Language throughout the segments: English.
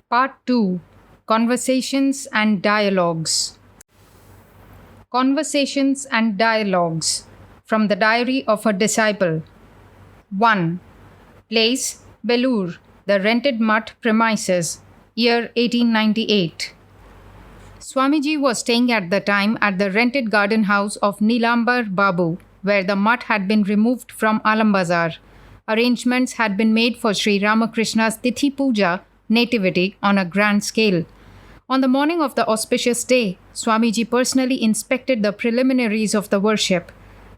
Part 2, Conversations and Dialogues. Conversations and Dialogues from the Diary of a Disciple. 1. Place Belur, the rented mutt premises, year 1898. Swamiji was staying at the time at the rented garden house of Nilambar Babu, where the mutt had been removed from Alambazar. Arrangements had been made for Sri Ramakrishna's Tithi Puja nativity on a grand scale. On the morning of the auspicious day, Swamiji personally inspected the preliminaries of the worship.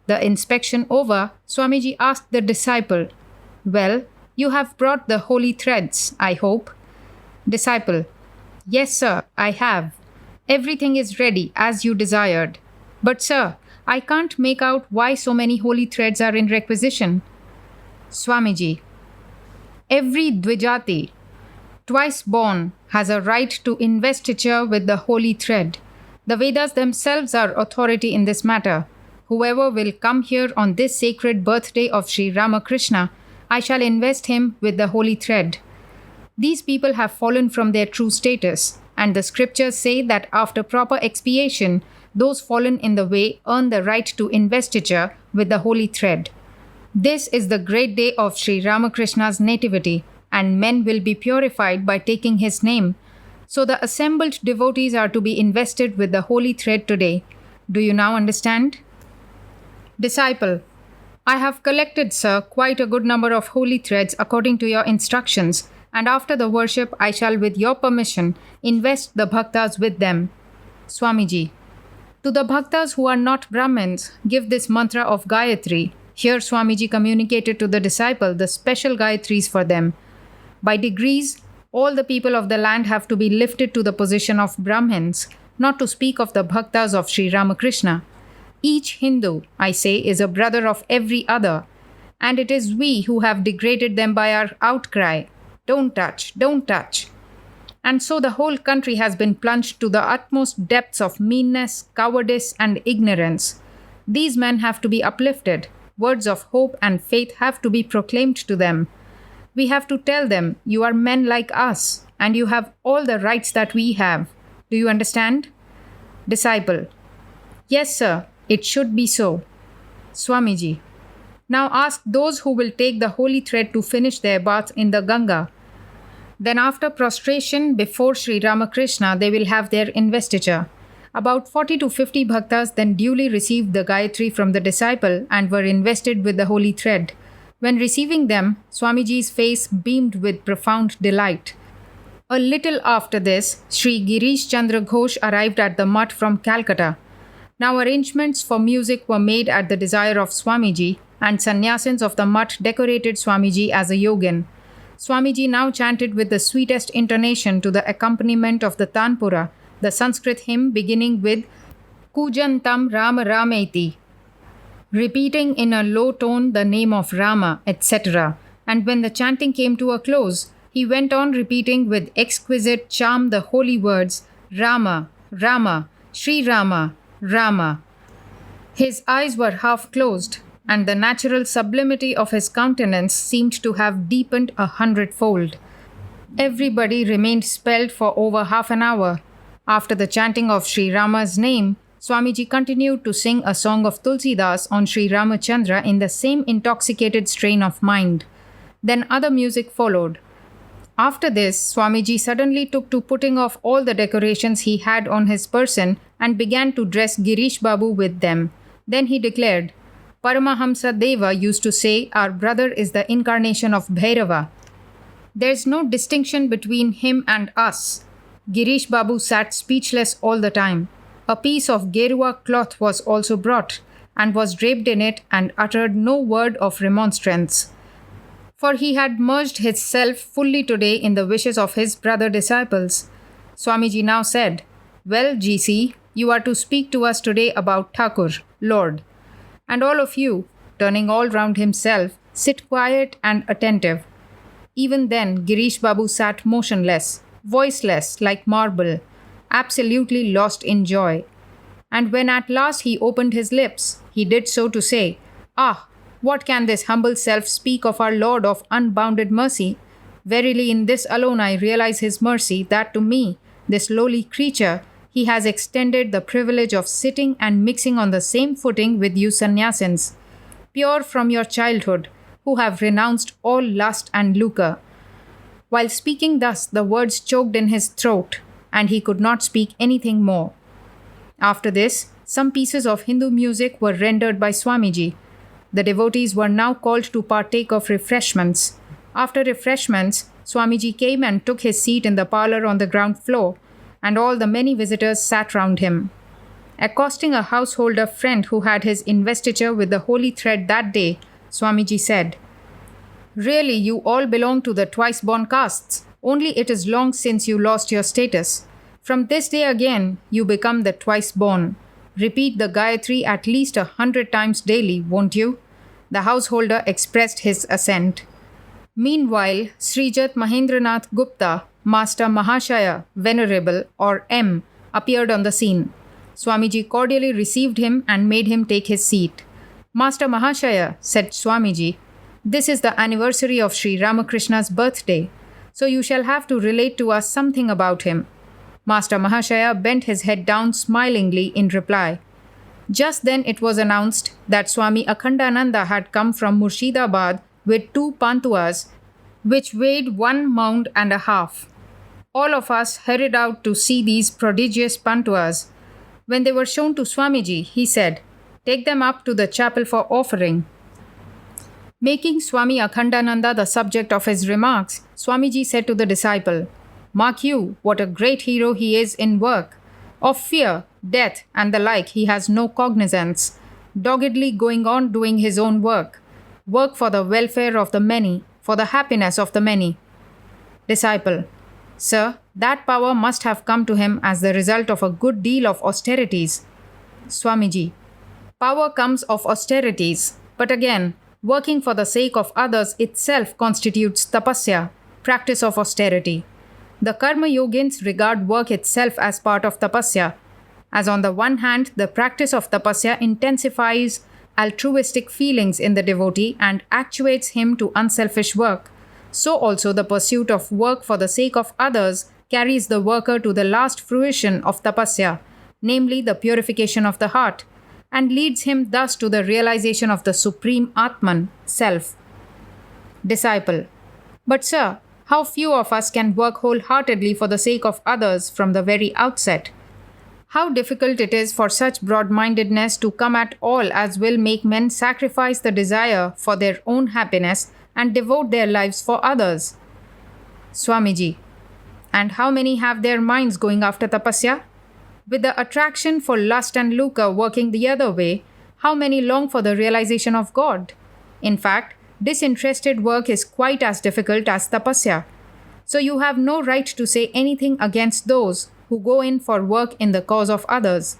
The inspection over, Swamiji asked the disciple, "Well, you have brought the holy threads, I hope?" Disciple, "Yes, sir, I have. Everything is ready as you desired. But, sir, I can't make out why so many holy threads are in requisition." Swamiji, "Every Dvijati, twice born, has a right to investiture with the holy thread. The Vedas themselves are authority in this matter. Whoever will come here on this sacred birthday of Sri Ramakrishna, I shall invest him with the holy thread. These people have fallen from their true status, and the scriptures say that after proper expiation, those fallen in the way earn the right to investiture with the holy thread. This is the great day of Sri Ramakrishna's nativity, and men will be purified by taking his name. So the assembled devotees are to be invested with the holy thread today. Do you now understand?" Disciple, "I have collected, sir, quite a good number of holy threads according to your instructions, and after the worship I shall, with your permission, invest the bhaktas with them." Swamiji, "To the bhaktas who are not Brahmins, give this mantra of Gayatri." Here Swamiji communicated to the disciple the special Gayatris for them. By degrees, all the people of the land have to be lifted to the position of Brahmins, not to speak of the bhaktas of Sri Ramakrishna. Each Hindu, I say, is a brother of every other, and it is we who have degraded them by our outcry, "Don't touch, don't touch." And so the whole country has been plunged to the utmost depths of meanness, cowardice, and ignorance. These men have to be uplifted. Words of hope and faith have to be proclaimed to them. We have to tell them, "You are men like us, and you have all the rights that we have." Do you understand? Disciple, "Yes, sir, it should be so." Swamiji, "Now ask those who will take the holy thread to finish their bath in the Ganga. Then after prostration before Sri Ramakrishna, they will have their investiture." About 40 to 50 bhaktas then duly received the Gayatri from the disciple and were invested with the holy thread. When receiving them, Swamiji's face beamed with profound delight. A little after this, Sri Girish Chandra Ghosh arrived at the mutt from Calcutta. Now arrangements for music were made at the desire of Swamiji, and sannyasins of the mutt decorated Swamiji as a yogin. Swamiji now chanted with the sweetest intonation to the accompaniment of the Tanpura, the Sanskrit hymn beginning with Kujantam Rama Rameti, repeating in a low tone the name of Rama, etc. And when the chanting came to a close, he went on repeating with exquisite charm the holy words, "Rama, Rama, Sri Rama, Rama." His eyes were half closed, and the natural sublimity of his countenance seemed to have deepened 100-fold. Everybody remained spelled for over half an hour. After the chanting of Sri Rama's name, Swamiji continued to sing a song of Tulsidas on Sri Ramachandra in the same intoxicated strain of mind. Then other music followed. After this, Swamiji suddenly took to putting off all the decorations he had on his person and began to dress Girish Babu with them. Then he declared, "Paramahamsa Deva used to say our brother is the incarnation of Bhairava. There's no distinction between him and us." Girish Babu sat speechless all the time. A piece of gerua cloth was also brought, and was draped in it, and uttered no word of remonstrance. For he had merged himself fully today in the wishes of his brother disciples. Swamiji now said, "Well, GC, you are to speak to us today about Thakur, Lord. And all of you," turning all round himself, "sit quiet and attentive." Even then Girish Babu sat motionless, voiceless like marble, absolutely lost in joy. And when at last he opened his lips, he did so to say, "Ah, what can this humble self speak of our Lord of unbounded mercy? Verily, in this alone I realize his mercy, that to me, this lowly creature, he has extended the privilege of sitting and mixing on the same footing with you sannyasins, pure from your childhood, who have renounced all lust and lucre. While speaking thus, the words choked in his throat, and he could not speak anything more. After this, some pieces of Hindu music were rendered by Swamiji. The devotees were now called to partake of refreshments. After refreshments, Swamiji came and took his seat in the parlor on the ground floor, and all the many visitors sat round him. Accosting a householder friend who had his investiture with the holy thread that day, Swamiji said, "Really, you all belong to the twice-born castes, only it is long since you lost your status. From this day again, you become the twice-born. Repeat the Gayatri at least 100 times daily, won't you?" The householder expressed his assent. Meanwhile, Srijat Mahendranath Gupta, Master Mahashaya, Venerable, or M, appeared on the scene. Swamiji cordially received him and made him take his seat. "Master Mahashaya," said Swamiji, "this is the anniversary of Sri Ramakrishna's birthday, so you shall have to relate to us something about him." Master Mahashaya bent his head down smilingly in reply. Just then it was announced that Swami Akhandananda had come from Murshidabad with 2 pantuas, which weighed 1 mound and a half. All of us hurried out to see these prodigious pantuas. When they were shown to Swamiji, he said, "Take them up to the chapel for offering." Making Swami Akhandananda the subject of his remarks, Swamiji said to the disciple, "Mark you what a great hero he is in work. Of fear, death, and the like he has no cognizance, doggedly going on doing his own work for the welfare of the many, for the happiness of the many." Disciple, "Sir, that power must have come to him as the result of a good deal of austerities." Swamiji, "Power comes of austerities, but again, working for the sake of others itself constitutes tapasya, practice of austerity. The Karma Yogins regard work itself as part of tapasya, as on the one hand, the practice of tapasya intensifies altruistic feelings in the devotee and actuates him to unselfish work, so also the pursuit of work for the sake of others carries the worker to the last fruition of tapasya, namely the purification of the heart, and leads him thus to the realization of the supreme Atman, self." Disciple, "But sir, how few of us can work wholeheartedly for the sake of others from the very outset. How difficult it is for such broad-mindedness to come at all as will make men sacrifice the desire for their own happiness and devote their lives for others." Swamiji, "And how many have their minds going after tapasya? With the attraction for lust and lucre working the other way, how many long for the realization of God? In fact, disinterested work is quite as difficult as tapasya. So you have no right to say anything against those who go in for work in the cause of others.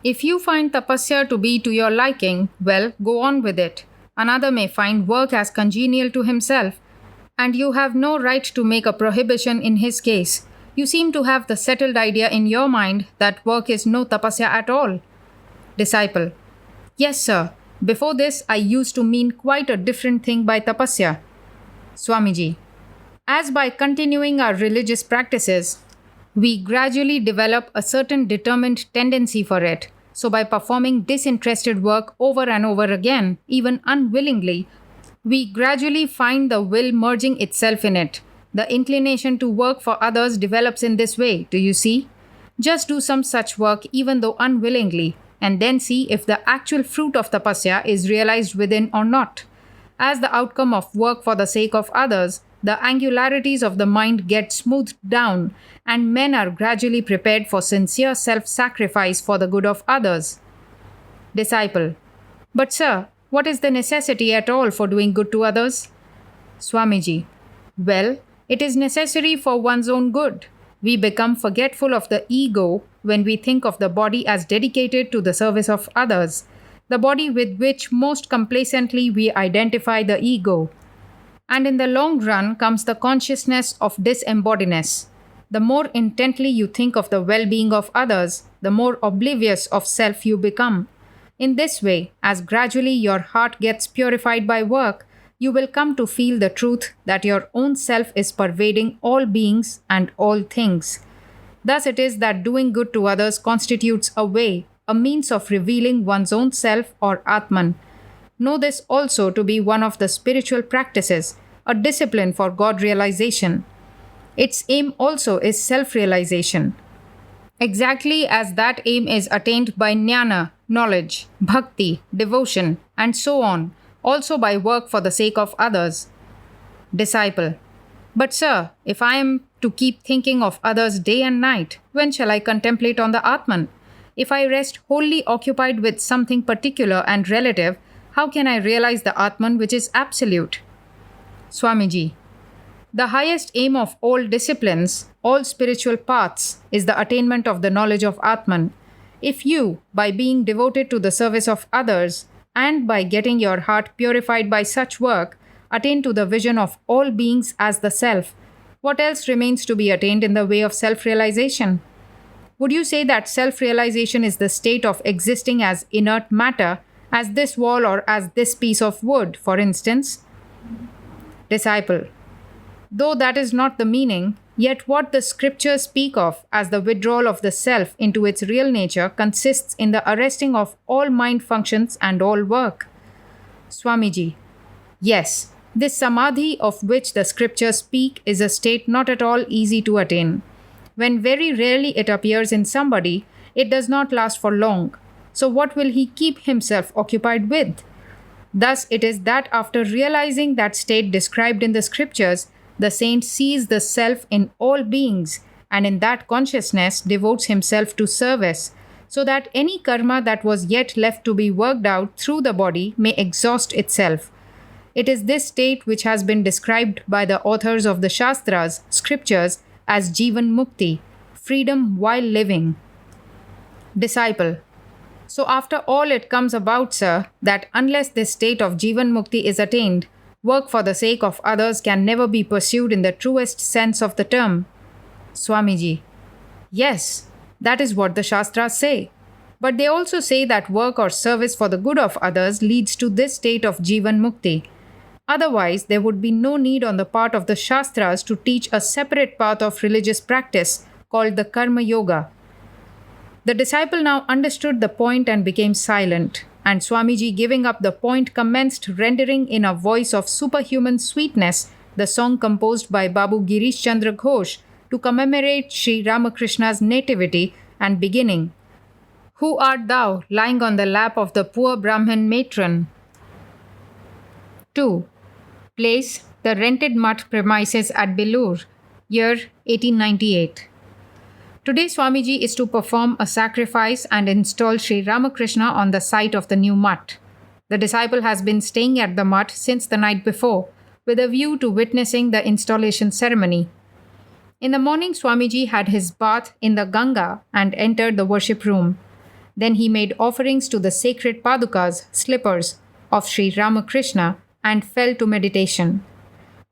If you find tapasya to be to your liking, well, go on with it. Another may find work as congenial to himself, and you have no right to make a prohibition in his case. You seem to have the settled idea in your mind that work is no tapasya at all." Disciple, "Yes, sir. Before this, I used to mean quite a different thing by tapasya." Swamiji, "As by continuing our religious practices, we gradually develop a certain determined tendency for it. So by performing disinterested work over and over again, even unwillingly, we gradually find the will merging itself in it. The inclination to work for others develops in this way, do you see? Just do some such work even though unwillingly, and then see if the actual fruit of tapasya is realized within or not. As the outcome of work for the sake of others, the angularities of the mind get smoothed down, and men are gradually prepared for sincere self-sacrifice for the good of others." Disciple, "But sir, what is the necessity at all for doing good to others?" Swamiji, "Well, it is necessary for one's own good. We become forgetful of the ego when we think of the body as dedicated to the service of others, the body with which most complacently we identify the ego. And in the long run comes the consciousness of disembodiedness. The more intently you think of the well-being of others, the more oblivious of self you become. In this way, as gradually your heart gets purified by work, you will come to feel the truth that your own self is pervading all beings and all things. Thus, it is that doing good to others constitutes a way, a means of revealing one's own self or Atman. Know this also to be one of the spiritual practices, a discipline for God realization. Its aim also is self realization. Exactly as that aim is attained by jnana, knowledge, bhakti, devotion, and so on, also by work for the sake of others. Disciple. But, sir, if I am to keep thinking of others day and night, when shall I contemplate on the Atman? If I rest wholly occupied with something particular and relative, how can I realize the Atman which is absolute? Swamiji. The highest aim of all disciplines, all spiritual paths, is the attainment of the knowledge of Atman. If you, by being devoted to the service of others, and by getting your heart purified by such work, attain to the vision of all beings as the self, what else remains to be attained in the way of self realization? Would you say that self realization is the state of existing as inert matter, as this wall or as this piece of wood, for instance? Disciple. Though that is not the meaning, yet what the scriptures speak of as the withdrawal of the self into its real nature consists in the arresting of all mind functions and all work. Swamiji. Yes, this samadhi of which the scriptures speak is a state not at all easy to attain. When very rarely it appears in somebody, it does not last for long. So what will he keep himself occupied with? Thus it is that after realizing that state described in the scriptures, the saint sees the self in all beings and in that consciousness devotes himself to service, so that any karma that was yet left to be worked out through the body may exhaust itself. It is this state which has been described by the authors of the Shastras, scriptures, as Jivan Mukti, freedom while living. Disciple. So after all it comes about, sir, that unless this state of Jivan Mukti is attained, work for the sake of others can never be pursued in the truest sense of the term. Swamiji. Yes, that is what the Shastras say. But they also say that work or service for the good of others leads to this state of Jivan Mukti. Otherwise, there would be no need on the part of the Shastras to teach a separate path of religious practice called the Karma Yoga. The disciple now understood the point and became silent, and Swamiji, giving up the point, commenced rendering in a voice of superhuman sweetness the song composed by Babu Girish Chandra Ghosh to commemorate Sri Ramakrishna's nativity and beginning. Who art thou, lying on the lap of the poor Brahmin matron? 2. Place, the rented mud premises at Belur, year 1898. Today, Swamiji is to perform a sacrifice and install Sri Ramakrishna on the site of the new mutt. The disciple has been staying at the mutt since the night before, with a view to witnessing the installation ceremony. In the morning, Swamiji had his bath in the Ganga and entered the worship room. Then he made offerings to the sacred padukas, slippers, of Sri Ramakrishna and fell to meditation.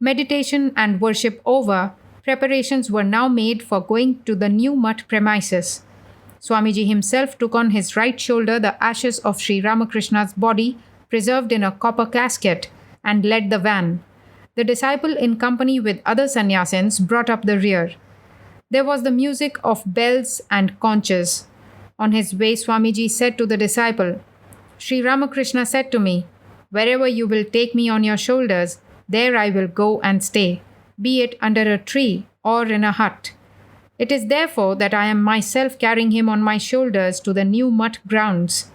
Meditation and worship over, preparations were now made for going to the new mutt premises. Swamiji himself took on his right shoulder the ashes of Sri Ramakrishna's body, preserved in a copper casket, and led the van. The disciple, in company with other sannyasins, brought up the rear. There was the music of bells and conches. On his way, Swamiji said to the disciple, Sri Ramakrishna said to me, "Wherever you will take me on your shoulders, there I will go and stay, be it under a tree or in a hut. It is therefore that I am myself carrying him on my shoulders to the new mutt grounds.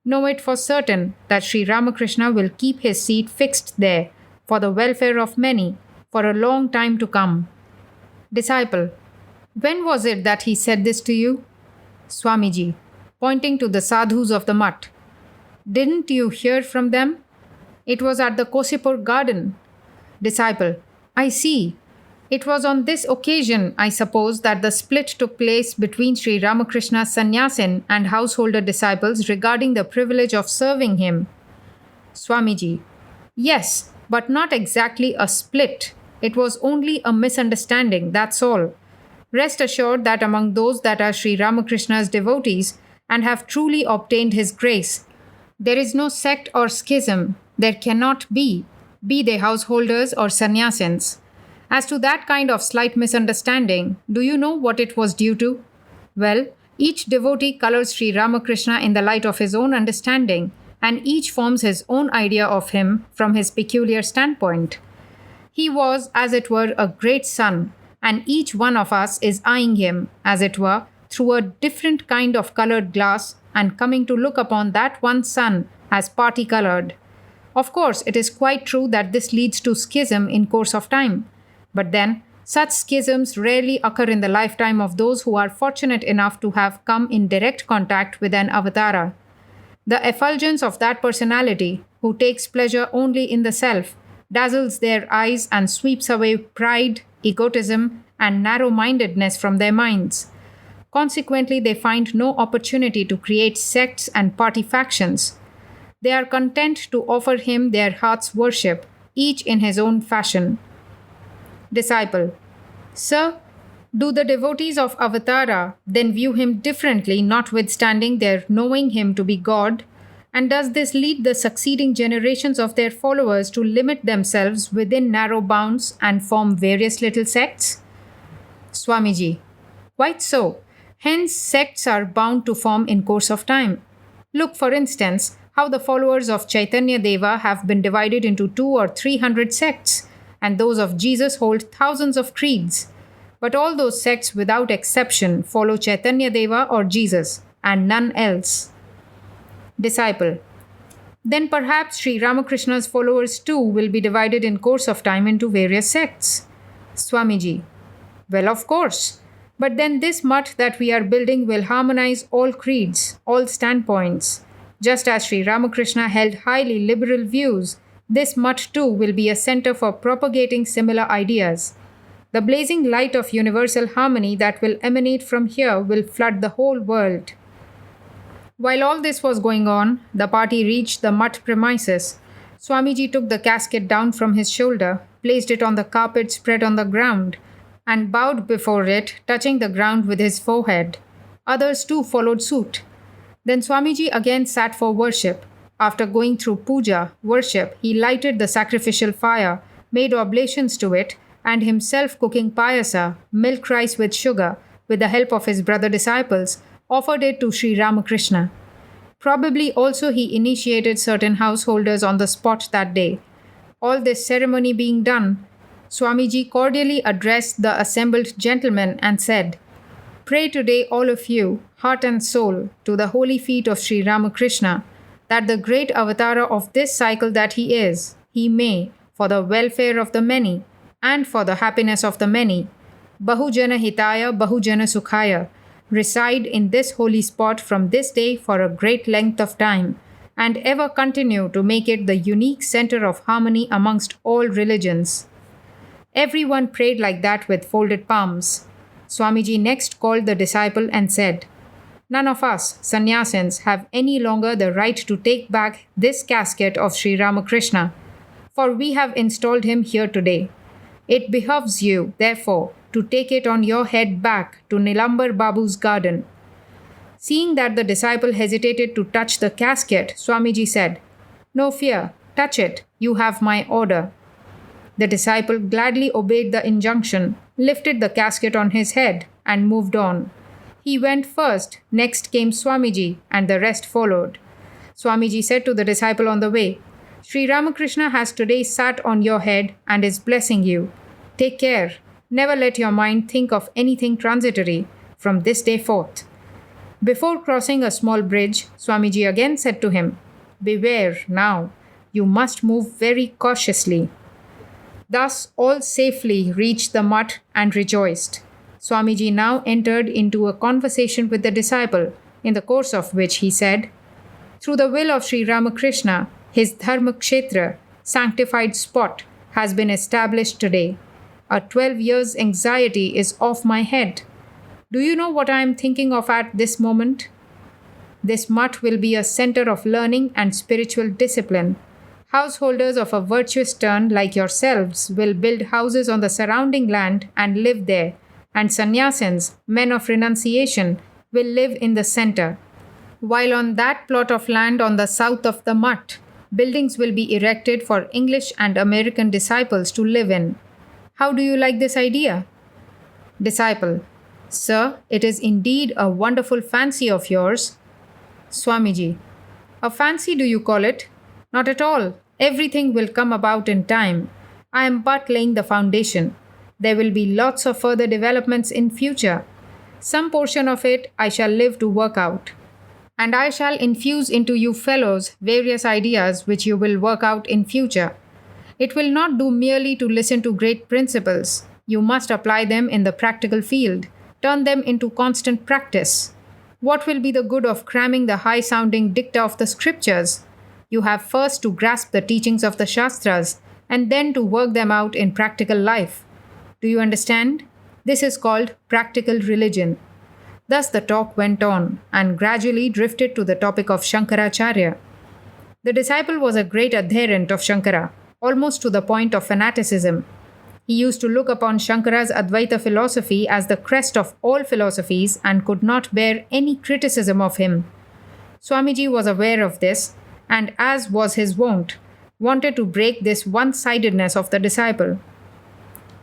Know it for certain that Sri Ramakrishna will keep his seat fixed there for the welfare of many for a long time to come." Disciple. When was it that he said this to you? Swamiji, pointing to the sadhus of the mutt. Didn't you hear from them? It was at the Kosipur garden. Disciple. I see. It was on this occasion, I suppose, that the split took place between Sri Ramakrishna's sannyasin and householder disciples regarding the privilege of serving him. Swamiji. Yes, but not exactly a split. It was only a misunderstanding, that's all. Rest assured that among those that are Sri Ramakrishna's devotees and have truly obtained his grace, there is no sect or schism. There cannot be. be they householders or sannyasins. As to that kind of slight misunderstanding, do you know what it was due to? Well, each devotee colors Sri Ramakrishna in the light of his own understanding, and each forms his own idea of him from his peculiar standpoint. He was, as it were, a great sun, and each one of us is eyeing him, as it were, through a different kind of colored glass and coming to look upon that one sun as party colored. Of course, it is quite true that this leads to schism in course of time. But then, such schisms rarely occur in the lifetime of those who are fortunate enough to have come in direct contact with an avatara. The effulgence of that personality, who takes pleasure only in the self, dazzles their eyes and sweeps away pride, egotism, and narrow mindedness from their minds. Consequently, they find no opportunity to create sects and party factions. They are content to offer him their heart's worship, each in his own fashion. Disciple: Sir, do the devotees of Avatara then view him differently, notwithstanding their knowing him to be God? And does this lead the succeeding generations of their followers to limit themselves within narrow bounds and form various little sects? Swamiji: Quite so. Hence, sects are bound to form in course of time. Look, for instance, how the followers of Chaitanya Deva have been divided into 200 or 300 sects, and those of Jesus hold thousands of creeds. But all those sects without exception follow Chaitanya Deva or Jesus, and none else. Disciple: Then perhaps Sri Ramakrishna's followers too will be divided in course of time into various sects. Swamiji: Well, of course. But then this mutt that we are building will harmonize all creeds, all standpoints. Just as Sri Ramakrishna held highly liberal views, this mutt too will be a center for propagating similar ideas. The blazing light of universal harmony that will emanate from here will flood the whole world. While all this was going on, the party reached the mutt premises. Swamiji took the casket down from his shoulder, placed it on the carpet spread on the ground, and bowed before it, touching the ground with his forehead. Others too followed suit. Then Swamiji again sat for worship. After going through puja, worship, he lighted the sacrificial fire, made oblations to it, and himself cooking payasa, milk rice with sugar, with the help of his brother disciples, offered it to Sri Ramakrishna. Probably also he initiated certain householders on the spot that day. All this ceremony being done, Swamiji cordially addressed the assembled gentlemen and said, Pray today, all of you, heart and soul, to the holy feet of Sri Ramakrishna, that the great avatara of this cycle that he is, he may, for the welfare of the many, and for the happiness of the many, Bahujana Hitaya Bahujana Sukhaya, reside in this holy spot from this day for a great length of time, and ever continue to make it the unique center of harmony amongst all religions. Everyone prayed like that with folded palms. Swamiji next called the disciple and said, None of us, sannyasins, have any longer the right to take back this casket of Sri Ramakrishna, for we have installed him here today. It behoves you, therefore, to take it on your head back to Nilambar Babu's garden. Seeing that the disciple hesitated to touch the casket, Swamiji said, No fear, touch it, you have my order. The disciple gladly obeyed the injunction, lifted the casket on his head, and moved on. He went first, next came Swamiji, and the rest followed. Swamiji said to the disciple on the way, Sri Ramakrishna has today sat on your head and is blessing you. Take care. Never let your mind think of anything transitory from this day forth. Before crossing a small bridge, Swamiji again said to him, Beware now. You must move very cautiously. Thus all safely reached the mutt and rejoiced. Swamiji now entered into a conversation with the disciple, in the course of which he said, Through the will of Sri Ramakrishna, his Dharma Kshetra, sanctified spot, has been established today. A 12 years' anxiety is off my head. Do you know what I am thinking of at this moment? This mutt will be a center of learning and spiritual discipline. Householders of a virtuous turn like yourselves will build houses on the surrounding land and live there, and sannyasins, men of renunciation, will live in the center. While on that plot of land on the south of the mutt, Buildings will be erected for English and American disciples to live in. How do you like this idea? Disciple: Sir, it is indeed a wonderful fancy of yours. Swamiji: A fancy, do you call it? Not at all. Everything will come about in time. I am but laying the foundation. There will be lots of further developments in future. Some portion of it I shall live to work out. And I shall infuse into you fellows various ideas which you will work out in future. It will not do merely to listen to great principles. You must apply them in the practical field, turn them into constant practice. What will be the good of cramming the high sounding dicta of the scriptures? You have first to grasp the teachings of the Shastras and then to work them out in practical life. Do you understand? This is called practical religion. Thus the talk went on and gradually drifted to the topic of Shankaracharya. The disciple was a great adherent of Shankara, almost to the point of fanaticism. He used to look upon Shankara's Advaita philosophy as the crest of all philosophies and could not bear any criticism of him. Swamiji was aware of this and, as was his wont, wanted to break this one-sidedness of the disciple.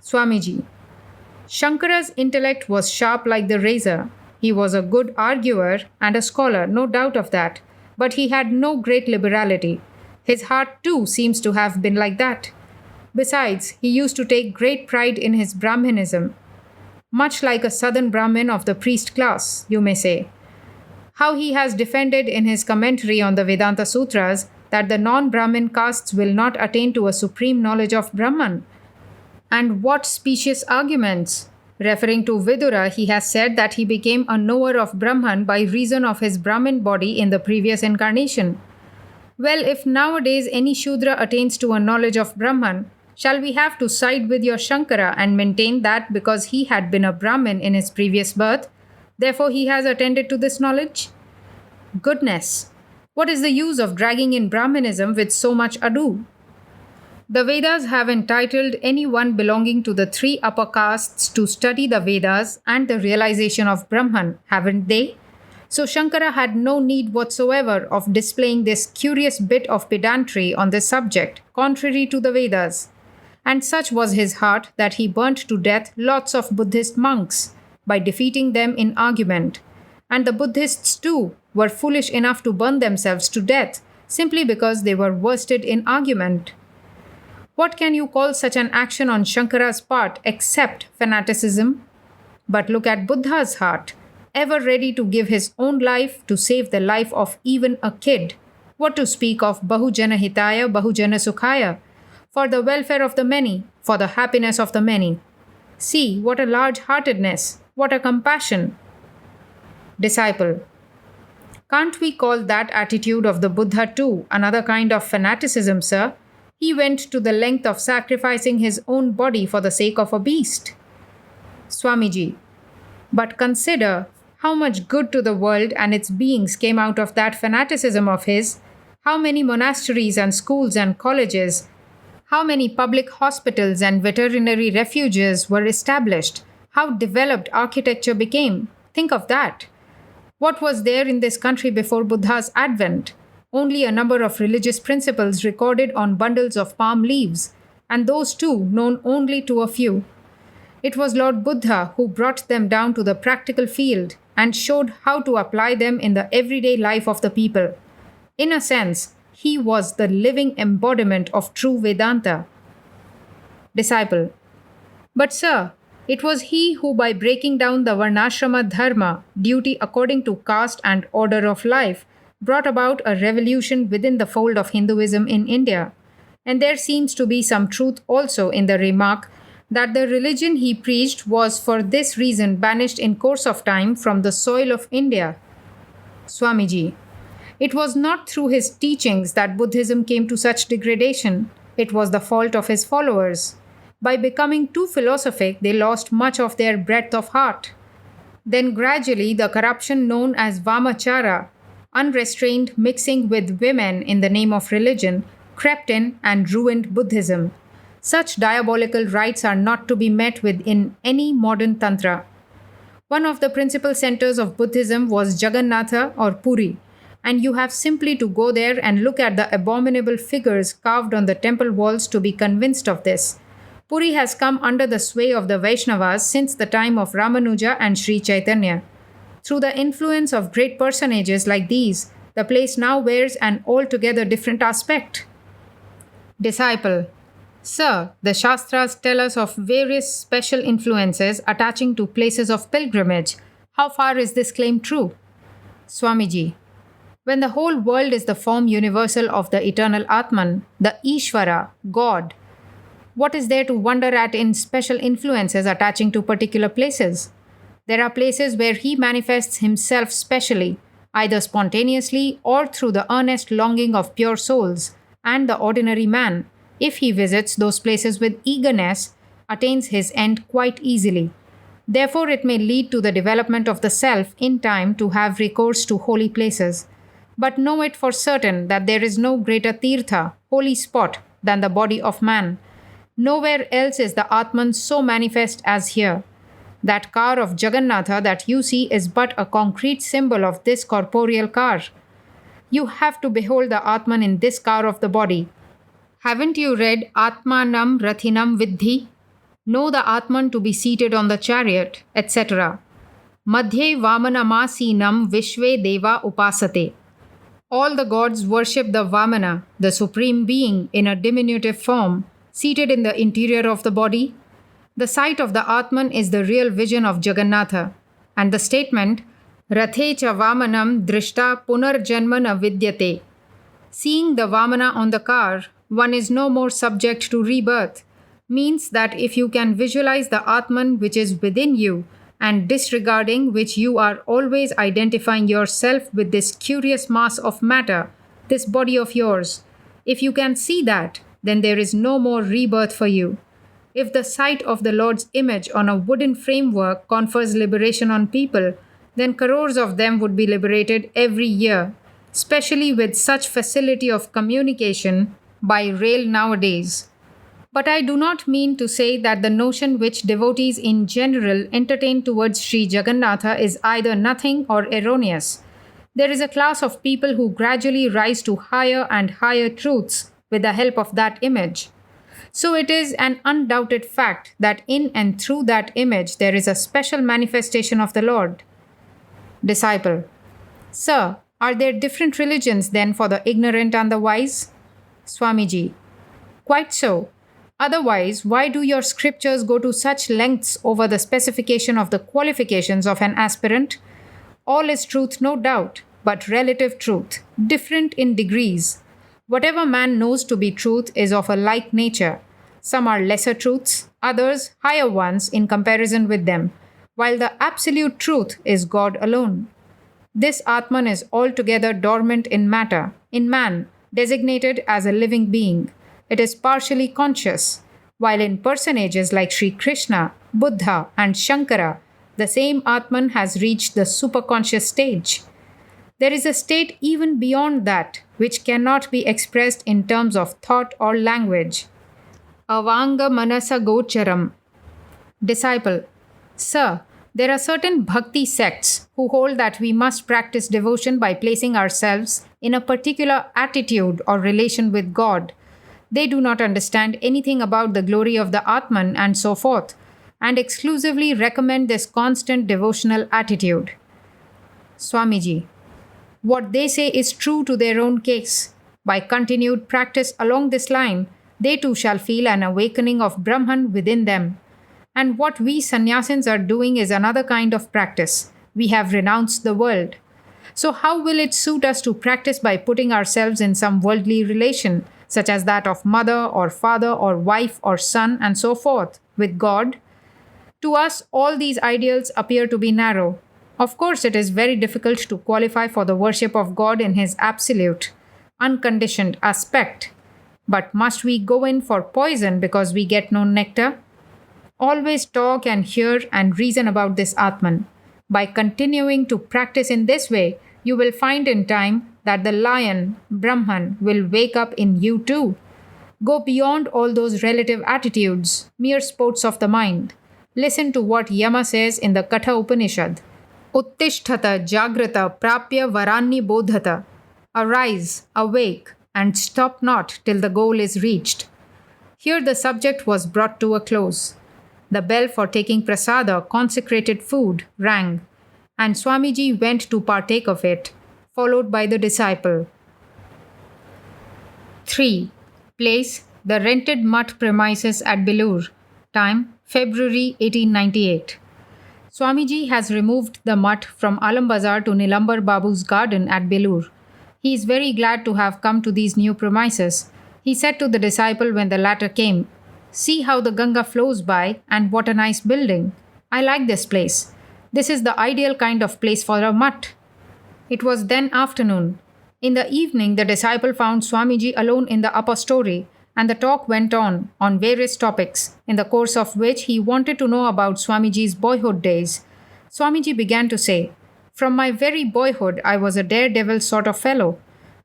Swamiji: Shankara's intellect was sharp like the razor. He was a good arguer and a scholar, no doubt of that, but he had no great liberality. His heart too seems to have been like that. Besides, he used to take great pride in his Brahmanism, much like a southern Brahmin of the priest class, you may say. How he has defended in his commentary on the Vedanta Sutras that the non-Brahmin castes will not attain to a supreme knowledge of Brahman. And what specious arguments! Referring to Vidura, he has said that he became a knower of Brahman by reason of his Brahmin body in the previous incarnation. Well, if nowadays any Shudra attains to a knowledge of Brahman, shall we have to side with your Shankara and maintain that because he had been a Brahmin in his previous birth, therefore he has attained to this knowledge? Goodness! What is the use of dragging in Brahmanism with so much ado? The Vedas have entitled anyone belonging to the three upper castes to study the Vedas and the realization of Brahman, haven't they? So Shankara had no need whatsoever of displaying this curious bit of pedantry on this subject, contrary to the Vedas. And such was his heart that he burnt to death lots of Buddhist monks by defeating them in argument. And the Buddhists too were foolish enough to burn themselves to death simply because they were worsted in argument. What can you call such an action on Shankara's part except fanaticism? But look at Buddha's heart, ever ready to give his own life to save the life of even a kid. What to speak of Bahujana Hitaya, Bahujana Sukhaya, for the welfare of the many, for the happiness of the many. See, what a large-heartedness, what a compassion. Disciple: Can't we call that attitude of the Buddha too another kind of fanaticism, sir? He went to the length of sacrificing his own body for the sake of a beast. Swamiji: But consider how much good to the world and its beings came out of that fanaticism of his. How many monasteries and schools and colleges, how many public hospitals and veterinary refuges were established. How developed architecture became. Think of that. What was there in this country before Buddha's advent? Only a number of religious principles recorded on bundles of palm leaves, and those too known only to a few. It was Lord Buddha who brought them down to the practical field and showed how to apply them in the everyday life of the people. In a sense, he was the living embodiment of true Vedanta. Disciple: But sir, it was he who, by breaking down the Varnashrama Dharma, duty according to caste and order of life, brought about a revolution within the fold of Hinduism in India. And there seems to be some truth also in the remark that the religion he preached was for this reason banished in course of time from the soil of India. Swamiji: It was not through his teachings that Buddhism came to such degradation. It was the fault of his followers. By becoming too philosophic, they lost much of their breadth of heart. Then gradually the corruption known as Vamachara, unrestrained mixing with women in the name of religion, crept in and ruined Buddhism. Such diabolical rites are not to be met with in any modern tantra. One of the principal centers of Buddhism was Jagannatha or Puri, and you have simply to go there and look at the abominable figures carved on the temple walls to be convinced of this. Puri has come under the sway of the Vaishnavas since the time of Ramanuja and Sri Chaitanya. Through the influence of great personages like these, the place now wears an altogether different aspect. Disciple: Sir, the Shastras tell us of various special influences attaching to places of pilgrimage. How far is this claim true? Swamiji: When the whole world is the form universal of the eternal Atman, the Ishvara, God, what is there to wonder at in special influences attaching to particular places? There are places where he manifests himself specially, either spontaneously or through the earnest longing of pure souls, and the ordinary man, if he visits those places with eagerness, attains his end quite easily. Therefore, it may lead to the development of the self in time to have recourse to holy places. But know it for certain that there is no greater tirtha, holy spot, than the body of man. Nowhere else is the Atman so manifest as here. That car of Jagannatha that you see is but a concrete symbol of this corporeal car. You have to behold the Atman in this car of the body. Haven't you read Atmanam Rathinam Vidhi? Know the Atman to be seated on the chariot, etc. Madhye Vamanamasinam Vishve Deva Upasate. All the gods worship the Vamana, the supreme being in a diminutive form, seated in the interior of the body. The sight of the Atman is the real vision of Jagannatha, and the statement, Rathe cha Vamanam Drishta Punarjanmana Vidyate. Seeing the Vamana on the car, one is no more subject to rebirth, means that if you can visualize the Atman which is within you, and disregarding which you are always identifying yourself with this curious mass of matter, this body of yours, if you can see that, then there is no more rebirth for you. If the sight of the Lord's image on a wooden framework confers liberation on people, then crores of them would be liberated every year, especially with such facility of communication by rail nowadays. But I do not mean to say that the notion which devotees in general entertain towards Sri Jagannatha is either nothing or erroneous. There is a class of people who gradually rise to higher and higher truths with the help of that image. So it is an undoubted fact that in and through that image there is a special manifestation of the Lord. Disciple: Sir, are there different religions then for the ignorant and the wise? Swamiji: Quite so. Otherwise, why do your scriptures go to such lengths over the specification of the qualifications of an aspirant? All is truth, no doubt, but relative truth, different in degrees. Whatever man knows to be truth is of a like nature. Some are lesser truths, others higher ones in comparison with them, while the absolute truth is God alone. This Atman is altogether dormant in matter, in man, designated as a living being. It is partially conscious, while in personages like Sri Krishna, Buddha, and Shankara, the same Atman has reached the superconscious stage. There is a state even beyond that, which cannot be expressed in terms of thought or language. Avanga Manasa Gocharam. Disciple: Sir, there are certain bhakti sects who hold that we must practice devotion by placing ourselves in a particular attitude or relation with God. They do not understand anything about the glory of the Atman and so forth, and exclusively recommend this constant devotional attitude. Swamiji: What they say is true to their own case. By continued practice along this line, they too shall feel an awakening of Brahman within them. And what we sannyasins are doing is another kind of practice. We have renounced the world. So how will it suit us to practice by putting ourselves in some worldly relation, such as that of mother or father or wife or son and so forth, with God? To us, all these ideals appear to be narrow. Of course, it is very difficult to qualify for the worship of God in His absolute, unconditioned aspect. But must we go in for poison because we get no nectar? Always talk and hear and reason about this Atman. By continuing to practice in this way, you will find in time that the lion, Brahman, will wake up in you too. Go beyond all those relative attitudes, mere sports of the mind. Listen to what Yama says in the Katha Upanishad. Uttishtata jagrata prapya varanni bodhata. Arise, awake, and stop not till the goal is reached. Here the subject was brought to a close. The bell for taking prasada, consecrated food, rang, and Swamiji went to partake of it, followed by the disciple. 3. Place: the rented mutt premises at Bilur. Time: February 1898. Swamiji has removed the mutt from Alam Bazar to Nilambar Babu's garden at Bilur. He is very glad to have come to these new premises. He said to the disciple when the latter came, "See how the Ganga flows by, and what a nice building. I like this place. This is the ideal kind of place for a mutt." It was then afternoon. In the evening, the disciple found Swamiji alone in the upper story, and the talk went on various topics, in the course of which he wanted to know about Swamiji's boyhood days. Swamiji began to say, "From my very boyhood, I was a daredevil sort of fellow.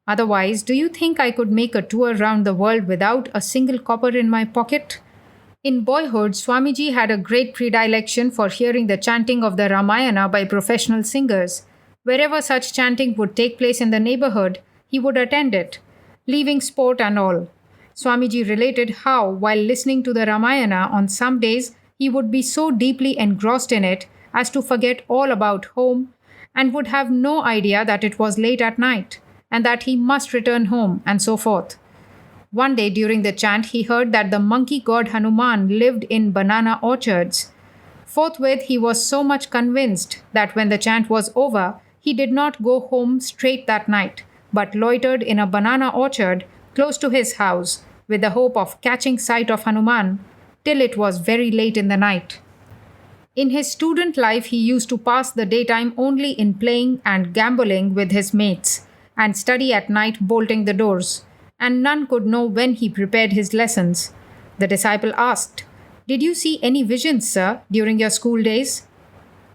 Otherwise, do you think I could make a tour round the world without a single copper in my pocket?" In boyhood, Swamiji had a great predilection for hearing the chanting of the Ramayana by professional singers. Wherever such chanting would take place in the neighborhood, he would attend it, leaving sport and all. Swamiji related how, while listening to the Ramayana, on some days he would be so deeply engrossed in it as to forget all about home and would have no idea that it was late at night and that he must return home, and so forth. One day during the chant, he heard that the monkey god Hanuman lived in banana orchards. Forthwith, he was so much convinced that when the chant was over, he did not go home straight that night, but loitered in a banana orchard close to his house with the hope of catching sight of Hanuman till it was very late in the night. In his student life, he used to pass the daytime only in playing and gambling with his mates, and study at night bolting the doors, and none could know when he prepared his lessons. The disciple asked, "Did you see any visions, sir, during your school days?"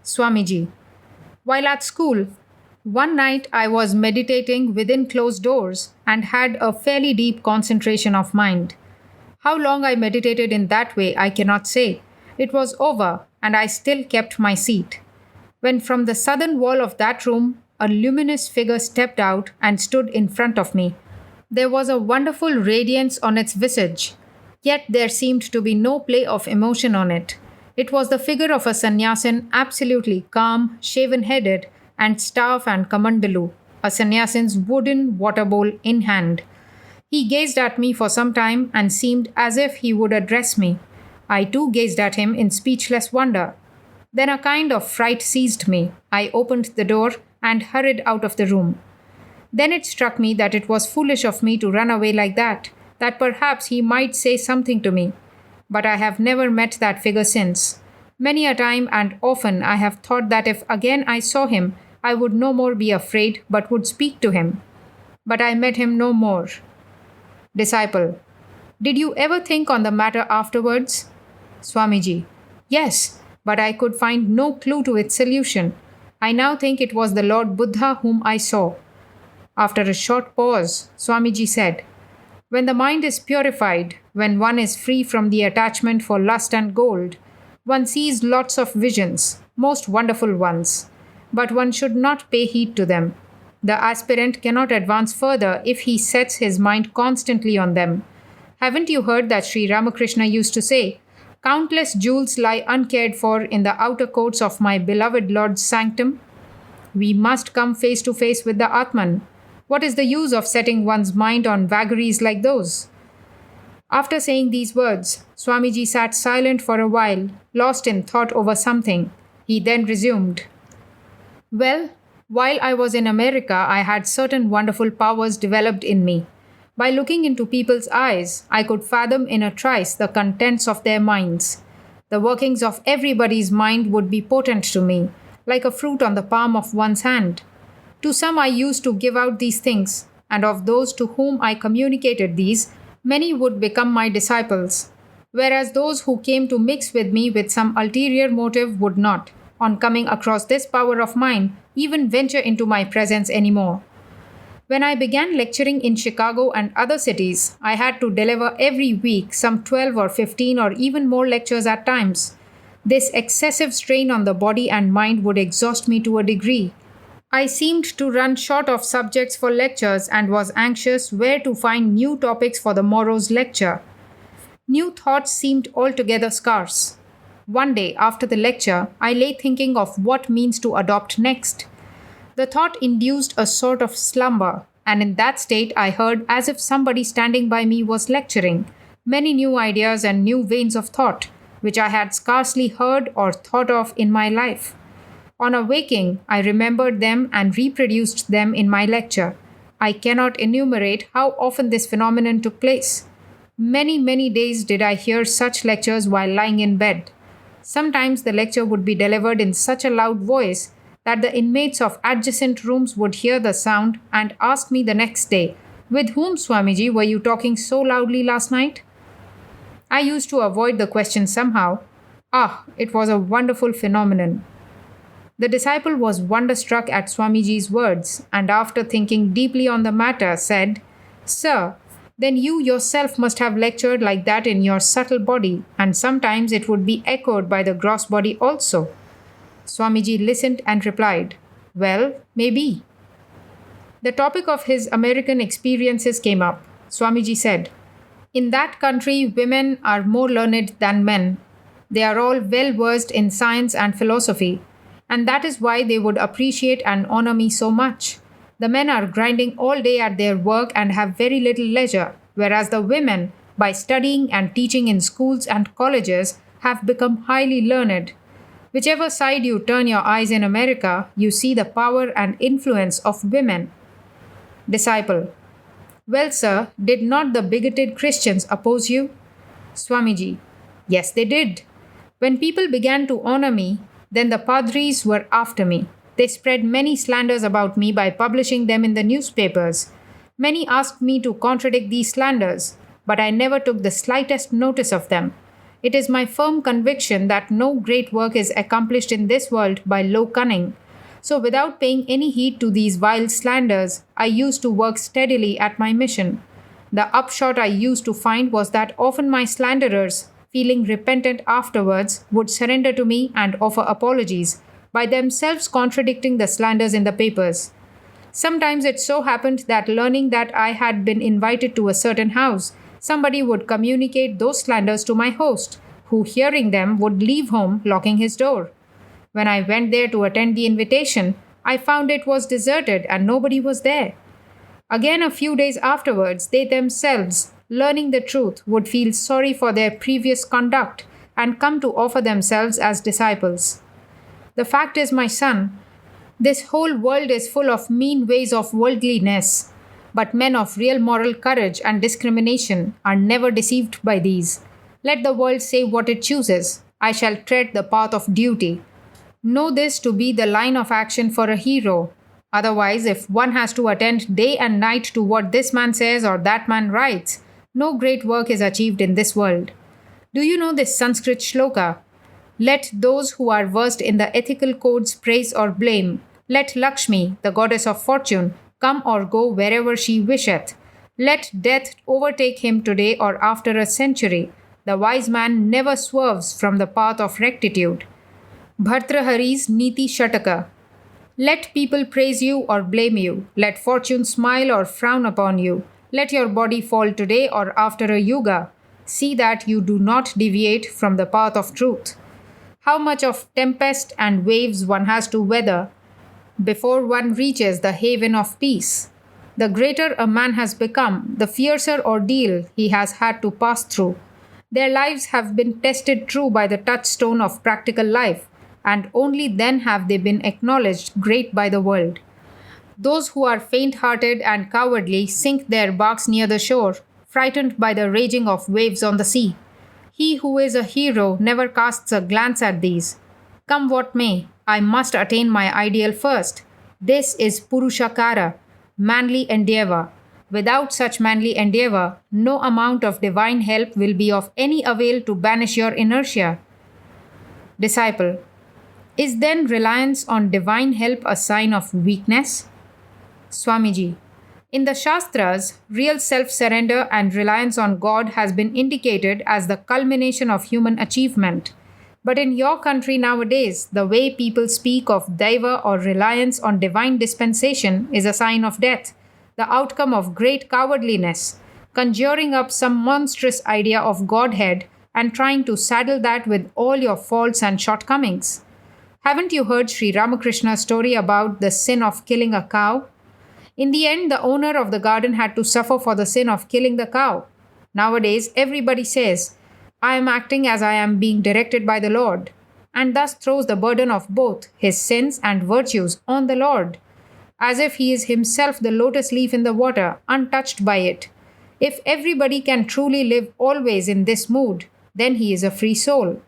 Swamiji: "While at school, one night I was meditating within closed doors and had a fairly deep concentration of mind. How long I meditated in that way I cannot say. It was over, and I still kept my seat, when from the southern wall of that room a luminous figure stepped out and stood in front of me. There was a wonderful radiance on its visage, yet there seemed to be no play of emotion on it. It was the figure of a sannyasin, absolutely calm, shaven-headed, and staff and kamandalu, a sannyasin's wooden water bowl in hand. He gazed at me for some time and seemed as if he would address me. I too gazed at him in speechless wonder. Then a kind of fright seized me. I opened the door and hurried out of the room. Then it struck me that it was foolish of me to run away like that perhaps he might say something to me. But I have never met that figure since. Many a time and often I have thought that if again I saw him, I would no more be afraid but would speak to him. But I met him no more." Disciple: "Did you ever think on the matter afterwards?" Swamiji: "Yes, but I could find no clue to its solution. I now think it was the Lord Buddha whom I saw." After a short pause, Swamiji said, "When the mind is purified, when one is free from the attachment for lust and gold, one sees lots of visions, most wonderful ones. But one should not pay heed to them. The aspirant cannot advance further if he sets his mind constantly on them. Haven't you heard that Sri Ramakrishna used to say, 'Countless jewels lie uncared for in the outer courts of my beloved Lord's sanctum'? We must come face to face with the Atman. What is the use of setting one's mind on vagaries like those?" After saying these words, Swamiji sat silent for a while, lost in thought over something. He then resumed, "Well, while I was in America, I had certain wonderful powers developed in me. By looking into people's eyes, I could fathom in a trice the contents of their minds. The workings of everybody's mind would be potent to me, like a fruit on the palm of one's hand. To some I used to give out these things, and of those to whom I communicated these, many would become my disciples, whereas those who came to mix with me with some ulterior motive would not, on coming across this power of mine, even venture into my presence any more. When I began lecturing in Chicago and other cities, I had to deliver every week some 12 or 15 or even more lectures at times. This excessive strain on the body and mind would exhaust me to a degree. I seemed to run short of subjects for lectures and was anxious where to find new topics for the morrow's lecture. New thoughts seemed altogether scarce. One day after the lecture, I lay thinking of what means to adopt next. The thought induced a sort of slumber, and in that state I heard, as if somebody standing by me was lecturing, many new ideas and new veins of thought, which I had scarcely heard or thought of in my life. On awaking, I remembered them and reproduced them in my lecture. I cannot enumerate how often this phenomenon took place. Many, many days did I hear such lectures while lying in bed. Sometimes the lecture would be delivered in such a loud voice that the inmates of adjacent rooms would hear the sound and ask me the next day, "With whom, Swamiji, were you talking so loudly last night?" I used to avoid the question somehow. Ah, it was a wonderful phenomenon. The disciple was wonderstruck at Swamiji's words, and after thinking deeply on the matter, said, "Sir, then you yourself must have lectured like that in your subtle body, and sometimes it would be echoed by the gross body also." Swamiji listened and replied, "Well, maybe." The topic of his American experiences came up. Swamiji said, "In that country, women are more learned than men. They are all well versed in science and philosophy, and that is why they would appreciate and honor me so much. The men are grinding all day at their work and have very little leisure, whereas the women, by studying and teaching in schools and colleges, have become highly learned. Whichever side you turn your eyes in America, you see the power and influence of women." Disciple: "Well, sir, did not the bigoted Christians oppose you?" Swamiji: "Yes, they did. When people began to honor me, then the padris were after me. They spread many slanders about me by publishing them in the newspapers. Many asked me to contradict these slanders, but I never took the slightest notice of them. It is my firm conviction that no great work is accomplished in this world by low cunning. So, without paying any heed to these vile slanders, I used to work steadily at my mission. The upshot I used to find was that often my slanderers, feeling repentant afterwards, would surrender to me and offer apologies, by themselves contradicting the slanders in the papers. Sometimes it so happened that, learning that I had been invited to a certain house, somebody would communicate those slanders to my host, who, hearing them, would leave home locking his door. When I went there to attend the invitation, I found it was deserted and nobody was there. Again, a few days afterwards, they themselves, learning the truth, would feel sorry for their previous conduct and come to offer themselves as disciples. The fact is, my son, this whole world is full of mean ways of worldliness, but men of real moral courage and discrimination are never deceived by these. Let the world say what it chooses. I shall tread the path of duty. Know this to be the line of action for a hero. Otherwise, if one has to attend day and night to what this man says or that man writes, no great work is achieved in this world. Do you know this Sanskrit shloka? Let those who are versed in the ethical codes praise or blame. Let Lakshmi, the goddess of fortune, come or go wherever she wisheth. Let death overtake him today or after a century. The wise man never swerves from the path of rectitude. Bhartrahari's Niti Shataka. Let people praise you or blame you. Let fortune smile or frown upon you. Let your body fall today or after a yuga. See that you do not deviate from the path of truth. How much of tempest and waves one has to weather before one reaches the haven of peace. The greater a man has become, the fiercer ordeal he has had to pass through. Their lives have been tested true by the touchstone of practical life, and only then have they been acknowledged great by the world. Those who are faint-hearted and cowardly sink their barks near the shore, frightened by the raging of waves on the sea. He who is a hero never casts a glance at these. Come what may, I must attain my ideal first. This is Purushakara, manly endeavor. Without such manly endeavor, no amount of divine help will be of any avail to banish your inertia. Disciple: is then reliance on divine help a sign of weakness? Swamiji: in the Shastras, real self-surrender and reliance on God has been indicated as the culmination of human achievement. But in your country nowadays, the way people speak of Daiva or reliance on divine dispensation is a sign of death, the outcome of great cowardliness, conjuring up some monstrous idea of Godhead and trying to saddle that with all your faults and shortcomings. Haven't you heard Sri Ramakrishna's story about the sin of killing a cow? In the end, the owner of the garden had to suffer for the sin of killing the cow. Nowadays, everybody says, I am acting as I am being directed by the Lord, and thus throws the burden of both his sins and virtues on the Lord, as if he is himself the lotus leaf in the water, untouched by it. If everybody can truly live always in this mood, then he is a free soul.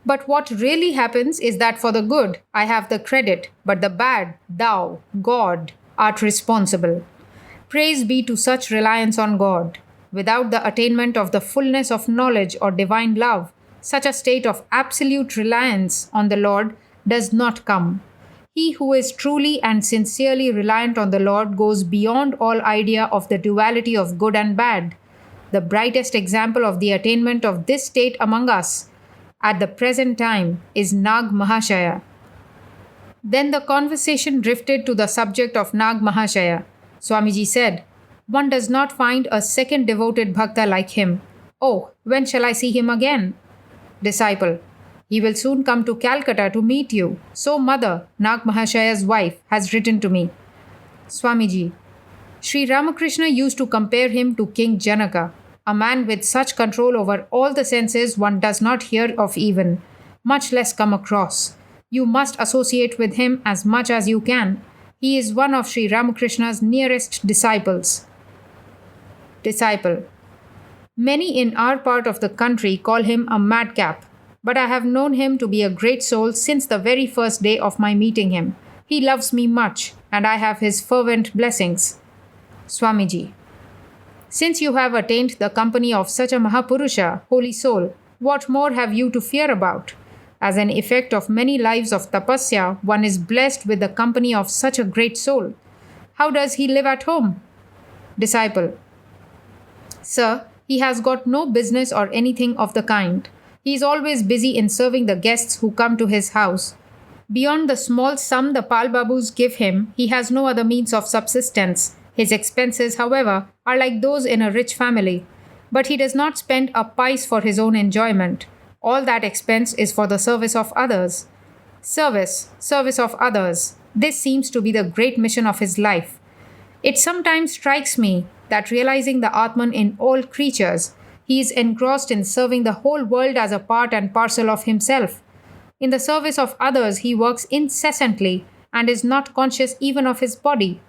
But what really happens is that for the good, I have the credit, but the bad, thou, God, art responsible. Praise be to such reliance on God. Without the attainment of the fullness of knowledge or divine love, such a state of absolute reliance on the Lord does not come. He who is truly and sincerely reliant on the Lord goes beyond all idea of the duality of good and bad. The brightest example of the attainment of this state among us at the present time is Nag Mahashaya. Then the conversation drifted to the subject of Nag Mahashaya. Swamiji said, one does not find a second devoted bhakta like him. Oh, when shall I see him again? Disciple, he will soon come to Calcutta to meet you. So mother, Nag Mahashaya's wife, has written to me. Swamiji, Sri Ramakrishna used to compare him to King Janaka, a man with such control over all the senses one does not hear of even, much less come across. You must associate with him as much as you can. He is one of Sri Ramakrishna's nearest disciples. Disciple, many in our part of the country call him a madcap, but I have known him to be a great soul since the very first day of my meeting him. He loves me much, and I have his fervent blessings. Swamiji, since you have attained the company of such a Mahapurusha, holy soul, what more have you to fear about? As an effect of many lives of tapasya, one is blessed with the company of such a great soul. How does he live at home? Disciple, sir, he has got no business or anything of the kind. He is always busy in serving the guests who come to his house. Beyond the small sum the Pal Babus give him, he has no other means of subsistence. His expenses, however, are like those in a rich family. But he does not spend a pice for his own enjoyment. All that expense is for the service of others. Service of others. This seems to be the great mission of his life. It sometimes strikes me that realizing the Atman in all creatures, he is engrossed in serving the whole world as a part and parcel of himself. In the service of others, he works incessantly and is not conscious even of his body.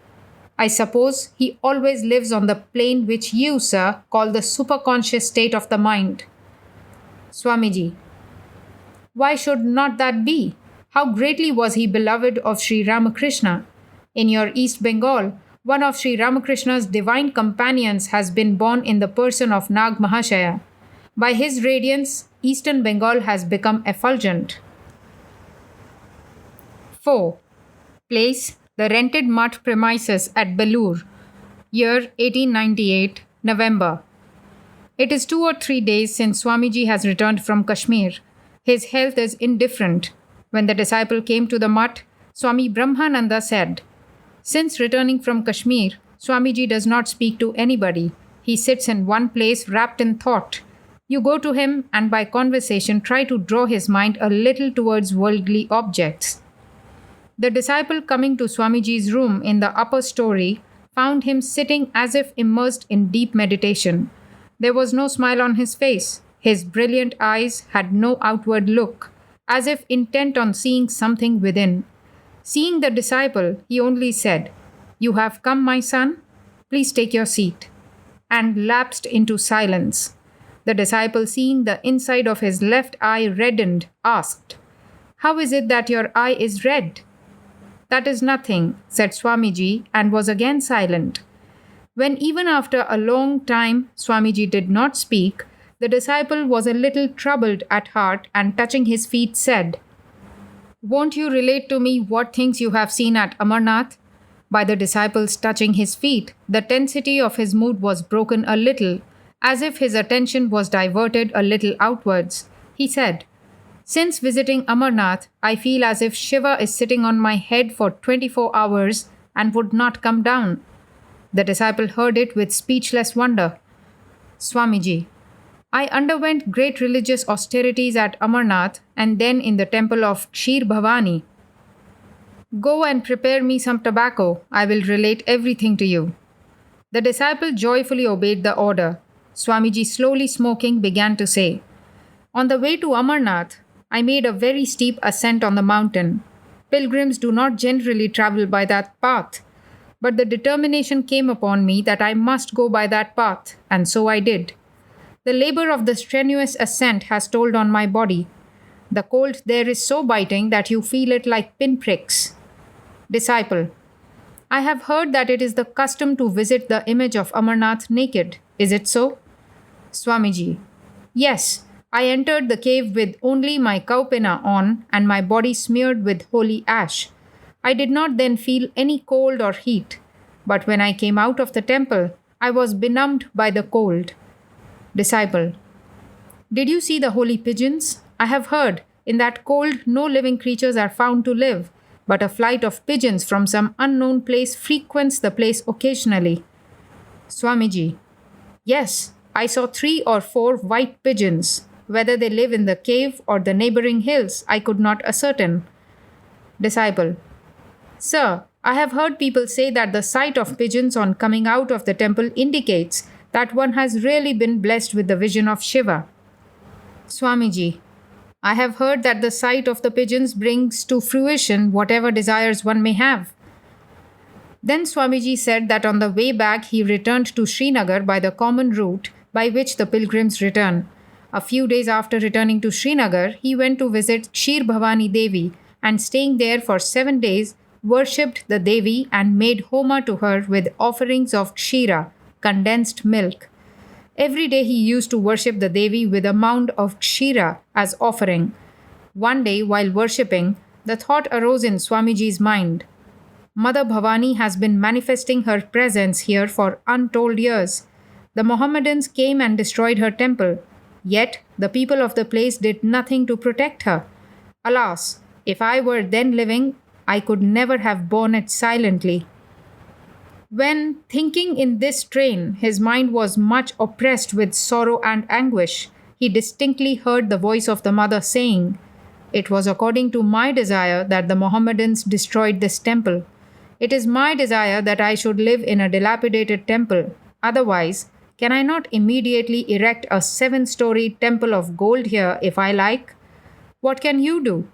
I suppose he always lives on the plane which you, sir, call the superconscious state of the mind. Swamiji, why should not that be? How greatly was he beloved of Sri Ramakrishna? In your East Bengal, one of Sri Ramakrishna's divine companions has been born in the person of Nag Mahashaya. By his radiance, Eastern Bengal has become effulgent. 4. Place, the rented mud premises at Belur. Year 1898, November. It is 2 or 3 days since Swamiji has returned from Kashmir. His health is indifferent. When the disciple came to the mutt, Swami Brahmananda said, since returning from Kashmir, Swamiji does not speak to anybody. He sits in one place wrapped in thought. You go to him and by conversation try to draw his mind a little towards worldly objects. The disciple coming to Swamiji's room in the upper story found him sitting as if immersed in deep meditation. There was no smile on his face. His brilliant eyes had no outward look, as if intent on seeing something within. Seeing the disciple, he only said, "You have come, my son? Please take your seat," and lapsed into silence. The disciple, seeing the inside of his left eye reddened, asked, "How is it that your eye is red?" "That is nothing," said Swamiji, and was again silent. When even after a long time Swamiji did not speak, the disciple was a little troubled at heart and touching his feet said, "Won't you relate to me what things you have seen at Amarnath?" By the disciple's touching his feet, the tensity of his mood was broken a little, as if his attention was diverted a little outwards. He said, Since visiting Amarnath, I feel as if Shiva is sitting on my head for 24 hours and would not come down. The disciple heard it with speechless wonder. Swamiji, I underwent great religious austerities at Amarnath and then in the temple of Kshir Bhavani. Go and prepare me some tobacco. I will relate everything to you. The disciple joyfully obeyed the order. Swamiji, slowly smoking, began to say, On the way to Amarnath, I made a very steep ascent on the mountain. Pilgrims do not generally travel by that path. But the determination came upon me that I must go by that path, and so I did. The labor of the strenuous ascent has told on my body. The cold there is so biting that you feel it like pinpricks. Disciple, I have heard that it is the custom to visit the image of Amarnath naked. Is it so? Swamiji, yes. I entered the cave with only my kaupena on and my body smeared with holy ash. I did not then feel any cold or heat, but when I came out of the temple, I was benumbed by the cold. Disciple, did you see the holy pigeons? I have heard, in that cold no living creatures are found to live, but a flight of pigeons from some unknown place frequents the place occasionally. Swamiji, yes, I saw 3 or 4 white pigeons. Whether they live in the cave or the neighboring hills, I could not ascertain. Disciple, Sir, I have heard people say that the sight of pigeons on coming out of the temple indicates that one has really been blessed with the vision of Shiva. Swamiji, I have heard that the sight of the pigeons brings to fruition whatever desires one may have. Then Swamiji said that on the way back he returned to Srinagar by the common route by which the pilgrims return. A few days after returning to Srinagar, he went to visit Kshir Bhavani Devi and staying there for 7 days, worshipped the Devi and made homa to her with offerings of kshira, condensed milk. Every day he used to worship the Devi with a mound of kshira as offering. One day, while worshipping, the thought arose in Swamiji's mind. Mother Bhavani has been manifesting her presence here for untold years. The Mohammedans came and destroyed her temple. Yet the people of the place did nothing to protect her. Alas, if I were then living, I could never have borne it silently. When thinking in this strain, his mind was much oppressed with sorrow and anguish. He distinctly heard the voice of the mother saying, It was according to my desire that the Mohammedans destroyed this temple. It is my desire that I should live in a dilapidated temple. Otherwise, can I not immediately erect a 7-story temple of gold here if I like? What can you do?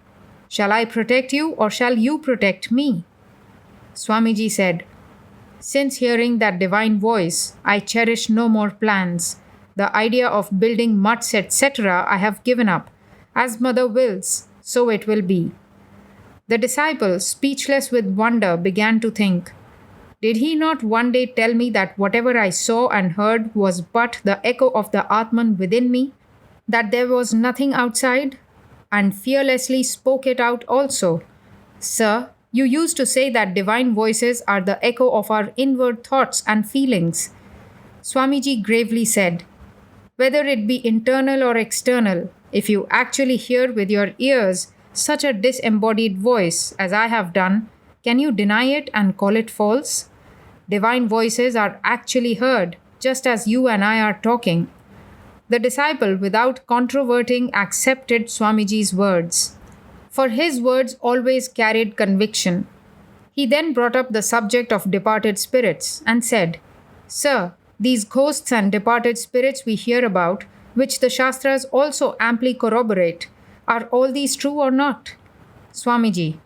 Shall I protect you or shall you protect me? Swamiji said, Since hearing that divine voice, I cherish no more plans. The idea of building mutts, etc., I have given up. As mother wills, so it will be. The disciple, speechless with wonder, began to think, Did he not one day tell me that whatever I saw and heard was but the echo of the Atman within me? That there was nothing outside? And fearlessly spoke it out also. Sir, you used to say that divine voices are the echo of our inward thoughts and feelings. Swamiji gravely said, Whether it be internal or external, if you actually hear with your ears such a disembodied voice as I have done, can you deny it and call it false? Divine voices are actually heard, just as you and I are talking. The disciple, without controverting, accepted Swamiji's words, for his words always carried conviction. He then brought up the subject of departed spirits and said, Sir, these ghosts and departed spirits we hear about, which the Shastras also amply corroborate, are all these true or not? Swamiji,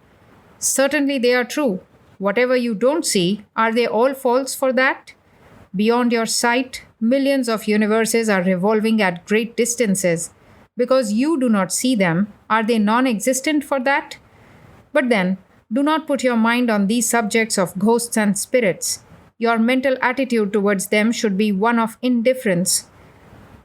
certainly they are true. Whatever you don't see, are they all false for that? Beyond your sight, millions of universes are revolving at great distances. Because you do not see them, are they non-existent for that? But then, do not put your mind on these subjects of ghosts and spirits. Your mental attitude towards them should be one of indifference.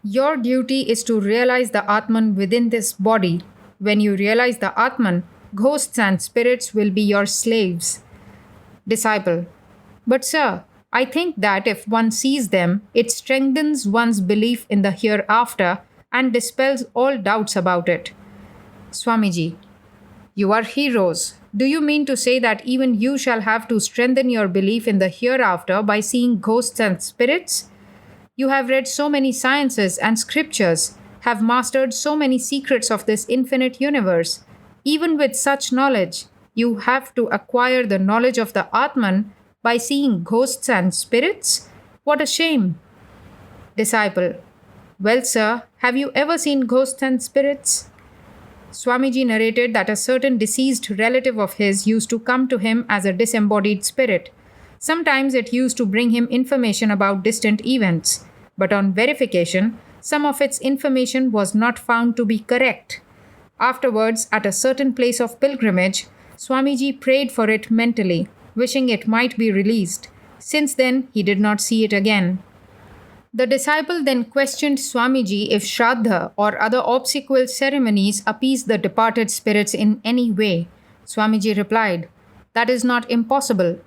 Your duty is to realize the Atman within this body. When you realize the Atman, ghosts and spirits will be your slaves. Disciple, but sir, I think that if one sees them, it strengthens one's belief in the hereafter and dispels all doubts about it. Swamiji, you are heroes. Do you mean to say that even you shall have to strengthen your belief in the hereafter by seeing ghosts and spirits? You have read so many sciences and scriptures, have mastered so many secrets of this infinite universe. Even with such knowledge, you have to acquire the knowledge of the Atman by seeing ghosts and spirits? What a shame! Disciple, well, sir, have you ever seen ghosts and spirits? Swamiji narrated that a certain deceased relative of his used to come to him as a disembodied spirit. Sometimes it used to bring him information about distant events, but on verification, some of its information was not found to be correct. Afterwards, at a certain place of pilgrimage, Swamiji prayed for it mentally, wishing it might be released. Since then, he did not see it again. The disciple then questioned Swamiji if Shraddha or other obsequial ceremonies appease the departed spirits in any way. Swamiji replied, "That is not impossible."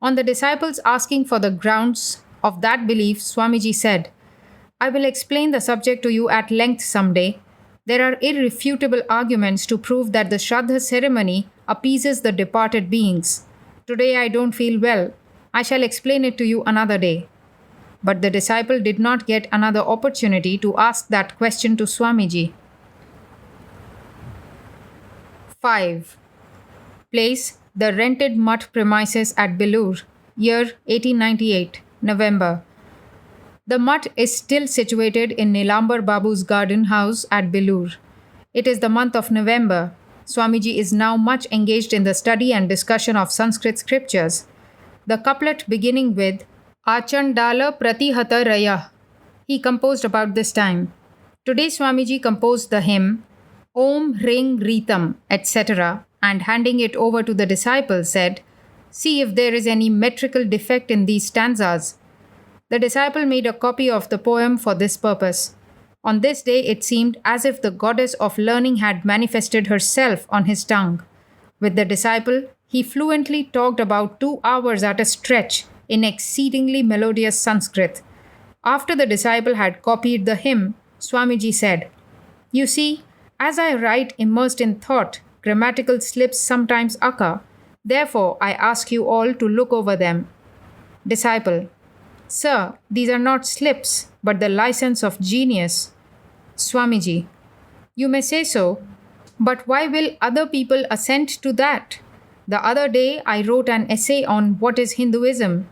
On the disciples asking for the grounds of that belief, Swamiji said, "I will explain the subject to you at length someday. There are irrefutable arguments to prove that the Shraddha ceremony appeases the departed beings. Today I don't feel well. I shall explain it to you another day." But the disciple did not get another opportunity to ask that question to Swamiji. 5. Place: the rented mutt premises at Belur, year 1898, November. The mutt is still situated in Nilambar Babu's garden house at Belur. It is the month of November. Swamiji is now much engaged in the study and discussion of Sanskrit scriptures. The couplet beginning with Achandala Pratihata Raya he composed about this time. Today Swamiji composed the hymn Om Ring Ritam, etc., and handing it over to the disciple said, "See if there is any metrical defect in these stanzas." The disciple made a copy of the poem for this purpose. On this day it seemed as if the goddess of learning had manifested herself on his tongue. With the disciple, he fluently talked about 2 hours at a stretch in exceedingly melodious Sanskrit. After the disciple had copied the hymn, Swamiji said, "You see, as I write immersed in thought, grammatical slips sometimes occur. Therefore, I ask you all to look over them." Disciple, "Sir, these are not slips, but the license of genius." Swamiji, "You may say so, but why will other people assent to that? The other day I wrote an essay on what is Hinduism,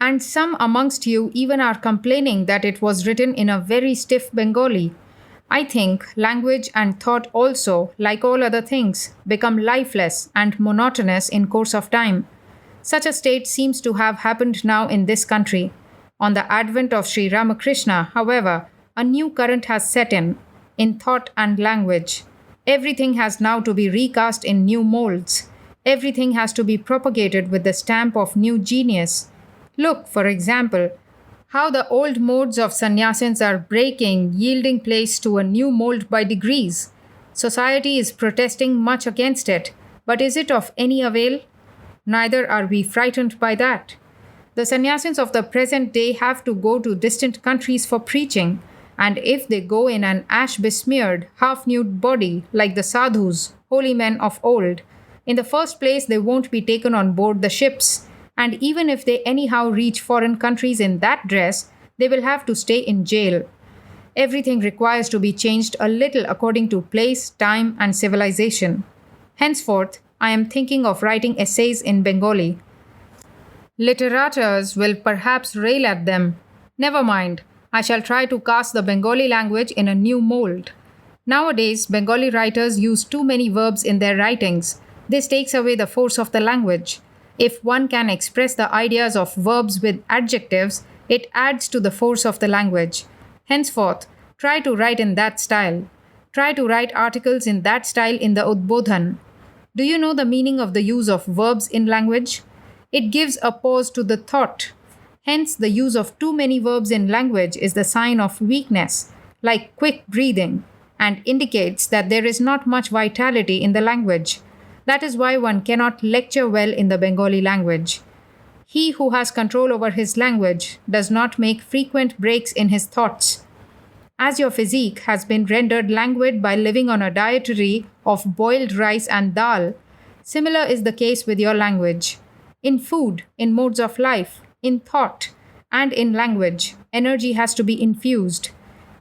and some amongst you even are complaining that it was written in a very stiff Bengali. I think language and thought also, like all other things, become lifeless and monotonous in course of time. Such a state seems to have happened now in this country. On the advent of Sri Ramakrishna, however, a new current has set in thought and language. Everything has now to be recast in new molds. Everything has to be propagated with the stamp of new genius. Look, for example, how the old modes of sannyasins are breaking, yielding place to a new mold by degrees. Society is protesting much against it, but is it of any avail? Neither are we frightened by that. The sannyasins of the present day have to go to distant countries for preaching, and if they go in an ash-besmeared, half-nude body like the sadhus, holy men of old, in the first place they won't be taken on board the ships, and even if they anyhow reach foreign countries in that dress, they will have to stay in jail. Everything requires to be changed a little according to place, time, and civilization. Henceforth, I am thinking of writing essays in Bengali. Literators will perhaps rail at them. Never mind, I shall try to cast the Bengali language in a new mold. Nowadays, Bengali writers use too many verbs in their writings. This takes away the force of the language. If one can express the ideas of verbs with adjectives, it adds to the force of the language. Henceforth, try to write in that style. Try to write articles in that style in the Udbodhan. Do you know the meaning of the use of verbs in language? It gives a pause to the thought. Hence, the use of too many verbs in language is the sign of weakness, like quick breathing, and indicates that there is not much vitality in the language. That is why one cannot lecture well in the Bengali language. He who has control over his language does not make frequent breaks in his thoughts. As your physique has been rendered languid by living on a dietary of boiled rice and dal, similar is the case with your language. In food, in modes of life, in thought, and in language, energy has to be infused.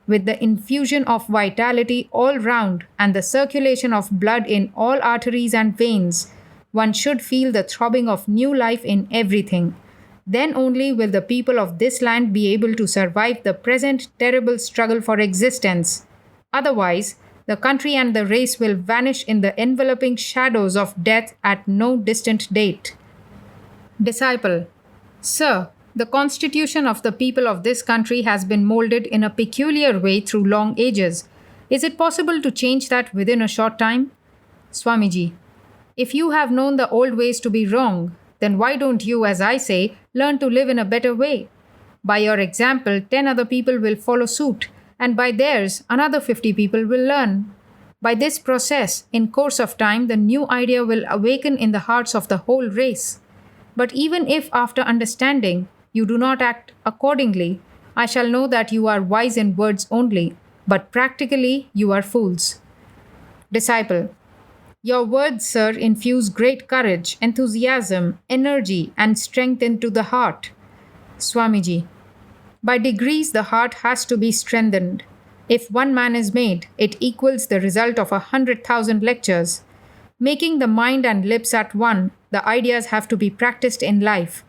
With the infusion of vitality all round and the circulation of blood in all arteries and veins, one should feel the throbbing of new life in everything. Then only will the people of this land be able to survive the present terrible struggle for existence. Otherwise, the country and the race will vanish in the enveloping shadows of death at no distant date. Disciple: Sir, the constitution of the people of this country has been molded in a peculiar way through long ages. Is it possible to change that within a short time? Swamiji: If you have known the old ways to be wrong, then why don't you, as I say, learn to live in a better way? By your example, 10 other people will follow suit, and by theirs, another 50 people will learn. By this process, in course of time, the new idea will awaken in the hearts of the whole race. But even if, after understanding, you do not act accordingly, I shall know that you are wise in words only, but practically you are fools. Disciple: Your words, sir, infuse great courage, enthusiasm, energy, and strength into the heart. Swamiji: By degrees the heart has to be strengthened. If one man is made, it equals the result of 100,000 lectures. Making the mind and lips at one, the ideas have to be practiced in life.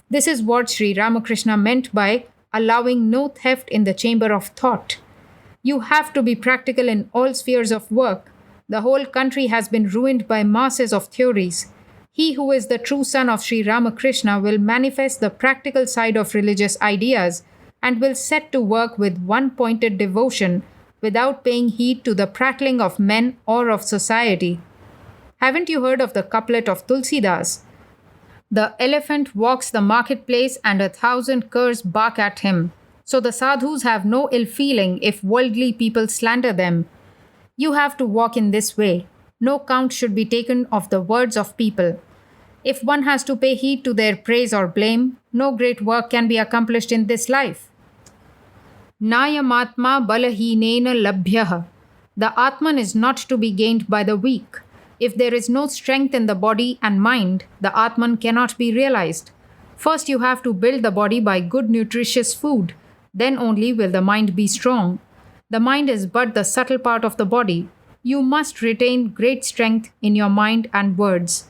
This is what Sri Ramakrishna meant by allowing no theft in the chamber of thought. You have to be practical in all spheres of work. The whole country has been ruined by masses of theories. He who is the true son of Sri Ramakrishna will manifest the practical side of religious ideas and will set to work with one-pointed devotion without paying heed to the prattling of men or of society. Haven't you heard of the couplet of Tulsidas? The elephant walks the marketplace and 1,000 curs bark at him. So the sadhus have no ill feeling if worldly people slander them. You have to walk in this way. No count should be taken of the words of people. If one has to pay heed to their praise or blame, no great work can be accomplished in this life. Nayamatma balahinena labhyah. The Atman is not to be gained by the weak. If there is no strength in the body and mind, the Atman cannot be realized. First, you have to build the body by good nutritious food. Then only will the mind be strong. The mind is but the subtle part of the body. You must retain great strength in your mind and words.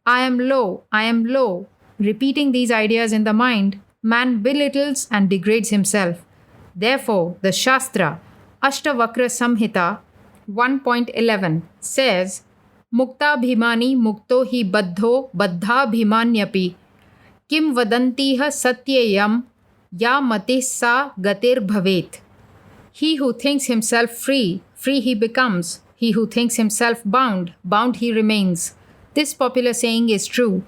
I am low, I am low. Repeating these ideas in the mind, man belittles and degrades himself. Therefore, the Shastra, Ashtavakra Samhita 1.11 says, Mukta bhimani mukto hi baddho baddha bhimanyapi kim vadantiha satyayam ya matih sa gatir bhavet. He who thinks himself free, free he becomes. He who thinks himself bound, bound he remains. This popular saying is true.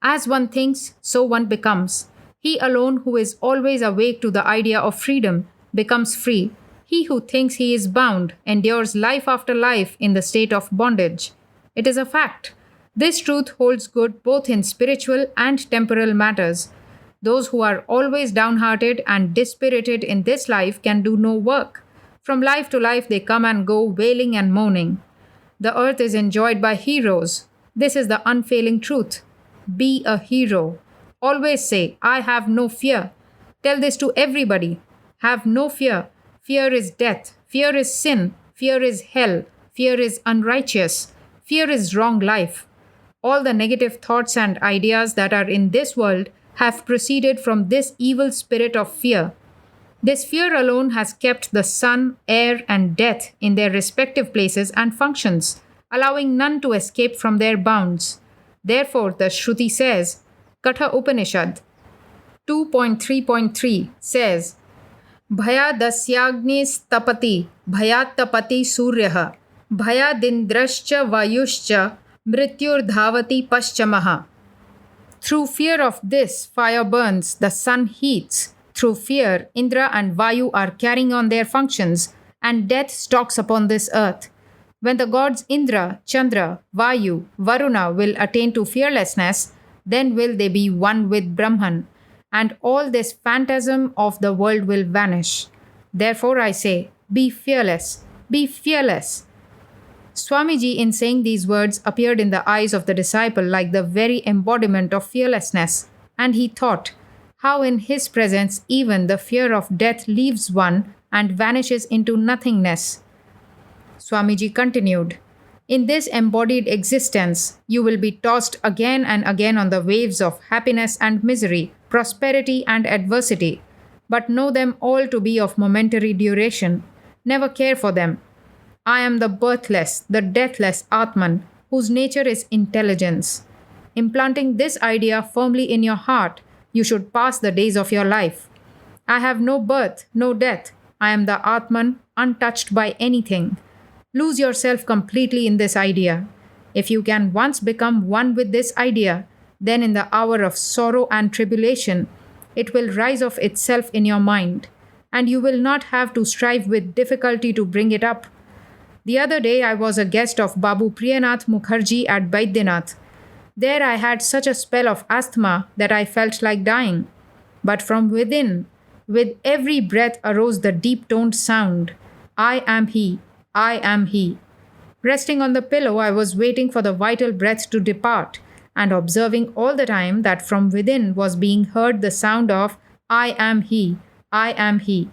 As one thinks, so one becomes. He alone who is always awake to the idea of freedom becomes free. He who thinks he is bound endures life after life in the state of bondage. It is a fact. This truth holds good both in spiritual and temporal matters. Those who are always downhearted and dispirited in this life can do no work. From life to life they come and go wailing and moaning. The earth is enjoyed by heroes. This is the unfailing truth. Be a hero. Always say, I have no fear. Tell this to everybody. Have no fear. Fear is death. Fear is sin. Fear is hell. Fear is unrighteous. Fear is wrong life. All the negative thoughts and ideas that are in this world have proceeded from this evil spirit of fear. This fear alone has kept the sun, air, and death in their respective places and functions, allowing none to escape from their bounds. Therefore, the Shruti says, Katha Upanishad 2.3.3 says, Bhaya dasyagnis tapati, bhayat tapati suryaha, bhaya dindrascha vayushcha, mrityur dhavati paschamaha. Through fear of this, fire burns, the sun heats. Through fear, Indra and Vayu are carrying on their functions, and death stalks upon this earth. When the gods Indra, Chandra, Vayu, Varuna will attain to fearlessness, then will they be one with Brahman, and all this phantasm of the world will vanish. Therefore I say, Be fearless. Be fearless. Swamiji, in saying these words, appeared in the eyes of the disciple like the very embodiment of fearlessness, and he thought, how in his presence even the fear of death leaves one and vanishes into nothingness. Swamiji continued, in this embodied existence, you will be tossed again and again on the waves of happiness and misery, prosperity and adversity, but know them all to be of momentary duration. Never care for them. I am the birthless, the deathless Atman, whose nature is intelligence. Implanting this idea firmly in your heart, you should pass the days of your life. I have no birth, no death. I am the Atman, untouched by anything. Lose yourself completely in this idea. If you can once become one with this idea, then in the hour of sorrow and tribulation, it will rise of itself in your mind, and you will not have to strive with difficulty to bring it up. The other day I was a guest of Babu Priyanath Mukherjee at Baidyanath. There I had such a spell of asthma that I felt like dying. But from within, with every breath arose the deep-toned sound, I am he, I am he. Resting on the pillow, I was waiting for the vital breath to depart, and observing all the time that from within was being heard the sound of I am he, I am he.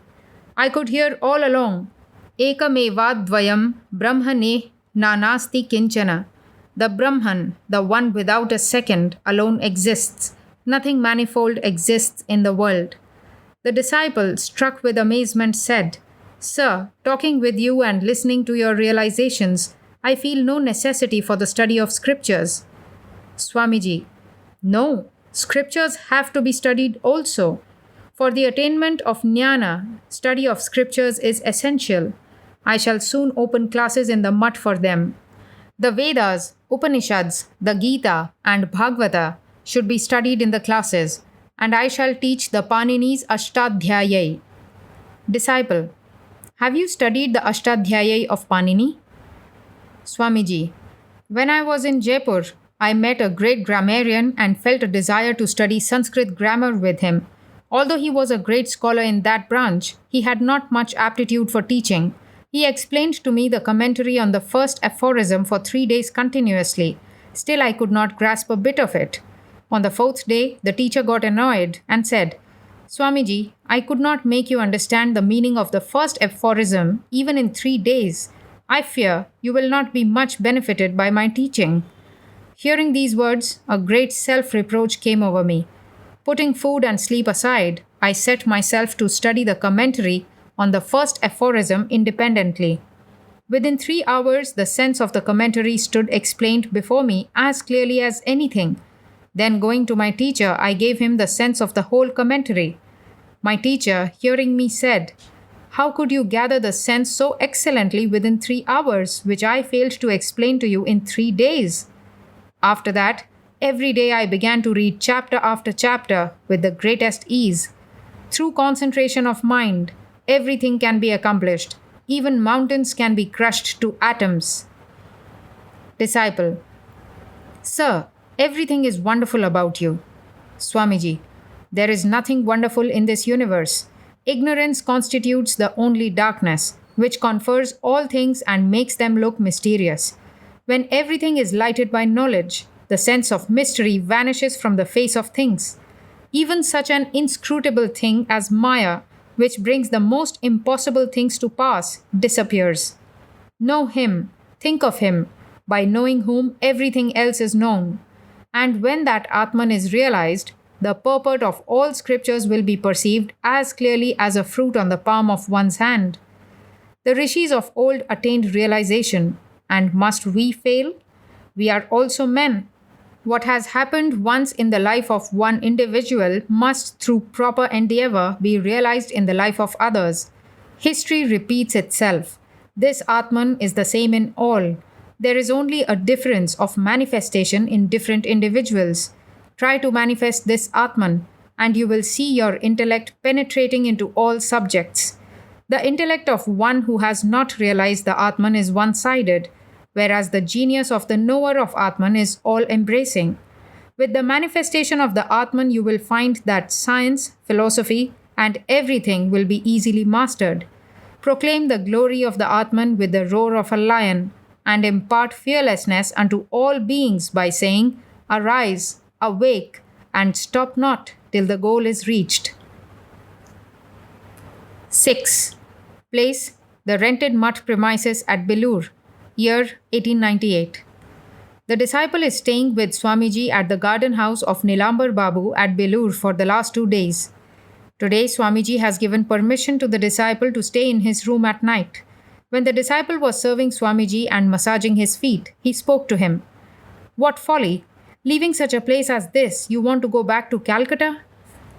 I could hear all along, Ekamevadvayam Brahmane Nanasti Kinchana. The Brahman, the one without a second, alone exists. Nothing manifold exists in the world. The disciple, struck with amazement, said, Sir, talking with you and listening to your realizations, I feel no necessity for the study of scriptures. Swamiji, no, scriptures have to be studied also. For the attainment of jnana, study of scriptures is essential. I shall soon open classes in the mutt for them. The Vedas, Upanishads, the Gita, and Bhagavata should be studied in the classes, and I shall teach the Panini's Ashtadhyayai. Disciple, have you studied the Ashtadhyayai of Panini? Swamiji, when I was in Jaipur, I met a great grammarian and felt a desire to study Sanskrit grammar with him. Although he was a great scholar in that branch, he had not much aptitude for teaching. He explained to me the commentary on the first aphorism for 3 days continuously. Still, I could not grasp a bit of it. On the fourth day, the teacher got annoyed and said, Swamiji, I could not make you understand the meaning of the first aphorism even in 3 days. I fear you will not be much benefited by my teaching. Hearing these words, a great self-reproach came over me. Putting food and sleep aside, I set myself to study the commentary on the first aphorism independently. Within 3 hours, the sense of the commentary stood explained before me as clearly as anything. Then, going to my teacher, I gave him the sense of the whole commentary. My teacher, hearing me, said, How could you gather the sense so excellently within 3 hours, which I failed to explain to you in 3 days? After that, every day I began to read chapter after chapter with the greatest ease. Through concentration of mind, everything can be accomplished. Even mountains can be crushed to atoms. Disciple, Sir, everything is wonderful about you. Swamiji, there is nothing wonderful in this universe. Ignorance constitutes the only darkness, which confers all things and makes them look mysterious. When everything is lighted by knowledge, the sense of mystery vanishes from the face of things. Even such an inscrutable thing as Maya, which brings the most impossible things to pass, disappears. Know him, think of him, by knowing whom everything else is known. And when that Atman is realized, the purport of all scriptures will be perceived as clearly as a fruit on the palm of one's hand. The rishis of old attained realization, and must we fail? We are also men. What has happened once in the life of one individual must, through proper endeavor, be realized in the life of others. History repeats itself. This Atman is the same in all. There is only a difference of manifestation in different individuals. Try to manifest this Atman, and you will see your intellect penetrating into all subjects. The intellect of one who has not realized the Atman is one-sided, whereas the genius of the knower of Atman is all-embracing. With the manifestation of the Atman, you will find that science, philosophy, and everything will be easily mastered. proclaim the glory of the Atman with the roar of a lion, and impart fearlessness unto all beings by saying, Arise, awake, and stop not till the goal is reached. 6. Place: the rented mutt premises at Belur, year 1898. The disciple is staying with Swamiji at the garden house of Nilambar Babu at Belur for the last 2 days. Today, Swamiji has given permission to the disciple to stay in his room at night. When the disciple was serving Swamiji and massaging his feet, he spoke to him. What folly! Leaving such a place as this, you want to go back to Calcutta?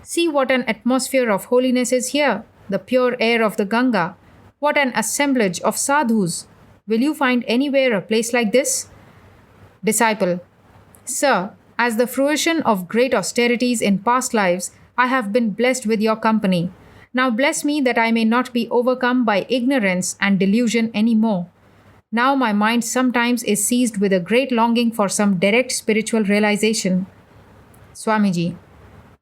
See what an atmosphere of holiness is here, the pure air of the Ganga. What an assemblage of sadhus! Will you find anywhere a place like this? Disciple: Sir, as the fruition of great austerities in past lives, I have been blessed with your company. Now bless me that I may not be overcome by ignorance and delusion any more. Now my mind sometimes is seized with a great longing for some direct spiritual realization. Swamiji: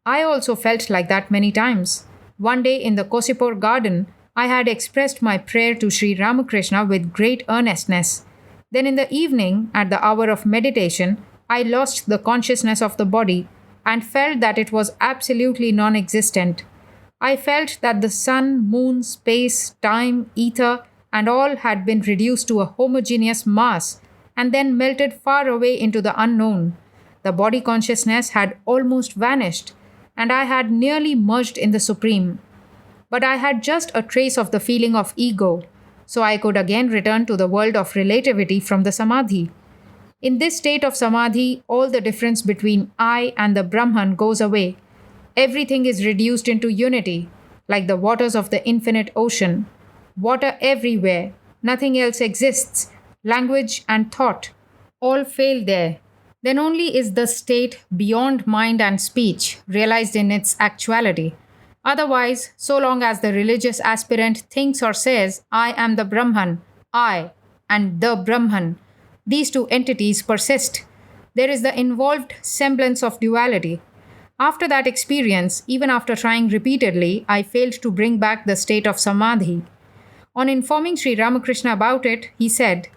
I also felt like that many times. One day in the Kosipur garden, I had expressed my prayer to Sri Ramakrishna with great earnestness. Then in the evening, at the hour of meditation, I lost the consciousness of the body and felt that it was absolutely non existent. I felt that the sun, moon, space, time, ether, and all had been reduced to a homogeneous mass and then melted far away into the unknown. The body consciousness had almost vanished, and I had nearly merged in the Supreme. But I had just a trace of the feeling of ego, so I could again return to the world of relativity from the Samadhi. In this state of Samadhi, all the difference between I and the Brahman goes away. Everything is reduced into unity, like the waters of the infinite ocean. Water everywhere, nothing else exists. Language and thought all fail there. Then only is the state beyond mind and speech realized in its actuality. Otherwise, so long as the religious aspirant thinks or says, I am the Brahman, I, and the Brahman, these two entities persist. There is the involved semblance of duality. After that experience, even after trying repeatedly, I failed to bring back the state of Samadhi. On informing Sri Ramakrishna about it, he said,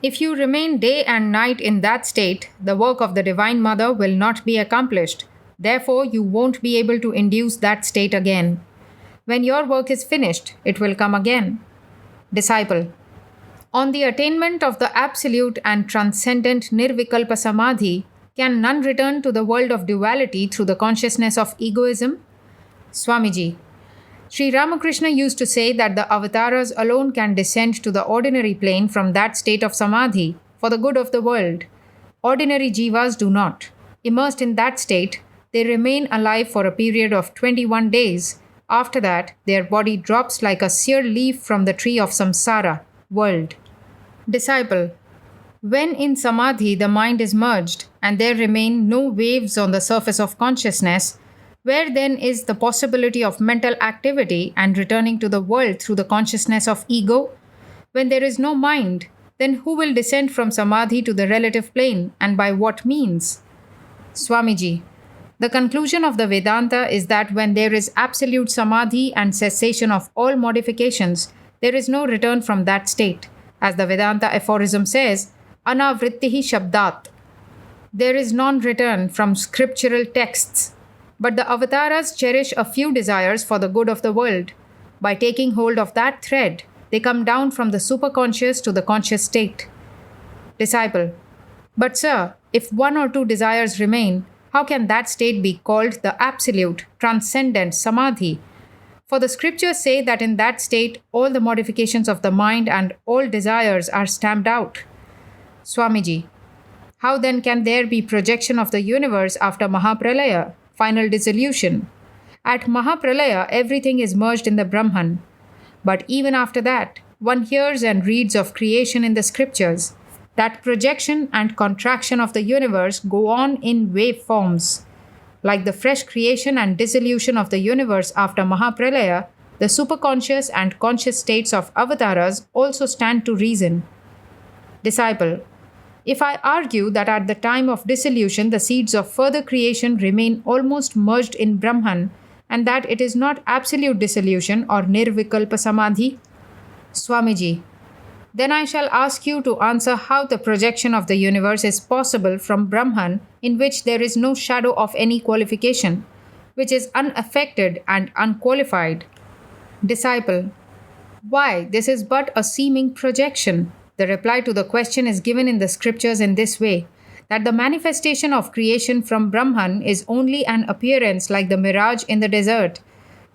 If you remain day and night in that state, the work of the Divine Mother will not be accomplished. Therefore, you won't be able to induce that state again. When your work is finished, it will come again. Disciple: On the attainment of the absolute and transcendent Nirvikalpa Samadhi, can none return to the world of duality through the consciousness of egoism? Swamiji: Sri Ramakrishna used to say that the avatars alone can descend to the ordinary plane from that state of Samadhi for the good of the world. Ordinary jivas do not. Immersed in that state, they remain alive for a period of 21 days. After that, their body drops like a sere leaf from the tree of samsara, world. Disciple: When in Samadhi the mind is merged and there remain no waves on the surface of consciousness, where then is the possibility of mental activity and returning to the world through the consciousness of ego? When there is no mind, then who will descend from Samadhi to the relative plane, and by what means? Swamiji: The conclusion of the Vedanta is that when there is absolute Samadhi and cessation of all modifications, there is no return from that state. As the Vedanta aphorism says, Anavrittihi Shabdat. There is non-return from scriptural texts. But the avatars cherish a few desires for the good of the world. By taking hold of that thread, they come down from the superconscious to the conscious state. Disciple: But sir, if one or two desires remain, how can that state be called the absolute, transcendent Samadhi? For the scriptures say that in that state, all the modifications of the mind and all desires are stamped out. Swamiji: How then can there be projection of the universe after Mahapralaya, final dissolution? At Mahapralaya, everything is merged in the Brahman. But even after that, one hears and reads of creation in the scriptures. That projection and contraction of the universe go on in wave forms. Like the fresh creation and dissolution of the universe after Mahapralaya, the superconscious and conscious states of avatars also stand to reason. Disciple: If I argue that at the time of dissolution the seeds of further creation remain almost merged in Brahman, and that it is not absolute dissolution or Nirvikalpa Samadhi, Swamiji, then I shall ask you to answer how the projection of the universe is possible from Brahman, in which there is no shadow of any qualification, which is unaffected and unqualified. Disciple, why, this is but a seeming projection. The reply to the question is given in the scriptures in this way, that the manifestation of creation from Brahman is only an appearance like the mirage in the desert,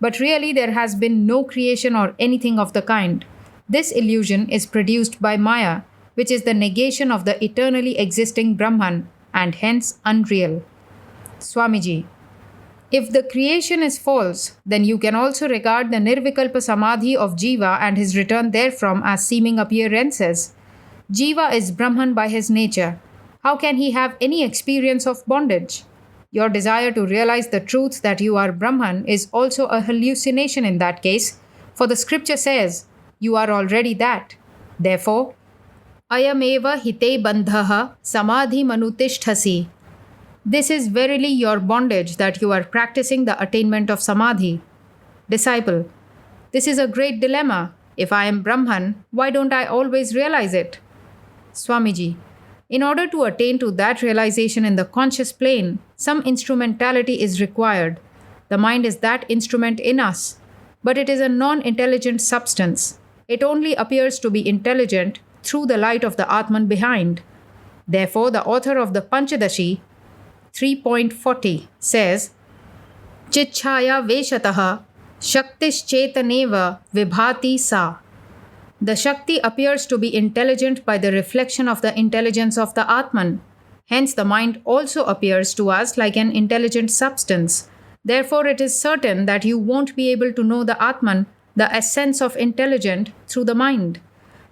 but really there has been no creation or anything of the kind. This illusion is produced by Maya, which is the negation of the eternally existing Brahman and hence unreal. Swamiji, if the creation is false, then you can also regard the Nirvikalpa Samadhi of Jiva and his return therefrom as seeming appearances. Jiva is Brahman by his nature. How can he have any experience of bondage? Your desire to realize the truth that you are Brahman is also a hallucination in that case, for the scripture says, you are already that. Therefore, ayameva hite bandhaha samadhi manutisthasi. This is verily your bondage that you are practicing the attainment of samadhi. Disciple, this is a great dilemma. If I am Brahman, why don't I always realize it? Swamiji, in order to attain to that realization in the conscious plane, some instrumentality is required. The mind is that instrument in us, but it is a non-intelligent substance. It only appears to be intelligent through the light of the Atman behind. Therefore, the author of the Panchadashi 3.40 says, Chichhaya Veshataha Shaktischetaneva Vibhati Sa. The Shakti appears to be intelligent by the reflection of the intelligence of the Atman. Hence, the mind also appears to us like an intelligent substance. Therefore, it is certain that you won't be able to know the Atman, the essence of intelligent, through the mind.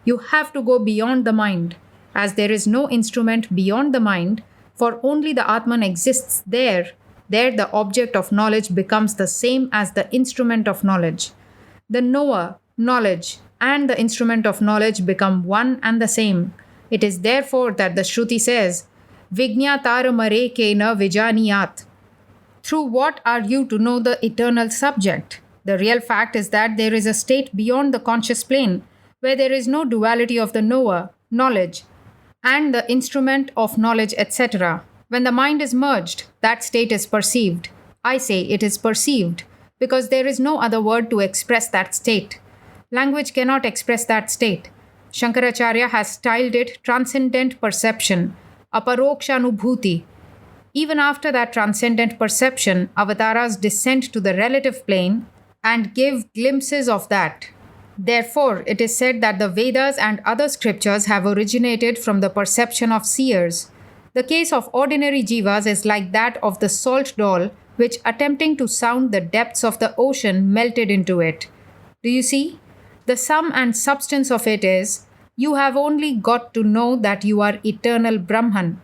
You have to go beyond the mind. As there is no instrument beyond the mind, for only the Atman exists there the object of knowledge becomes the same as the instrument of knowledge. The knower, knowledge, and the instrument of knowledge become one and the same. It is therefore that the Shruti says, Vijñatara mare kena vijaniyat. Through what are you to know the eternal subject? The real fact is that there is a state beyond the conscious plane, where there is no duality of the knower, knowledge, and the instrument of knowledge, etc. When the mind is merged, that state is perceived. I say it is perceived, because there is no other word to express that state. Language cannot express that state. Shankaracharya has styled it transcendent perception, aparokshanubhuti. Even after that transcendent perception, avatars descend to the relative plane and give glimpses of that. Therefore, it is said that the Vedas and other scriptures have originated from the perception of seers. The case of ordinary jivas is like that of the salt doll, which attempting to sound the depths of the ocean melted into it. Do you see? The sum and substance of it is, you have only got to know that you are eternal Brahman.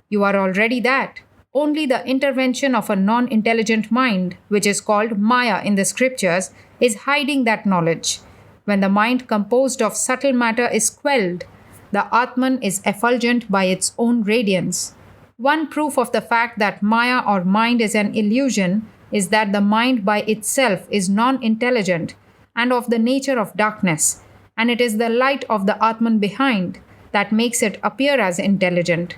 You are already that. Only the intervention of a non-intelligent mind, which is called Maya in the scriptures, is hiding that knowledge. When the mind composed of subtle matter is quelled, the Atman is effulgent by its own radiance. One proof of the fact that Maya or mind is an illusion is that the mind by itself is non-intelligent and of the nature of darkness, and it is the light of the Atman behind that makes it appear as intelligent.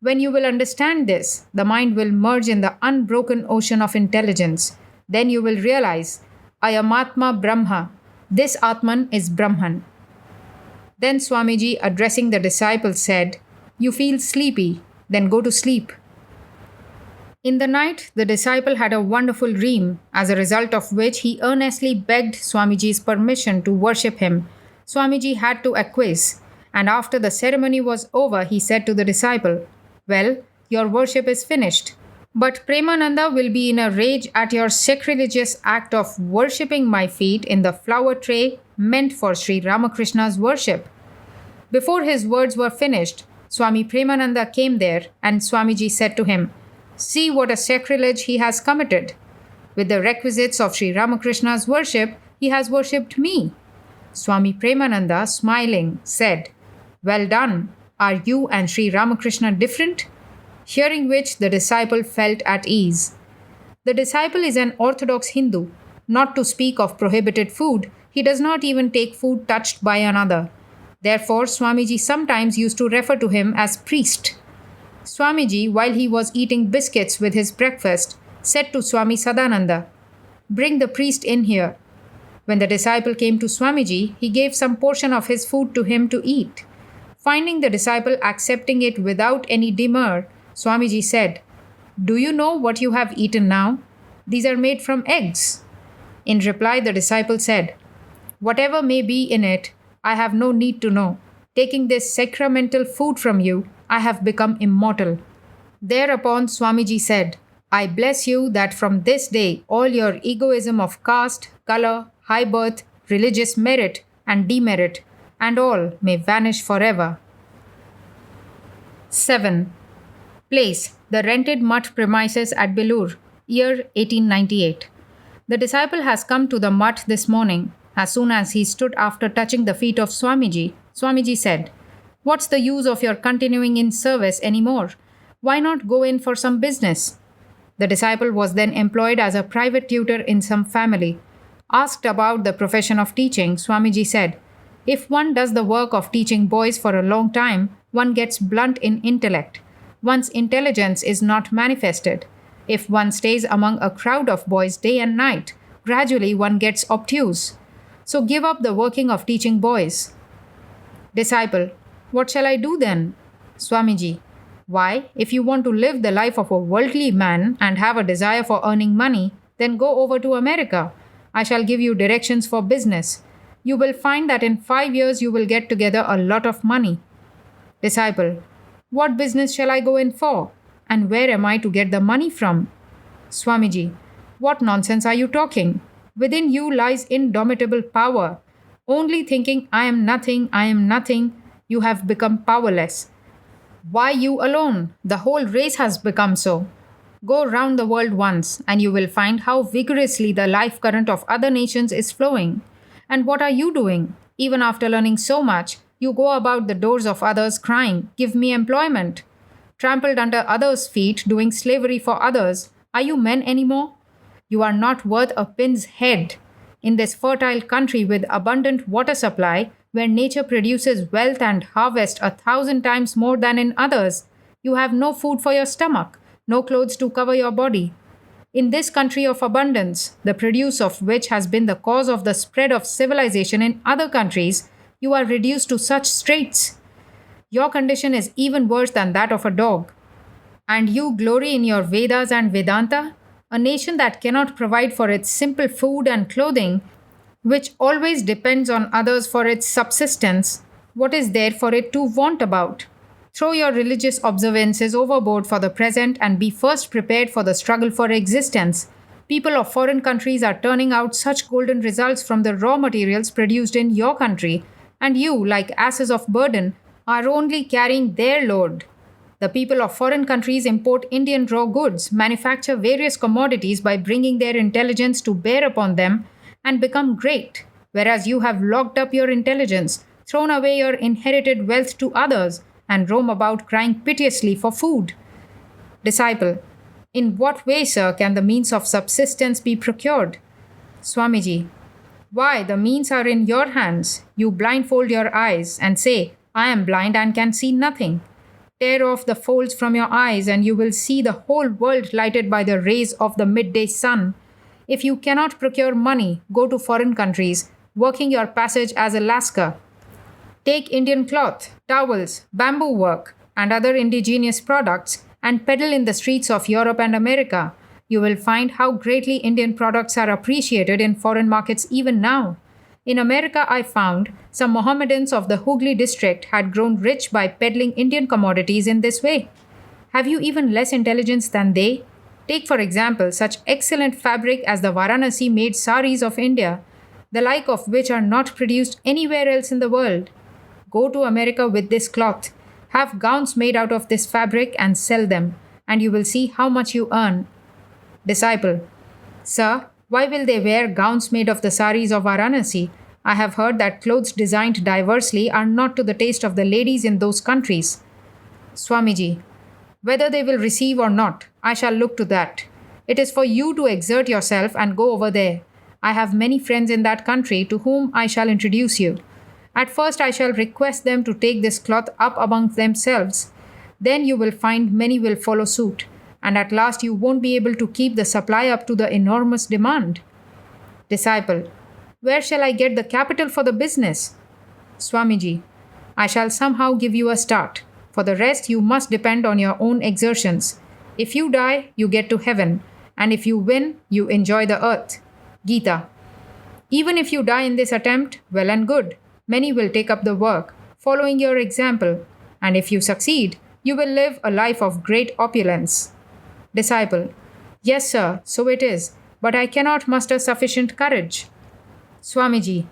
When you will understand this, the mind will merge in the unbroken ocean of intelligence. Then you will realize, Ayamatma Brahma, this Atman is Brahman. Then Swamiji, addressing the disciple, said, You feel sleepy, then go to sleep. In the night, the disciple had a wonderful dream, as a result of which he earnestly begged Swamiji's permission to worship him. Swamiji had to acquiesce, and after the ceremony was over, he said to the disciple, Well, your worship is finished. But Premananda will be in a rage at your sacrilegious act of worshipping my feet in the flower tray meant for Sri Ramakrishna's worship. Before his words were finished, Swami Premananda came there, and Swamiji said to him, See what a sacrilege he has committed. With the requisites of Sri Ramakrishna's worship, he has worshipped me. Swami Premananda, smiling, said, Well done. Are you and Sri Ramakrishna different? Hearing which, the disciple felt at ease. The disciple is an orthodox Hindu. Not to speak of prohibited food, He does not even take food touched by another. Therefore, Swamiji sometimes used to refer to him as priest. Swamiji, while he was eating biscuits with his breakfast, said to Swami Sadananda, "Bring the priest in here." When the disciple came to Swamiji, he gave some portion of his food to him to eat. Finding the disciple accepting it without any demur, Swamiji said, "Do you know what you have eaten now? These are made from eggs." In reply, the disciple said, "Whatever may be in it, I have no need to know. Taking this sacramental food from you, I have become immortal." Thereupon Swamiji said, "I bless you that from this day all your egoism of caste, color, high birth, religious merit and demerit, and all may vanish forever." 7. Place: the rented mutt premises at Belur, year 1898. The disciple has come to the mutt this morning. As soon as he stood after touching the feet of Swamiji, Swamiji said, "What's the use of your continuing in service any more? Why not go in for some business?" The disciple was then employed as a private tutor in some family. Asked about the profession of teaching, Swamiji said, "If one does the work of teaching boys for a long time, one gets blunt in intellect. One's intelligence is not manifested. If one stays among a crowd of boys day and night, gradually one gets obtuse. So give up the working of teaching boys." Disciple: "What shall I do then?" Swamiji: "Why, if you want to live the life of a worldly man and have a desire for earning money, then go over to America. I shall give you directions for business. You will find that in 5 years you will get together a lot of money." Disciple: "What business shall I go in for? And where am I to get the money from?" Swamiji: "What nonsense are you talking? Within you lies indomitable power. Only thinking, 'I am nothing, I am nothing,' you have become powerless. Why you alone? The whole race has become so. Go round the world once, and you will find how vigorously the life current of other nations is flowing. And what are you doing? Even after learning so much, you go about the doors of others crying, 'Give me employment.' Trampled under others' feet, doing slavery for others. Are you men anymore? You are not worth a pin's head. In this fertile country with abundant water supply, where nature produces wealth and harvest 1,000 times more than in others, you have no food for your stomach, no clothes to cover your body. In this country of abundance, the produce of which has been the cause of the spread of civilization in other countries, you are reduced to such straits. Your condition is even worse than that of a dog. And you glory in your Vedas and Vedanta, a nation that cannot provide for its simple food and clothing, which always depends on others for its subsistence. What is there for it to vaunt about? Throw your religious observances overboard for the present and be first prepared for the struggle for existence. People of foreign countries are turning out such golden results from the raw materials produced in your country, and you, like asses of burden, are only carrying their load. The people of foreign countries import Indian raw goods, manufacture various commodities by bringing their intelligence to bear upon them, and become great, whereas you have locked up your intelligence, thrown away your inherited wealth to others, and roam about crying piteously for food. Disciple: "In what way, sir, can the means of subsistence be procured?" Swamiji: "Why, the means are in your hands. You blindfold your eyes and say, 'I am blind and can see nothing.' Tear off the folds from your eyes, and you will see the whole world lighted by the rays of the midday sun. If you cannot procure money, go to foreign countries, working your passage as a lascar. Take Indian cloth, towels, bamboo work, and other indigenous products, and peddle in the streets of Europe and America. You will find how greatly Indian products are appreciated in foreign markets even now. In America, I found some Mohammedans of the Hooghly district had grown rich by peddling Indian commodities in this way. Have you even less intelligence than they? Take, for example, such excellent fabric as the Varanasi made saris of India, the like of which are not produced anywhere else in the world. Go to America with this cloth, have gowns made out of this fabric and sell them, and you will see how much you earn." Disciple: "Sir, why will they wear gowns made of the saris of Varanasi? I have heard that clothes designed diversely are not to the taste of the ladies in those countries." Swamiji: "Whether they will receive or not, I shall look to that. It is for you to exert yourself and go over there. I have many friends in that country to whom I shall introduce you. At first, I shall request them to take this cloth up among themselves. Then you will find many will follow suit, and at last you won't be able to keep the supply up to the enormous demand. Disciple: Where shall I get the capital for the business? Swamiji: I shall somehow give you a start. For the rest, you must depend on your own exertions. If you die, you get to heaven, and if you win, you enjoy the earth. Gita. Even if you die in this attempt, well and good. Many will take up the work, following your example, and if you succeed, you will live a life of great opulence. Disciple: Yes, sir, so it is, but I cannot muster sufficient courage. Swamiji: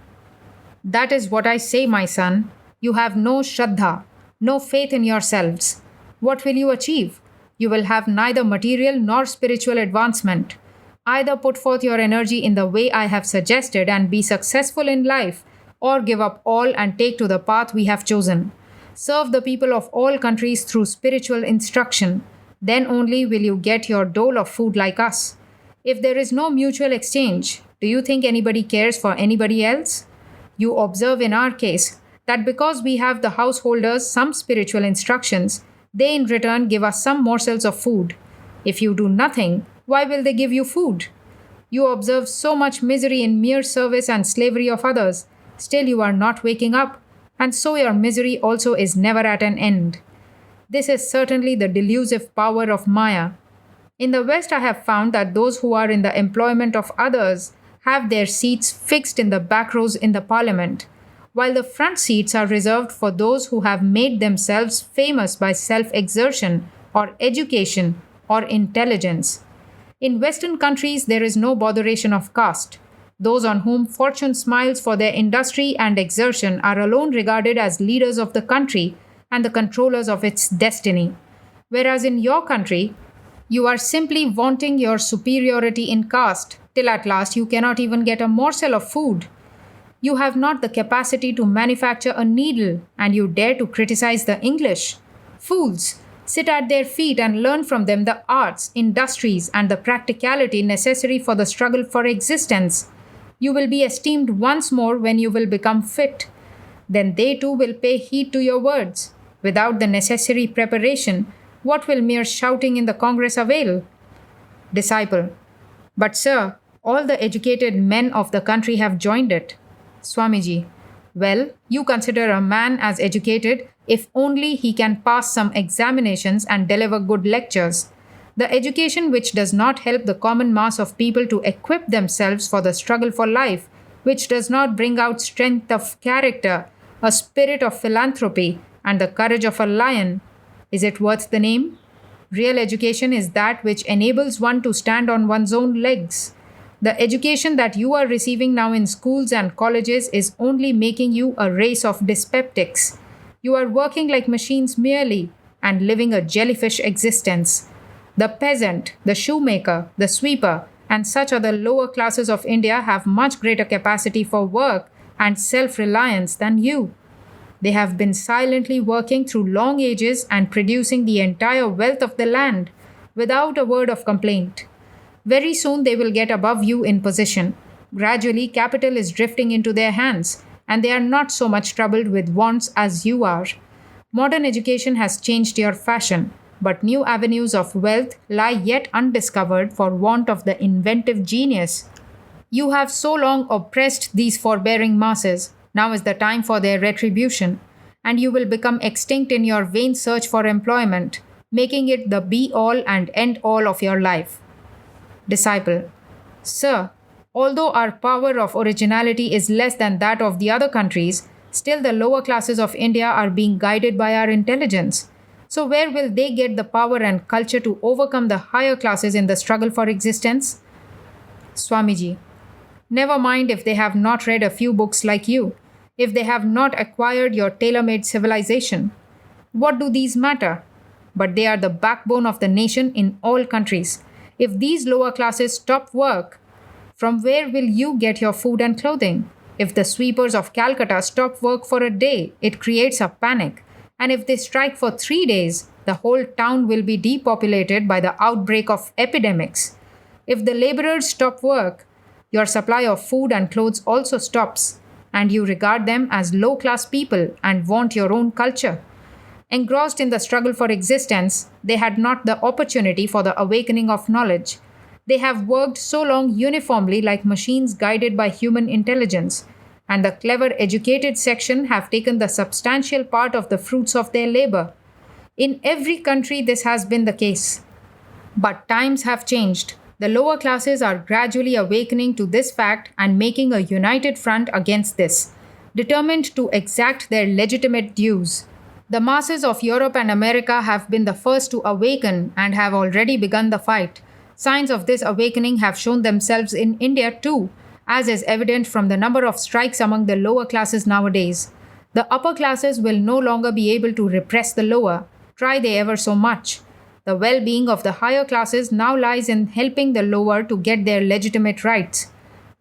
That is what I say, my son. You have no Shraddha, no faith in yourselves. What will you achieve? You will have neither material nor spiritual advancement. Either put forth your energy in the way I have suggested and be successful in life, or give up all and take to the path we have chosen. Serve the people of all countries through spiritual instruction. Then only will you get your dole of food like us. If there is no mutual exchange, do you think anybody cares for anybody else? You observe in our case that because we have the householders some spiritual instructions, they in return give us some morsels of food. If you do nothing, why will they give you food? You observe so much misery in mere service and slavery of others, still you are not waking up, and so your misery also is never at an end. This is certainly the delusive power of Maya. In the West, I have found that those who are in the employment of others have their seats fixed in the back rows in the parliament, while the front seats are reserved for those who have made themselves famous by self-exertion or education or intelligence. In Western countries, there is no botheration of caste. Those on whom fortune smiles for their industry and exertion are alone regarded as leaders of the country and the controllers of its destiny. Whereas in your country, you are simply vaunting your superiority in caste, till at last you cannot even get a morsel of food. You have not the capacity to manufacture a needle, and you dare to criticize the English. Fools! Sit at their feet and learn from them the arts, industries, and the practicality necessary for the struggle for existence. You will be esteemed once more when you will become fit. Then they too will pay heed to your words. Without the necessary preparation, what will mere shouting in the Congress avail? Disciple: But sir, all the educated men of the country have joined it. Swamiji: Well, you consider a man as educated if only he can pass some examinations and deliver good lectures. The education which does not help the common mass of people to equip themselves for the struggle for life, which does not bring out strength of character, a spirit of philanthropy, and the courage of a lion, is it worth the name? Real education is that which enables one to stand on one's own legs. The education that you are receiving now in schools and colleges is only making you a race of dyspeptics. You are working like machines merely and living a jellyfish existence. The peasant, the shoemaker, the sweeper, and such other lower classes of India have much greater capacity for work and self-reliance than you. They have been silently working through long ages and producing the entire wealth of the land without a word of complaint. Very soon they will get above you in position. Gradually, capital is drifting into their hands, and they are not so much troubled with wants as you are. Modern education has changed your fashion, but new avenues of wealth lie yet undiscovered for want of the inventive genius. You have so long oppressed these forbearing masses. Now is the time for their retribution, and you will become extinct in your vain search for employment, making it the be-all and end-all of your life. Disciple: Sir, although our power of originality is less than that of the other countries, still the lower classes of India are being guided by our intelligence. So where will they get the power and culture to overcome the higher classes in the struggle for existence? Swamiji: Never mind if they have not read a few books like you, if they have not acquired your tailor-made civilization. What do these matter? But they are the backbone of the nation in all countries. If these lower classes stop work, from where will you get your food and clothing? If the sweepers of Calcutta stop work for a day, it creates a panic. And if they strike for 3 days, the whole town will be depopulated by the outbreak of epidemics. If the laborers stop work, your supply of food and clothes also stops, and you regard them as low class people and want your own culture. Engrossed in the struggle for existence, they had not the opportunity for the awakening of knowledge. They have worked so long uniformly like machines guided by human intelligence, and the clever educated section have taken the substantial part of the fruits of their labor. In every country, this has been the case. But times have changed. The lower classes are gradually awakening to this fact and making a united front against this, determined to exact their legitimate dues. The masses of Europe and America have been the first to awaken and have already begun the fight. Signs of this awakening have shown themselves in India too, as is evident from the number of strikes among the lower classes nowadays. The upper classes will no longer be able to repress the lower, try they ever so much. The well being of the higher classes now lies in helping the lower to get their legitimate rights.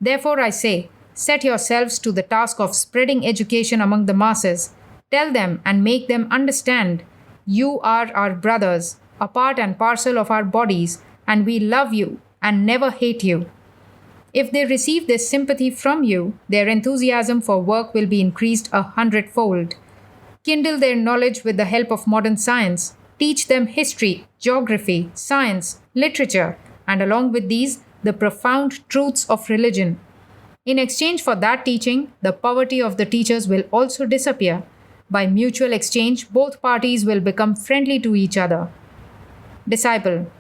Therefore, I say, set yourselves to the task of spreading education among the masses. Tell them and make them understand you are our brothers, a part and parcel of our bodies, and we love you and never hate you. If they receive this sympathy from you, their enthusiasm for work will be increased 100-fold. Kindle their knowledge with the help of modern science. Teach them history, geography, science, literature, and along with these, the profound truths of religion. In exchange for that teaching, the poverty of the teachers will also disappear. By mutual exchange, both parties will become friendly to each other. Disciple.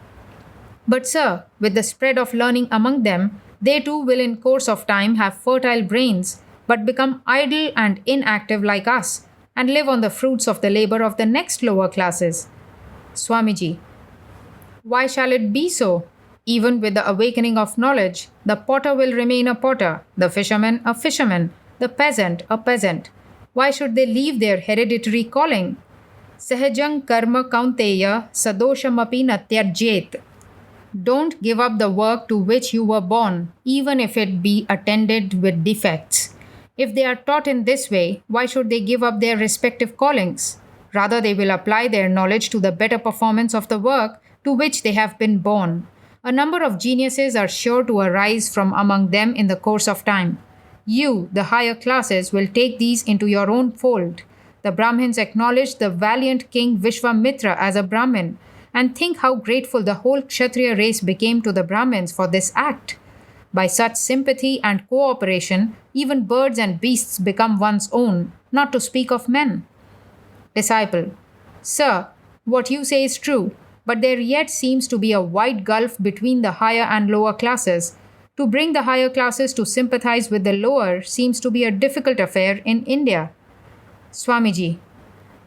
But sir, with the spread of learning among them, they too will in course of time have fertile brains, but become idle and inactive like us, and live on the fruits of the labor of the next lower classes. Swamiji. Why shall it be so? Even with the awakening of knowledge, the potter will remain a potter, the fisherman a fisherman, the peasant a peasant. Why should they leave their hereditary calling? Sahajang karma kaunteya sadoshamapi natyarjet. Don't give up the work to which you were born, even if it be attended with defects. If they are taught in this way, why should they give up their respective callings? Rather, they will apply their knowledge to the better performance of the work to which they have been born. A number of geniuses are sure to arise from among them in the course of time. You, the higher classes, will take these into your own fold. The Brahmins acknowledge the valiant king Vishwamitra as a Brahmin, and think how grateful the whole Kshatriya race became to the Brahmins for this act. By such sympathy and cooperation, even birds and beasts become one's own, not to speak of men. Disciple. Sir, what you say is true, but there yet seems to be a wide gulf between the higher and lower classes. To bring the higher classes to sympathize with the lower seems to be a difficult affair in India. Swamiji.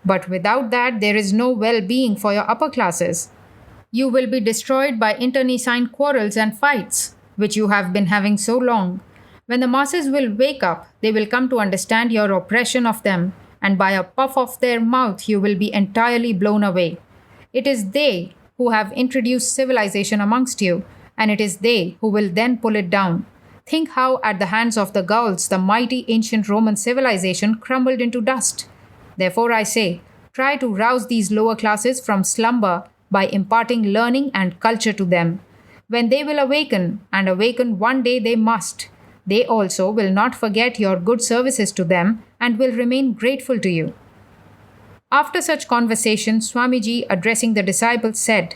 But without that, there is no well-being for your upper classes. You will be destroyed by internecine quarrels and fights, which you have been having so long. When the masses will wake up, they will come to understand your oppression of them, and by a puff of their mouth you will be entirely blown away. It is they who have introduced civilization amongst you, and it is they who will then pull it down. Think how at the hands of the Gauls the mighty ancient Roman civilization crumbled into dust. Therefore, I say, try to rouse these lower classes from slumber by imparting learning and culture to them. When they will awaken, and awaken one day they must, they also will not forget your good services to them and will remain grateful to you. After such conversation, Swamiji, addressing the disciples, said,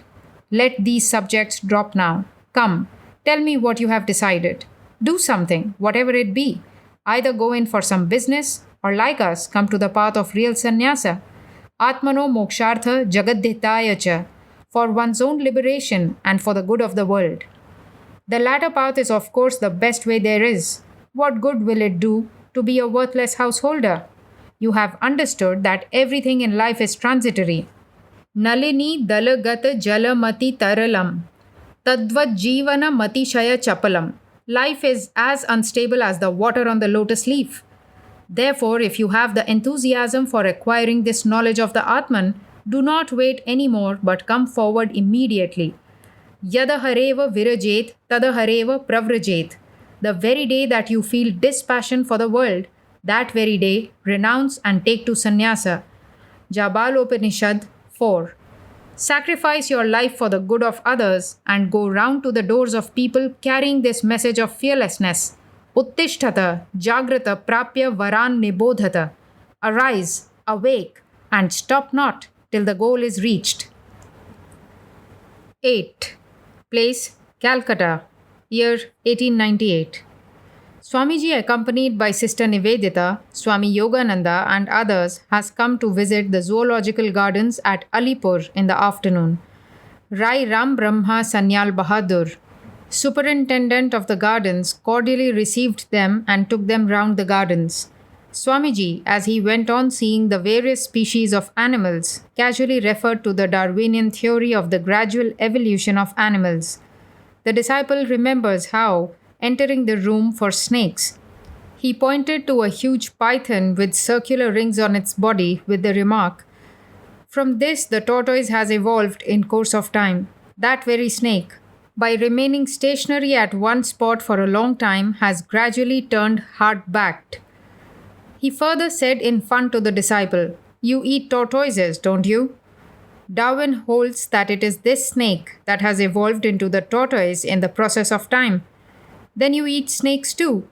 Let these subjects drop now. Come, tell me what you have decided. Do something, whatever it be. Either go in for some business, or like us, come to the path of real sannyasa. Atmano mokshartha jagadhitaya cha, for one's own liberation and for the good of the world. The latter path is of course the best way there is. What good will it do to be a worthless householder? You have understood that everything in life is transitory. Nalini dalagata jalamati taralam, tadvat jivana matishaya chapalam. Life is as unstable as the water on the lotus leaf. Therefore, if you have the enthusiasm for acquiring this knowledge of the Atman, do not wait any more but come forward immediately. Yada hareva virajet, tada hareva pravrajet. The very day that you feel dispassion for the world, that very day renounce and take to sannyasa. Jabalopanishad 4. Sacrifice your life for the good of others and go round to the doors of people carrying this message of fearlessness. Uttishtata, Jagrata Prapya Varan Nibodhata. Arise, awake, and stop not till the goal is reached. 8. Place Calcutta, year 1898. Swamiji, accompanied by Sister Nivedita, Swami Yogananda, and others, has come to visit the zoological gardens at Alipur in the afternoon. Rai Ram Brahma Sanyal Bahadur, superintendent of the gardens, cordially received them and took them round the gardens. Swamiji, as he went on seeing the various species of animals, casually referred to the Darwinian theory of the gradual evolution of animals. The disciple remembers how, entering the room for snakes, he pointed to a huge python with circular rings on its body with the remark, "From this the tortoise has evolved in course of time. That very snake, by remaining stationary at one spot for a long time, has gradually turned hard-backed." He further said in fun to the disciple, "You eat tortoises, don't you? Darwin holds that it is this snake that has evolved into the tortoise in the process of time. Then you eat snakes too."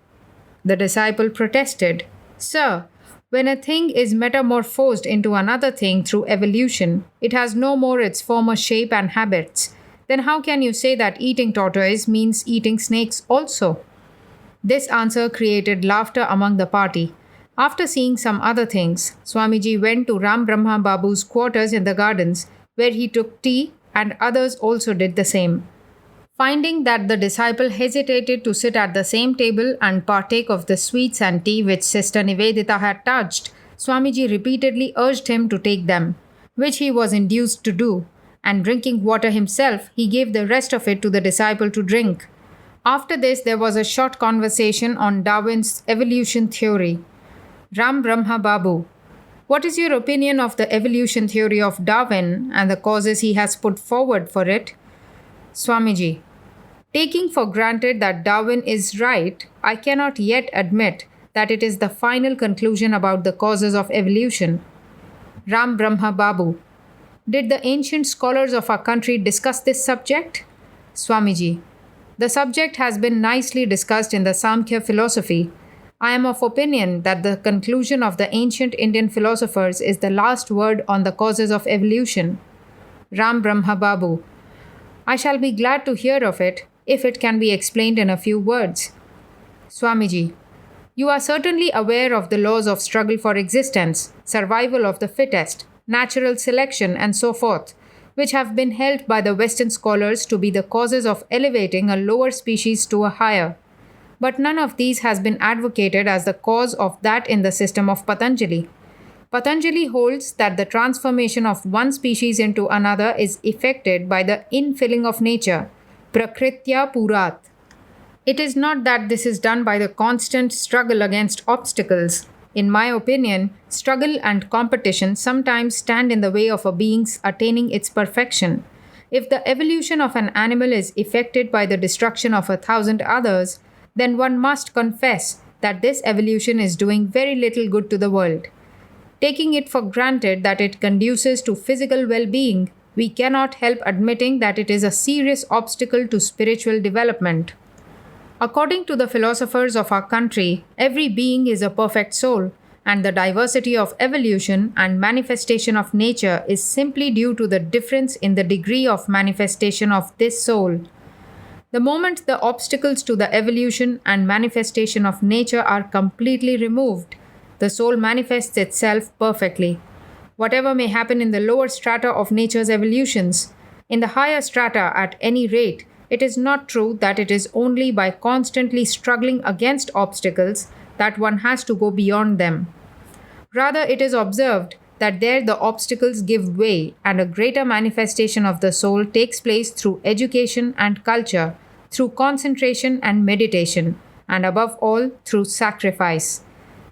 The disciple protested, "Sir, when a thing is metamorphosed into another thing through evolution, it has no more its former shape and habits. Then how can you say that eating tortoise means eating snakes also?" This answer created laughter among the party. After seeing some other things, Swamiji went to Ram Brahma Babu's quarters in the gardens, where he took tea, and others also did the same. Finding that the disciple hesitated to sit at the same table and partake of the sweets and tea which Sister Nivedita had touched, Swamiji repeatedly urged him to take them, which he was induced to do, and drinking water himself, he gave the rest of it to the disciple to drink. After this, there was a short conversation on Darwin's evolution theory. Ram Brahma Babu: "What is your opinion of the evolution theory of Darwin and the causes he has put forward for it?" Swamiji: "Taking for granted that Darwin is right, I cannot yet admit that it is the final conclusion about the causes of evolution." Ram Brahma Babu: "Did the ancient scholars of our country discuss this subject?" Swamiji: "The subject has been nicely discussed in the Samkhya philosophy. I am of opinion that the conclusion of the ancient Indian philosophers is the last word on the causes of evolution." Ram Brahma Babu: "I shall be glad to hear of it, if it can be explained in a few words." Swamiji: "You are certainly aware of the laws of struggle for existence, survival of the fittest, natural selection, and so forth, which have been held by the Western scholars to be the causes of elevating a lower species to a higher. But none of these has been advocated as the cause of that in the system of Patanjali. Patanjali holds that the transformation of one species into another is effected by the infilling of nature, prakritya purat. It is not that this is done by the constant struggle against obstacles. In my opinion, struggle and competition sometimes stand in the way of a being's attaining its perfection. If the evolution of an animal is effected by the destruction of 1,000 others, then one must confess that this evolution is doing very little good to the world. Taking it for granted that it conduces to physical well-being, we cannot help admitting that it is a serious obstacle to spiritual development. According to the philosophers of our country, every being is a perfect soul, and the diversity of evolution and manifestation of nature is simply due to the difference in the degree of manifestation of this soul. The moment the obstacles to the evolution and manifestation of nature are completely removed, the soul manifests itself perfectly. Whatever may happen in the lower strata of nature's evolutions, in the higher strata at any rate, it is not true that it is only by constantly struggling against obstacles that one has to go beyond them. Rather, it is observed that there the obstacles give way and a greater manifestation of the soul takes place through education and culture, through concentration and meditation, and above all, through sacrifice.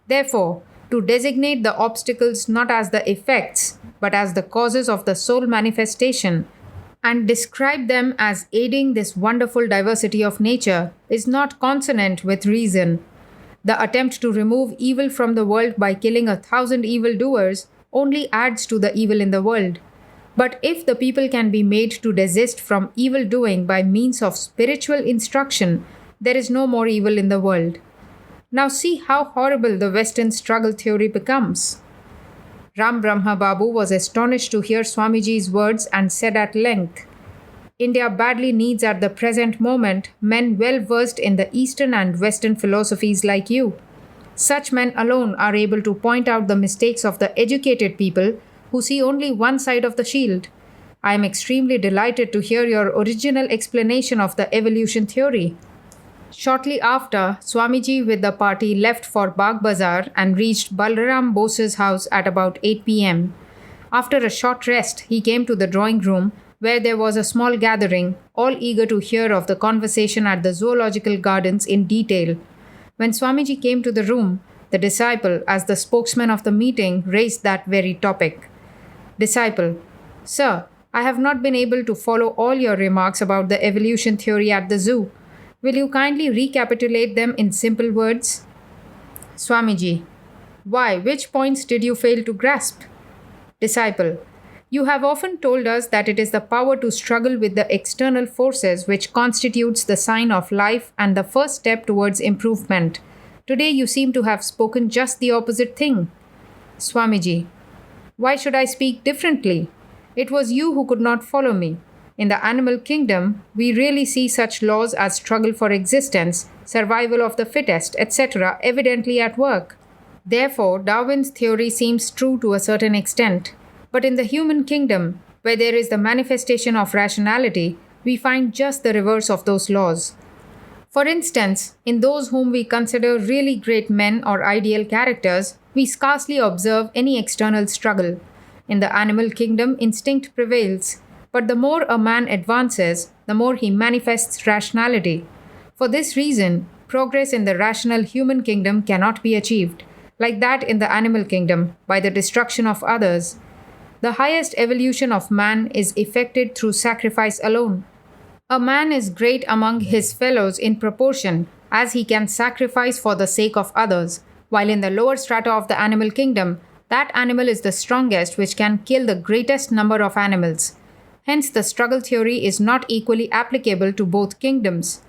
Therefore, to designate the obstacles not as the effects, but as the causes of the soul manifestation, and describe them as aiding this wonderful diversity of nature, is not consonant with reason. The attempt to remove evil from the world by killing 1,000 evildoers only adds to the evil in the world. But if the people can be made to desist from evil doing by means of spiritual instruction, there is no more evil in the world. Now see how horrible the Western struggle theory becomes. Ram Brahma Babu was astonished to hear Swamiji's words and said at length, India badly needs at the present moment men well versed in the Eastern and Western philosophies like you. Such men alone are able to point out the mistakes of the educated people who see only one side of the shield. I am extremely delighted to hear your original explanation of the evolution theory. Shortly after, Swamiji with the party left for Bagh Bazar and reached Balram Bose's house at about 8 p.m. After a short rest, he came to the drawing room where there was a small gathering, all eager to hear of the conversation at the zoological gardens in detail. When Swamiji came to the room, the disciple, as the spokesman of the meeting, raised that very topic. Disciple: Sir, I have not been able to follow all your remarks about the evolution theory at the zoo. Will you kindly recapitulate them in simple words? Swamiji: Why, which points did you fail to grasp? Disciple: You have often told us that it is the power to struggle with the external forces which constitutes the sign of life and the first step towards improvement. Today you seem to have spoken just the opposite thing. Swamiji: Why should I speak differently? It was you who could not follow me. In the animal kingdom, we really see such laws as struggle for existence, survival of the fittest, etc., evidently at work. Therefore, Darwin's theory seems true to a certain extent. But in the human kingdom, where there is the manifestation of rationality, we find just the reverse of those laws. For instance, in those whom we consider really great men or ideal characters, we scarcely observe any external struggle. In the animal kingdom, instinct prevails. But the more a man advances, the more he manifests rationality. For this reason, progress in the rational human kingdom cannot be achieved, like that in the animal kingdom, by the destruction of others. The highest evolution of man is effected through sacrifice alone. A man is great among his fellows in proportion as he can sacrifice for the sake of others, while in the lower strata of the animal kingdom, that animal is the strongest which can kill the greatest number of animals. Hence, the struggle theory is not equally applicable to both kingdoms.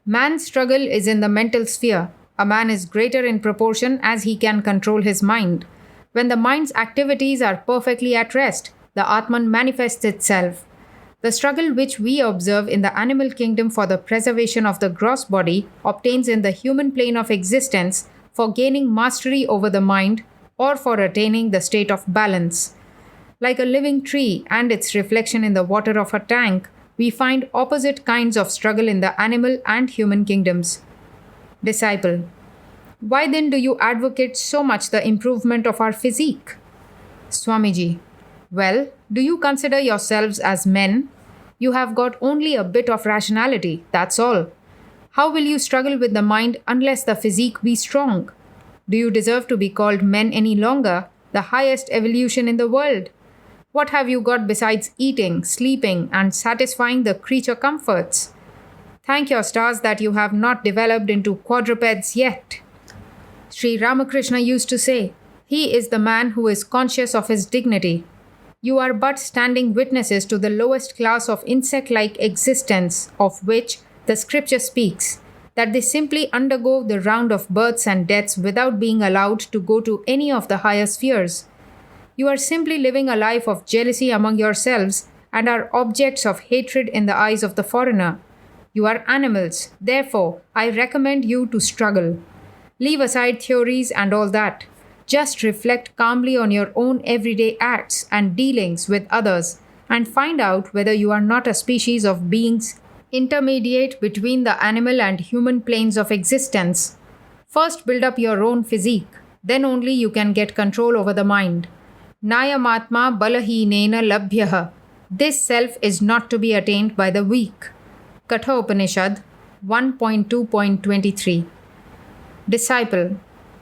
Man's struggle is in the mental sphere. A man is greater in proportion as he can control his mind. When the mind's activities are perfectly at rest, the Atman manifests itself. The struggle which we observe in the animal kingdom for the preservation of the gross body obtains in the human plane of existence for gaining mastery over the mind or for attaining the state of balance. Like a living tree and its reflection in the water of a tank, we find opposite kinds of struggle in the animal and human kingdoms. Disciple: Why then do you advocate so much the improvement of our physique? Swamiji: Well, do you consider yourselves as men? You have got only a bit of rationality, that's all. How will you struggle with the mind unless the physique be strong? Do you deserve to be called men any longer, the highest evolution in the world? What have you got besides eating, sleeping, and satisfying the creature comforts? Thank your stars that you have not developed into quadrupeds yet. Sri Ramakrishna used to say, He is the man who is conscious of his dignity. You are but standing witnesses to the lowest class of insect-like existence of which the scripture speaks, that they simply undergo the round of births and deaths without being allowed to go to any of the higher spheres. You are simply living a life of jealousy among yourselves and are objects of hatred in the eyes of the foreigner. You are animals, therefore I recommend you to struggle. Leave aside theories and all that. Just reflect calmly on your own everyday acts and dealings with others and find out whether you are not a species of beings intermediate between the animal and human planes of existence. First build up your own physique, then only you can get control over the mind. Nayamatma balahinena labhyaha. This self is not to be attained by the weak. Katha Upanishad 1.2.23. Disciple: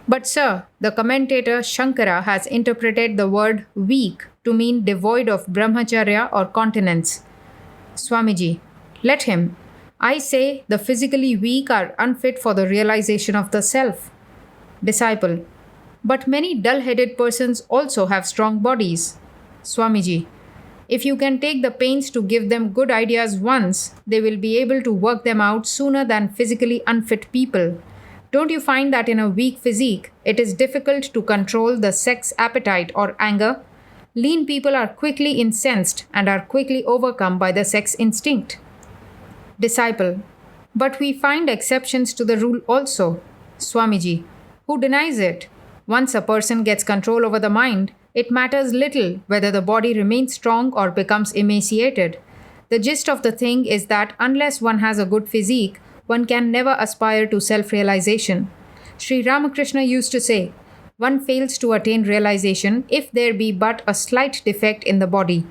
But sir, the commentator Shankara has interpreted the word weak to mean devoid of brahmacharya or continence. Swamiji: Let him. I say the physically weak are unfit for the realization of the self. Disciple: But many dull-headed persons also have strong bodies. Swamiji: If you can take the pains to give them good ideas once, they will be able to work them out sooner than physically unfit people. Don't you find that in a weak physique, it is difficult to control the sex appetite or anger? Lean people are quickly incensed and are quickly overcome by the sex instinct. Disciple. But we find exceptions to the rule also. Swamiji. Who denies it? Once a person gets control over the mind, it matters little whether the body remains strong or becomes emaciated. The gist of the thing is that unless one has a good physique, one can never aspire to self realization. Sri Ramakrishna used to say, one fails to attain realization if there be but a slight defect in the body.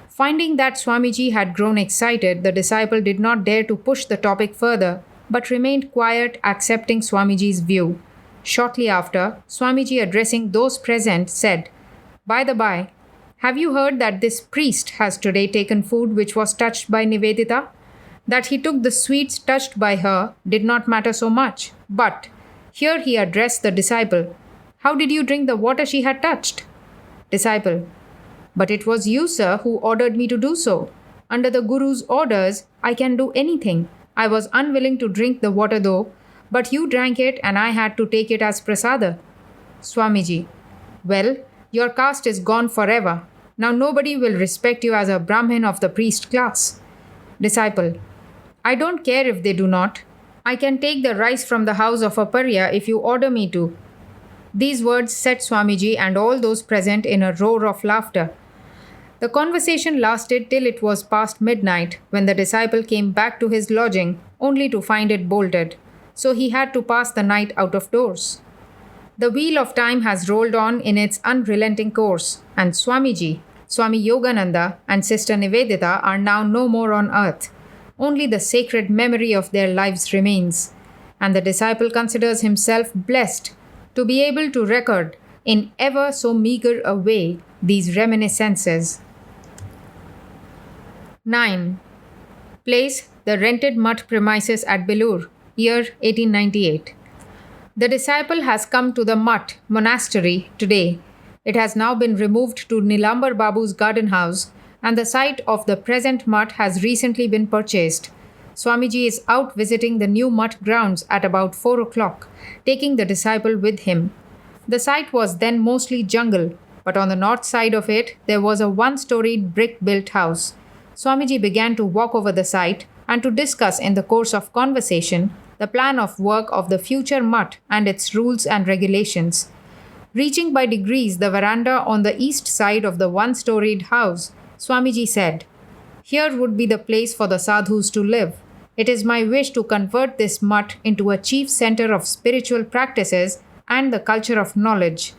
Finding that Swamiji had grown excited, the disciple did not dare to push the topic further, but remained quiet, accepting Swamiji's view. Shortly after, Swamiji, addressing those present, said, By the by, have you heard that this priest has today taken food which was touched by Nivedita? That he took the sweets touched by her did not matter so much, but here he addressed the disciple. How did you drink the water she had touched? Disciple. But it was you, sir, who ordered me to do so. Under the Guru's orders, I can do anything. I was unwilling to drink the water though, but you drank it and I had to take it as prasada. Swamiji. Well, your caste is gone forever. Now nobody will respect you as a Brahmin of the priest class. Disciple. I don't care if they do not. I can take the rice from the house of a Parya if you order me to. These words set Swamiji and all those present in a roar of laughter. The conversation lasted till it was past midnight, when the disciple came back to his lodging, only to find it bolted. So he had to pass the night out of doors. The wheel of time has rolled on in its unrelenting course, and Swamiji, Swami Yogananda, and Sister Nivedita are now no more on earth. Only the sacred memory of their lives remains, and the disciple considers himself blessed to be able to record, in ever so meager a way, these reminiscences. 9. Place: the rented mutt premises at Belur, year 1898. The disciple has come to the mutt monastery today. It has now been removed to Nilambar Babu's garden house, and the site of the present mutt has recently been purchased. Swamiji is out visiting the new mutt grounds at about 4 o'clock, taking the disciple with him. The site was then mostly jungle, but on the north side of it there was a one-storied brick-built house. Swamiji began to walk over the site and to discuss in the course of conversation the plan of work of the future mutt and its rules and regulations. Reaching by degrees the veranda on the east side of the one-storied house, Swamiji said, Here would be the place for the sadhus to live. It is my wish to convert this mutt into a chief center of spiritual practices and the culture of knowledge.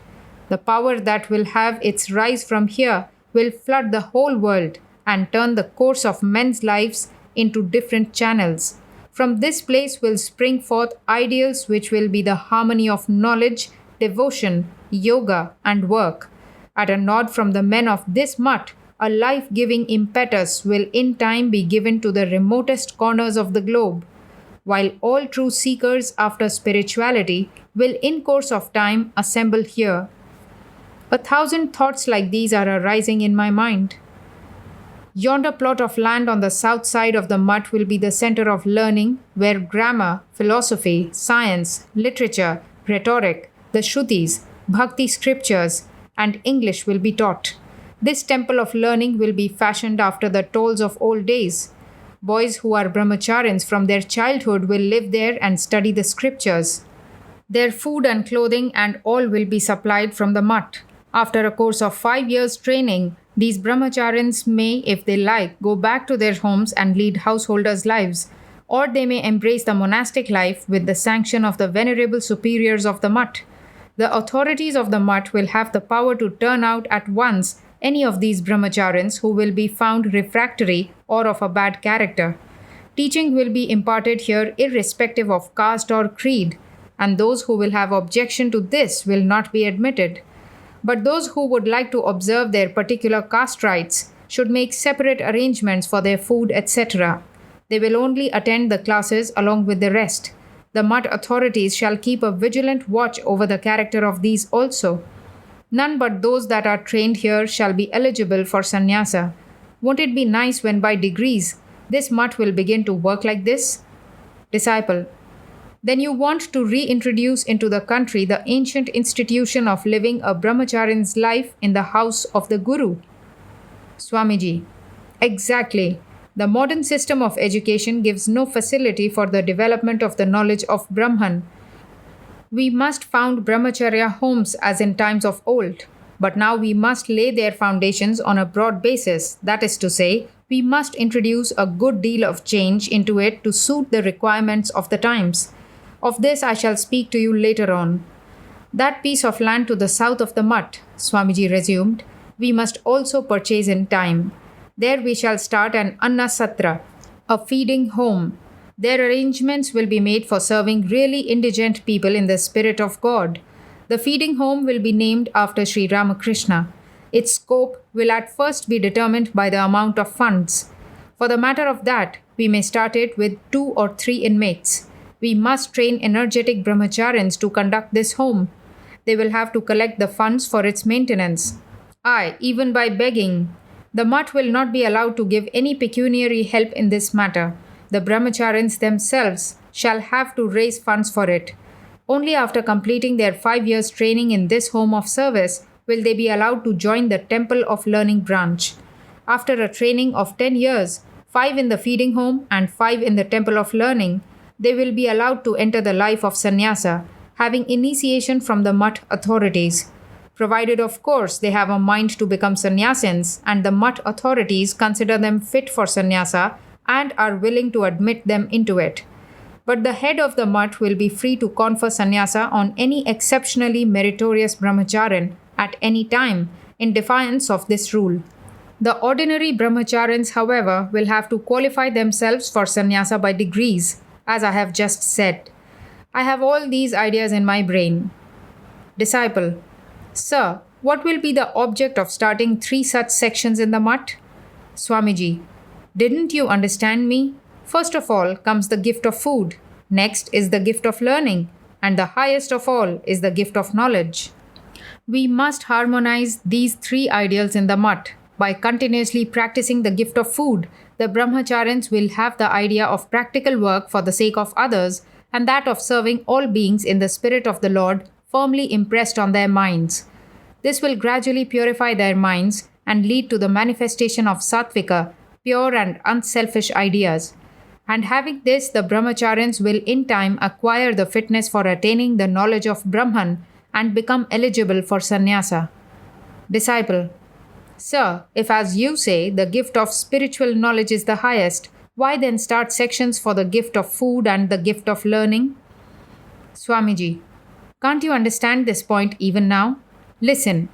The power that will have its rise from here will flood the whole world and turn the course of men's lives into different channels. From this place will spring forth ideals which will be the harmony of knowledge, devotion, yoga, and work. At a nod from the men of this mutt, a life-giving impetus will in time be given to the remotest corners of the globe, while all true seekers after spirituality will in course of time assemble here. 1,000 thoughts like these are arising in my mind. Yonder plot of land on the south side of the mutt will be the center of learning, where grammar, philosophy, science, literature, rhetoric, the Shrutis, Bhakti scriptures, and English will be taught. This temple of learning will be fashioned after the tolls of old days. Boys who are brahmacharins from their childhood will live there and study the scriptures. Their food and clothing and all will be supplied from the mutt. After a course of 5 years' training, these brahmacharins may, if they like, go back to their homes and lead householders' lives, or they may embrace the monastic life with the sanction of the venerable superiors of the mutt. The authorities of the mutt will have the power to turn out at once any of these brahmacharins who will be found refractory or of a bad character. Teaching will be imparted here irrespective of caste or creed, and those who will have objection to this will not be admitted. But those who would like to observe their particular caste rites should make separate arrangements for their food, etc. They will only attend the classes along with the rest. The mutt authorities shall keep a vigilant watch over the character of these also. None but those that are trained here shall be eligible for sannyasa. Won't it be nice when by degrees this mutt will begin to work like this? Disciple: then you want to reintroduce into the country the ancient institution of living a brahmacharin's life in the house of the Guru. Swamiji: exactly. The modern system of education gives no facility for the development of the knowledge of Brahman. We must found brahmacharya homes as in times of old, but now we must lay their foundations on a broad basis. That is to say, we must introduce a good deal of change into it to suit the requirements of the times. Of this I shall speak to you later on. That piece of land to the south of the mutt, Swamiji resumed, we must also purchase in time. There we shall start an Anna Satra, a feeding home. Their arrangements will be made for serving really indigent people in the spirit of God. The feeding home will be named after Sri Ramakrishna. Its scope will at first be determined by the amount of funds. For the matter of that, we may start it with 2 or 3 inmates. We must train energetic brahmacharins to conduct this home. They will have to collect the funds for its maintenance. Aye, even by begging. The mutt will not be allowed to give any pecuniary help in this matter. The brahmacharins themselves shall have to raise funds for it. Only after completing their 5 years' training in this home of service will they be allowed to join the Temple of Learning branch. After a training of 10 years, 5 in the feeding home and 5 in the Temple of Learning, they will be allowed to enter the life of sannyasa, having initiation from the mutt authorities. Provided, of course, they have a mind to become sannyasins and the mutt authorities consider them fit for sannyasa and are willing to admit them into it. But the head of the mutt will be free to confer sannyasa on any exceptionally meritorious brahmacharin at any time, in defiance of this rule. The ordinary brahmacharins, however, will have to qualify themselves for sannyasa by degrees, as I have just said. I have all these ideas in my brain. Disciple: sir, what will be the object of starting 3 such sections in the mutt? Swamiji: didn't you understand me? First of all comes the gift of food. Next is the gift of learning. And the highest of all is the gift of knowledge. We must harmonize these 3 ideals in the mutt. By continuously practicing the gift of food, the brahmacharins will have the idea of practical work for the sake of others and that of serving all beings in the spirit of the Lord firmly impressed on their minds. This will gradually purify their minds and lead to the manifestation of sattvika, pure and unselfish ideas. And having this, the brahmacharins will in time acquire the fitness for attaining the knowledge of Brahman and become eligible for sannyasa. Disciple: sir, if as you say the gift of spiritual knowledge is the highest, why then start sections for the gift of food and the gift of learning? Swamiji: can't you understand this point even now? Listen.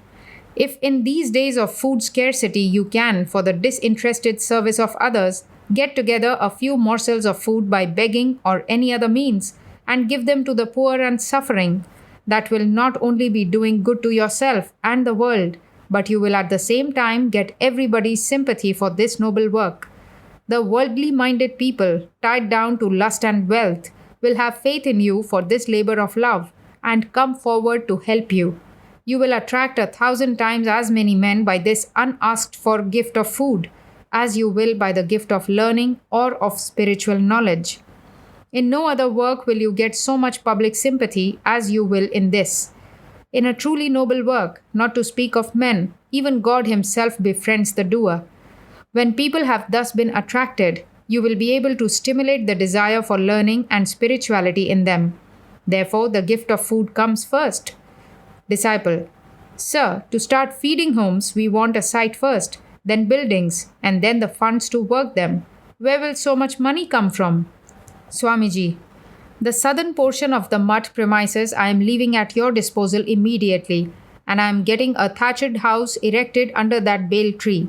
If in these days of food scarcity you can, for the disinterested service of others, get together a few morsels of food by begging or any other means, and give them to the poor and suffering, that will not only be doing good to yourself and the world, but you will at the same time get everybody's sympathy for this noble work. The worldly minded people, tied down to lust and wealth, will have faith in you for this labor of love and come forward to help you. You will attract 1,000 times as many men by this unasked for gift of food as you will by the gift of learning or of spiritual knowledge. In no other work will you get so much public sympathy as you will in this. In a truly noble work, not to speak of men, even God Himself befriends the doer. When people have thus been attracted, you will be able to stimulate the desire for learning and spirituality in them. Therefore, the gift of food comes first. Disciple: sir, to start feeding homes, we want a site first, then buildings, and then the funds to work them. Where will so much money come from? Swamiji: the southern portion of the mutt premises I am leaving at your disposal immediately, and I am getting a thatched house erected under that bale tree.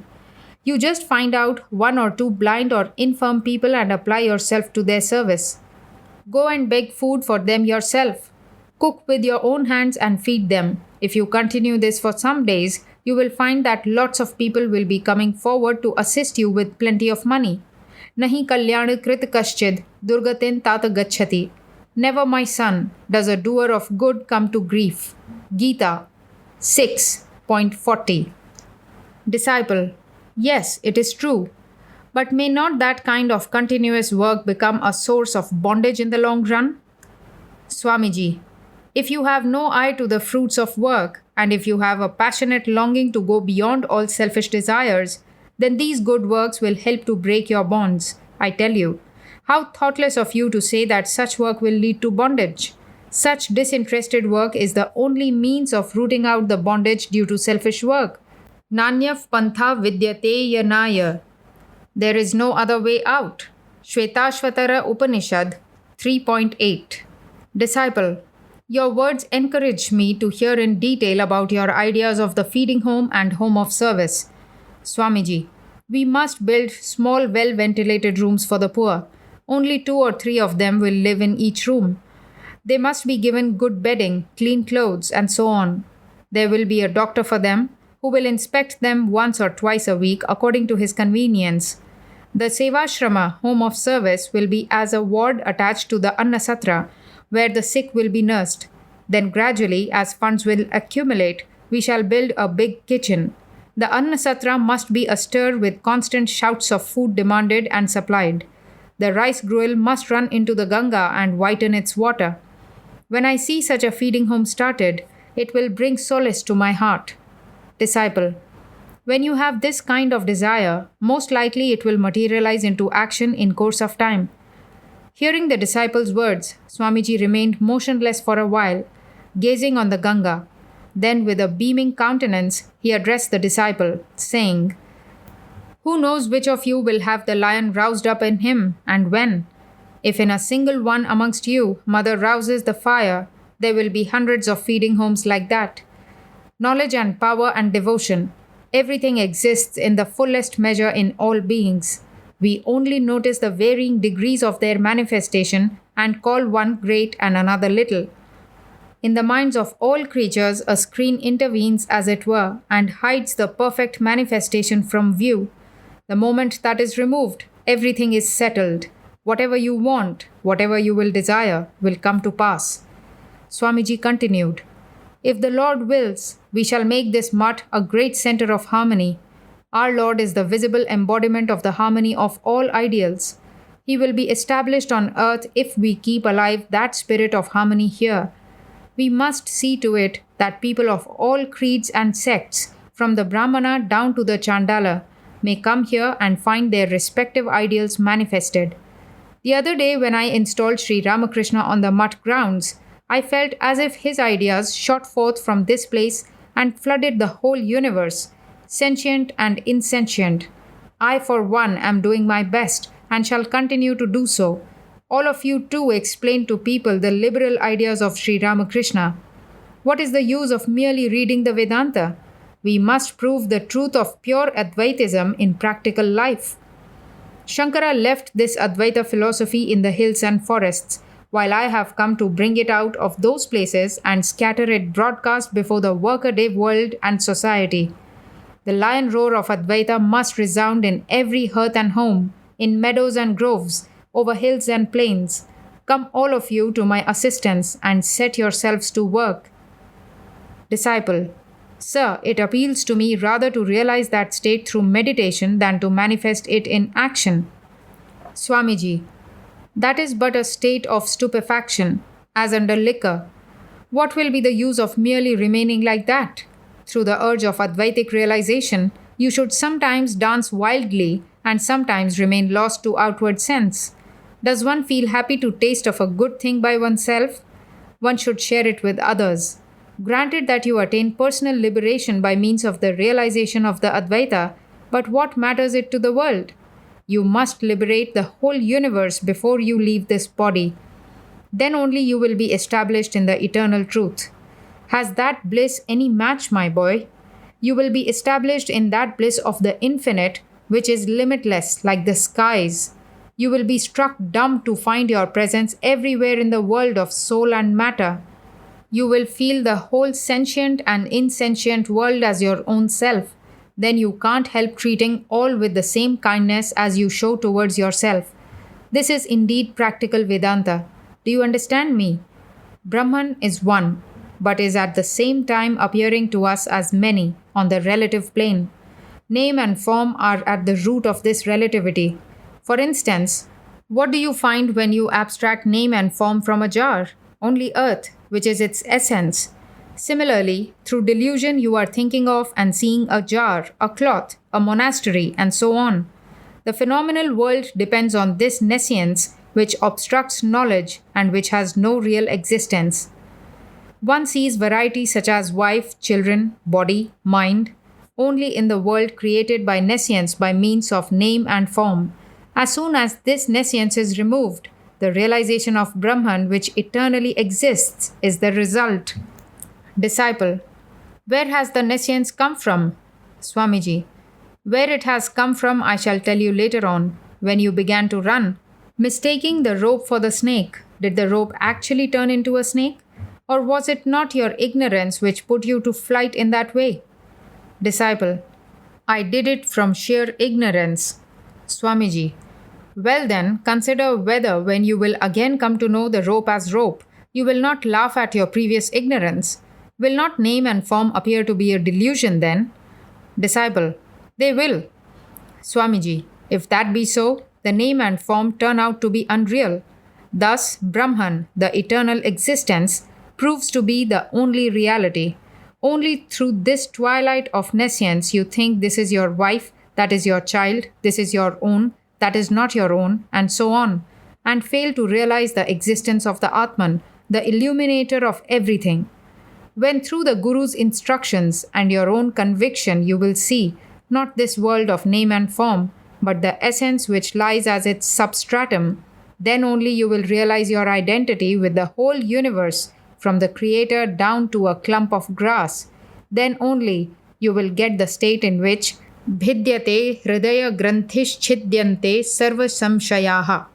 You just find out 1 or 2 blind or infirm people and apply yourself to their service. Go and beg food for them yourself. Cook with your own hands and feed them. If you continue this for some days, you will find that lots of people will be coming forward to assist you with plenty of money. Nahi kalyana krit kaschid, durgatin tata gachati. Never, my son, does a doer of good come to grief. Gita. 6.40. Disciple: Yes, it is true. But may not that kind of continuous work become a source of bondage in the long run? Swamiji: If you have no eye to the fruits of work, and if you have a passionate longing to go beyond all selfish desires, then these good works will help to break your bonds. I tell you. How thoughtless of you to say that such work will lead to bondage. Such disinterested work is the only means of rooting out the bondage due to selfish work. Nanyav pantha vidyate yanaya. There is no other way out. Shvetashvatara Upanishad 3.8. Disciple: Your words encourage me to hear in detail about your ideas of the feeding home and home of service. Swamiji: We must build small, well ventilated rooms for the poor. Only 2 or 3 of them will live in each room. They must be given good bedding, clean clothes, and so on. There will be a doctor for them who will inspect them once or twice a week according to his convenience. The Sevashrama, home of service, will be as a ward attached to the Annasatra, where the sick will be nursed. Then gradually, as funds will accumulate, we shall build a big kitchen. The Annasatra must be astir with constant shouts of food demanded and supplied. The rice gruel must run into the Ganga and whiten its water. When I see such a feeding home started, it will bring solace to my heart. Disciple: When you have this kind of desire, most likely it will materialize into action in course of time. Hearing the disciple's words, Swamiji remained motionless for a while, gazing on the Ganga. Then, with a beaming countenance, he addressed the disciple, saying, Who knows which of you will have the lion roused up in him, and when? If in a single one amongst you, mother rouses the fire, there will be hundreds of feeding homes like that. Knowledge and power and devotion, everything exists in the fullest measure in all beings. We only notice the varying degrees of their manifestation and call one great and another little. In the minds of all creatures, a screen intervenes, as it were, and hides the perfect manifestation from view. The moment that is removed, everything is settled. Whatever you want, whatever you will desire, will come to pass. Swamiji continued, If the Lord wills, we shall make this mutt a great center of harmony. Our Lord is the visible embodiment of the harmony of all ideals. He will be established on earth if we keep alive that spirit of harmony here. We must see to it that people of all creeds and sects, from the Brahmana down to the Chandala, may come here and find their respective ideals manifested. The other day, when I installed Sri Ramakrishna on the mutt grounds, I felt as if his ideas shot forth from this place and flooded the whole universe, sentient and insentient. I, for one, am doing my best and shall continue to do so. All of you too explain to people the liberal ideas of Sri Ramakrishna. What is the use of merely reading the Vedanta? We must prove the truth of pure Advaitism in practical life. Shankara left this Advaita philosophy in the hills and forests, while I have come to bring it out of those places and scatter it broadcast before the workaday world and society. The lion roar of Advaita must resound in every hearth and home, in meadows and groves, over hills and plains. Come all of you to my assistance and set yourselves to work. Disciple: Sir, it appeals to me rather to realize that state through meditation than to manifest it in action. Swamiji: That is but a state of stupefaction, as under liquor. What will be the use of merely remaining like that? Through the urge of Advaitic realization, you should sometimes dance wildly and sometimes remain lost to outward sense. Does one feel happy to taste of a good thing by oneself? One should share it with others. Granted that you attain personal liberation by means of the realization of the Advaita, but what matters it to the world? You must liberate the whole universe before you leave this body. Then only you will be established in the eternal truth. Has that bliss any match, my boy? You will be established in that bliss of the infinite, which is limitless like the skies. You will be struck dumb to find your presence everywhere in the world of soul and matter. You will feel the whole sentient and insentient world as your own self. Then you can't help treating all with the same kindness as you show towards yourself. This is indeed practical Vedanta. Do you understand me? Brahman is one. but is at the same time appearing to us as many on the relative plane. Name and form are at the root of this relativity. For instance, what do you find when you abstract name and form from a jar? Only earth, which is its essence. Similarly, through delusion, you are thinking of and seeing a jar, a cloth, a monastery, and so on. The phenomenal world depends on this nescience, which obstructs knowledge and which has no real existence. One sees variety such as wife, children, body, mind, only in the world created by nescience by means of name and form. As soon as this nescience is removed, the realization of Brahman, which eternally exists, is the result. Disciple: where has the nescience come from? Swamiji: where it has come from, I shall tell you later on, when you began to run. Mistaking the rope for the snake, did the rope actually turn into a snake? Or was it not your ignorance which put you to flight in that way? Disciple: I did it from sheer ignorance. Swamiji: well then, consider whether when you will again come to know the rope as rope, you will not laugh at your previous ignorance. Will not name and form appear to be a delusion then? Disciple: they will. Swamiji: if that be so, the name and form turn out to be unreal. Thus, Brahman, the eternal existence, proves to be the only reality. Only through this twilight of nescience you think this is your wife, that is your child, this is your own, that is not your own, and so on, and fail to realize the existence of the Atman, the illuminator of everything. When through the Guru's instructions and your own conviction you will see not this world of name and form, but the essence which lies as its substratum, then only you will realize your identity with the whole universe, from the Creator down to a clump of grass. Then only you will get the state in which bhidyate hridaya granthischhidyante sarva samshayaha.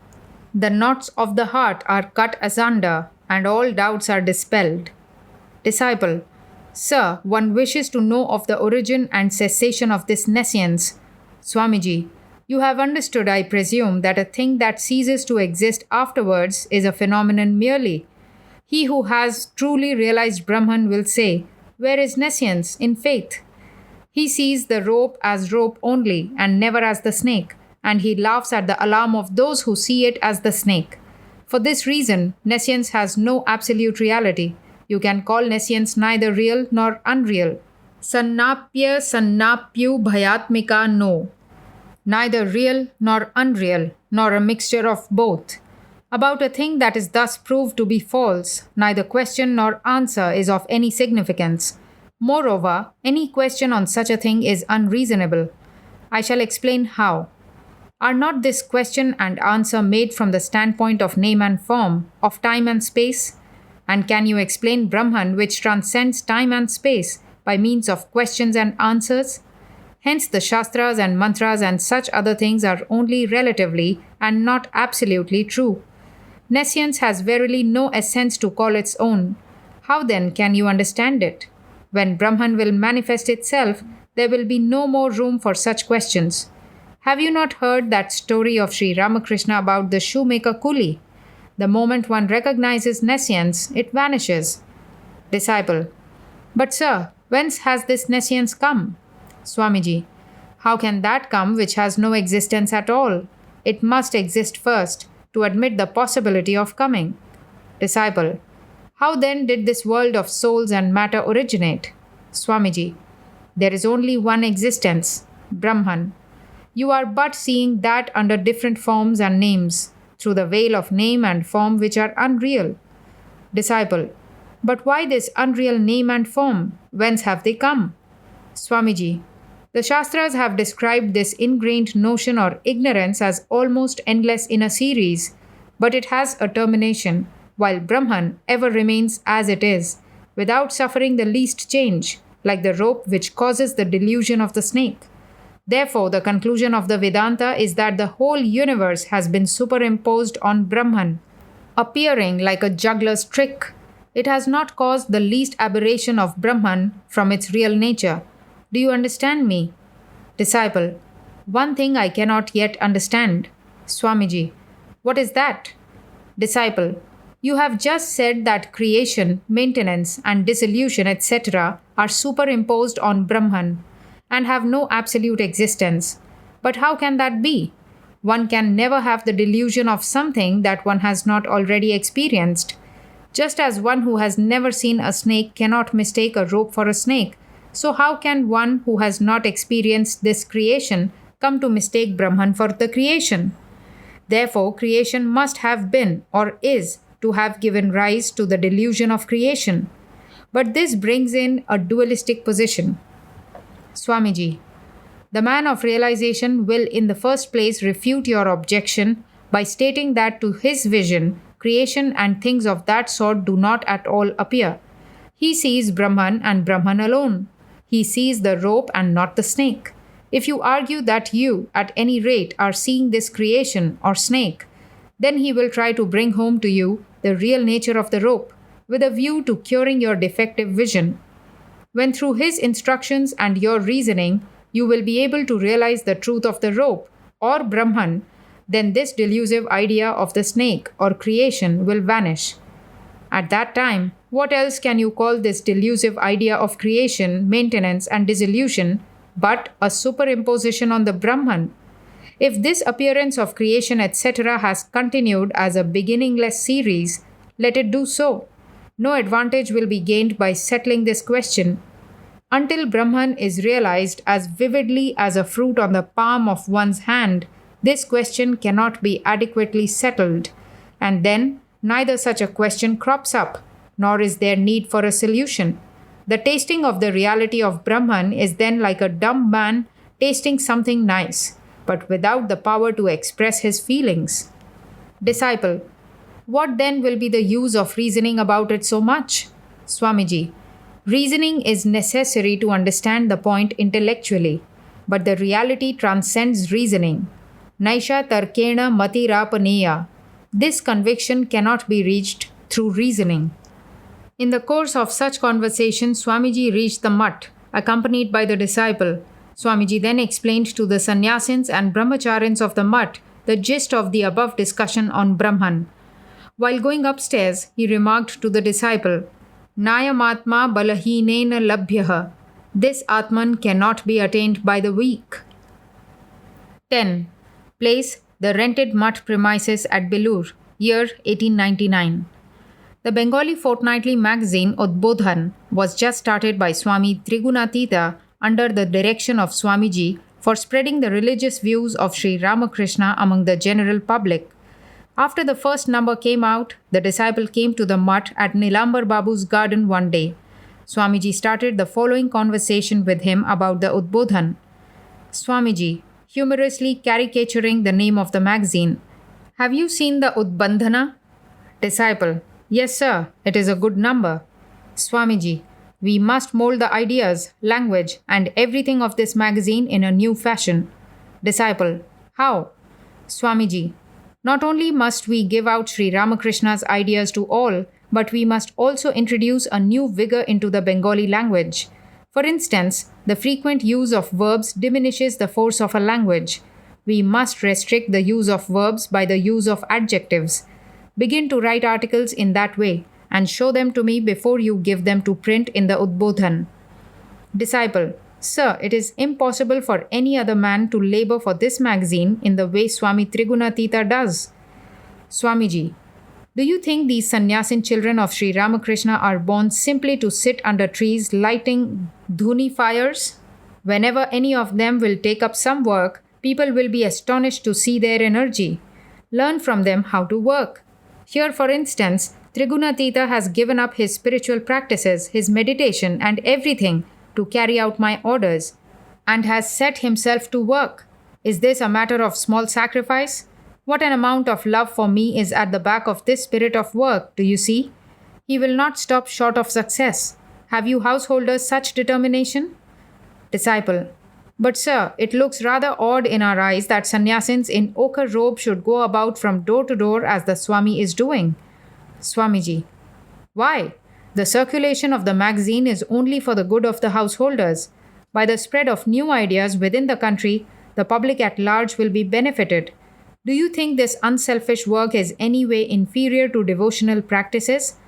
The knots of the heart are cut asunder and all doubts are dispelled. Disciple: sir, one wishes to know of the origin and cessation of this nescience. Swamiji: you have understood, I presume, that a thing that ceases to exist afterwards is a phenomenon merely. He who has truly realized Brahman will say, where is nescience in faith? He sees the rope as rope only and never as the snake, and he laughs at the alarm of those who see it as the snake. For this reason, nescience has no absolute reality. You can call nescience neither real nor unreal. Sannapya sannapyu bhayatmika no. Neither real nor unreal, nor a mixture of both. About a thing that is thus proved to be false, neither question nor answer is of any significance. Moreover, any question on such a thing is unreasonable. I shall explain how. Are not this question and answer made from the standpoint of name and form, of time and space? And can you explain Brahman, which transcends time and space, by means of questions and answers? Hence, the Shastras and mantras and such other things are only relatively and not absolutely true. Nescience has verily no essence to call its own. How then can you understand it? When Brahman will manifest itself, there will be no more room for such questions. Have you not heard that story of Sri Ramakrishna about the shoemaker coolie? The moment one recognizes nescience, it vanishes. Disciple: but sir, whence has this nescience come? Swamiji: how can that come which has no existence at all? It must exist first, to admit the possibility of coming. Disciple: how then did this world of souls and matter originate? Swamiji: there is only one existence, Brahman. You are but seeing that under different forms and names, through the veil of name and form which are unreal. Disciple: but why this unreal name and form? Whence have they come? Swamiji: the Shastras have described this ingrained notion or ignorance as almost endless in a series, but it has a termination, while Brahman ever remains as it is, without suffering the least change, like the rope which causes the delusion of the snake. Therefore, the conclusion of the Vedanta is that the whole universe has been superimposed on Brahman, appearing like a juggler's trick. It has not caused the least aberration of Brahman from its real nature. Do you understand me? Disciple: one thing I cannot yet understand. Swamiji: what is that? Disciple: You have just said that creation, maintenance, and dissolution, etc., are superimposed on Brahman and have no absolute existence. But how can that be? One can never have the delusion of something that one has not already experienced. Just as one who has never seen a snake cannot mistake a rope for a snake, so how can one who has not experienced this creation come to mistake Brahman for the creation? Therefore, creation must have been or is to have given rise to the delusion of creation. But this brings in a dualistic position. Swamiji, the man of realization will in the first place refute your objection by stating that to his vision, creation and things of that sort do not at all appear. He sees Brahman and Brahman alone. He sees the rope and not the snake. If you argue that you, at any rate, are seeing this creation or snake, then he will try to bring home to you the real nature of the rope, with a view to curing your defective vision. When through his instructions and your reasoning, you will be able to realize the truth of the rope, or Brahman, then this delusive idea of the snake or creation will vanish. At that time, what else can you call this delusive idea of creation, maintenance, and dissolution but a superimposition on the Brahman? If this appearance of creation, etc., has continued as a beginningless series, let it do so. No advantage will be gained by settling this question. Until Brahman is realized as vividly as a fruit on the palm of one's hand, this question cannot be adequately settled, and then neither such a question crops up, nor is there need for a solution. The tasting of the reality of Brahman is then like a dumb man tasting something nice, but without the power to express his feelings. Disciple, what then will be the use of reasoning about it so much? Swamiji, reasoning is necessary to understand the point intellectually, but the reality transcends reasoning. Naisha tarkena matirapaneya. This conviction cannot be reached through reasoning. In the course of such conversation, Swamiji reached the mutt, accompanied by the disciple. Swamiji then explained to the sannyasins and brahmacharins of the mutt the gist of the above discussion on Brahman. While going upstairs, he remarked to the disciple, Nayamatma balahinena labhyaha. This Atman cannot be attained by the weak. 10. Place, the rented mutt premises at Belur, year 1899. The Bengali fortnightly magazine Udbodhan was just started by Swami Trigunatita under the direction of Swamiji for spreading the religious views of Sri Ramakrishna among the general public. After the first number came out, the disciple came to the mutt at Nilambar Babu's garden one day. Swamiji started the following conversation with him about the Udbodhan. Swamiji, humorously caricaturing the name of the magazine, have you seen the Udbandhana? Disciple, yes sir, it is a good number. Swamiji, we must mold the ideas, language, and everything of this magazine in a new fashion. Disciple, how? Swamiji, not only must we give out Sri Ramakrishna's ideas to all, but we must also introduce a new vigor into the Bengali language. For instance, the frequent use of verbs diminishes the force of a language. We must restrict the use of verbs by the use of adjectives. Begin to write articles in that way and show them to me before you give them to print in the Udbodhan. Disciple, sir, it is impossible for any other man to labor for this magazine in the way Swami Trigunatita does. Swamiji, do you think these sannyasin children of Sri Ramakrishna are born simply to sit under trees lighting dhuni fires? Whenever any of them will take up some work, people will be astonished to see their energy. Learn from them how to work. Here, for instance, Trigunatita has given up his spiritual practices, his meditation, and everything to carry out my orders, and has set himself to work. Is this a matter of small sacrifice? What an amount of love for me is at the back of this spirit of work, do you see? He will not stop short of success. Have you householders such determination? Disciple, but sir, it looks rather odd in our eyes that sannyasins in ochre robe should go about from door to door as the Swami is doing. Swamiji, why? The circulation of the magazine is only for the good of the householders. By the spread of new ideas within the country, the public at large will be benefited. Do you think this unselfish work is any way inferior to devotional practices?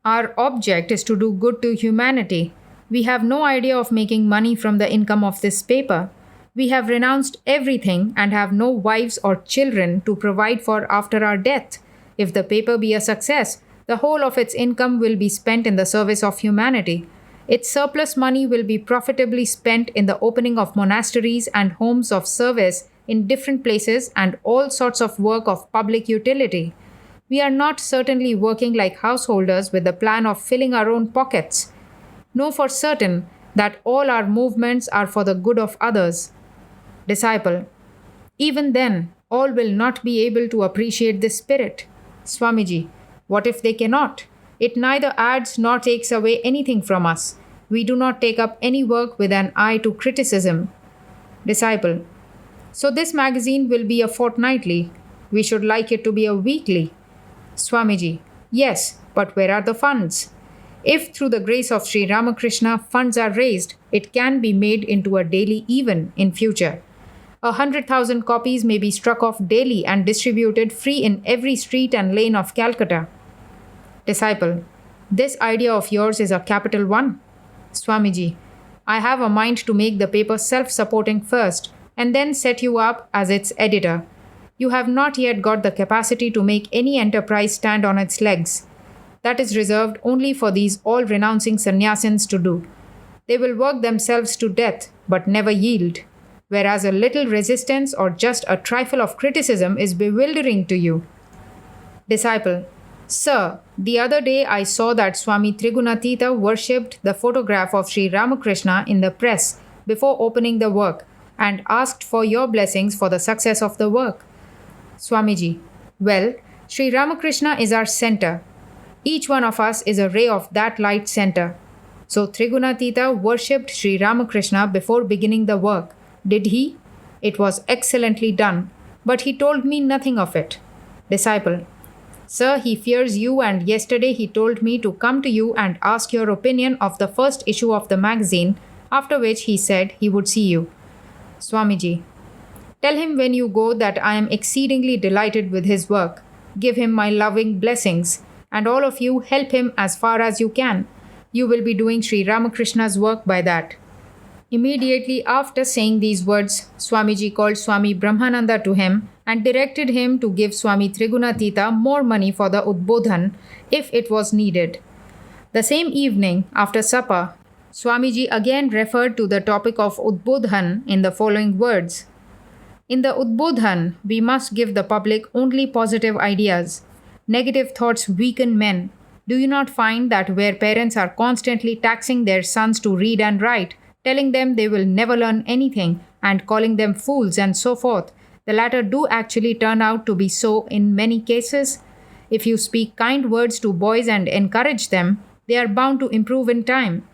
Our object is to do good to humanity. We have no idea of making money from the income of this paper. We have renounced everything and have no wives or children to provide for after our death. If the paper be a success, the whole of its income will be spent in the service of humanity. Its surplus money will be profitably spent in the opening of monasteries and homes of service in different places and all sorts of work of public utility. We are not certainly working like householders with the plan of filling our own pockets. Know for certain that all our movements are for the good of others. Disciple: even then, all will not be able to appreciate this spirit. Swamiji: what if they cannot? It neither adds nor takes away anything from us. We do not take up any work with an eye to criticism. Disciple: so this magazine will be a fortnightly. We should like it to be a weekly. Swamiji: yes, but where are the funds? If through the grace of Sri Ramakrishna funds are raised, it can be made into a daily even in future. 100,000 copies may be struck off daily and distributed free in every street and lane of Calcutta. Disciple: this idea of yours is a capital one. Swamiji: I have a mind to make the paper self-supporting first and then set you up as its editor. You have not yet got the capacity to make any enterprise stand on its legs. That is reserved only for these all-renouncing sannyasins to do. They will work themselves to death but never yield, whereas a little resistance or just a trifle of criticism is bewildering to you. Disciple: sir, the other day I saw that Swami Trigunatita worshipped the photograph of Sri Ramakrishna in the press before opening the work and asked for your blessings for the success of the work. Swamiji: well, Sri Ramakrishna is our center. Each one of us is a ray of that light center. So Trigunatita worshipped Sri Ramakrishna before beginning the work. Did he? It was excellently done, but he told me nothing of it. Disciple: sir, he fears you, and yesterday he told me to come to you and ask your opinion of the first issue of the magazine, after which he said he would see you. Swamiji: tell him when you go that I am exceedingly delighted with his work. Give him my loving blessings, and all of you help him as far as you can. You will be doing Sri Ramakrishna's work by that. Immediately after saying these words, Swamiji called Swami Brahmananda to him and directed him to give Swami Trigunatita more money for the Udbodhan if it was needed. The same evening, after supper, Swamiji again referred to the topic of Udbodhan in the following words: in the Udbodhan, we must give the public only positive ideas. Negative thoughts weaken men. Do you not find that where parents are constantly taxing their sons to read and write, telling them they will never learn anything, and calling them fools and so forth, the latter do actually turn out to be so in many cases? If you speak kind words to boys and encourage them, they are bound to improve in time.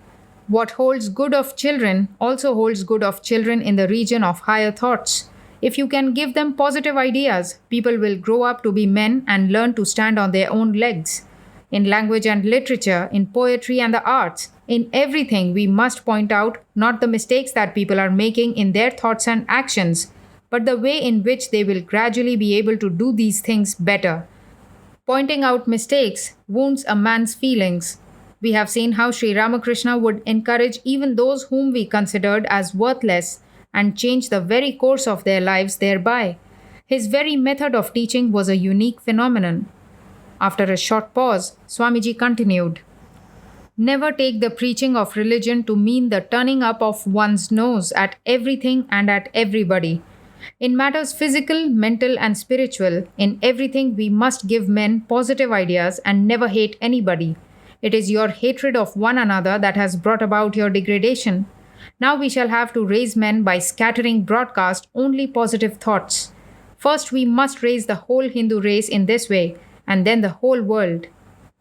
What holds good of children also holds good of children in the region of higher thoughts. If you can give them positive ideas, people will grow up to be men and learn to stand on their own legs. In language and literature, in poetry and the arts, in everything we must point out not the mistakes that people are making in their thoughts and actions, but the way in which they will gradually be able to do these things better. Pointing out mistakes wounds a man's feelings. We have seen how Sri Ramakrishna would encourage even those whom we considered as worthless and change the very course of their lives thereby. His very method of teaching was a unique phenomenon. After a short pause, Swamiji continued: never take the preaching of religion to mean the turning up of one's nose at everything and at everybody. In matters physical, mental, and spiritual, in everything we must give men positive ideas and never hate anybody. It is your hatred of one another that has brought about your degradation. Now we shall have to raise men by scattering broadcast only positive thoughts. First, we must raise the whole Hindu race in this way, and then the whole world.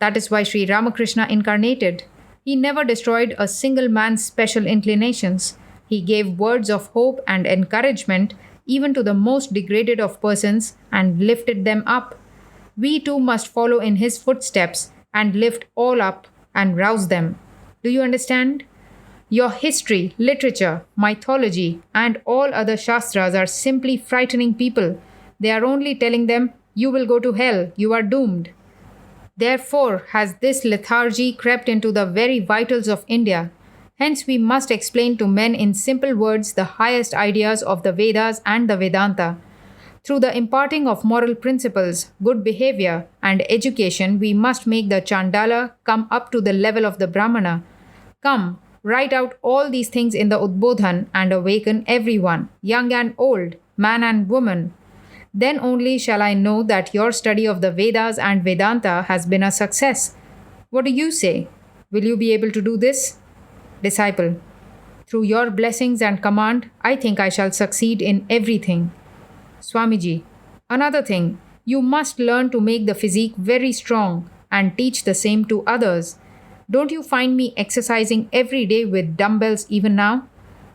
That is why Sri Ramakrishna incarnated. He never destroyed a single man's special inclinations. He gave words of hope and encouragement even to the most degraded of persons and lifted them up. We too must follow in his footsteps and lift all up and rouse them. Do you understand? Your history, literature, mythology, and all other shastras are simply frightening people. They are only telling them, "You will go to hell, you are doomed." Therefore, has this lethargy crept into the very vitals of India. Hence, we must explain to men in simple words the highest ideas of the Vedas and the Vedanta. Through the imparting of moral principles, good behavior, and education, we must make the Chandala come up to the level of the Brahmana. Come, write out all these things in the Udbodhan and awaken everyone, young and old, man and woman. Then only shall I know that your study of the Vedas and Vedanta has been a success. What do you say? Will you be able to do this? Disciple: through your blessings and command, I think I shall succeed in everything. Swamiji: another thing, you must learn to make the physique very strong and teach the same to others. Don't you find me exercising every day with dumbbells even now?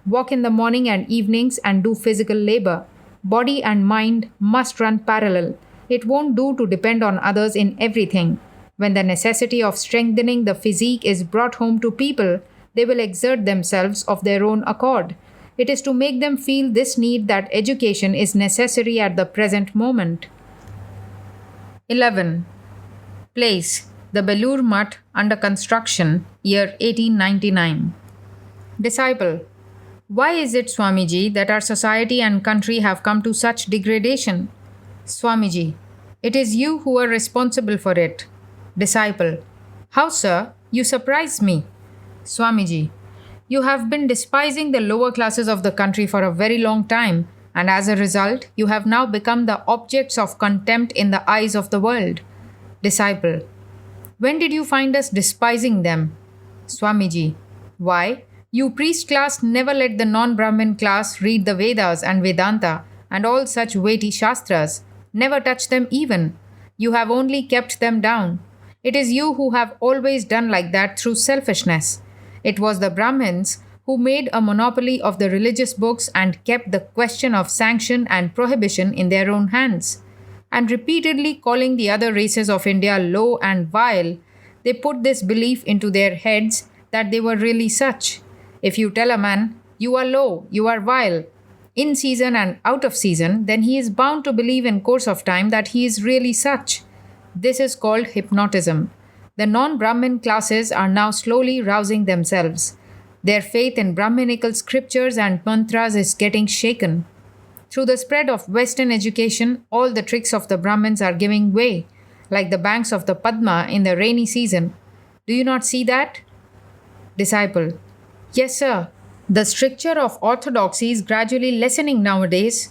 Walk in the morning and evenings and do physical labor. Body and mind must run parallel. It won't do to depend on others in everything. When the necessity of strengthening the physique is brought home to people, they will exert themselves of their own accord. It is to make them feel this need that education is necessary at the present moment. 11. Place: the Belur Mutt under construction, year 1899. Disciple: why is it, Swamiji, that our society and country have come to such degradation? Swamiji: it is you who are responsible for it. Disciple: how, sir? You surprise me. Swamiji: you have been despising the lower classes of the country for a very long time, and as a result, you have now become the objects of contempt in the eyes of the world. Disciple: when did you find us despising them? Swamiji: why, you priest class never let the non-Brahmin class read the Vedas and Vedanta and all such weighty Shastras, never touch them even. You have only kept them down. It is you who have always done like that through selfishness. It was the Brahmins who made a monopoly of the religious books and kept the question of sanction and prohibition in their own hands. And repeatedly calling the other races of India low and vile, they put this belief into their heads that they were really such. If you tell a man, "You are low, you are vile," in season and out of season, then he is bound to believe in course of time that he is really such. This is called hypnotism. The non-Brahmin classes are now slowly rousing themselves. Their faith in Brahminical scriptures and mantras is getting shaken. Through the spread of Western education, all the tricks of the Brahmins are giving way, like the banks of the Padma in the rainy season. Do you not see that? Disciple: yes, sir. The stricture of orthodoxy is gradually lessening nowadays.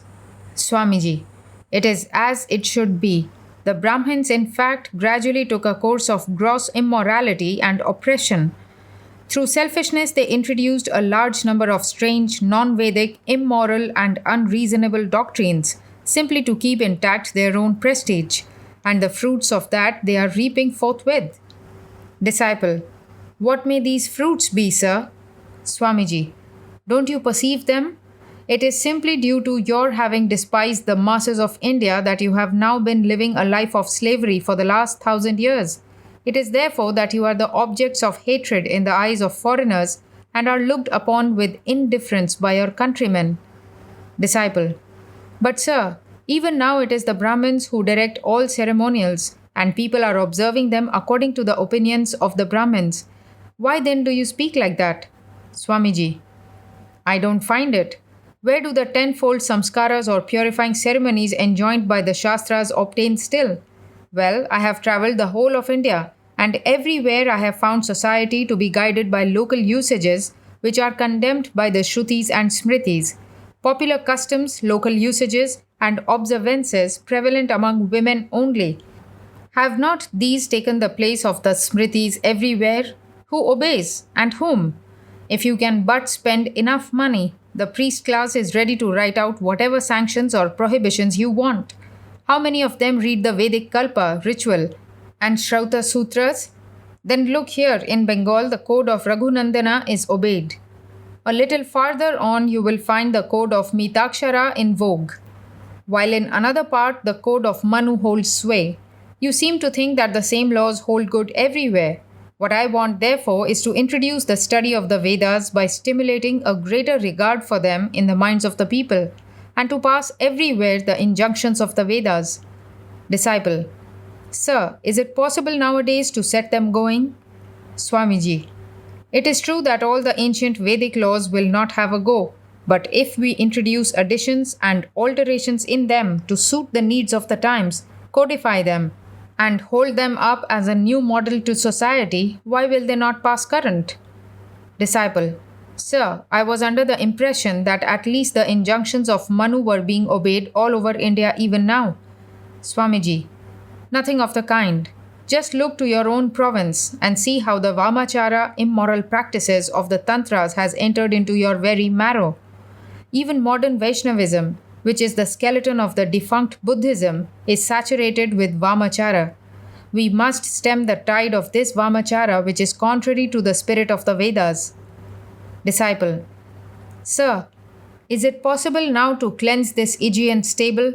Swamiji: it is as it should be. The Brahmins, in fact, gradually took a course of gross immorality and oppression. Through selfishness, they introduced a large number of strange, non-Vedic, immoral, and unreasonable doctrines, simply to keep intact their own prestige, and the fruits of that they are reaping forthwith. Disciple: what may these fruits be, sir? Swamiji: don't you perceive them? It is simply due to your having despised the masses of India that you have now been living a life of slavery for the last 1,000 years. It is therefore that you are the objects of hatred in the eyes of foreigners and are looked upon with indifference by your countrymen. Disciple: but sir, even now it is the Brahmins who direct all ceremonials, and people are observing them according to the opinions of the Brahmins. Why then do you speak like that? Swamiji: I don't find it. Where do the tenfold samskaras or purifying ceremonies enjoined by the Shastras obtain still? Well, I have travelled the whole of India, and everywhere I have found society to be guided by local usages which are condemned by the Shrutis and Smritis. Popular customs, local usages, and observances prevalent among women only. Have not these taken the place of the Smritis everywhere? Who obeys, and whom? If you can but spend enough money, the priest class is ready to write out whatever sanctions or prohibitions you want. How many of them read the Vedic Kalpa, ritual, and Shrauta Sutras? Then look here, in Bengal the code of Raghunandana is obeyed. A little farther on you will find the code of Mitakshara in vogue, while in another part the code of Manu holds sway. You seem to think that the same laws hold good everywhere. What I want, therefore, is to introduce the study of the Vedas by stimulating a greater regard for them in the minds of the people. and to pass everywhere the injunctions of the Vedas. Disciple: Sir, is it possible nowadays to set them going? Swamiji: It is true that all the ancient Vedic laws will not have a go, but if we introduce additions and alterations in them to suit the needs of the times, codify them, and hold them up as a new model to society, why will they not pass current? Disciple: Sir, I was under the impression that at least the injunctions of Manu were being obeyed all over India even now. Swamiji: Nothing of the kind. Just look to your own province and see how the Vamachara immoral practices of the Tantras has entered into your very marrow. Even modern Vaishnavism, which is the skeleton of the defunct Buddhism, is saturated with Vamachara. We must stem the tide of this Vamachara which is contrary to the spirit of the Vedas. Disciple: Sir, is it possible now to cleanse this Aegean stable?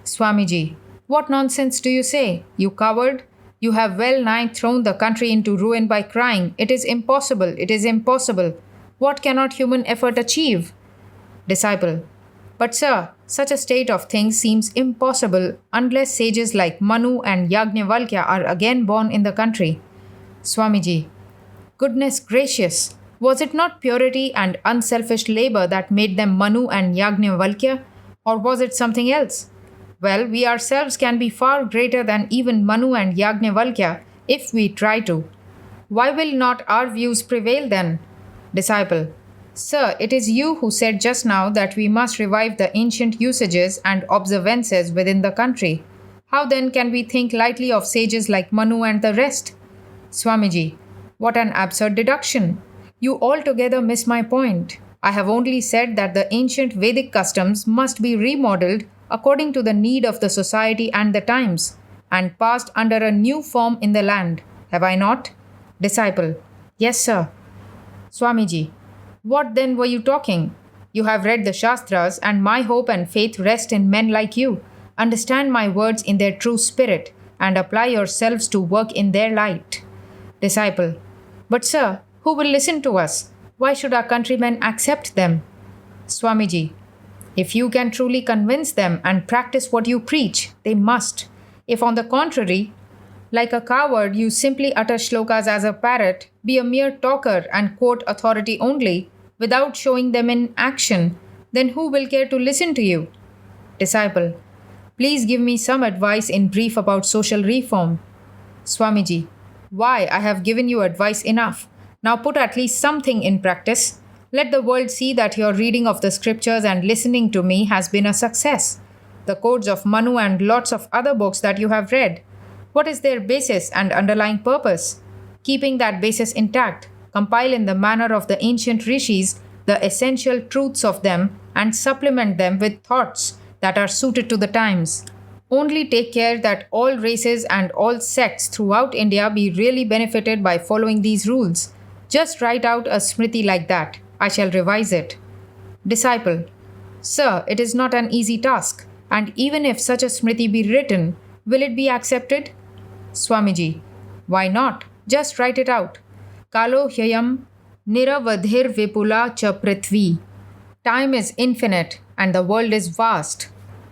Swamiji: What nonsense do you say, you coward? You have well nigh thrown the country into ruin by crying, "It is impossible, it is impossible." What cannot human effort achieve? Disciple: But sir, such a state of things seems impossible unless sages like Manu and Yajnavalkya are again born in the country. Swamiji: Goodness gracious! Was it not purity and unselfish labor that made them Manu and Yajnavalkya? Or was it something else? Well, we ourselves can be far greater than even Manu and Yajnavalkya if we try to. Why will not our views prevail then? Disciple: Sir, it is you who said just now that we must revive the ancient usages and observances within the country. How then can we think lightly of sages like Manu and the rest? Swamiji: What an absurd deduction! You altogether miss my point. I have only said that the ancient Vedic customs must be remodeled according to the need of the society and the times, and passed under a new form in the land. Have I not? Disciple: Yes, sir. Swamiji: What then were you talking? You have read the Shastras, and my hope and faith rest in men like you. Understand my words in their true spirit, and apply yourselves to work in their light. Disciple: But sir, who will listen to us? Why should our countrymen accept them? Swamiji: If you can truly convince them and practice what you preach, they must. If on the contrary, like a coward, you simply utter shlokas as a parrot, be a mere talker and quote authority only, without showing them in action, then who will care to listen to you? Disciple: Please give me some advice in brief about social reform. Swamiji: Why, I have given you advice enough. Now put at least something in practice. Let the world see that your reading of the scriptures and listening to me has been a success. The codes of Manu and lots of other books that you have read. What is their basis and underlying purpose? Keeping that basis intact, compile in the manner of the ancient rishis the essential truths of them and supplement them with thoughts that are suited to the times. Only take care that all races and all sects throughout India be really benefited by following these rules. Just write out a smriti like that. I shall revise it. Disciple: Sir, it is not an easy task, and even if such a smriti be written, will it be accepted? Swamiji: Why not? Just write it out. Kalo hyayam niravadhir vipula cha prithvi. Time is infinite and the world is vast.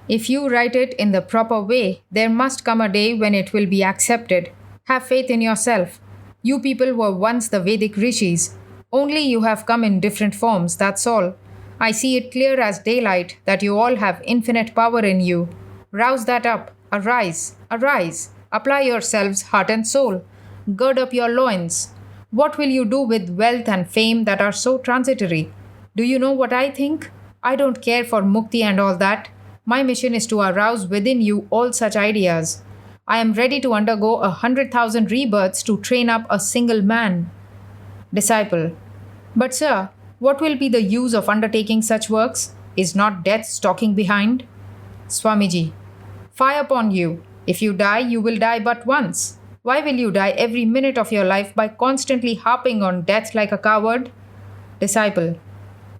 If you write it in the proper way, there must come a day when it will be accepted. Have faith in yourself. You people were once the Vedic rishis. Only you have come in different forms, that's all. I see it clear as daylight that you all have infinite power in you. Rouse that up. Arise, arise. Apply yourselves heart and soul. Gird up your loins. What will you do with wealth and fame that are so transitory? Do you know what I think? I don't care for mukti and all that. My mission is to arouse within you all such ideas. I am ready to undergo 100,000 rebirths to train up a single man. Disciple: But sir, what will be the use of undertaking such works? Is not death stalking behind? Swamiji: Fie upon you! If you die, you will die but once. Why will you die every minute of your life by constantly harping on death like a coward? Disciple: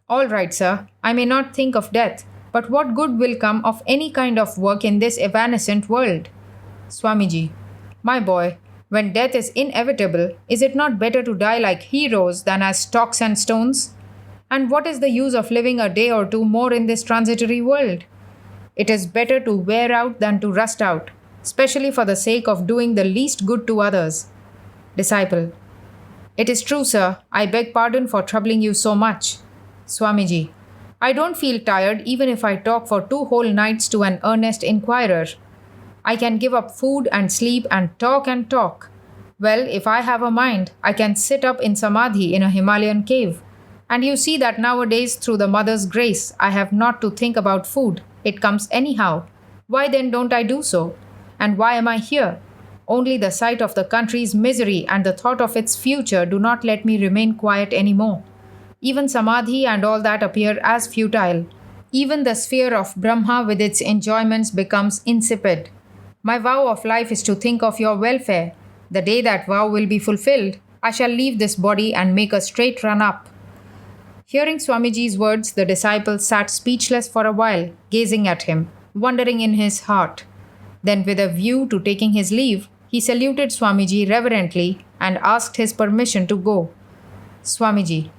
All right, sir, I may not think of death, but what good will come of any kind of work in this evanescent world? Swamiji: My boy, when death is inevitable, is it not better to die like heroes than as stocks and stones? And what is the use of living a day or two more in this transitory world? It is better to wear out than to rust out, especially for the sake of doing the least good to others. Disciple. It is true, sir. I beg pardon for troubling you so much. Swamiji. I don't feel tired even if I talk for 2 whole nights to an earnest inquirer. I can give up food and sleep and talk and talk. Well, if I have a mind, I can sit up in samadhi in a Himalayan cave. And you see that nowadays, through the Mother's grace, I have not to think about food. It comes anyhow. Why then don't I do so? And why am I here? Only the sight of the country's misery and the thought of its future do not let me remain quiet any more. Even samadhi and all that appear as futile. Even the sphere of Brahma with its enjoyments becomes insipid. My vow of life is to think of your welfare. The day that vow will be fulfilled, I shall leave this body and make a straight run up. Hearing Swamiji's words, the disciple sat speechless for a while, gazing at him, wondering in his heart. Then, with a view to taking his leave, he saluted Swamiji reverently and asked his permission to go. Swamiji.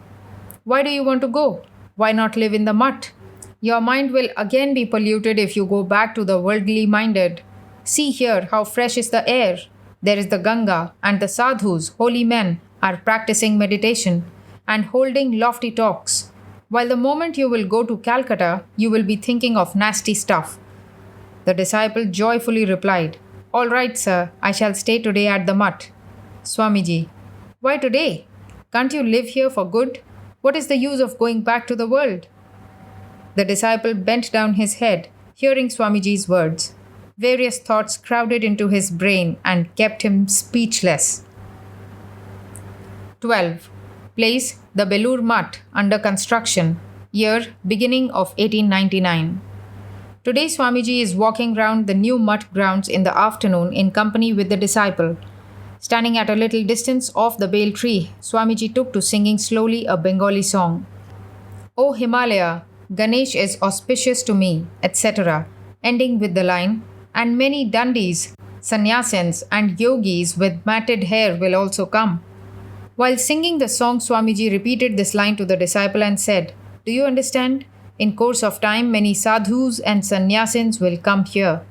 Why do you want to go? Why not live in the mutt? Your mind will again be polluted if you go back to the worldly minded. See here how fresh is the air. There is the Ganga, and the sadhus, holy men, are practicing meditation and holding lofty talks, while the moment you will go to Calcutta, you will be thinking of nasty stuff. The disciple joyfully replied, All right, sir, I shall stay today at the mutt. Swamiji. Why today? Can't you live here for good? What is the use of going back to the world? The disciple bent down his head, hearing Swamiji's words. Various thoughts crowded into his brain and kept him speechless. 12. Place, the Belur Mutt, under construction. Year, beginning of 1899. Today Swamiji is walking round the new mutt grounds in the afternoon in company with the disciple. Standing at a little distance off the bale tree, Swamiji took to singing slowly a Bengali song. O Himalaya, Ganesh is auspicious to me, etc., ending with the line, and many dandis, sannyasins, and yogis with matted hair will also come. While singing the song, Swamiji repeated this line to the disciple and said, Do you understand? In course of time, many sadhus and sannyasins will come here.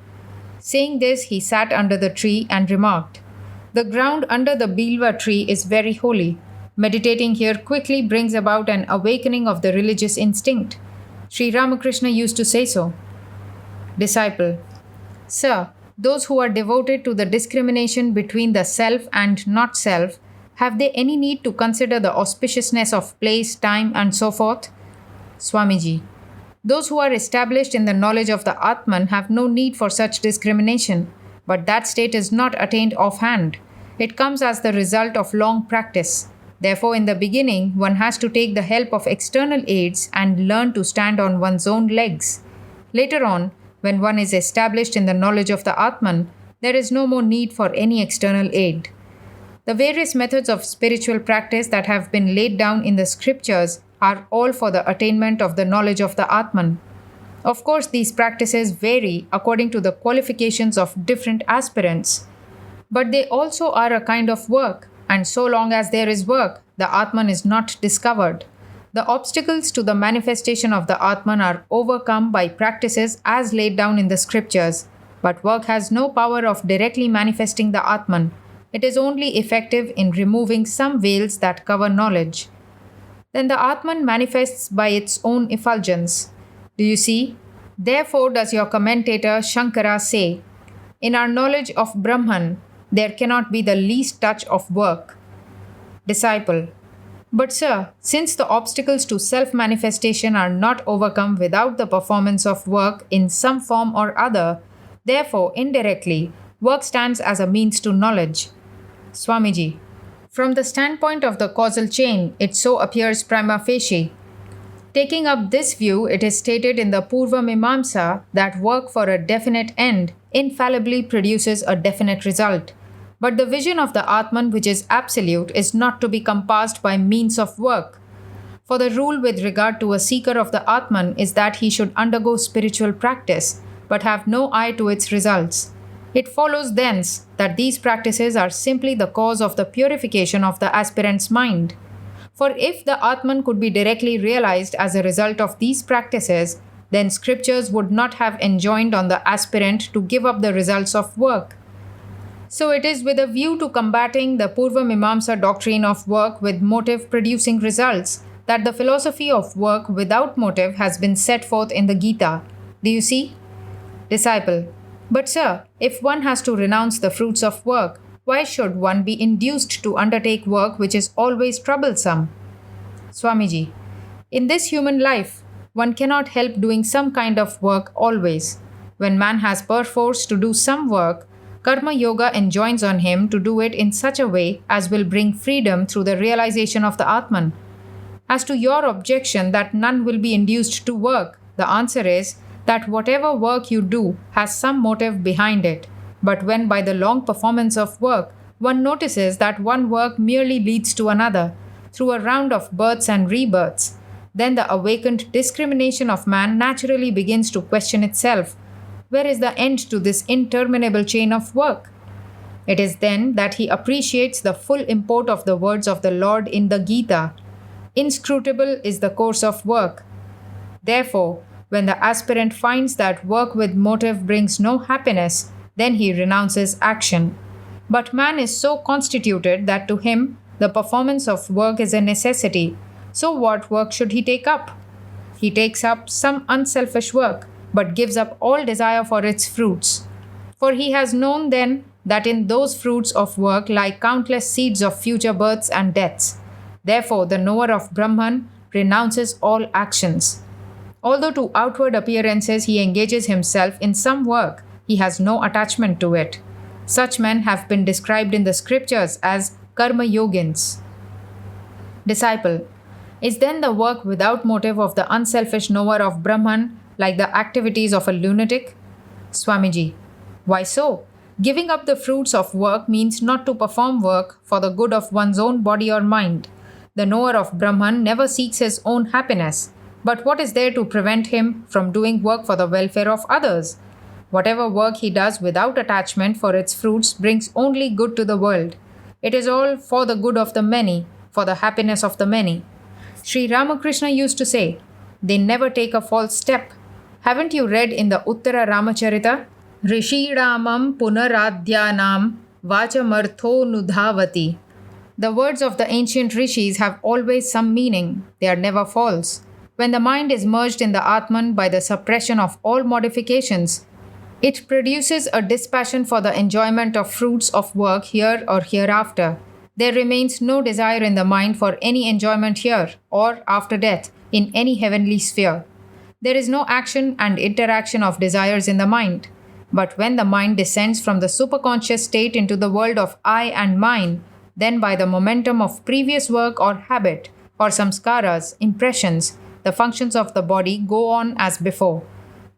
Saying this, he sat under the tree and remarked, The ground under the Bilva tree is very holy. Meditating here quickly brings about an awakening of the religious instinct. Sri Ramakrishna used to say so. Disciple. Sir, those who are devoted to the discrimination between the self and not self, have they any need to consider the auspiciousness of place, time, and so forth? Swamiji. Those who are established in the knowledge of the Atman have no need for such discrimination, but that state is not attained offhand. It comes as the result of long practice. Therefore, in the beginning, one has to take the help of external aids and learn to stand on one's own legs. Later on, when one is established in the knowledge of the Atman, there is no more need for any external aid. The various methods of spiritual practice that have been laid down in the scriptures are all for the attainment of the knowledge of the Atman. Of course, these practices vary according to the qualifications of different aspirants. But they also are a kind of work, and so long as there is work, the Atman is not discovered. The obstacles to the manifestation of the Atman are overcome by practices as laid down in the scriptures, but work has no power of directly manifesting the Atman. It is only effective in removing some veils that cover knowledge. Then the Atman manifests by its own effulgence. Do you see? Therefore does your commentator Shankara say, In our knowledge of Brahman, there cannot be the least touch of work. Disciple. But sir, since the obstacles to self-manifestation are not overcome without the performance of work in some form or other, therefore, indirectly, work stands as a means to knowledge. Swamiji. From the standpoint of the causal chain, it so appears prima facie. Taking up this view, it is stated in the Purva Mimamsa that work for a definite end infallibly produces a definite result. But the vision of the Atman, which is absolute, is not to be compassed by means of work. For the rule with regard to a seeker of the Atman is that he should undergo spiritual practice, but have no eye to its results. It follows thence that these practices are simply the cause of the purification of the aspirant's mind. For if the Atman could be directly realized as a result of these practices, then scriptures would not have enjoined on the aspirant to give up the results of work. So it is with a view to combating the Purva Mimamsa doctrine of work with motive producing results that the philosophy of work without motive has been set forth in the Gita. Do you see? Disciple: But sir, if one has to renounce the fruits of work, why should one be induced to undertake work which is always troublesome? Swamiji: In this human life, one cannot help doing some kind of work always. When man has perforce to do some work, Karma Yoga enjoins on him to do it in such a way as will bring freedom through the realization of the Atman. As to your objection that none will be induced to work, the answer is that whatever work you do has some motive behind it. But when by the long performance of work, one notices that one work merely leads to another, through a round of births and rebirths, then the awakened discrimination of man naturally begins to question itself. Where is the end to this interminable chain of work? It is then that he appreciates the full import of the words of the Lord in the Gita. Inscrutable is the course of work. Therefore, when the aspirant finds that work with motive brings no happiness, then he renounces action. But man is so constituted that to him the performance of work is a necessity. So what work should he take up? He takes up some unselfish work, but gives up all desire for its fruits. For he has known then that in those fruits of work lie countless seeds of future births and deaths. Therefore, the knower of Brahman renounces all actions. Although to outward appearances he engages himself in some work, he has no attachment to it. Such men have been described in the scriptures as Karma Yogins. Disciple: Is then the work without motive of the unselfish knower of Brahman like the activities of a lunatic? Swamiji: Why so? Giving up the fruits of work means not to perform work for the good of one's own body or mind. The knower of Brahman never seeks his own happiness. But what is there to prevent him from doing work for the welfare of others? Whatever work he does without attachment for its fruits brings only good to the world. It is all for the good of the many, for the happiness of the many. Sri Ramakrishna used to say, they never take a false step. Haven't you read in the Uttara Ramacharita? Rishi Ramam Punaradhyanam Vachamartho Nudhavati. The words of the ancient rishis have always some meaning. They are never false. When the mind is merged in the Atman by the suppression of all modifications, it produces a dispassion for the enjoyment of fruits of work here or hereafter. There remains no desire in the mind for any enjoyment here or after death in any heavenly sphere. There is no action and interaction of desires in the mind. But when the mind descends from the superconscious state into the world of I and mine, then by the momentum of previous work or habit, or samskaras, impressions, the functions of the body go on as before.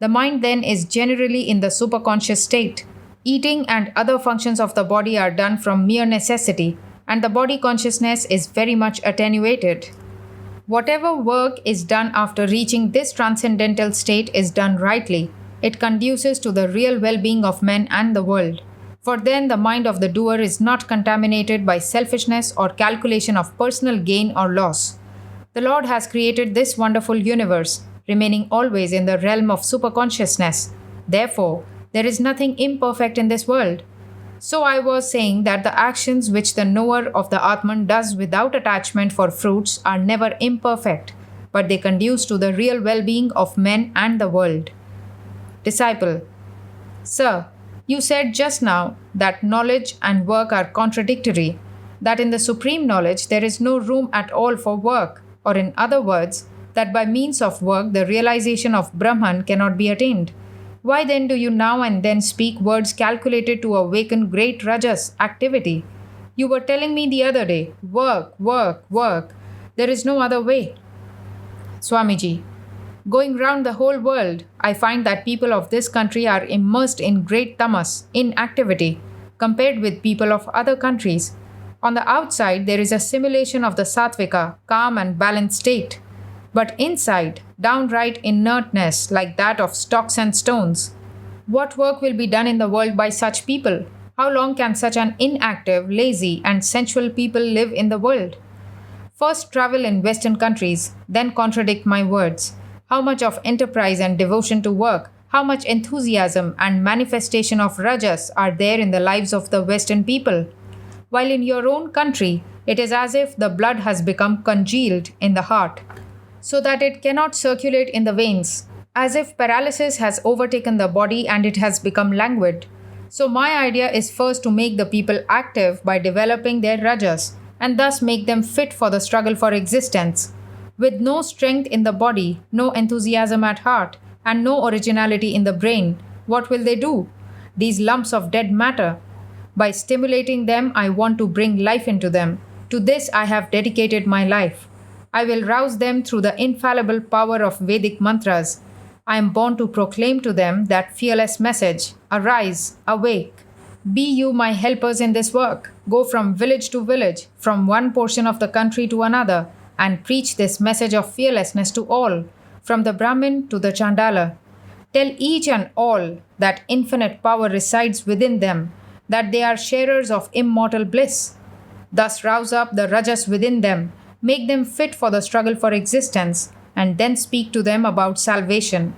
The mind then is generally in the superconscious state. Eating and other functions of the body are done from mere necessity, and the body consciousness is very much attenuated. Whatever work is done after reaching this transcendental state is done rightly. It conduces to the real well-being of men and the world. For then the mind of the doer is not contaminated by selfishness or calculation of personal gain or loss. The Lord has created this wonderful universe, remaining always in the realm of superconsciousness. Therefore, there is nothing imperfect in this world. So I was saying that the actions which the knower of the Atman does without attachment for fruits are never imperfect, but they conduce to the real well-being of men and the world. Disciple: Sir, you said just now that knowledge and work are contradictory, that in the supreme knowledge there is no room at all for work, or in other words, that by means of work the realization of Brahman cannot be attained. Why then do you now and then speak words calculated to awaken great rajas activity? You were telling me the other day, work, work, work. There is no other way. Swamiji: Going round the whole world, I find that people of this country are immersed in great tamas, inactivity, compared with people of other countries. On the outside, there is a simulation of the sattvika, calm and balanced state. But inside, downright inertness like that of stocks and stones. What work will be done in the world by such people? How long can such an inactive, lazy, and sensual people live in the world? First travel in Western countries, then contradict my words. How much of enterprise and devotion to work, how much enthusiasm and manifestation of rajas are there in the lives of the Western people? While in your own country, it is as if the blood has become congealed in the heart, so that it cannot circulate in the veins, as if paralysis has overtaken the body and it has become languid. So, my idea is first to make the people active by developing their rajas and thus make them fit for the struggle for existence. With no strength in the body, no enthusiasm at heart, and no originality in the brain, what will they do? These lumps of dead matter. By stimulating them, I want to bring life into them. To this, I have dedicated my life. I will rouse them through the infallible power of Vedic mantras. I am born to proclaim to them that fearless message: arise, awake. Be you my helpers in this work. Go from village to village, from one portion of the country to another, and preach this message of fearlessness to all, from the Brahmin to the Chandala. Tell each and all that infinite power resides within them, that they are sharers of immortal bliss. Thus rouse up the rajas within them, make them fit for the struggle for existence, and then speak to them about salvation.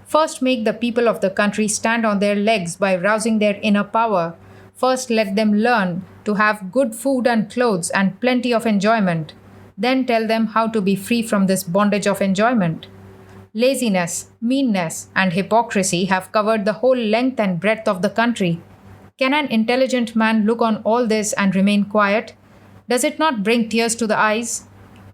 First, make the people of the country stand on their legs by rousing their inner power. First, let them learn to have good food and clothes and plenty of enjoyment. Then, tell them how to be free from this bondage of enjoyment. Laziness, meanness, and hypocrisy have covered the whole length and breadth of the country. Can an intelligent man look on all this and remain quiet? Does it not bring tears to the eyes?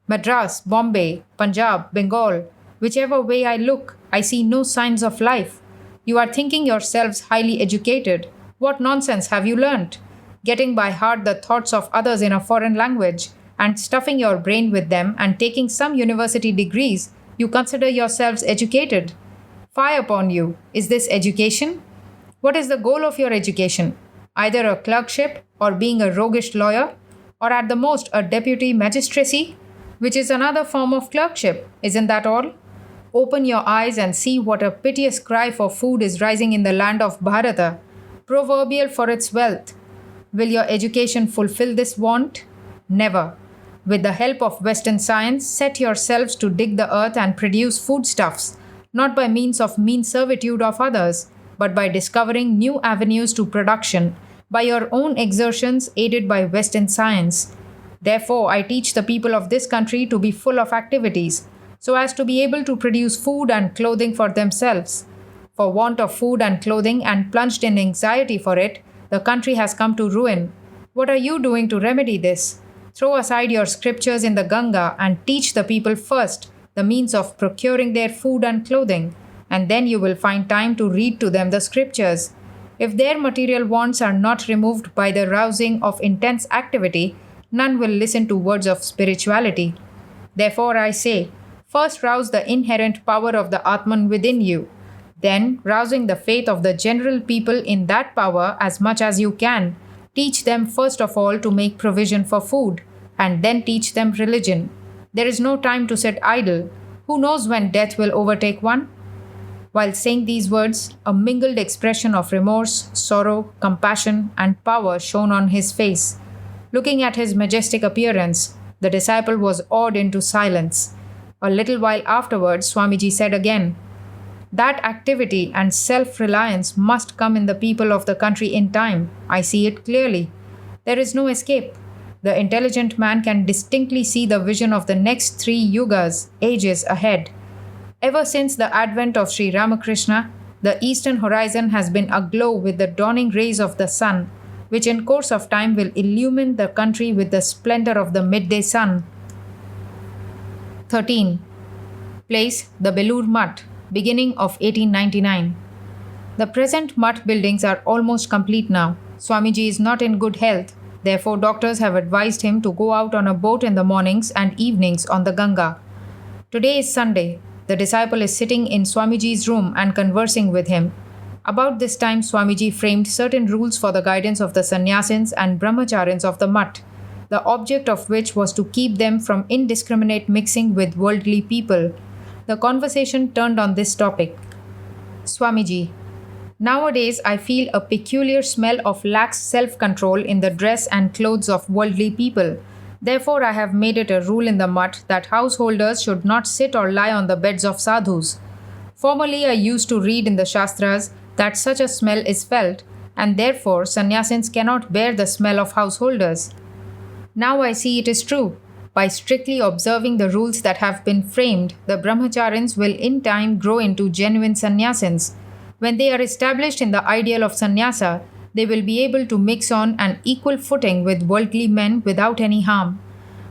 Madras, Bombay, Punjab, Bengal, whichever way I look, I see no signs of life. You are thinking yourselves highly educated. What nonsense have you learnt? Getting by heart the thoughts of others in a foreign language and stuffing your brain with them and taking some university degrees, you consider yourselves educated. Fie upon you! Is this education? What is the goal of your education? Either a clerkship or being a roguish lawyer, or at the most a deputy magistracy, which is another form of clerkship. Isn't that all? Open your eyes and see what a piteous cry for food is rising in the land of Bharata, proverbial for its wealth. Will your education fulfill this want? Never. With the help of Western science, set yourselves to dig the earth and produce foodstuffs, not by means of mean servitude of others, but by discovering new avenues to production, by your own exertions aided by Western science. Therefore, I teach the people of this country to be full of activities, so as to be able to produce food and clothing for themselves. For want of food and clothing and plunged in anxiety for it, the country has come to ruin. What are you doing to remedy this? Throw aside your scriptures in the Ganga and teach the people first the means of procuring their food and clothing, and then you will find time to read to them the scriptures. If their material wants are not removed by the rousing of intense activity, none will listen to words of spirituality. Therefore, I say, first rouse the inherent power of the Atman within you. Then, rousing the faith of the general people in that power as much as you can, teach them first of all to make provision for food, and then teach them religion. There is no time to sit idle. Who knows when death will overtake one? While saying these words, a mingled expression of remorse, sorrow, compassion, and power shone on his face. Looking at his majestic appearance, the disciple was awed into silence. A little while afterwards, Swamiji said again, "That activity and self-reliance must come in the people of the country in time. I see it clearly. There is no escape. The intelligent man can distinctly see the vision of the next 3 yugas, ages ahead. Ever since the advent of Sri Ramakrishna, the eastern horizon has been aglow with the dawning rays of the sun, which in course of time will illumine the country with the splendor of the midday sun." 13. Place the Belur Mutt, beginning of 1899. The present Mutt buildings are almost complete now. Swamiji is not in good health. Therefore, doctors have advised him to go out on a boat in the mornings and evenings on the Ganga. Today is Sunday. The disciple is sitting in Swamiji's room and conversing with him. About this time, Swamiji framed certain rules for the guidance of the sannyasins and brahmacharins of the Mutt, the object of which was to keep them from indiscriminate mixing with worldly people. The conversation turned on this topic. Swamiji: Nowadays I feel a peculiar smell of lax self-control in the dress and clothes of worldly people. Therefore, I have made it a rule in the mutt that householders should not sit or lie on the beds of sadhus. Formerly, I used to read in the Shastras that such a smell is felt, and therefore sannyasins cannot bear the smell of householders. Now I see it is true. By strictly observing the rules that have been framed, the brahmacharins will in time grow into genuine sannyasins. When they are established in the ideal of sannyasa, they will be able to mix on an equal footing with worldly men without any harm.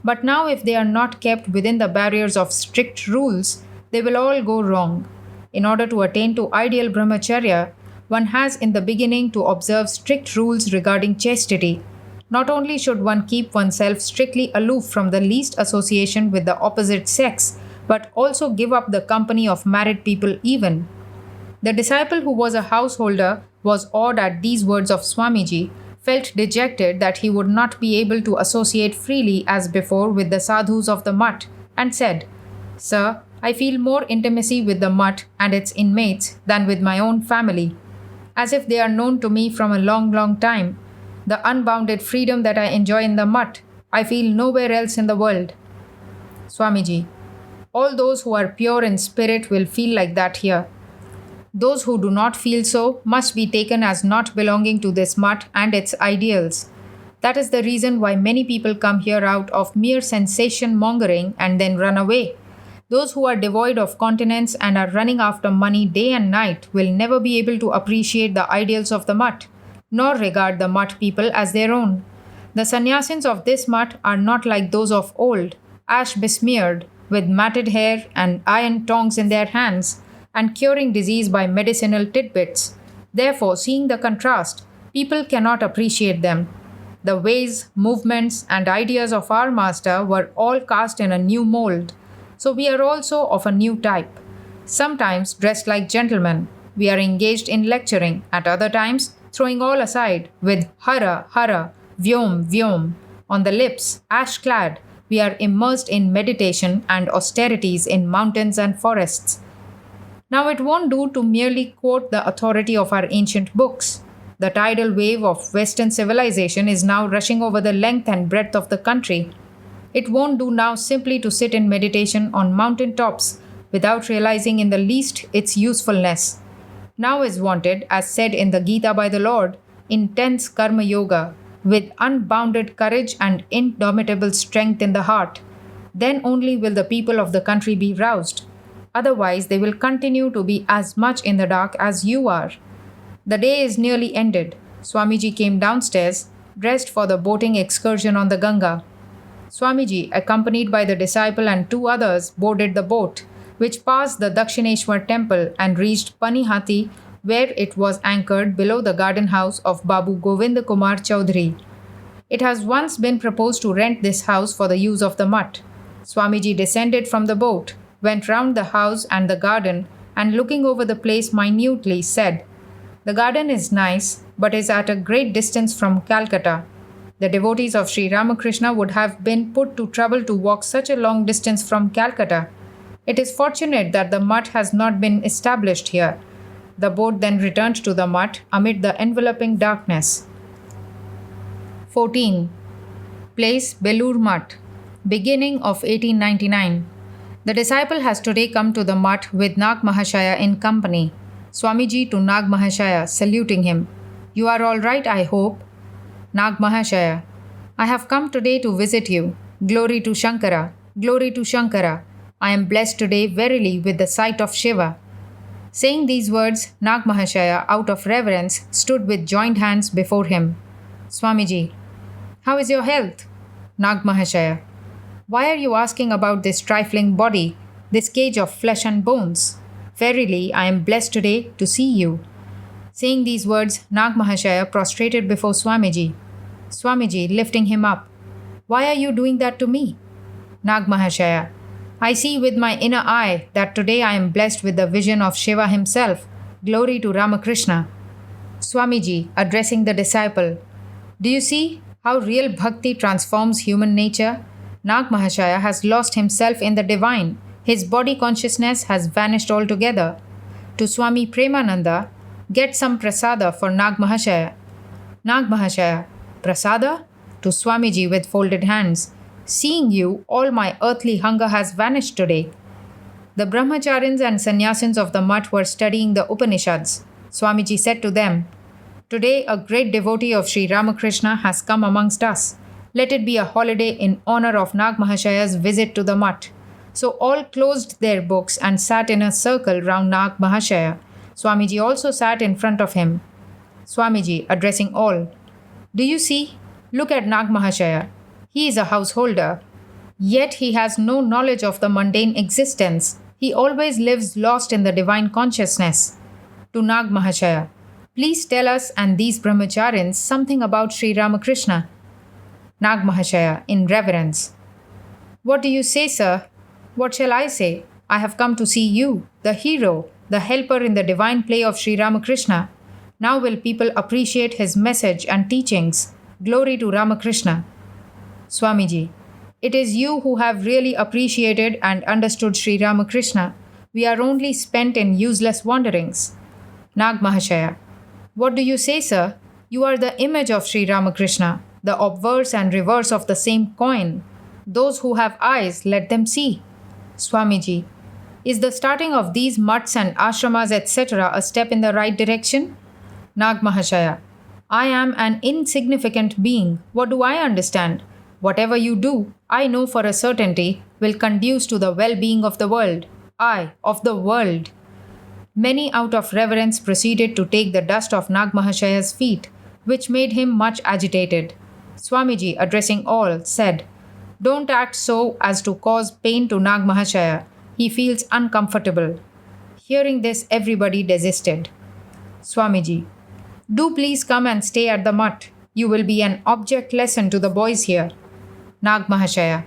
But now, if they are not kept within the barriers of strict rules, they will all go wrong. In order to attain to ideal brahmacharya, one has in the beginning to observe strict rules regarding chastity. Not only should one keep oneself strictly aloof from the least association with the opposite sex, but also give up the company of married people even. The disciple who was a householder was awed at these words of Swamiji, felt dejected that he would not be able to associate freely as before with the sadhus of the mutt, and said, "Sir, I feel more intimacy with the mutt and its inmates than with my own family, as if they are known to me from a long, long time. The unbounded freedom that I enjoy in the mutt, I feel nowhere else in the world." Swamiji, all those who are pure in spirit will feel like that here. Those who do not feel so must be taken as not belonging to this mutt and its ideals. That is the reason why many people come here out of mere sensation mongering and then run away. Those who are devoid of continence and are running after money day and night will never be able to appreciate the ideals of the mutt, nor regard the mutt people as their own. The sannyasins of this mutt are not like those of old, ash besmeared, with matted hair and iron tongs in their hands, and curing disease by medicinal tidbits. Therefore, seeing the contrast, people cannot appreciate them. The ways, movements, and ideas of our master were all cast in a new mold, so we are also of a new type. Sometimes dressed like gentlemen, we are engaged in lecturing, at other times throwing all aside with hara, hara, vyom, vyom. On the lips, ash clad, we are immersed in meditation and austerities in mountains and forests. Now, it won't do to merely quote the authority of our ancient books. The tidal wave of Western civilization is now rushing over the length and breadth of the country. It won't do now simply to sit in meditation on mountain tops without realizing in the least its usefulness. Now is wanted, as said in the Gita by the Lord, intense karma yoga, with unbounded courage and indomitable strength in the heart. Then only will the people of the country be roused. Otherwise, they will continue to be as much in the dark as you are. The day is nearly ended. Swamiji came downstairs, dressed for the boating excursion on the Ganga. Swamiji, accompanied by the disciple and two others, boarded the boat, which passed the Dakshineshwar temple and reached Panihati, where it was anchored below the garden house of Babu Govind Kumar Chaudhary. It has once been proposed to rent this house for the use of the mutt. Swamiji descended from the boat, went round the house and the garden, and looking over the place minutely, said, "The garden is nice, but is at a great distance from Calcutta. The devotees of Sri Ramakrishna would have been put to trouble to walk such a long distance from Calcutta. It is fortunate that the mutt has not been established here." The boat then returned to the mutt amid the enveloping darkness. 14. Place Belur Mutt. Beginning of 1899. The disciple has today come to the mutt with Nag Mahashaya in company. Swamiji to Nag Mahashaya, saluting him. "You are all right, I hope." Nag Mahashaya, "I have come today to visit you. Glory to Shankara, glory to Shankara. I am blessed today verily with the sight of Shiva." Saying these words, Nag Mahashaya, out of reverence, stood with joined hands before him. Swamiji, "How is your health?" Nag Mahashaya, "Why are you asking about this trifling body, this cage of flesh and bones? Verily, I am blessed today to see you." Saying these words, Nag Mahashaya prostrated before Swamiji. Swamiji, lifting him up, "Why are you doing that to me?" Nag Mahashaya, "I see with my inner eye that today I am blessed with the vision of Shiva himself. Glory to Ramakrishna." Swamiji, addressing the disciple, "Do you see how real bhakti transforms human nature? Nag Mahashaya has lost himself in the divine. His body consciousness has vanished altogether." To Swami Premananda, "Get some prasada for Nag Mahashaya." Nag Mahashaya, "Prasada?" To Swamiji with folded hands. Seeing you, all my earthly hunger has vanished today. The brahmacharyans and sannyasins of the mutt were studying the Upanishads. Swamiji said to them, "Today a great devotee of Sri Ramakrishna has come amongst us. Let it be a holiday in honor of Nag Mahashaya's visit to the mutt." So all closed their books and sat in a circle round Nag Mahashaya. Swamiji also sat in front of him. Swamiji, addressing all, "Do you see? Look at Nag Mahashaya. He is a householder. Yet he has no knowledge of the mundane existence. He always lives lost in the divine consciousness." To Nag Mahashaya, "Please tell us and these brahmacharyans something about Sri Ramakrishna." Nag Mahashaya, in reverence, "What do you say, sir? What shall I say? I have come to see you, the hero, the helper in the divine play of Sri Ramakrishna. Now will people appreciate his message and teachings. Glory to Ramakrishna." Swamiji, "It is you who have really appreciated and understood Sri Ramakrishna. We are only spent in useless wanderings." Nag Mahashaya, "What do you say, sir? You are the image of Sri Ramakrishna, the obverse and reverse of the same coin. Those who have eyes, let them see." Swamiji, "Is the starting of these mutts and ashramas etc. a step in the right direction?" Nag Mahashaya, "I am an insignificant being. What do I understand? Whatever you do, I know for a certainty, will conduce to the well-being of the world. I, of the world." Many out of reverence proceeded to take the dust of Nag Mahashaya's feet, which made him much agitated. Swamiji, addressing all, said, "Don't act so as to cause pain to Nag Mahashaya. He feels uncomfortable." Hearing this, everybody desisted. Swamiji, "Do please come and stay at the mutt. You will be an object lesson to the boys here." Nag Mahashaya,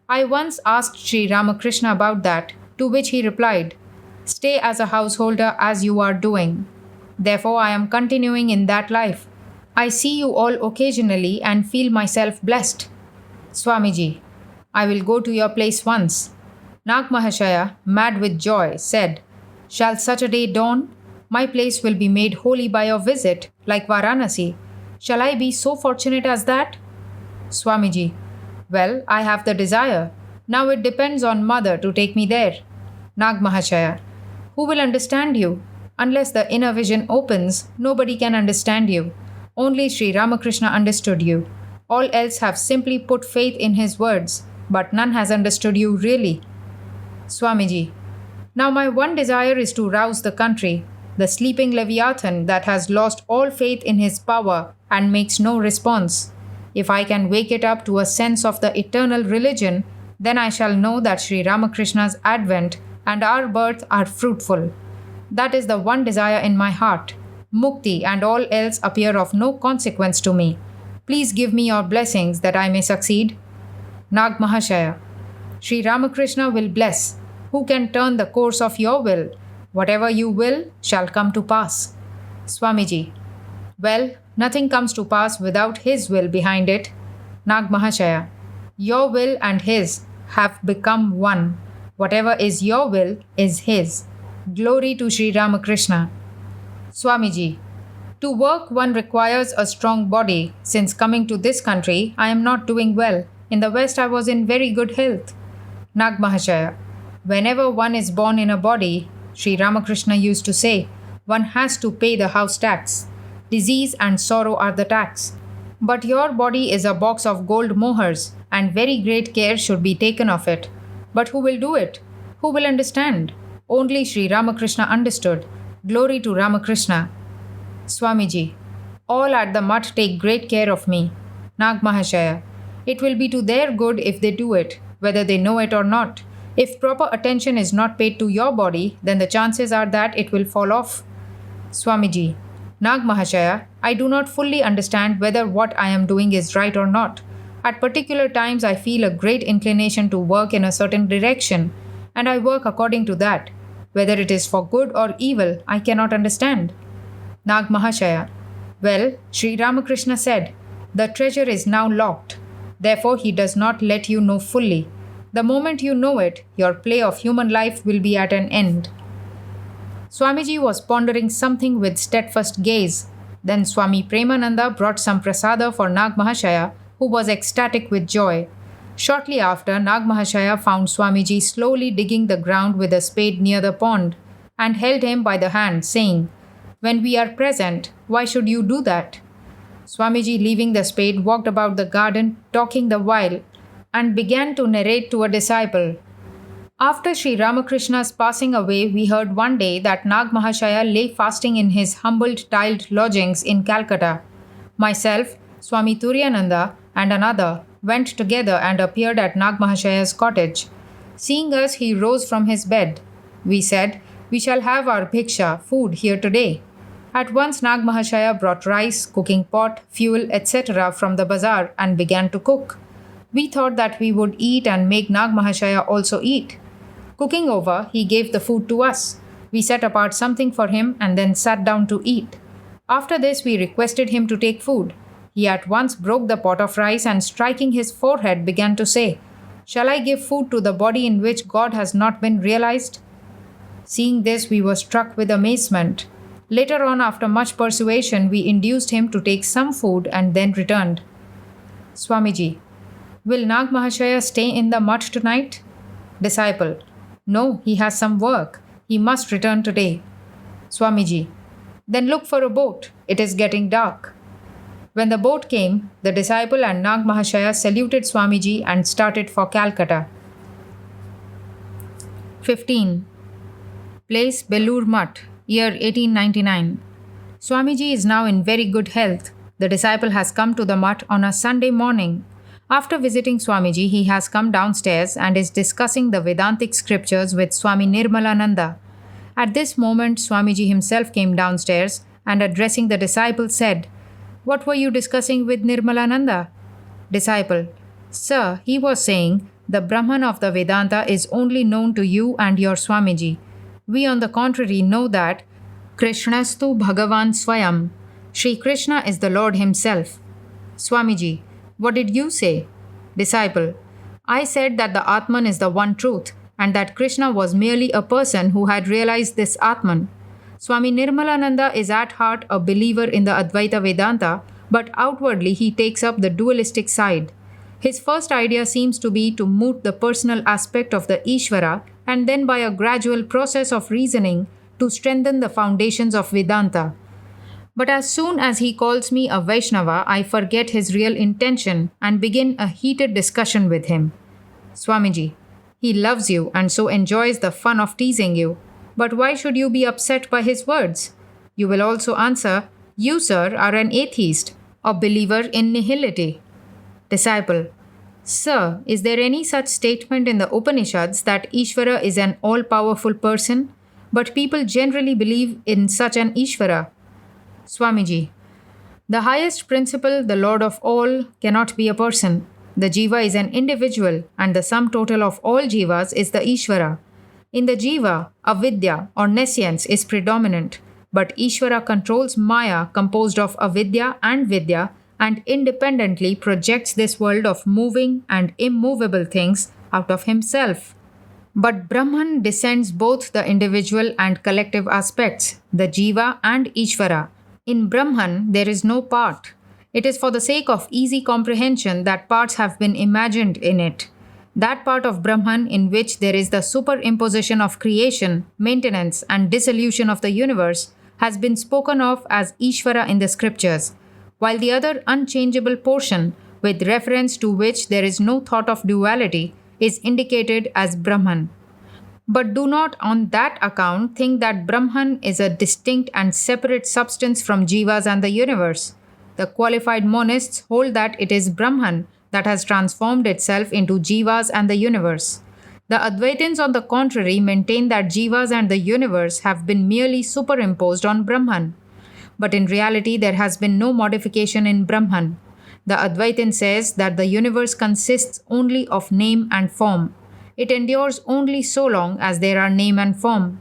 "I once asked Sri Ramakrishna about that, to which he replied, 'Stay as a householder as you are doing.' Therefore, I am continuing in that life. I see you all occasionally and feel myself blessed." Swamiji, "I will go to your place once." Nag Mahashaya, mad with joy, said, "Shall such a day dawn? My place will be made holy by your visit, like Varanasi. Shall I be so fortunate as that?" Swamiji, "Well, I have the desire. Now it depends on mother to take me there." Nag Mahashaya, "Who will understand you? Unless the inner vision opens, nobody can understand you. Only Sri Ramakrishna understood you. All else have simply put faith in his words, but none has understood you really." Swamiji, "Now my one desire is to rouse the country, the sleeping Leviathan that has lost all faith in his power and makes no response. If I can wake it up to a sense of the eternal religion, then I shall know that Sri Ramakrishna's advent and our birth are fruitful. That is the one desire in my heart. Mukti and all else appear of no consequence to me. Please give me your blessings that I may succeed." Nag Mahashaya, "Sri Ramakrishna will bless. Who can turn the course of your will? Whatever you will shall come to pass." Swamiji, "Well, nothing comes to pass without his will behind it." Nag Mahashaya, "Your will and his have become one. Whatever is your will is his. Glory to Sri Ramakrishna." Swamiji, "To work one requires a strong body. Since coming to this country, I am not doing well. In the West, I was in very good health." Nag Mahashaya, "Whenever one is born in a body, Sri Ramakrishna used to say, one has to pay the house tax. Disease and sorrow are the tax. But your body is a box of gold mohurs, and very great care should be taken of it. But who will do it? Who will understand? Only Sri Ramakrishna understood. Glory to Ramakrishna." Swamiji, "All at the mutt take great care of me." Nag Mahashaya, "It will be to their good if they do it, whether they know it or not. If proper attention is not paid to your body, then the chances are that it will fall off." Swamiji, "Nag Mahashaya, I do not fully understand whether what I am doing is right or not. At particular times, I feel a great inclination to work in a certain direction, and I work according to that. Whether it is for good or evil, I cannot understand." Nag Mahashaya, "Well, Sri Ramakrishna said, 'The treasure is now locked.' Therefore, he does not let you know fully. The moment you know it, your play of human life will be at an end." Swamiji was pondering something with steadfast gaze. Then Swami Premananda brought some prasada for Nag Mahashaya, who was ecstatic with joy. Shortly after, Nag Mahashaya found Swamiji slowly digging the ground with a spade near the pond and held him by the hand, saying, "When we are present, why should you do that?" Swamiji, leaving the spade, walked about the garden, talking the while, and began to narrate to a disciple. After Sri Ramakrishna's passing away, we heard one day that Nag Mahashaya lay fasting in his humble tiled lodgings in Calcutta. Myself, Swami Turyananda, and another went together and appeared at Nag Mahashaya's cottage. Seeing us, he rose from his bed. We said, "We shall have our bhiksha, food, here today." At once Nag Mahashaya brought rice, cooking pot, fuel, etc. from the bazaar and began to cook. We thought that we would eat and make Nag Mahashaya also eat. Cooking over, he gave the food to us. We set apart something for him and then sat down to eat. After this, we requested him to take food. He at once broke the pot of rice and, striking his forehead, began to say, "Shall I give food to the body in which God has not been realized?" Seeing this, we were struck with amazement. Later on, after much persuasion, we induced him to take some food and then returned. Swamiji, will Nag Mahashaya stay in the mutt tonight? Disciple, no, he has some work. He must return today. Swamiji, then look for a boat. It is getting dark. When the boat came, the disciple and Nag Mahashaya saluted Swamiji and started for Calcutta. 15. Place Belur Mutt, year 1899. Swamiji is now in very good health. The disciple has come to the mutt on a Sunday morning. After visiting Swamiji, he has come downstairs and is discussing the Vedantic scriptures with Swami Nirmalananda. At this moment, Swamiji himself came downstairs and, addressing the disciple, said, "What were you discussing with Nirmalananda?" Disciple, "Sir, he was saying, the Brahman of the Vedanta is only known to you and your Swamiji. We, on the contrary, know that Krishnastu Bhagavan Swayam. Sri Krishna is the Lord himself." Swamiji, what did you say? Disciple, I said that the Atman is the one truth and that Krishna was merely a person who had realized this Atman. Swami Nirmalananda is at heart a believer in the Advaita Vedanta, but outwardly he takes up the dualistic side. His first idea seems to be to moot the personal aspect of the Ishvara and then, by a gradual process of reasoning, to strengthen the foundations of Vedanta. But as soon as he calls me a Vaishnava, I forget his real intention and begin a heated discussion with him. Swamiji, he loves you and so enjoys the fun of teasing you. But why should you be upset by his words? You will also answer, you, sir, are an atheist, a believer in nihility. Disciple, sir, is there any such statement in the Upanishads that Ishvara is an all-powerful person? But people generally believe in such an Ishvara. Swamiji, the highest principle, the Lord of all, cannot be a person. The Jiva is an individual and the sum total of all Jivas is the Ishvara. In the Jiva, avidya or nescience is predominant, but Ishvara controls Maya composed of avidya and vidya and independently projects this world of moving and immovable things out of himself. But Brahman descends both the individual and collective aspects, the Jiva and Ishvara. In Brahman, there is no part. It is for the sake of easy comprehension that parts have been imagined in it. That part of Brahman in which there is the superimposition of creation, maintenance, and dissolution of the universe has been spoken of as Ishvara in the scriptures, while the other unchangeable portion, with reference to which there is no thought of duality, is indicated as Brahman. But do not on that account think that Brahman is a distinct and separate substance from Jivas and the universe. The qualified monists hold that it is Brahman that has transformed itself into Jivas and the universe. The Advaitins, on the contrary, maintain that Jivas and the universe have been merely superimposed on Brahman. But in reality, there has been no modification in Brahman. The Advaitin says that the universe consists only of name and form. It endures only so long as there are name and form.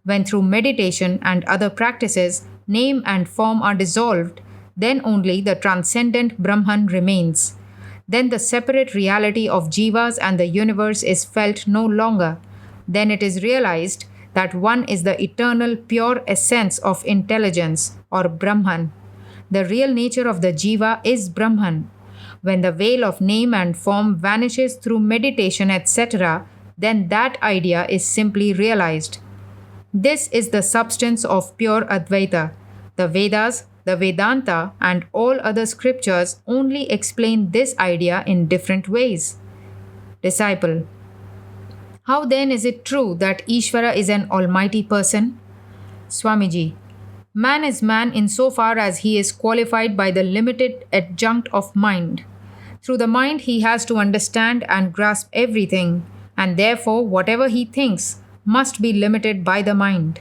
When through meditation and other practices, name and form are dissolved, then only the transcendent Brahman remains. Then the separate reality of Jivas and the universe is felt no longer. Then it is realized that one is the eternal pure essence of intelligence, or Brahman. The real nature of the Jiva is Brahman. When the veil of name and form vanishes through meditation, etc., then that idea is simply realized. This is the substance of pure Advaita. The Vedas, the Vedanta, and all other scriptures only explain this idea in different ways. Disciple: how then is it true that Ishvara is an almighty person? Swamiji: man is man insofar as he is qualified by the limited adjunct of mind. Through the mind, he has to understand and grasp everything, and therefore, whatever he thinks must be limited by the mind.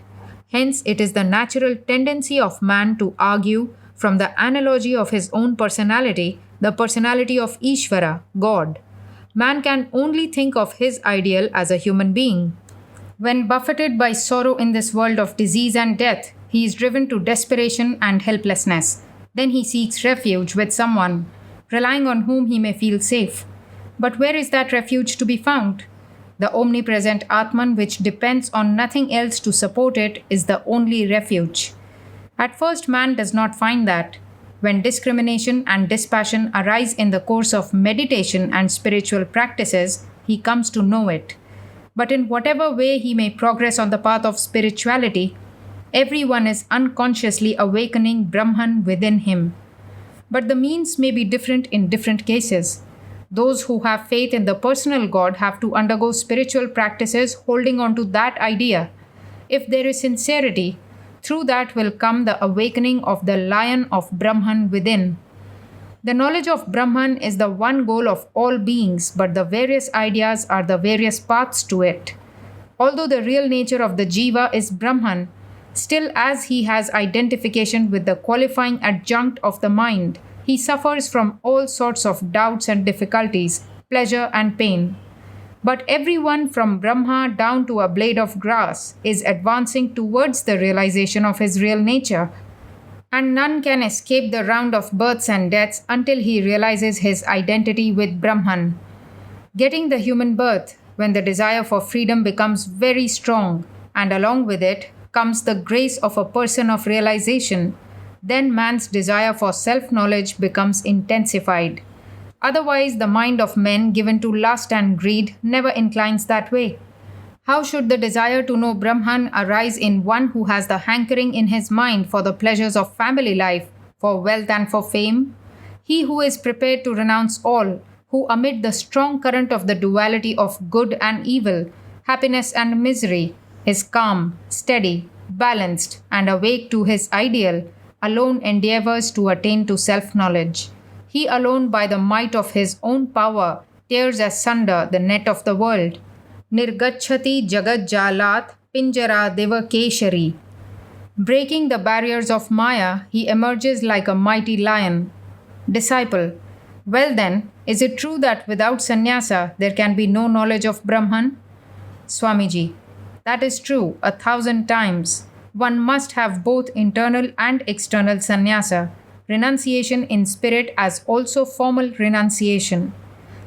Hence, it is the natural tendency of man to argue from the analogy of his own personality, the personality of Ishvara, God. Man can only think of his ideal as a human being. When buffeted by sorrow in this world of disease and death, he is driven to desperation and helplessness. Then he seeks refuge with someone, relying on whom he may feel safe. But where is that refuge to be found? The omnipresent Atman, which depends on nothing else to support it, is the only refuge. At first, man does not find that. When discrimination and dispassion arise in the course of meditation and spiritual practices, he comes to know it. But in whatever way he may progress on the path of spirituality, everyone is unconsciously awakening Brahman within him. But the means may be different in different cases. Those who have faith in the personal God have to undergo spiritual practices holding on to that idea. If there is sincerity, through that will come the awakening of the lion of Brahman within. The knowledge of Brahman is the one goal of all beings, but the various ideas are the various paths to it. Although the real nature of the Jiva is Brahman, still as he has identification with the qualifying adjunct of the mind, he suffers from all sorts of doubts and difficulties, pleasure and pain. But everyone from Brahma down to a blade of grass is advancing towards the realization of his real nature, and none can escape the round of births and deaths until he realizes his identity with Brahman. Getting the human birth, when the desire for freedom becomes very strong, and along with it comes the grace of a person of realization, then man's desire for self-knowledge becomes intensified. Otherwise, the mind of men given to lust and greed never inclines that way. How should the desire to know Brahman arise in one who has the hankering in his mind for the pleasures of family life, for wealth and for fame? He who is prepared to renounce all, who amid the strong current of the duality of good and evil, happiness and misery, is calm, steady, balanced, and awake to his ideal, alone endeavors to attain to self-knowledge. He alone, by the might of his own power, tears asunder the net of the world. Nirgachati jagat jalat pinjara devakeshari. Breaking the barriers of Maya, he emerges like a mighty lion. Disciple: well then, is it true that without sannyasa there can be no knowledge of Brahman? Swamiji: that is true 1,000 times. One must have both internal and external sannyasa, renunciation in spirit as also formal renunciation.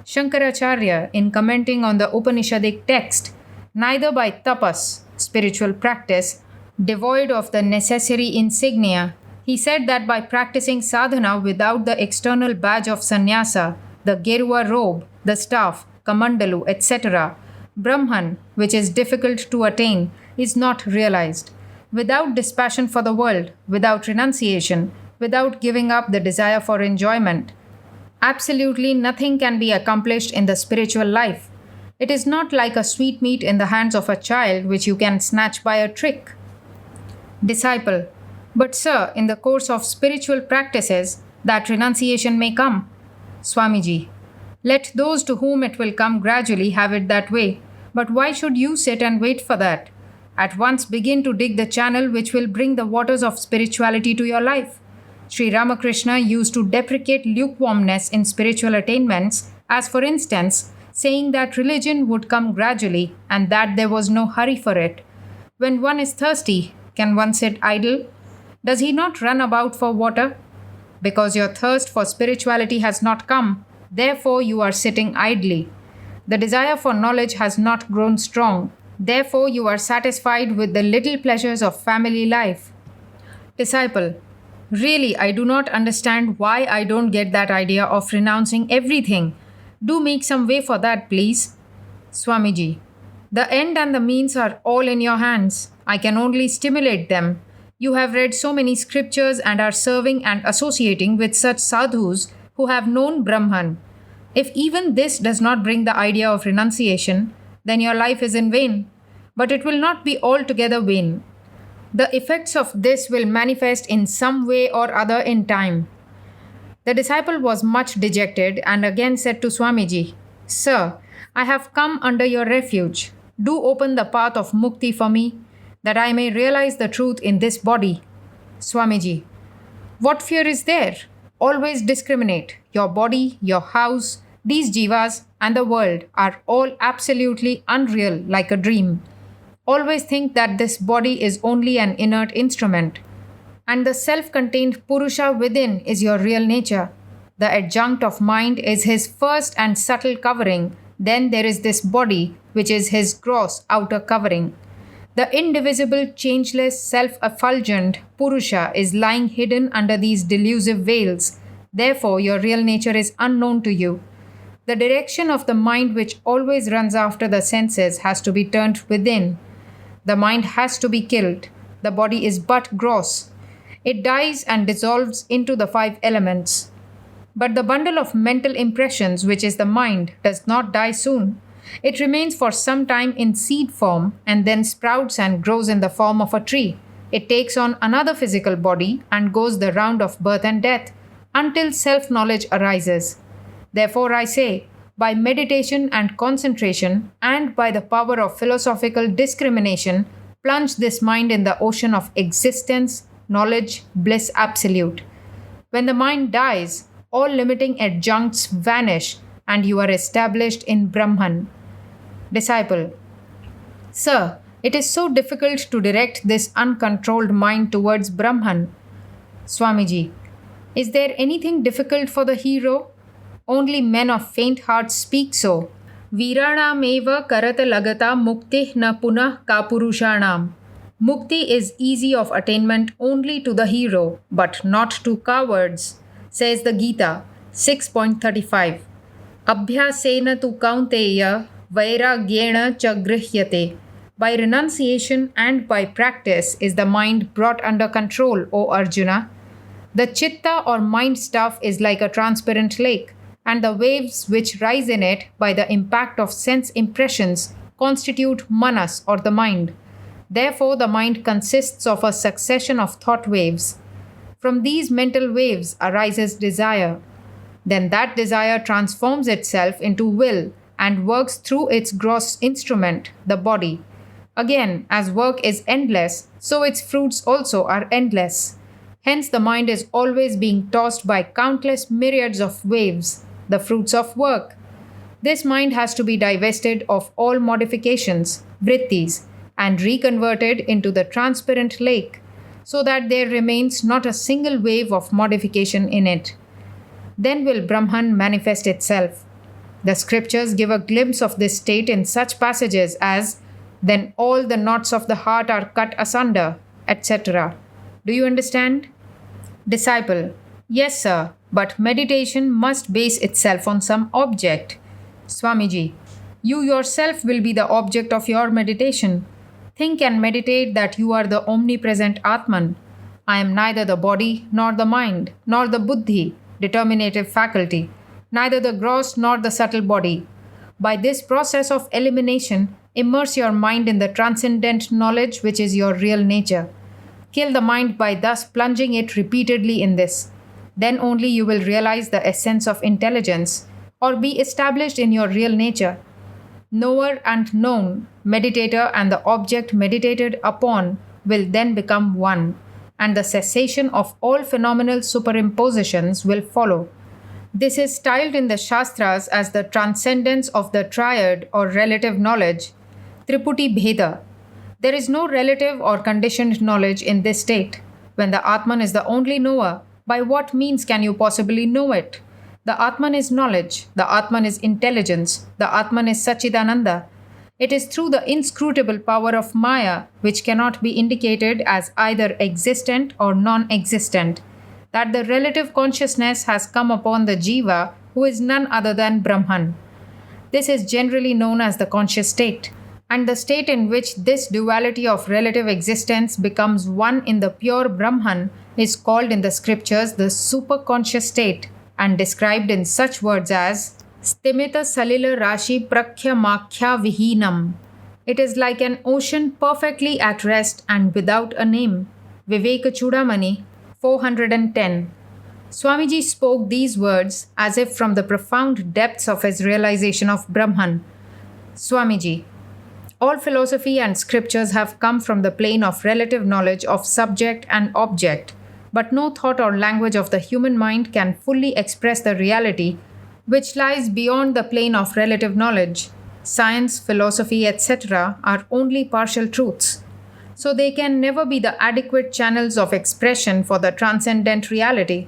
Shankaracharya, in commenting on the Upanishadic text, neither by tapas, spiritual practice, devoid of the necessary insignia, he said that by practicing sadhana without the external badge of sannyasa, the Gerua robe, the staff, kamandalu, etc., Brahman, which is difficult to attain, is not realized. Without dispassion for the world, without renunciation, without giving up the desire for enjoyment, absolutely nothing can be accomplished in the spiritual life. It is not like a sweetmeat in the hands of a child which you can snatch by a trick. Disciple: but sir, in the course of spiritual practices, that renunciation may come. Swamiji: let those to whom it will come gradually have it that way. But why should you sit and wait for that? At once begin to dig the channel which will bring the waters of spirituality to your life. Sri Ramakrishna used to deprecate lukewarmness in spiritual attainments, as for instance, saying that religion would come gradually and that there was no hurry for it. When one is thirsty, can one sit idle? Does he not run about for water? Because your thirst for spirituality has not come, therefore you are sitting idly. The desire for knowledge has not grown strong, therefore you are satisfied with the little pleasures of family life. Disciple: Really, I do not understand why I don't get that idea of renouncing everything. Do make some way for that, please. Swamiji, the end and the means are all in your hands. I can only stimulate them. You have read so many scriptures and are serving and associating with such sadhus who have known Brahman. If even this does not bring the idea of renunciation, then your life is in vain. But it will not be altogether vain. The effects of this will manifest in some way or other in time. The disciple was much dejected and again said to Swamiji, Sir, I have come under your refuge. Do open the path of mukti for me, that I may realize the truth in this body. Swamiji, what fear is there? Always discriminate. Your body, your house, these jivas, and the world are all absolutely unreal like a dream. Always think that this body is only an inert instrument, and the self contained Purusha within is your real nature. The adjunct of mind is his first and subtle covering, then there is this body, which is his gross outer covering. The indivisible, changeless, self effulgent Purusha is lying hidden under these delusive veils. Therefore, your real nature is unknown to you. The direction of the mind, which always runs after the senses, has to be turned within. The mind has to be killed. The body is but gross. It dies and dissolves into the five elements. But the bundle of mental impressions, which is the mind, does not die soon. It remains for some time in seed form and then sprouts and grows in the form of a tree. It takes on another physical body and goes the round of birth and death until self knowledge arises. Therefore, I say, by meditation and concentration, and by the power of philosophical discrimination, plunge this mind in the ocean of existence, knowledge, bliss absolute. When the mind dies, all limiting adjuncts vanish and you are established in Brahman. Disciple, Sir, it is so difficult to direct this uncontrolled mind towards Brahman. Swamiji, is there anything difficult for the hero? Only men of faint hearts speak so. Viranameva karata lagata mukti na punah kapurushanam. Mukti is easy of attainment only to the hero, but not to cowards, says the Gita 6.35. Abhyasena tu kaunteya vairagyena cha grihyate. By renunciation and by practice is the mind brought under control, O Arjuna. The chitta or mind stuff is like a transparent lake, and the waves which rise in it by the impact of sense impressions constitute manas or the mind. Therefore, the mind consists of a succession of thought waves. From these mental waves arises desire. Then that desire transforms itself into will and works through its gross instrument, the body. Again, as work is endless, so its fruits also are endless. Hence, the mind is always being tossed by countless myriads of waves, the fruits of work. This mind has to be divested of all modifications, vrittis, and reconverted into the transparent lake, so that there remains not a single wave of modification in it. Then will Brahman manifest itself. The scriptures give a glimpse of this state in such passages as, Then all the knots of the heart are cut asunder, etc. Do you understand? Disciple, Yes, sir, but meditation must base itself on some object. Swamiji, you yourself will be the object of your meditation. Think and meditate that you are the omnipresent Atman. I am neither the body nor the mind, nor the buddhi, determinative faculty, neither the gross nor the subtle body. By this process of elimination, immerse your mind in the transcendent knowledge which is your real nature. Kill the mind by thus plunging it repeatedly in this. Then only you will realize the essence of intelligence, or be established in your real nature. Knower and known, meditator and the object meditated upon will then become one, and the cessation of all phenomenal superimpositions will follow. This is styled in the Shastras as the transcendence of the triad or relative knowledge, Triputi Bheda. There is no relative or conditioned knowledge in this state. When the Atman is the only knower, by what means can you possibly know it? The Atman is knowledge, the Atman is intelligence, the Atman is Sachidananda. It is through the inscrutable power of Maya, which cannot be indicated as either existent or non existent, that the relative consciousness has come upon the Jiva, who is none other than Brahman. This is generally known as the conscious state, and the state in which this duality of relative existence becomes one in the pure Brahman is called in the scriptures the superconscious state and described in such words as Stimita Salila Rashi Prakhya Makhya Vihinam. It is like an ocean perfectly at rest and without a name. Viveka Chudamani, 410. Swamiji spoke these words as if from the profound depths of his realization of Brahman. Swamiji, all philosophy and scriptures have come from the plane of relative knowledge of subject and object, but no thought or language of the human mind can fully express the reality which lies beyond the plane of relative knowledge. Science, philosophy, etc. are only partial truths, so they can never be the adequate channels of expression for the transcendent reality.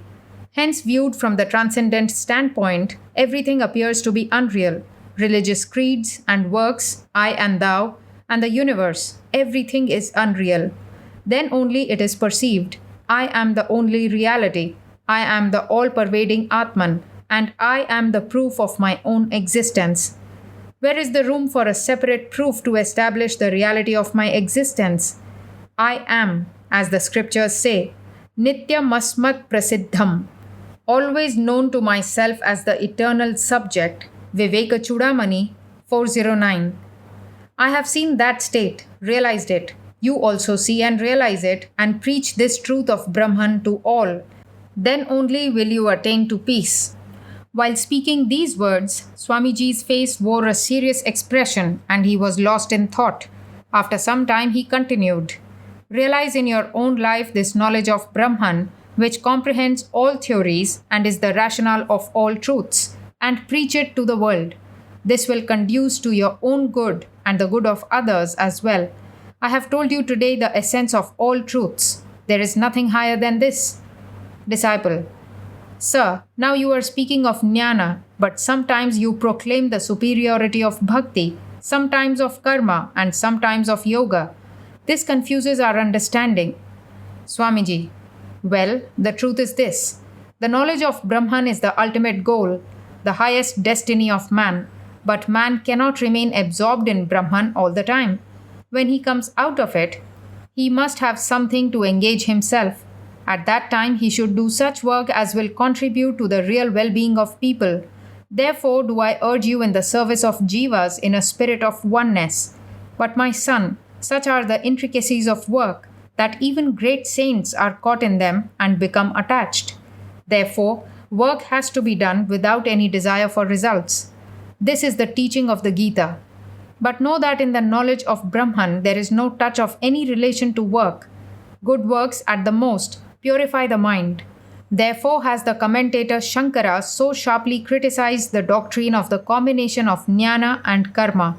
Hence, viewed from the transcendent standpoint, everything appears to be unreal. Religious creeds and works, I and thou, and the universe, everything is unreal. Then only it is perceived. I am the only reality. I am the all-pervading Atman, and I am the proof of my own existence. Where is the room for a separate proof to establish the reality of my existence? I am, as the scriptures say, Nityam Asmat Prasiddham, always known to myself as the eternal subject, Viveka Chudamani, 409. I have seen that state, realized it. You also see and realize it, and preach this truth of Brahman to all. Then only will you attain to peace. While speaking these words, Swamiji's face wore a serious expression and he was lost in thought. After some time, he continued, Realize in your own life this knowledge of Brahman, which comprehends all theories and is the rationale of all truths, and preach it to the world. This will conduce to your own good and the good of others as well. I have told you today the essence of all truths. There is nothing higher than this. Disciple, Sir, now you are speaking of jnana, but sometimes you proclaim the superiority of bhakti, sometimes of karma, and sometimes of yoga. This confuses our understanding. Swamiji, well, the truth is this. The knowledge of Brahman is the ultimate goal, the highest destiny of man, but man cannot remain absorbed in Brahman all the time. When he comes out of it, he must have something to engage himself. At that time, he should do such work as will contribute to the real well-being of people. Therefore, do I urge you in the service of jivas in a spirit of oneness. But my son, such are the intricacies of work that even great saints are caught in them and become attached. Therefore, work has to be done without any desire for results. This is the teaching of the Gita. But know that in the knowledge of Brahman, there is no touch of any relation to work. Good works, at the most, purify the mind. Therefore has the commentator Shankara so sharply criticized the doctrine of the combination of jnana and karma.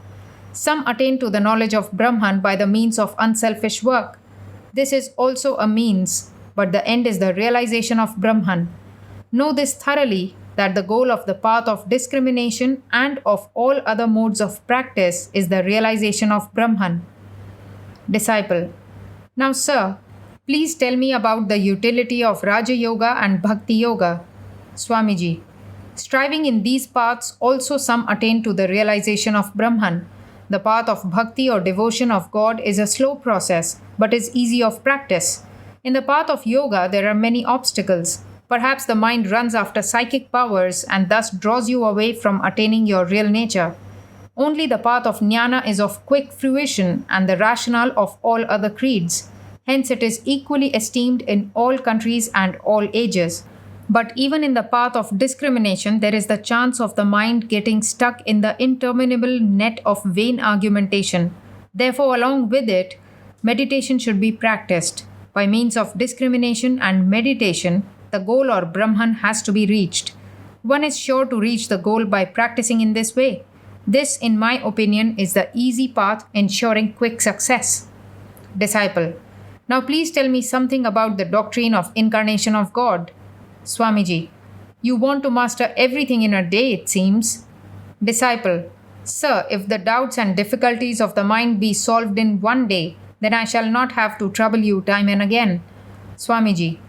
Some attain to the knowledge of Brahman by the means of unselfish work. This is also a means, but the end is the realization of Brahman. Know this thoroughly, that the goal of the path of discrimination and of all other modes of practice is the realization of Brahman. Disciple, now sir, please tell me about the utility of Raja Yoga and Bhakti Yoga. Swamiji, striving in these paths also some attain to the realization of Brahman. The path of bhakti or devotion of God is a slow process, but is easy of practice. In the path of yoga, there are many obstacles. Perhaps the mind runs after psychic powers and thus draws you away from attaining your real nature. Only the path of jnana is of quick fruition and the rationale of all other creeds. Hence it is equally esteemed in all countries and all ages. But even in the path of discrimination, there is the chance of the mind getting stuck in the interminable net of vain argumentation. Therefore, along with it, meditation should be practiced. By means of discrimination and meditation, the goal or Brahman has to be reached. One is sure to reach the goal by practicing in this way. This, in my opinion, is the easy path ensuring quick success. Disciple, now please tell me something about the doctrine of incarnation of God. Swamiji, you want to master everything in a day, it seems. Disciple, sir, if the doubts and difficulties of the mind be solved in one day, then I shall not have to trouble you time and again. Swamiji,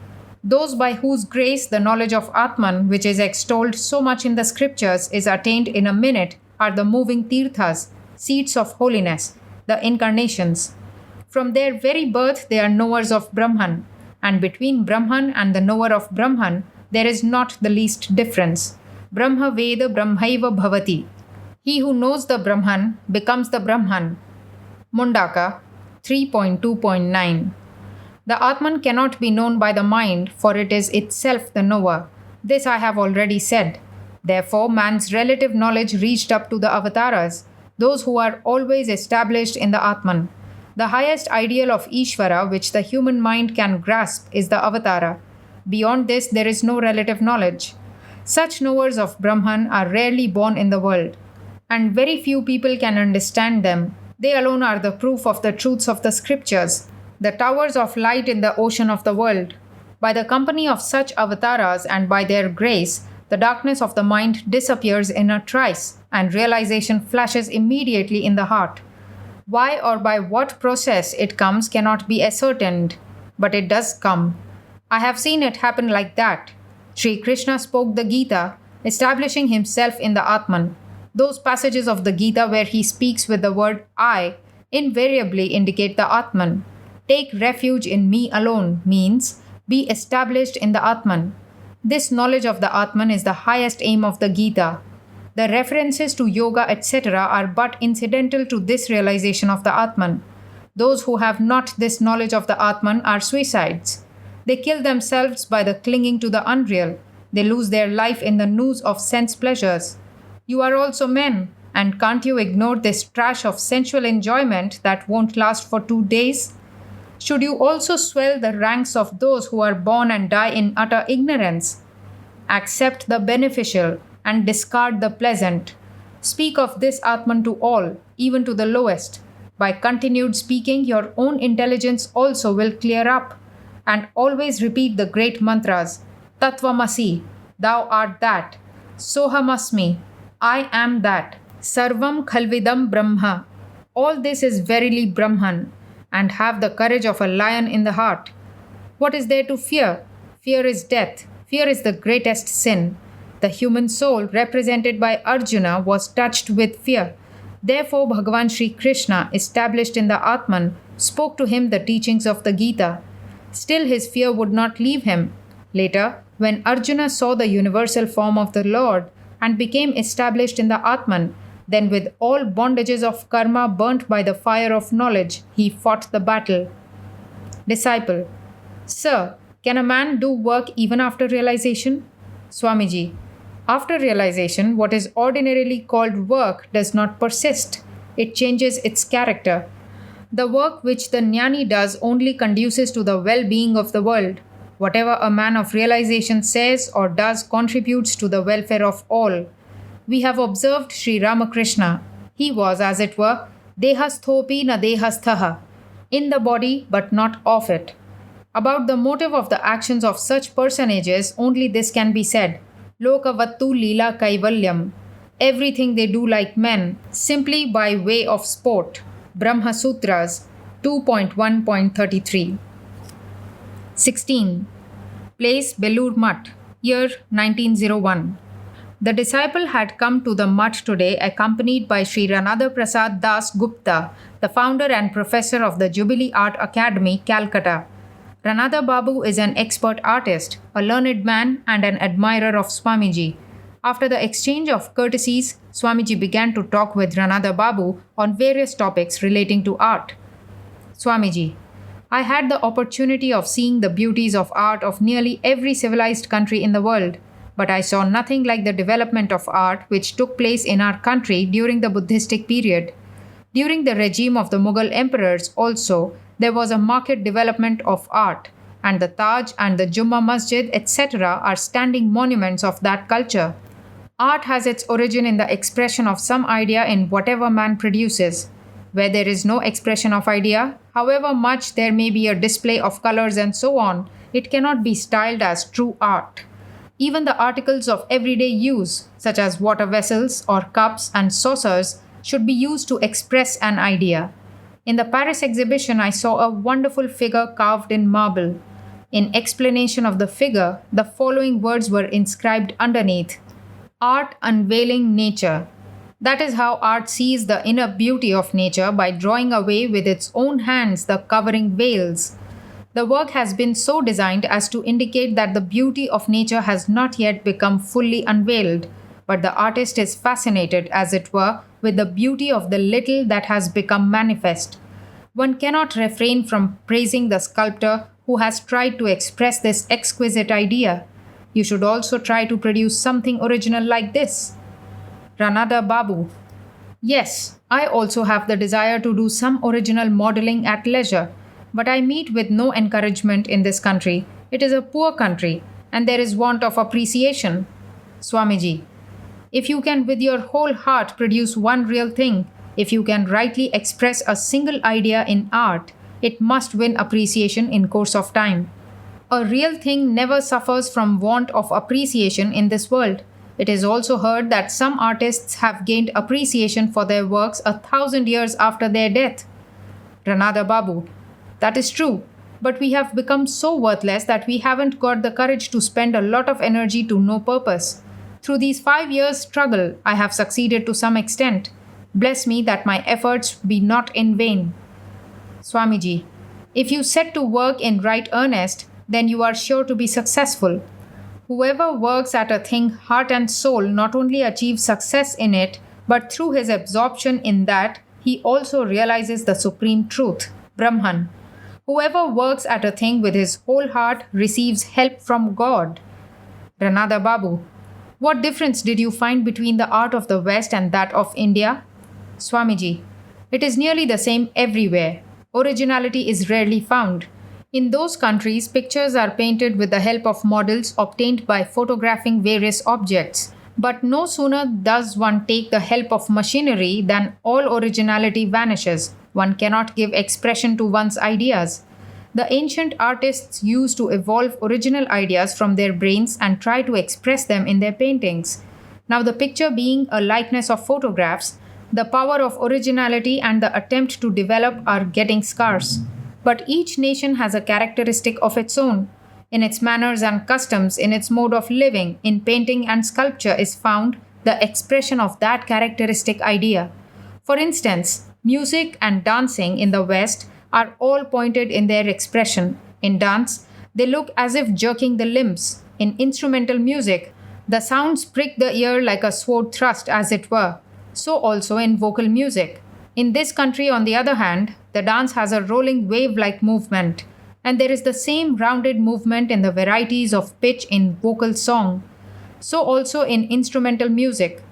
Those by whose grace the knowledge of Atman, which is extolled so much in the scriptures, is attained in a minute, are the moving tirthas, seats of holiness, the incarnations. From their very birth, they are knowers of Brahman, and between Brahman and the knower of Brahman, there is not the least difference. Brahma Veda Brahmaiva Bhavati. He who knows the Brahman becomes the Brahman. Mundaka 3.2.9. The Atman cannot be known by the mind, for it is itself the knower. This I have already said. Therefore, man's relative knowledge reached up to the avatars, those who are always established in the Atman. The highest ideal of Ishvara, which the human mind can grasp, is the avatara. Beyond this, there is no relative knowledge. Such knowers of Brahman are rarely born in the world, and very few people can understand them. They alone are the proof of the truths of the scriptures, the towers of light in the ocean of the world. By the company of such avatars and by their grace, the darkness of the mind disappears in a trice, and realization flashes immediately in the heart. Why or by what process it comes cannot be ascertained, but it does come. I have seen it happen like that. Sri Krishna spoke the Gita, establishing himself in the Atman. Those passages of the Gita where he speaks with the word I invariably indicate the Atman. Take refuge in me alone means be established in the Atman. This knowledge of the Atman is the highest aim of the Gita. The references to yoga, etc., are but incidental to this realization of the Atman. Those who have not this knowledge of the Atman are suicides. They kill themselves by the clinging to the unreal. They lose their life in the noose of sense pleasures. You are also men, and can't you ignore this trash of sensual enjoyment that won't last for 2 days? Should you also swell the ranks of those who are born and die in utter ignorance? Accept the beneficial and discard the pleasant. Speak of this Atman to all, even to the lowest. By continued speaking, your own intelligence also will clear up. And always repeat the great mantras. Tattvamasi, thou art that. Sohamasmi, I am that. Sarvam khalvidam Brahma. All this is verily Brahman, and have the courage of a lion in the heart. What is there to fear? Fear is death. Fear is the greatest sin. The human soul, represented by Arjuna, was touched with fear. Therefore, Bhagavan Sri Krishna, established in the Atman, spoke to him the teachings of the Gita. Still, his fear would not leave him. Later, when Arjuna saw the universal form of the Lord and became established in the Atman, then with all bondages of karma burnt by the fire of knowledge, he fought the battle. Disciple: Sir, can a man do work even after realization? Swamiji: After realization, what is ordinarily called work does not persist. It changes its character. The work which the jnani does only conduces to the well-being of the world. Whatever a man of realization says or does contributes to the welfare of all. We have observed Sri Ramakrishna. He was, as it were, dehasthopi na dehasthaha, in the body but not of it. About the motive of the actions of such personages, only this can be said. Lokavattu lila kaivalyam. Everything they do like men, simply by way of sport. Brahma Sutras 2.1.33. 16. Place Belur Mutt, year 1901. The disciple had come to the mutt today accompanied by Sri Ranadha Prasad Das Gupta, the founder and professor of the Jubilee Art Academy, Calcutta. Ranadha Babu is an expert artist, a learned man, and an admirer of Swamiji. After the exchange of courtesies, Swamiji began to talk with Ranadha Babu on various topics relating to art. Swamiji: I had the opportunity of seeing the beauties of art of nearly every civilized country in the world, but I saw nothing like the development of art which took place in our country during the Buddhistic period. During the regime of the Mughal emperors also, there was a marked development of art, and the Taj and the Jumma Masjid, etc., are standing monuments of that culture. Art has its origin in the expression of some idea in whatever man produces. Where there is no expression of idea, however much there may be a display of colors and so on, it cannot be styled as true art. Even the articles of everyday use, such as water vessels or cups and saucers, should be used to express an idea. In the Paris exhibition, I saw a wonderful figure carved in marble. In explanation of the figure, the following words were inscribed underneath: Art unveiling nature. That is how art sees the inner beauty of nature by drawing away with its own hands the covering veils. The work has been so designed as to indicate that the beauty of nature has not yet become fully unveiled, but the artist is fascinated, as it were, with the beauty of the little that has become manifest. One cannot refrain from praising the sculptor who has tried to express this exquisite idea. You should also try to produce something original like this. Ranada Babu. Yes, I also have the desire to do some original modeling at leisure, but I meet with no encouragement in this country. It is a poor country, and there is want of appreciation. Swamiji. If you can with your whole heart produce one real thing, if you can rightly express a single idea in art, it must win appreciation in course of time. A real thing never suffers from want of appreciation in this world. It is also heard that some artists have gained appreciation for their works 1,000 years after their death. Ranada Babu. That is true, but we have become so worthless that we haven't got the courage to spend a lot of energy to no purpose. Through these 5 years' struggle, I have succeeded to some extent. Bless me that my efforts be not in vain. Swamiji. If you set to work in right earnest, then you are sure to be successful. Whoever works at a thing heart and soul not only achieves success in it, but through his absorption in that, he also realizes the supreme truth, Brahman. Whoever works at a thing with his whole heart receives help from God. Ranada Babu. What difference did you find between the art of the West and that of India? Swamiji. It is nearly the same everywhere. Originality is rarely found. In those countries, pictures are painted with the help of models obtained by photographing various objects. But no sooner does one take the help of machinery than all originality vanishes. One cannot give expression to one's ideas. The ancient artists used to evolve original ideas from their brains and try to express them in their paintings. Now, the picture being a likeness of photographs, the power of originality and the attempt to develop are getting scarce. But each nation has a characteristic of its own. In its manners and customs, in its mode of living, in painting and sculpture is found the expression of that characteristic idea. For instance, music and dancing in the West are all pointed in their expression. In dance, they look as if jerking the limbs. In instrumental music, the sounds prick the ear like a sword thrust, as it were. So also in vocal music. In this country, on the other hand, the dance has a rolling wave-like movement, and there is the same rounded movement in the varieties of pitch in vocal song. So also in instrumental music.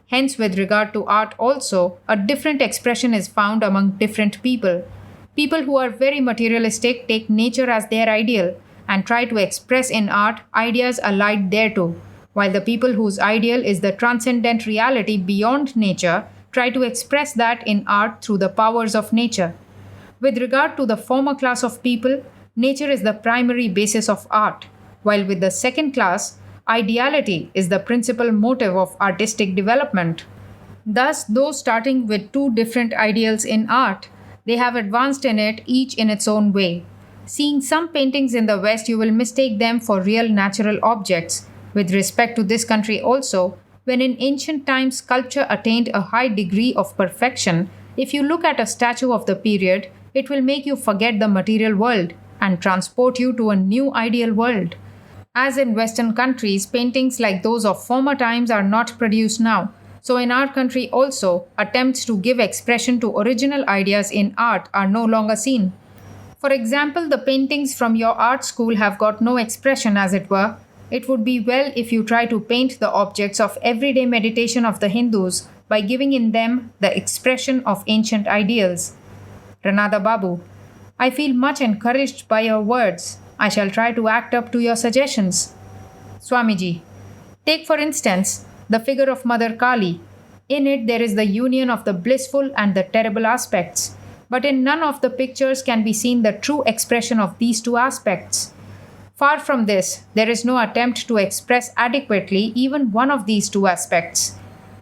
Hence, with regard to art also, a different expression is found among different people. People who are very materialistic take nature as their ideal and try to express in art ideas allied thereto, while the people whose ideal is the transcendent reality beyond nature try to express that in art through the powers of nature. With regard to the former class of people, nature is the primary basis of art, while with the second class, ideality is the principal motive of artistic development. Thus, though starting with two different ideals in art, they have advanced in it each in its own way. Seeing some paintings in the West, you will mistake them for real natural objects. With respect to this country also, when in ancient times sculpture attained a high degree of perfection, if you look at a statue of the period, it will make you forget the material world and transport you to a new ideal world. As in Western countries, paintings like those of former times are not produced now. So in our country also, attempts to give expression to original ideas in art are no longer seen. For example, the paintings from your art school have got no expression, as it were. It would be well if you try to paint the objects of everyday meditation of the Hindus by giving in them the expression of ancient ideals. Ranada Babu. I feel much encouraged by your words. I shall try to act up to your suggestions. Swamiji. Take for instance the figure of Mother Kali. In it there is the union of the blissful and the terrible aspects. But in none of the pictures can be seen the true expression of these two aspects. Far from this, there is no attempt to express adequately even one of these two aspects.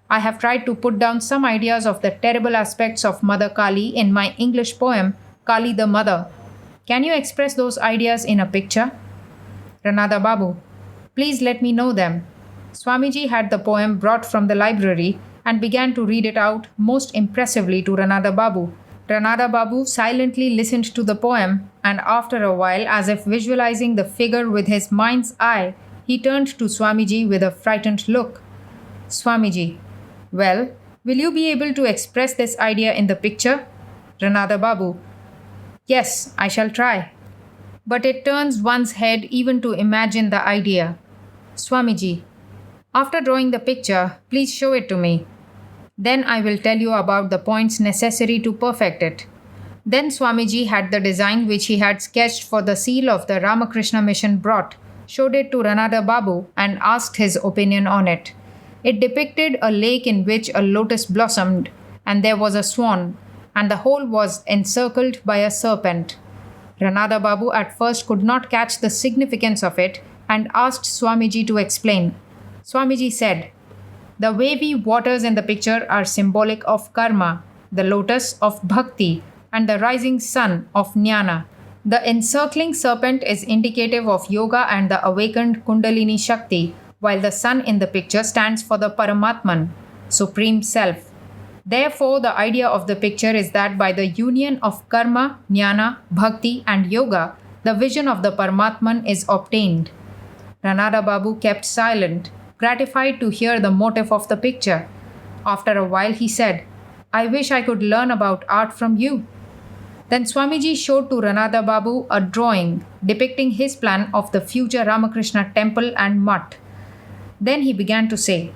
I have tried to put down some ideas of the terrible aspects of Mother Kali in my English poem, Kali the Mother. Can you express those ideas in a picture? Ranada Babu: Please let me know them. Swamiji had the poem brought from the library and began to read it out most impressively to Ranada Babu. Ranada Babu silently listened to the poem, and after a while, as if visualizing the figure with his mind's eye, he turned to Swamiji with a frightened look. Swamiji: Well, will you be able to express this idea in the picture? Ranada Babu: Yes, I shall try. But it turns one's head even to imagine the idea. Swamiji: After drawing the picture, please show it to me. Then I will tell you about the points necessary to perfect it. Then Swamiji had the design which he had sketched for the seal of the Ramakrishna Mission brought, showed it to Ranada Babu, and asked his opinion on it. It depicted a lake in which a lotus blossomed, and there was a swan, and the whole was encircled by a serpent. Ranada Babu at first could not catch the significance of it and asked Swamiji to explain. Swamiji said, The wavy waters in the picture are symbolic of karma, the lotus of bhakti, and the rising sun of jnana. The encircling serpent is indicative of yoga and the awakened Kundalini Shakti, while the sun in the picture stands for the Paramatman, Supreme Self. Therefore, the idea of the picture is that by the union of karma, jnana, bhakti, and yoga, the vision of the Paramatman is obtained. Ranada Babu kept silent, gratified to hear the motive of the picture. After a while, he said, I wish I could learn about art from you. Then Swamiji showed to Ranada Babu a drawing depicting his plan of the future Ramakrishna temple and mutt. Then he began to say,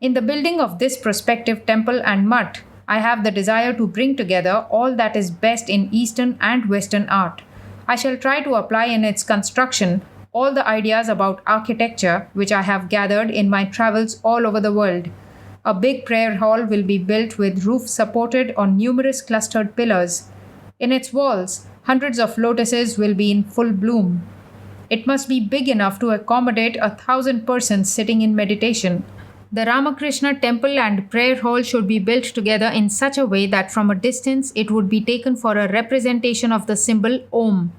In the building of this prospective temple and mutt, I have the desire to bring together all that is best in Eastern and Western art. I shall try to apply in its construction all the ideas about architecture which I have gathered in my travels all over the world. A big prayer hall will be built with roof supported on numerous clustered pillars. In its walls, hundreds of lotuses will be in full bloom. It must be big enough to accommodate 1,000 persons sitting in meditation. The Ramakrishna temple and prayer hall should be built together in such a way that from a distance it would be taken for a representation of the symbol Om.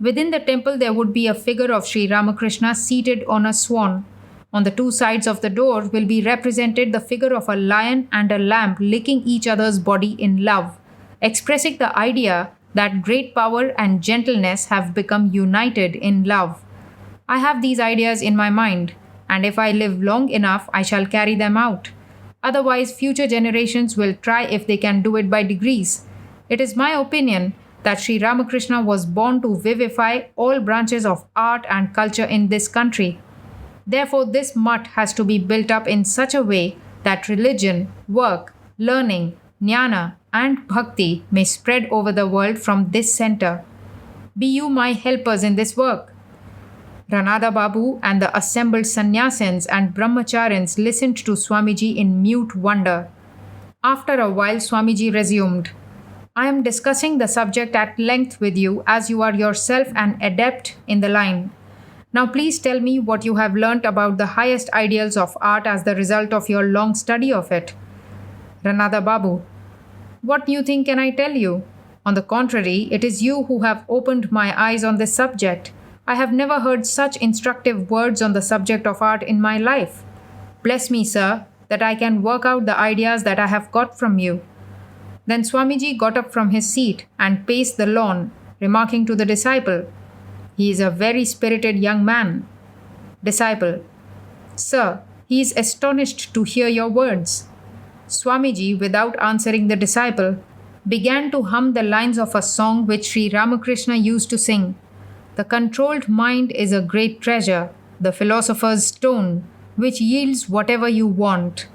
Within the temple there would be a figure of Sri Ramakrishna seated on a swan. On the two sides of the door will be represented the figure of a lion and a lamb licking each other's body in love, expressing the idea that great power and gentleness have become united in love. I have these ideas in my mind, and if I live long enough, I shall carry them out. Otherwise, future generations will try if they can do it by degrees. It is my opinion that Sri Ramakrishna was born to vivify all branches of art and culture in this country. Therefore, this mutt has to be built up in such a way that religion, work, learning, jnana, and bhakti may spread over the world from this center. Be you my helpers in this work. Ranada Babu and the assembled sannyasins and brahmacharins listened to Swamiji in mute wonder. After a while, Swamiji resumed, I am discussing the subject at length with you as you are yourself an adept in the line. Now please tell me what you have learnt about the highest ideals of art as the result of your long study of it. Ranada Babu: What new thing can I tell you? On the contrary, it is you who have opened my eyes on this subject. I have never heard such instructive words on the subject of art in my life. Bless me, sir, that I can work out the ideas that I have got from you. Then Swamiji got up from his seat and paced the lawn, remarking to the disciple, He is a very spirited young man. Disciple: Sir, he is astonished to hear your words. Swamiji, without answering the disciple, began to hum the lines of a song which Sri Ramakrishna used to sing. The controlled mind is a great treasure, the philosopher's stone, which yields whatever you want.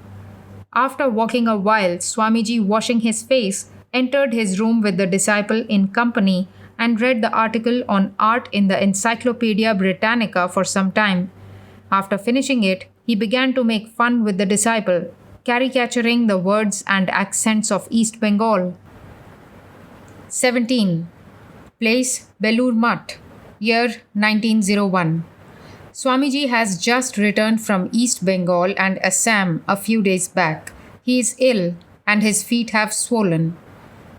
After walking a while, Swamiji, washing his face, entered his room with the disciple in company and read the article on art in the Encyclopedia Britannica for some time. After finishing it, he began to make fun with the disciple, caricaturing the words and accents of East Bengal. 17. Place Belur Mutt, year 1901. Swamiji has just returned from East Bengal and Assam a few days back. He is ill and his feet have swollen.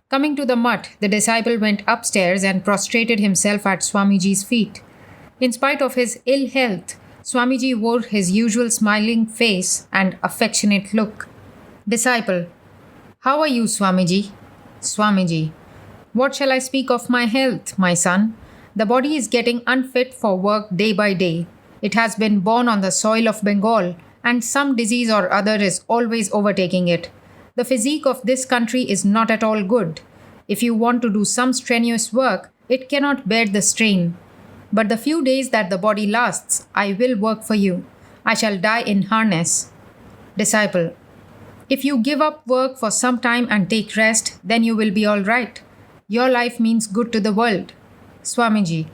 Coming to the mutt, the disciple went upstairs and prostrated himself at Swamiji's feet. In spite of his ill health, Swamiji wore his usual smiling face and affectionate look. Disciple: How are you, Swamiji? Swamiji: What shall I speak of my health, my son? The body is getting unfit for work day by day. It has been born on the soil of Bengal, and some disease or other is always overtaking it. The physique of this country is not at all good. If you want to do some strenuous work, it cannot bear the strain. But the few days that the body lasts, I will work for you. I shall die in harness. Disciple: If you give up work for some time and take rest, then you will be all right. Your life means good to the world. Swamiji: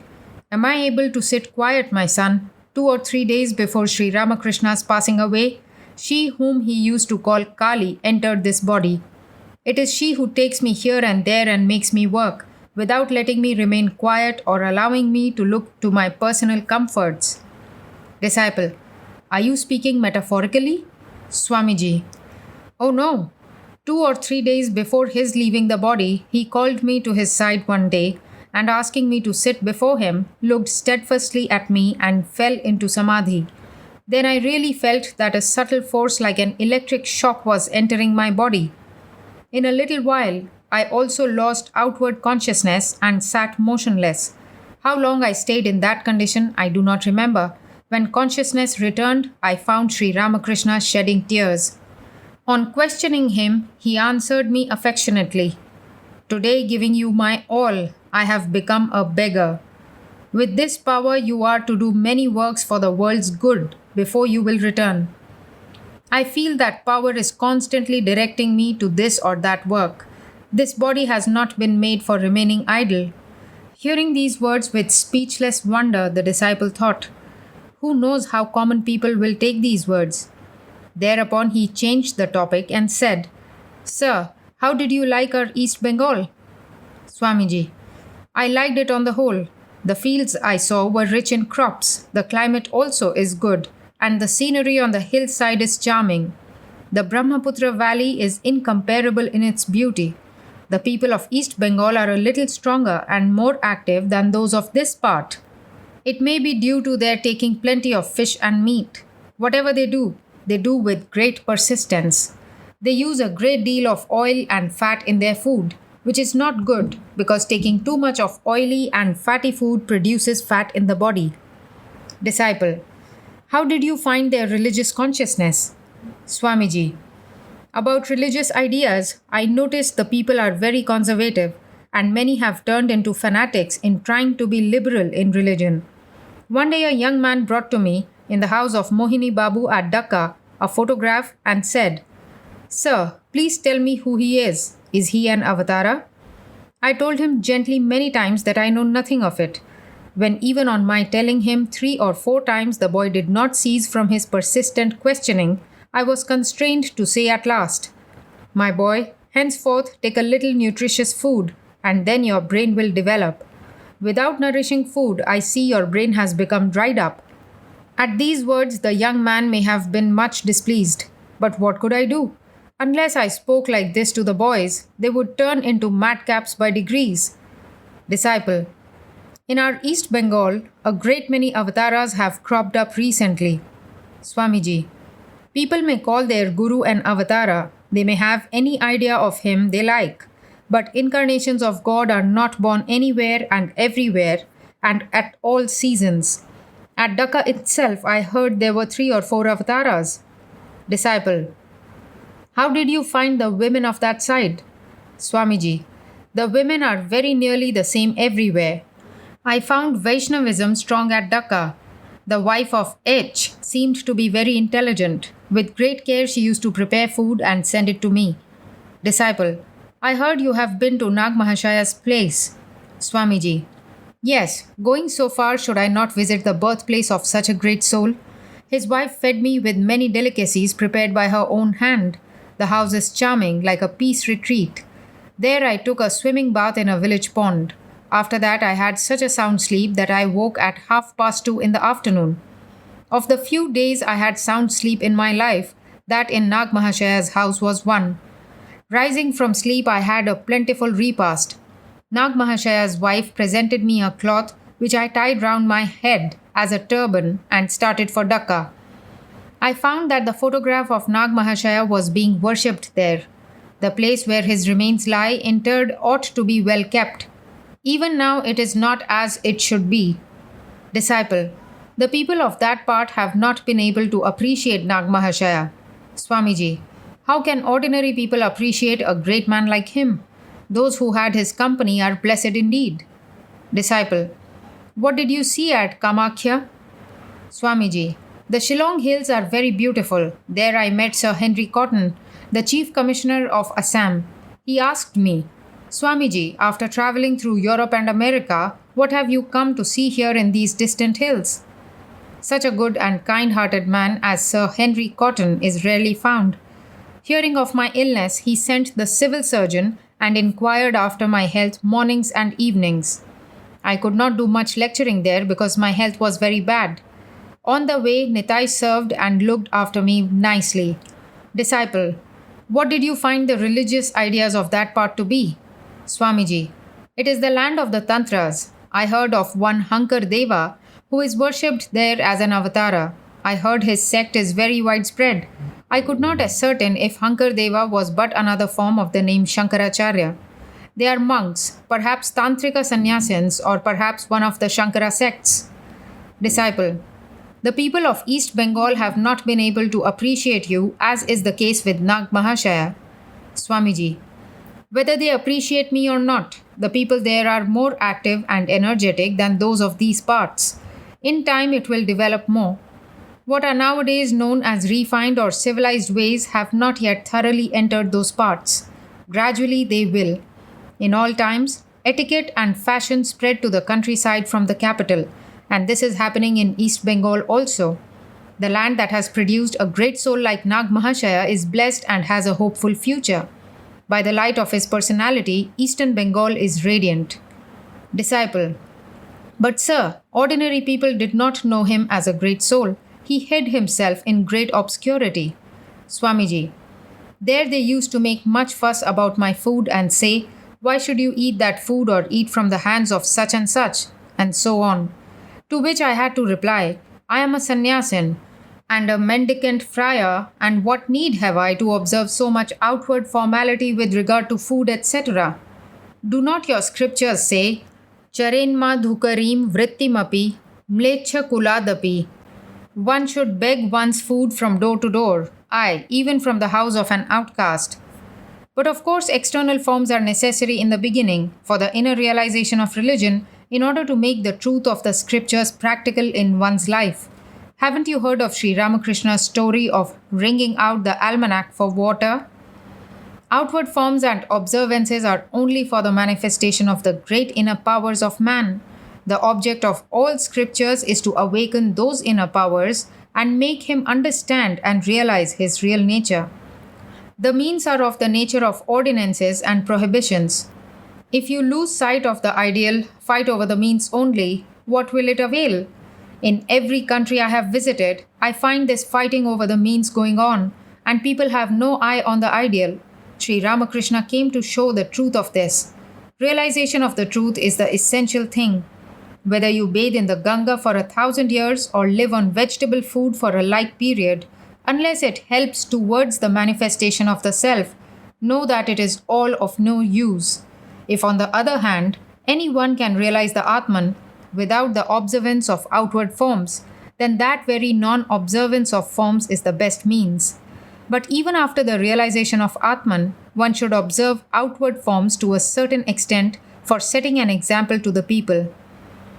Am I able to sit quiet, my son? 2 or 3 days before Sri Ramakrishna's passing away, she whom he used to call Kali entered this body. It is she who takes me here and there and makes me work, without letting me remain quiet or allowing me to look to my personal comforts. Disciple: Are you speaking metaphorically? Swamiji: Oh no. 2 or 3 days before his leaving the body, he called me to his side one day and asking me to sit before him, looked steadfastly at me and fell into samadhi. Then I really felt that a subtle force like an electric shock was entering my body. In a little while, I also lost outward consciousness and sat motionless. How long I stayed in that condition, I do not remember. When consciousness returned, I found Sri Ramakrishna shedding tears. On questioning him, he answered me affectionately: Today, giving you my all, I have become a beggar. With this power, you are to do many works for the world's good before you will return. I feel that power is constantly directing me to this or that work. This body has not been made for remaining idle. Hearing these words with speechless wonder, the disciple thought, Who knows how common people will take these words? Thereupon he changed the topic and said, Sir, how did you like our East Bengal? Swamiji: I liked it on the whole. The fields I saw were rich in crops. The climate also is good, and the scenery on the hillside is charming. The Brahmaputra Valley is incomparable in its beauty. The people of East Bengal are a little stronger and more active than those of this part. It may be due to their taking plenty of fish and meat. Whatever they do with great persistence. They use a great deal of oil and fat in their food, which is not good because taking too much of oily and fatty food produces fat in the body. Disciple: How did you find their religious consciousness? Swamiji: About religious ideas, I noticed the people are very conservative, and many have turned into fanatics in trying to be liberal in religion. One day a young man brought to me, in the house of Mohini Babu at Dhaka, a photograph and said, Sir, please tell me who he is. Is he an avatara? I told him gently many times that I know nothing of it. When even on my telling him 3 or 4 times the boy did not cease from his persistent questioning, I was constrained to say at last, My boy, henceforth take a little nutritious food, and then your brain will develop. Without nourishing food, I see your brain has become dried up. At these words, the young man may have been much displeased. But what could I do? Unless I spoke like this to the boys, they would turn into madcaps by degrees. Disciple: In our East Bengal, a great many avatars have cropped up recently. Swamiji: People may call their guru an avatara. They may have any idea of him they like. But incarnations of God are not born anywhere and everywhere and at all seasons. At Dhaka itself, I heard there were 3 or 4 avatars. Disciple: How did you find the women of that side? Swamiji: The women are very nearly the same everywhere. I found Vaishnavism strong at Dhaka. The wife of H seemed to be very intelligent. With great care, she used to prepare food and send it to me. Disciple: I heard you have been to Nag Mahashaya's place. Swamiji: Yes, going so far, should I not visit the birthplace of such a great soul? His wife fed me with many delicacies prepared by her own hand. The house is charming, like a peace retreat. There I took a swimming bath in a village pond. After that, I had such a sound sleep that I woke at 2:30 in the afternoon. Of the few days I had sound sleep in my life, that in Nag Mahashaya's house was one. Rising from sleep, I had a plentiful repast. Nag Mahashaya's wife presented me a cloth which I tied round my head as a turban and started for Dhaka. I found that the photograph of Nag Mahashaya was being worshipped there. The place where his remains lie interred ought to be well kept. Even now, it is not as it should be. Disciple: the people of that part have not been able to appreciate Nag Mahashaya. Swamiji: how can ordinary people appreciate a great man like him? Those who had his company are blessed indeed. Disciple: what did you see at Kamakhya? Swamiji: the Shillong hills are very beautiful. There I met Sir Henry Cotton, the Chief Commissioner of Assam. He asked me, Swamiji, after traveling through Europe and America, what have you come to see here in these distant hills? Such a good and kind hearted man as Sir Henry Cotton is rarely found. Hearing of my illness, he sent the civil surgeon and inquired after my health mornings and evenings. I could not do much lecturing there because my health was very bad. On the way, Nitai served and looked after me nicely. Disciple: what did you find the religious ideas of that part to be? Swamiji: it is the land of the Tantras. I heard of one Hankar Deva who is worshipped there as an avatara. I heard his sect is very widespread. I could not ascertain if Hankar Deva was but another form of the name Shankaracharya. They are monks, perhaps Tantrika sannyasins, or perhaps one of the Shankara sects. Disciple: the people of East Bengal have not been able to appreciate you, as is the case with Nag Mahashaya. Swamiji: whether they appreciate me or not, the people there are more active and energetic than those of these parts. In time, it will develop more. What are nowadays known as refined or civilized ways have not yet thoroughly entered those parts. Gradually, they will. In all times, etiquette and fashion spread to the countryside from the capital, and this is happening in East Bengal also. The land that has produced a great soul like Nag Mahashaya is blessed and has a hopeful future. By the light of his personality, Eastern Bengal is radiant. Disciple: but sir, ordinary people did not know him as a great soul. He hid himself in great obscurity. Swamiji: there they used to make much fuss about my food and say, why should you eat that food or eat from the hands of such, and so on. To which I had to reply, I am a sannyasin and a mendicant friar, and what need have I to observe so much outward formality with regard to food, etc.? Do not your scriptures say, Charenma dhukarim vrittimapi mlecha kuladapi? One should beg one's food from door to door, aye, even from the house of an outcast. But of course, external forms are necessary in the beginning for the inner realization of religion in order to make the truth of the scriptures practical in one's life. Haven't you heard of Sri Ramakrishna's story of wringing out the almanac for water? Outward forms and observances are only for the manifestation of the great inner powers of man. The object of all scriptures is to awaken those inner powers and make him understand and realize his real nature. The means are of the nature of ordinances and prohibitions. If you lose sight of the ideal, fight over the means only, what will it avail? In every country I have visited, I find this fighting over the means going on, and people have no eye on the ideal. Sri Ramakrishna came to show the truth of this. Realization of the truth is the essential thing. Whether you bathe in the Ganga for 1,000 years or live on vegetable food for a like period, unless it helps towards the manifestation of the self, know that it is all of no use. If, on the other hand, anyone can realize the Atman without the observance of outward forms, then that very non-observance of forms is the best means. But even after the realization of Atman, one should observe outward forms to a certain extent for setting an example to the people.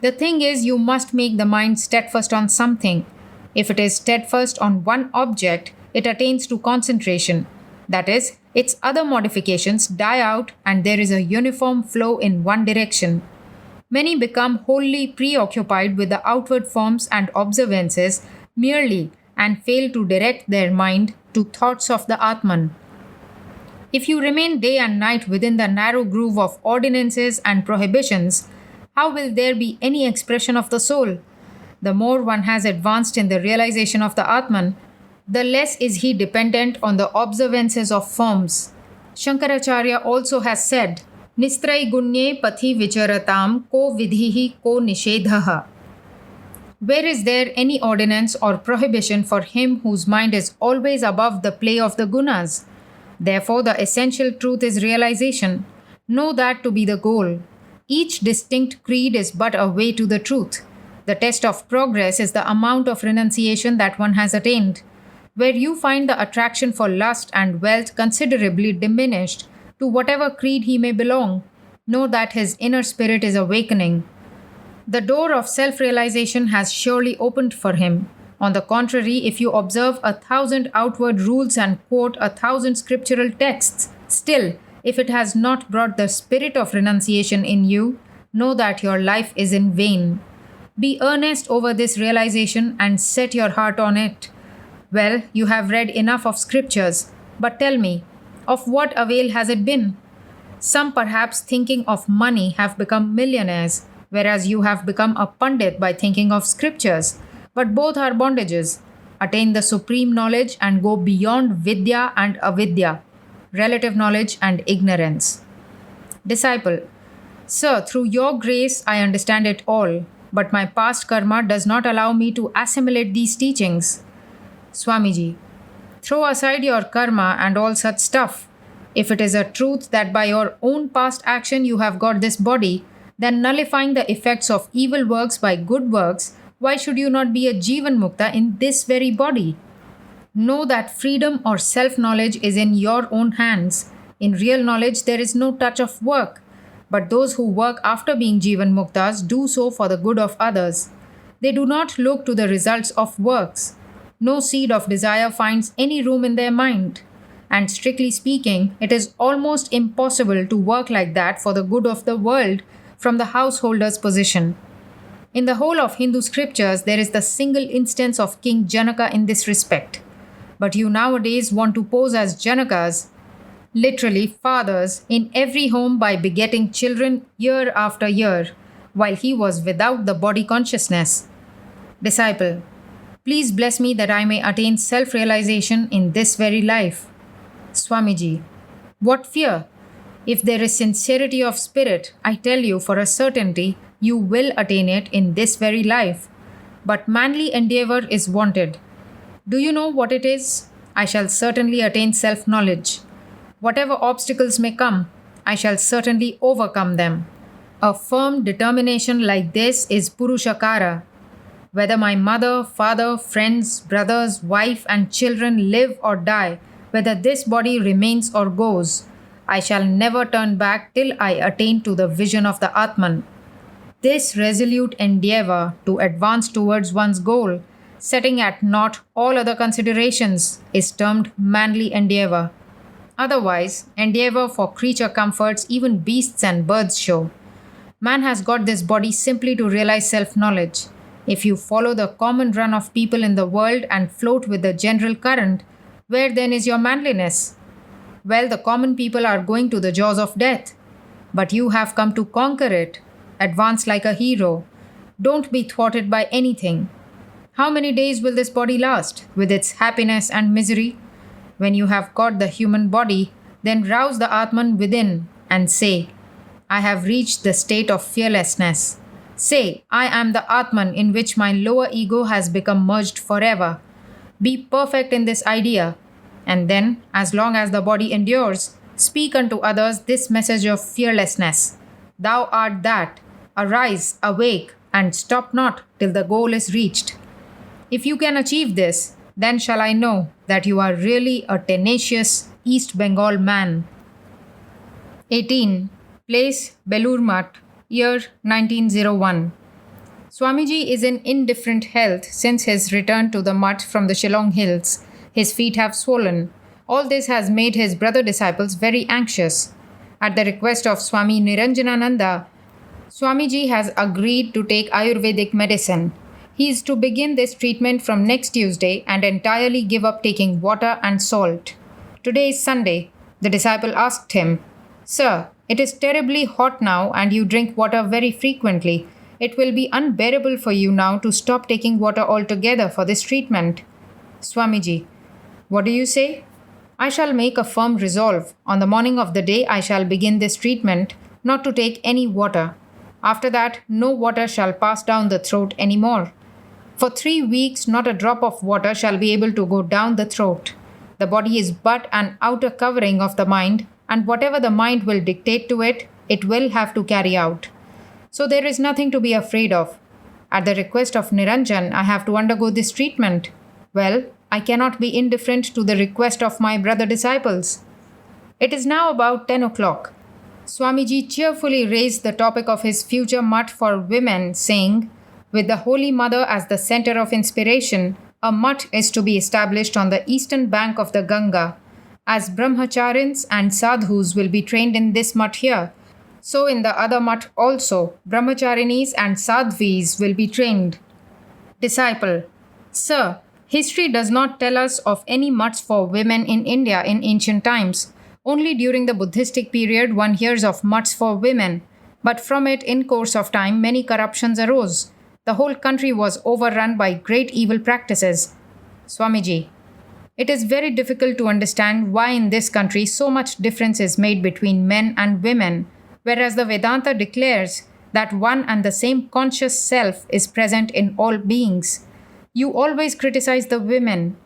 The thing is, you must make the mind steadfast on something. If it is steadfast on one object, it attains to concentration. That is, its other modifications die out and there is a uniform flow in one direction. Many become wholly preoccupied with the outward forms and observances merely and fail to direct their mind to thoughts of the Atman. If you remain day and night within the narrow groove of ordinances and prohibitions, how will there be any expression of the soul? The more one has advanced in the realization of the Atman, the less is he dependent on the observances of forms. Shankaracharya also has said, Nistrai gunye pathi vicharatam ko vidhihi ko nishedhaha. Where is there any ordinance or prohibition for him whose mind is always above the play of the gunas? Therefore, the essential truth is realization. Know that to be the goal. Each distinct creed is but a way to the truth. The test of progress is the amount of renunciation that one has attained. Where you find the attraction for lust and wealth considerably diminished to whatever creed he may belong, know that his inner spirit is awakening. The door of self realization has surely opened for him. On the contrary, if you observe 1,000 outward rules and quote 1,000 scriptural texts, still, if it has not brought the spirit of renunciation in you, know that your life is in vain. Be earnest over this realization and set your heart on it. Well, you have read enough of scriptures, but tell me, of what avail has it been? Some, perhaps thinking of money, have become millionaires, whereas you have become a pundit by thinking of scriptures. But both are bondages. Attain the supreme knowledge and go beyond vidya and avidya, relative knowledge and ignorance. Disciple, Sir, through your grace I understand it all, but my past karma does not allow me to assimilate these teachings. Swamiji, throw aside your karma and all such stuff. If it is a truth that by your own past action you have got this body, then nullifying the effects of evil works by good works, why should you not be a Jivan Mukta in this very body? Know that freedom or self knowledge is in your own hands. In real knowledge, there is no touch of work. But those who work after being Jivan Muktas do so for the good of others. They do not look to the results of works. No seed of desire finds any room in their mind. And strictly speaking, it is almost impossible to work like that for the good of the world from the householder's position. In the whole of Hindu scriptures, there is the single instance of King Janaka in this respect. But you nowadays want to pose as Janakas, literally fathers, in every home by begetting children year after year, while he was without the body consciousness. Disciple, please bless me that I may attain self realization in this very life. Swamiji, what fear? If there is sincerity of spirit, I tell you for a certainty, you will attain it in this very life. But manly endeavor is wanted. Do you know what it is? I shall certainly attain self knowledge. Whatever obstacles may come, I shall certainly overcome them. A firm determination like this is Purushakara. Whether my mother, father, friends, brothers, wife, and children live or die, whether this body remains or goes, I shall never turn back till I attain to the vision of the Atman. This resolute endeavor to advance towards one's goal, setting at naught all other considerations, is termed manly endeavor. Otherwise, endeavor for creature comforts even beasts and birds show. Man has got this body simply to realize self knowledge. If you follow the common run of people in the world and float with the general current, where then is your manliness? Well, the common people are going to the jaws of death. But you have come to conquer it. Advance like a hero. Don't be thwarted by anything. How many days will this body last, with its happiness and misery? When you have got the human body, then rouse the Atman within and say, I have reached the state of fearlessness. Say, I am the Atman in which my lower ego has become merged forever. Be perfect in this idea, and then, as long as the body endures, speak unto others this message of fearlessness. Thou art that. Arise, awake, and stop not till the goal is reached. If you can achieve this, then shall I know that you are really a tenacious East Bengal man. 18. Place Belur Mutt, year 1901. Swamiji is in indifferent health since his return to the mutt from the Shillong hills. His feet have swollen. All this has made his brother disciples very anxious. At the request of Swami Niranjanananda, Swamiji has agreed to take Ayurvedic medicine. He is to begin this treatment from next Tuesday and entirely give up taking water and salt. Today is Sunday. The disciple asked him, Sir, it is terribly hot now and you drink water very frequently. It will be unbearable for you now to stop taking water altogether for this treatment. Swamiji, what do you say? I shall make a firm resolve on the morning of the day I shall begin this treatment not to take any water. After that, no water shall pass down the throat any more. For 3 weeks, not a drop of water shall be able to go down the throat. The body is but an outer covering of the mind, and whatever the mind will dictate to it, it will have to carry out. So there is nothing to be afraid of. At the request of Niranjan, I have to undergo this treatment. Well, I cannot be indifferent to the request of my brother disciples. It is now about 10 o'clock. Swamiji cheerfully raised the topic of his future mutt for women, saying, with the Holy Mother as the center of inspiration, a mutt is to be established on the eastern bank of the Ganga. As brahmacharins and sadhus will be trained in this mutt here, so in the other mutt also, brahmacharinis and sadhvis will be trained. Disciple: Sir, history does not tell us of any mutts for women in India in ancient times. Only during the Buddhistic period one hears of mutts for women, but from it in course of time many corruptions arose. The whole country was overrun by great evil practices. Swamiji: It is very difficult to understand why in this country so much difference is made between men and women, whereas the Vedanta declares that one and the same conscious self is present in all beings. You always criticize the women,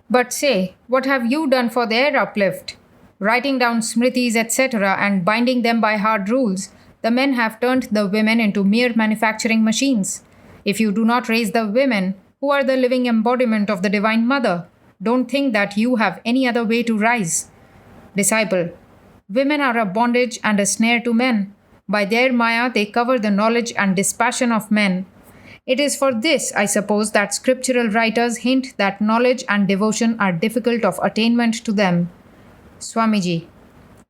but say, what have you done for their uplift? Writing down smritis, etc., and binding them by hard rules, the men have turned the women into mere manufacturing machines. If you do not raise the women, who are the living embodiment of the Divine Mother, don't think that you have any other way to rise. Disciple: Women are a bondage and a snare to men. By their maya they cover the knowledge and dispassion of men. It is for this, I suppose, that scriptural writers hint that knowledge and devotion are difficult of attainment to them. Swamiji: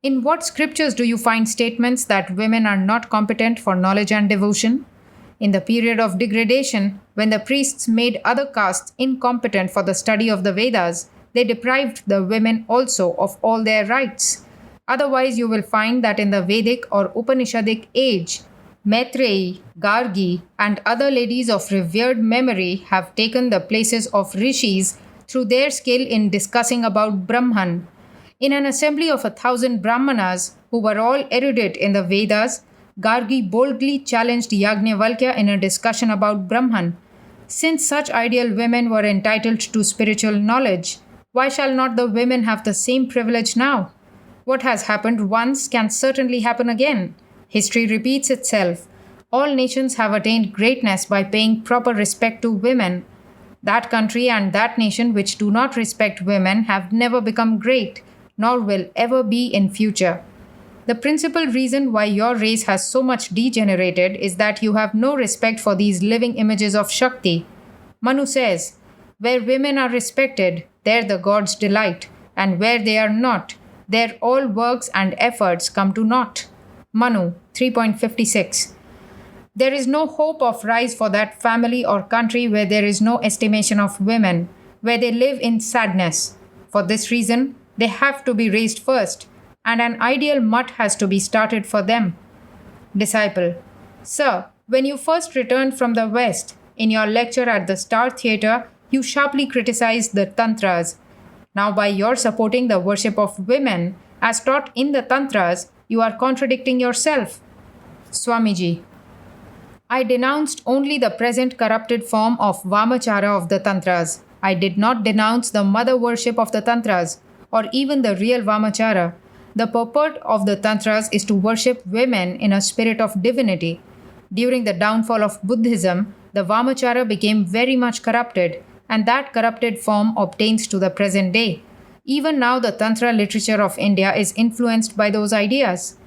In what scriptures do you find statements that women are not competent for knowledge and devotion? In the period of degradation, when the priests made other castes incompetent for the study of the Vedas, they deprived the women also of all their rights. Otherwise, you will find that in the Vedic or Upanishadic age, Maitreyi, Gargi, and other ladies of revered memory have taken the places of rishis through their skill in discussing about Brahman. In an assembly of 1,000 Brahmanas, who were all erudite in the Vedas, Gargi boldly challenged Yajnavalkya in a discussion about Brahman. Since such ideal women were entitled to spiritual knowledge, why shall not the women have the same privilege now? What has happened once can certainly happen again. History repeats itself. All nations have attained greatness by paying proper respect to women. That country and that nation which do not respect women have never become great, nor will ever be in future. The principal reason why your race has so much degenerated is that you have no respect for these living images of Shakti. Manu says, where women are respected, there the gods delight, and where they are not, there all works and efforts come to naught. Manu 3.56. There is no hope of rise for that family or country where there is no estimation of women, where they live in sadness. For this reason, they have to be raised first, and an ideal mutt has to be started for them. Disciple: Sir, when you first returned from the West, in your lecture at the Star Theatre, you sharply criticized the Tantras. Now, by your supporting the worship of women, as taught in the Tantras, you are contradicting yourself. Swamiji: I denounced only the present corrupted form of Vamachara of the Tantras. I did not denounce the mother worship of the Tantras, or even the real Vamachara. The purport of the Tantras is to worship women in a spirit of divinity. During the downfall of Buddhism, the Vamachara became very much corrupted, and that corrupted form obtains to the present day. Even now, the Tantra literature of India is influenced by those ideas.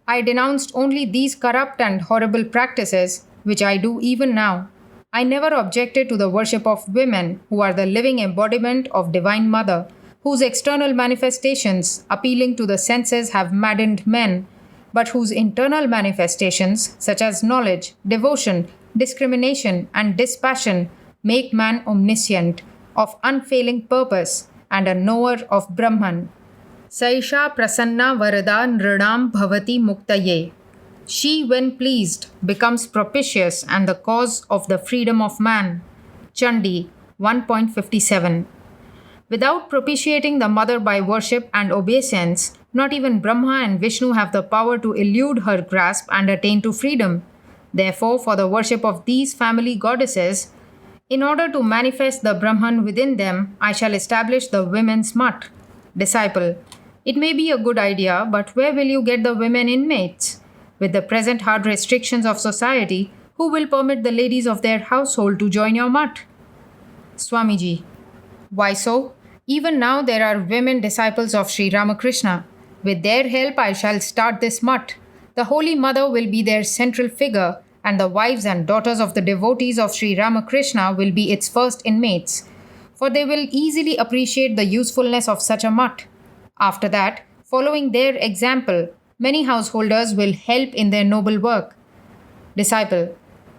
I denounced only these corrupt and horrible practices, which I do even now. I never objected to the worship of women, who are the living embodiment of Divine Mother, whose external manifestations, appealing to the senses, have maddened men, but whose internal manifestations, such as knowledge, devotion, discrimination, and dispassion, make man omniscient, of unfailing purpose, and a knower of Brahman. Saisha prasanna varada nrinam bhavati muktaye. She, when pleased, becomes propitious and the cause of the freedom of man. Chandi 1.57. Without propitiating the mother by worship and obeisance, not even Brahma and Vishnu have the power to elude her grasp and attain to freedom. Therefore, for the worship of these family goddesses, in order to manifest the Brahman within them, I shall establish the women's mutt. Disciple: It may be a good idea, but where will you get the women inmates? With the present hard restrictions of society, who will permit the ladies of their household to join your mutt? Swamiji: Why so? Even now there are women disciples of Sri Ramakrishna. With their help, I shall start this mutt. The Holy Mother will be their central figure, and the wives and daughters of the devotees of Sri Ramakrishna will be its first inmates, for they will easily appreciate the usefulness of such a mutt. After that, following their example, many householders will help in their noble work. Disciple: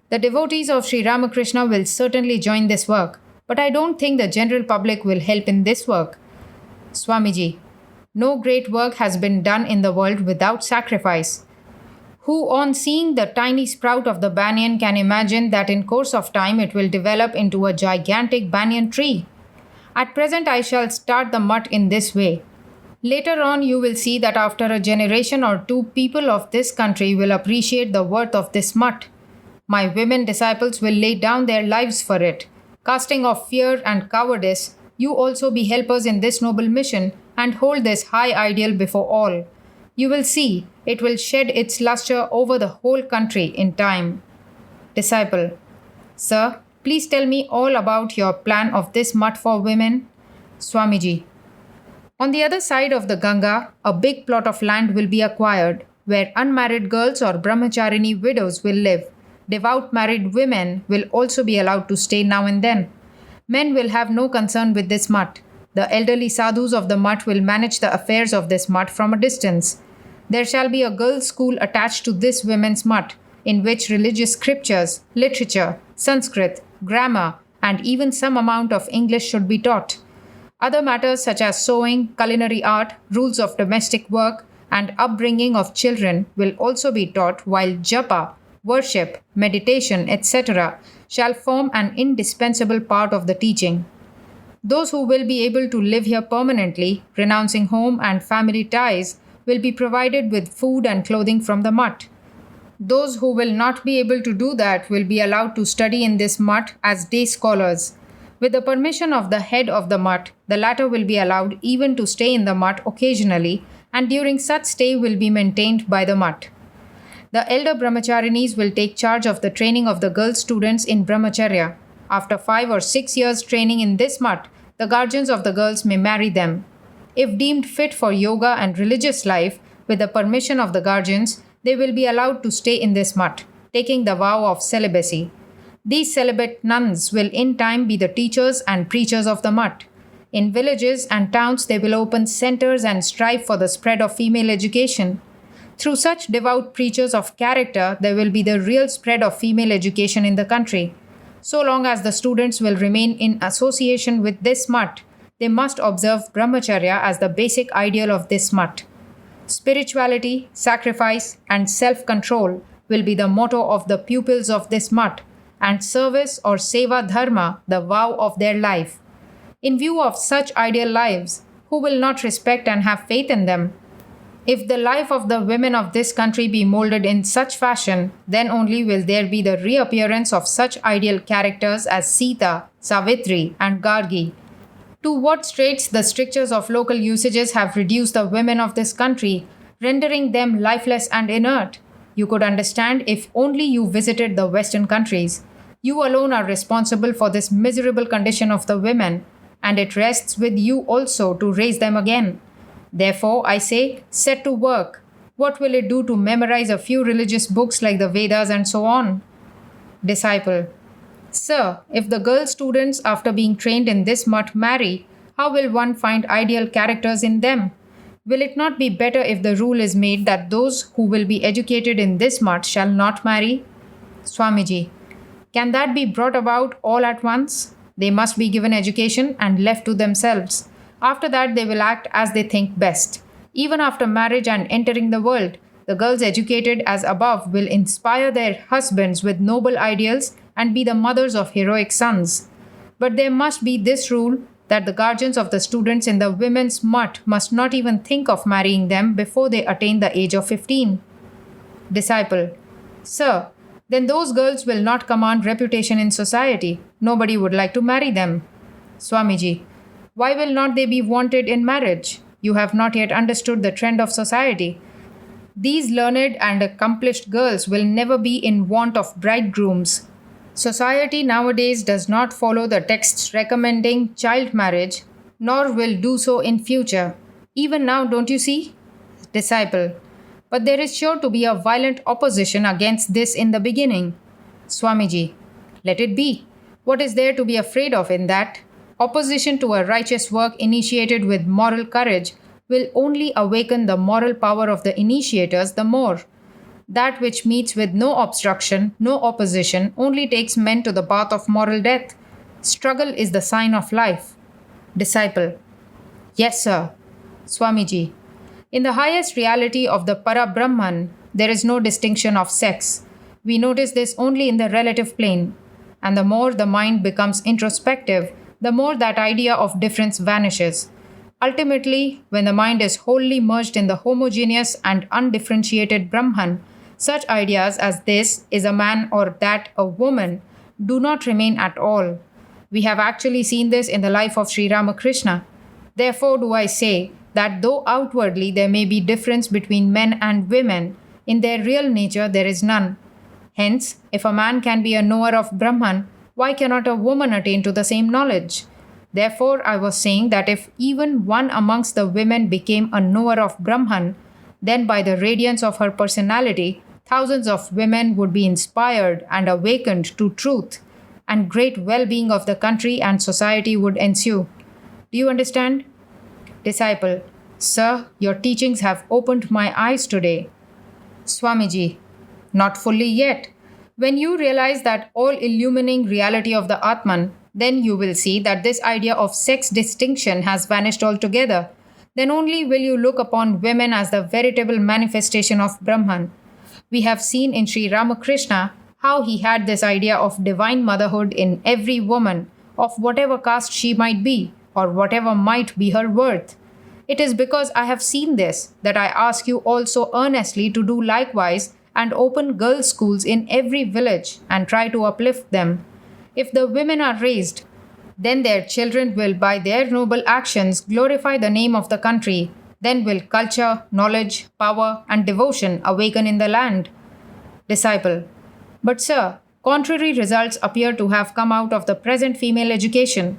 The devotees of Sri Ramakrishna will certainly join this work, but I don't think the general public will help in this work. Swamiji: No great work has been done in the world without sacrifice. Who, on seeing the tiny sprout of the banyan, can imagine that in course of time it will develop into a gigantic banyan tree? At present, I shall start the mutt in this way. Later on, you will see that after a generation or two, people of this country will appreciate the worth of this mutt. My women disciples will lay down their lives for it. Casting off fear and cowardice, you also be helpers in this noble mission and hold this high ideal before all. You will see it will shed its luster over the whole country in time. Disciple: Sir, please tell me all about your plan of this mutt for women. Swamiji: On the other side of the Ganga, a big plot of land will be acquired, where unmarried girls or brahmacharini widows will live. Devout married women will also be allowed to stay now and then. Men will have no concern with this mutt. The elderly sadhus of the mutt will manage the affairs of this mutt from a distance. There shall be a girls' school attached to this women's mutt, in which religious scriptures, literature, Sanskrit, grammar, and even some amount of English should be taught. Other matters such as sewing, culinary art, rules of domestic work, and upbringing of children will also be taught, while japa, worship, meditation, etc., shall form an indispensable part of the teaching. Those who will be able to live here permanently, renouncing home and family ties, will be provided with food and clothing from the mutt. Those who will not be able to do that will be allowed to study in this mutt as day scholars. With the permission of the head of the mutt, the latter will be allowed even to stay in the mutt occasionally, and during such stay will be maintained by the mutt. The elder brahmacharinis will take charge of the training of the girl students in brahmacharya. After 5 or 6 years training in this mutt, the guardians of the girls may marry them. If deemed fit for yoga and religious life, with the permission of the guardians, they will be allowed to stay in this mutt, taking the vow of celibacy. These celibate nuns will in time be the teachers and preachers of the mutt. In villages and towns, they will open centers and strive for the spread of female education. Through such devout preachers of character, there will be the real spread of female education in the country. So long as the students will remain in association with this mutt, they must observe brahmacharya as the basic ideal of this mutt. Spirituality, sacrifice, and self-control will be the motto of the pupils of this mutt, and service or seva dharma the vow of their life. In view of such ideal lives, who will not respect and have faith in them? If the life of the women of this country be molded in such fashion, then only will there be the reappearance of such ideal characters as Sita, Savitri, and Gargi. To what straits the strictures of local usages have reduced the women of this country, rendering them lifeless and inert. You could understand if only you visited the Western countries. You alone are responsible for this miserable condition of the women, and it rests with you also to raise them again. Therefore, I say, set to work. What will it do to memorize a few religious books like the Vedas and so on? Disciple: Sir, if the girl students after being trained in this mutt marry, how will one find ideal characters in them? Will it not be better if the rule is made that those who will be educated in this mutt shall not marry? Swamiji: Can that be brought about all at once? They must be given education and left to themselves. After that, they will act as they think best. Even after marriage and entering the world, the girls educated as above will inspire their husbands with noble ideals and be the mothers of heroic sons. But there must be this rule that the guardians of the students in the women's mutt must not even think of marrying them before they attain the age of 15. Disciple: Sir, then those girls will not command reputation in society. Nobody would like to marry them. Swamiji: Why will not they be wanted in marriage? You have not yet understood the trend of society. These learned and accomplished girls will never be in want of bridegrooms. Society nowadays does not follow the texts recommending child marriage, nor will do so in future. Even now, don't you see? Disciple: But there is sure to be a violent opposition against this in the beginning. Swamiji: Let it be. What is there to be afraid of in that? Opposition to a righteous work initiated with moral courage will only awaken the moral power of the initiators the more. That which meets with no obstruction, no opposition, only takes men to the path of moral death. Struggle is the sign of life. Disciple: Yes, sir. Swamiji: In the highest reality of the Parabrahman, there is no distinction of sex. We notice this only in the relative plane. And the more the mind becomes introspective, the more that idea of difference vanishes. Ultimately, when the mind is wholly merged in the homogeneous and undifferentiated Brahman, such ideas as this is a man or that a woman do not remain at all. We have actually seen this in the life of Sri Ramakrishna. Therefore do I say that though outwardly there may be difference between men and women, in their real nature there is none. Hence, if a man can be a knower of Brahman, why cannot a woman attain to the same knowledge? Therefore, I was saying that if even one amongst the women became a knower of Brahman, then by the radiance of her personality, thousands of women would be inspired and awakened to truth, and great well-being of the country and society would ensue. Do you understand? Disciple: Sir, your teachings have opened my eyes today. Swamiji: Not fully yet. When you realize that all-illumining reality of the Atman, then you will see that this idea of sex distinction has vanished altogether. Then only will you look upon women as the veritable manifestation of Brahman. We have seen in Sri Ramakrishna how he had this idea of divine motherhood in every woman, of whatever caste she might be, or whatever might be her worth. It is because I have seen this that I ask you also earnestly to do likewise and open girls' schools in every village and try to uplift them. If the women are raised, then their children will by their noble actions glorify the name of the country. Then will culture, knowledge, power, and devotion awaken in the land. Disciple: But sir, contrary results appear to have come out of the present female education.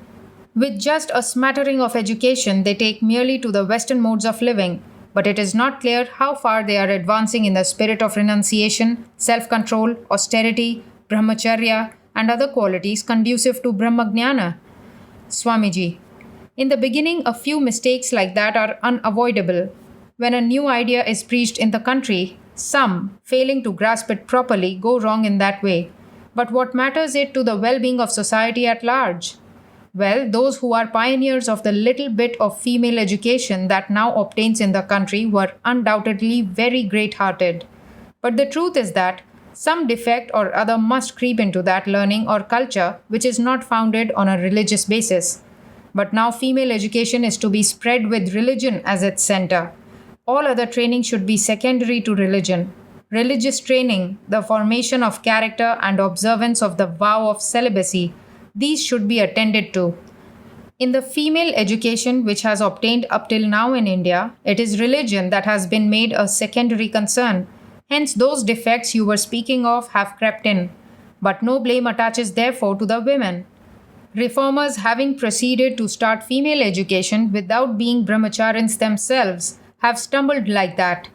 With just a smattering of education, they take merely to the Western modes of living, but it is not clear how far they are advancing in the spirit of renunciation, self-control, austerity, brahmacharya, and other qualities conducive to Brahmagnana. Swamiji: In the beginning, a few mistakes like that are unavoidable. When a new idea is preached in the country, some, failing to grasp it properly, go wrong in that way. But what matters it to the well-being of society at large? Well, those who are pioneers of the little bit of female education that now obtains in the country were undoubtedly very great-hearted. But the truth is that some defect or other must creep into that learning or culture which is not founded on a religious basis. But now female education is to be spread with religion as its center. All other training should be secondary to religion. Religious training, the formation of character and observance of the vow of celibacy, these should be attended to. In the female education which has obtained up till now in India, it is religion that has been made a secondary concern. Hence, those defects you were speaking of have crept in. But no blame attaches therefore to the women. Reformers having proceeded to start female education without being brahmacharins themselves have stumbled like that.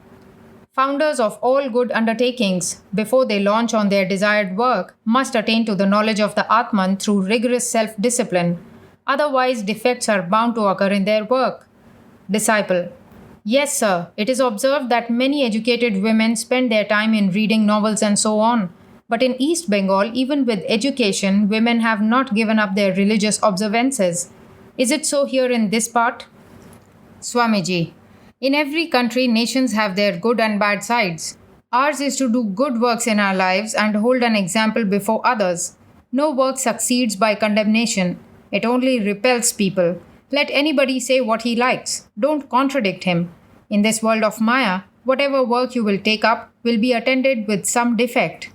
Founders of all good undertakings, before they launch on their desired work, must attain to the knowledge of the Atman through rigorous self-discipline. Otherwise, defects are bound to occur in their work. Disciple: Yes, sir, it is observed that many educated women spend their time in reading novels and so on. But in East Bengal, even with education, women have not given up their religious observances. Is it so here in this part? Swamiji: In every country, nations have their good and bad sides. Ours is to do good works in our lives and hold an example before others. No work succeeds by condemnation. It only repels people. Let anybody say what he likes. Don't contradict him. In this world of Maya, whatever work you will take up will be attended with some defect.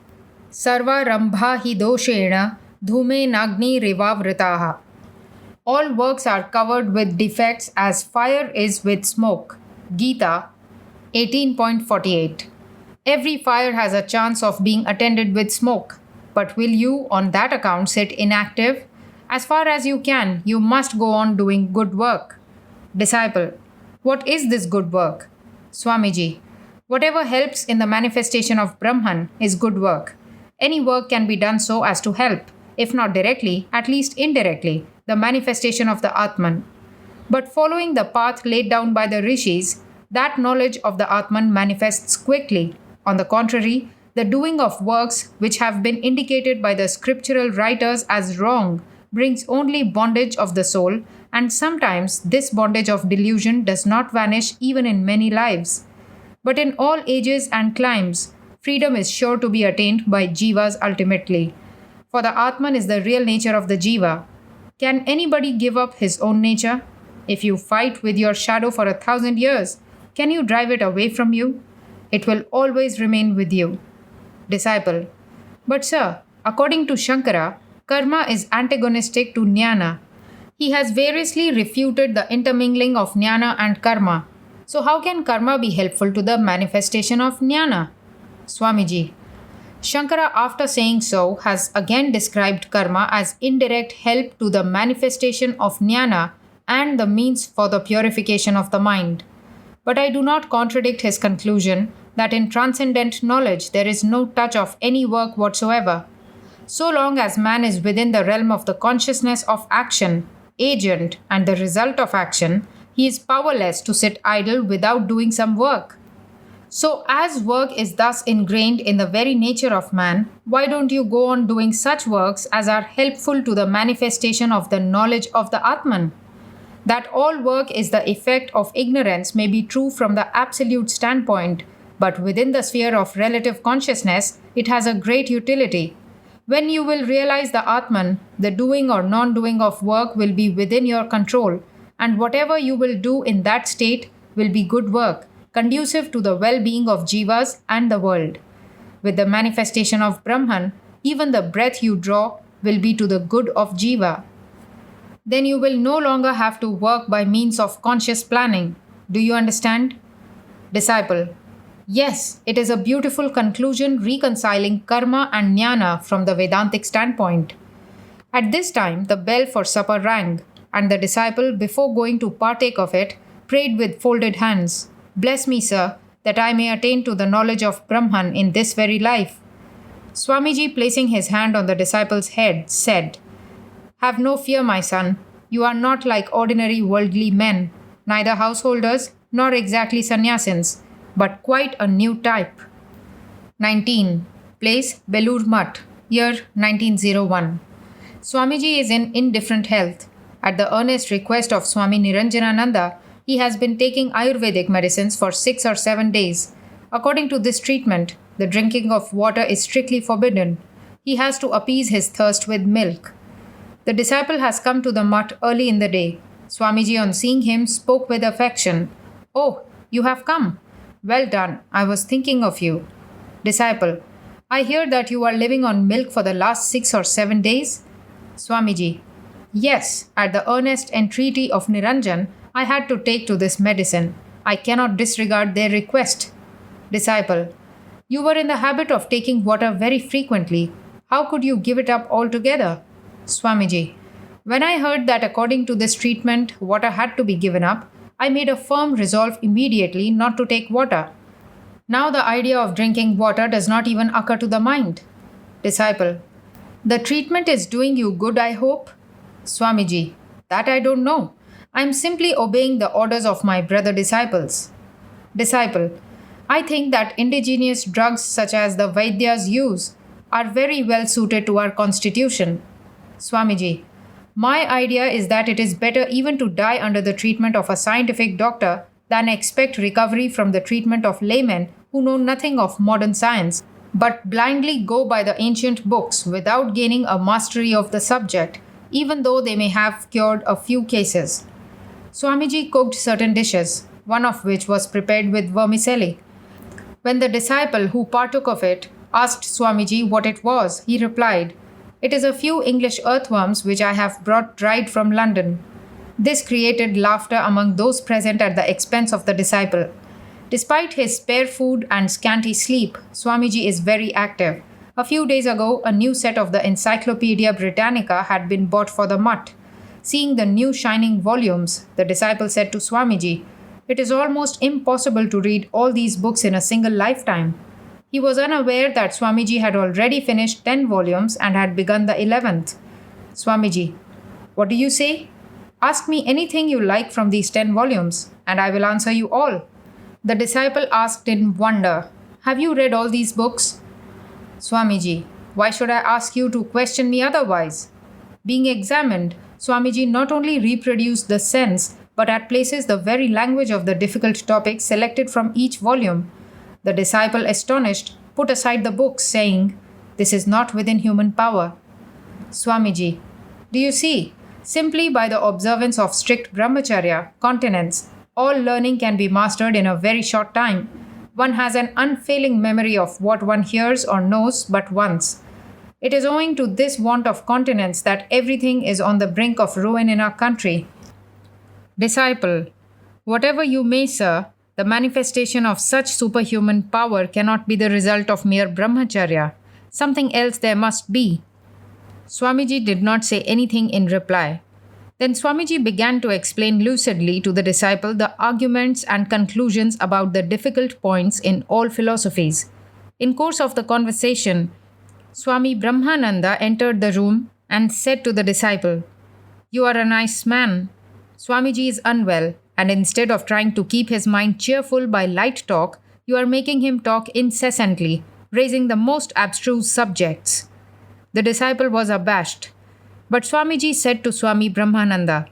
Sarva rambha hi doshena dhume nagni rivavritaha. All works are covered with defects as fire is with smoke. Gita 18.48. Every fire has a chance of being attended with smoke. But will you, on that account, sit inactive? As far as you can, you must go on doing good work. Disciple: what is this good work? Swamiji: whatever helps in the manifestation of Brahman is good work. Any work can be done so as to help, if not directly, at least indirectly, the manifestation of the Atman. But following the path laid down by the rishis, that knowledge of the Atman manifests quickly. On the contrary, the doing of works which have been indicated by the scriptural writers as wrong brings only bondage of the soul, and sometimes this bondage of delusion does not vanish even in many lives. But in all ages and climes, freedom is sure to be attained by jivas ultimately. For the Atman is the real nature of the jiva. Can anybody give up his own nature? If you fight with your shadow for 1,000 years, can you drive it away from you? It will always remain with you. Disciple: but sir, according to Shankara, karma is antagonistic to jnana. He has variously refuted the intermingling of jnana and karma. So how can karma be helpful to the manifestation of jnana? Swamiji: Shankara, after saying so, has again described karma as indirect help to the manifestation of jnana and the means for the purification of the mind. But I do not contradict his conclusion that in transcendent knowledge there is no touch of any work whatsoever. So long as man is within the realm of the consciousness of action, agent, and the result of action, he is powerless to sit idle without doing some work. So, as work is thus ingrained in the very nature of man, why don't you go on doing such works as are helpful to the manifestation of the knowledge of the Atman? That all work is the effect of ignorance may be true from the absolute standpoint, but within the sphere of relative consciousness, it has a great utility. When you will realize the Atman, the doing or non doing of work will be within your control, and whatever you will do in that state will be good work, conducive to the well being of jivas and the world. With the manifestation of Brahman, even the breath you draw will be to the good of jiva. Then you will no longer have to work by means of conscious planning. Do you understand? Disciple: yes, it is a beautiful conclusion reconciling karma and jnana from the Vedantic standpoint. At this time, the bell for supper rang, and the disciple, before going to partake of it, prayed with folded hands: bless me, sir, that I may attain to the knowledge of Brahman in this very life. Swamiji, placing his hand on the disciple's head, said, have no fear, my son. You are not like ordinary worldly men, neither householders nor exactly sannyasins, but quite a new type. 19. Place Belur Mutt, year 1901. Swamiji is in indifferent health. At the earnest request of Swami Niranjanananda, he has been taking Ayurvedic medicines for 6 or 7 days. According to this treatment, the drinking of water is strictly forbidden. He has to appease his thirst with milk. The disciple has come to the mutt early in the day. Swamiji, on seeing him, spoke with affection. Oh, you have come. Well done. I was thinking of you. Disciple: I hear that you are living on milk for the last 6 or 7 days. Swamiji: yes, at the earnest entreaty of Niranjan, I had to take to this medicine. I cannot disregard their request. Disciple: you were in the habit of taking water very frequently. How could you give it up altogether? Swamiji: when I heard that according to this treatment water had to be given up, I made a firm resolve immediately not to take water. Now the idea of drinking water does not even occur to the mind. Disciple: the treatment is doing you good, I hope? Swamiji: that I don't know. I am simply obeying the orders of my brother disciples. Disciple: I think that indigenous drugs such as the Vaidyas use are very well suited to our constitution. Swamiji: my idea is that it is better even to die under the treatment of a scientific doctor than expect recovery from the treatment of laymen who know nothing of modern science, but blindly go by the ancient books without gaining a mastery of the subject, even though they may have cured a few cases. Swamiji cooked certain dishes, one of which was prepared with vermicelli. When the disciple who partook of it asked Swamiji what it was, he replied, "It is a few English earthworms which I have brought dried from London." This created laughter among those present at the expense of the disciple. Despite his spare food and scanty sleep, Swamiji is very active. A few days ago, a new set of the Encyclopedia Britannica had been bought for the mutt. Seeing the new shining volumes, the disciple said to Swamiji, "It is almost impossible to read all these books in a single lifetime." He was unaware that Swamiji had already finished 10 volumes and had begun the 11th. Swamiji, "What do you say? Ask me anything you like from these 10 volumes, and I will answer you all." The disciple asked in wonder, "Have you read all these books?" Swamiji, "Why should I ask you to question me otherwise?" Being examined, Swamiji not only reproduced the sense but at places the very language of the difficult topics selected from each volume. The disciple, astonished, put aside the books, saying, "This is not within human power." Swamiji, "Do you see? Simply by the observance of strict brahmacharya, continence, all learning can be mastered in a very short time. One has an unfailing memory of what one hears or knows but once. It is owing to this want of continence that everything is on the brink of ruin in our country." Disciple, "Whatever you may, sir, the manifestation of such superhuman power cannot be the result of mere brahmacharya. Something else there must be." Swamiji did not say anything in reply. Then Swamiji began to explain lucidly to the disciple the arguments and conclusions about the difficult points in all philosophies. In course of the conversation, Swami Brahmananda entered the room and said to the disciple, "You are a nice man. Swamiji is unwell, and instead of trying to keep his mind cheerful by light talk, you are making him talk incessantly, raising the most abstruse subjects." The disciple was abashed. But Swamiji said to Swami Brahmananda,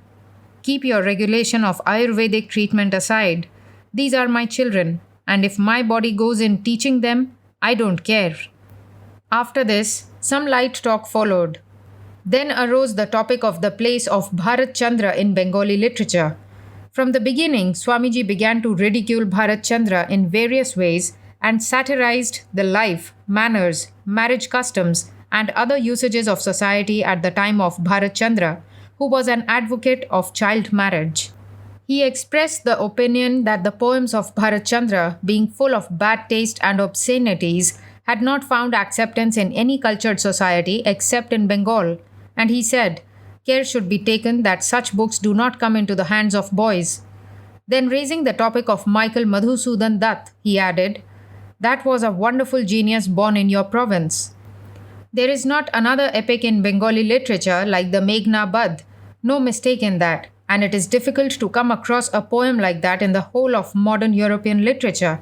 "Keep your regulation of Ayurvedic treatment aside. These are my children, and if my body goes in teaching them, I don't care." After this, some light talk followed. Then arose the topic of the place of Bharat Chandra in Bengali literature. From the beginning, Swamiji began to ridicule Bharat Chandra in various ways and satirized the life, manners, marriage customs, and other usages of society at the time of Bharat Chandra, who was an advocate of child marriage. He expressed the opinion that the poems of Bharat Chandra, being full of bad taste and obscenities, had not found acceptance in any cultured society except in Bengal, and he said, "Care should be taken that such books do not come into the hands of boys." Then, raising the topic of Michael Madhusudan Dutt, he added, "That was a wonderful genius born in your province. There is not another epic in Bengali literature like the Meghna Badh, no mistake in that, and it is difficult to come across a poem like that in the whole of modern European literature."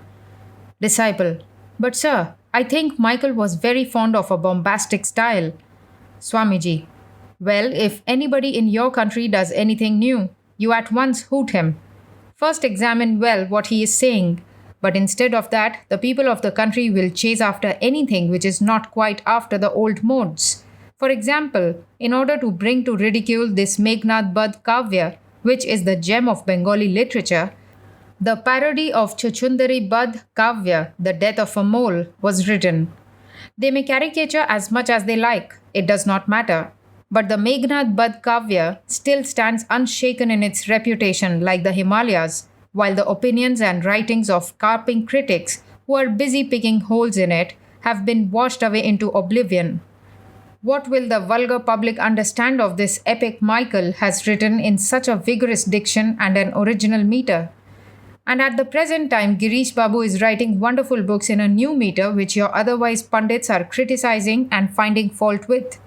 Disciple, "But sir, I think Michael was very fond of a bombastic style." Swamiji, "Well, if anybody in your country does anything new, you at once hoot him. First examine well what he is saying. But instead of that, the people of the country will chase after anything which is not quite after the old modes. For example, in order to bring to ridicule this Meghnad Badh Kavya, which is the gem of Bengali literature, the parody of Chuchundari Badh Kavya, The Death of a Mole, was written. They may caricature as much as they like, it does not matter. But the Meghnad Badh Kavya still stands unshaken in its reputation like the Himalayas, while the opinions and writings of carping critics who are busy picking holes in it have been washed away into oblivion. What will the vulgar public understand of this epic Michael has written in such a vigorous diction and an original meter? And at the present time, Girish Babu is writing wonderful books in a new meter which your otherwise pundits are criticizing and finding fault with.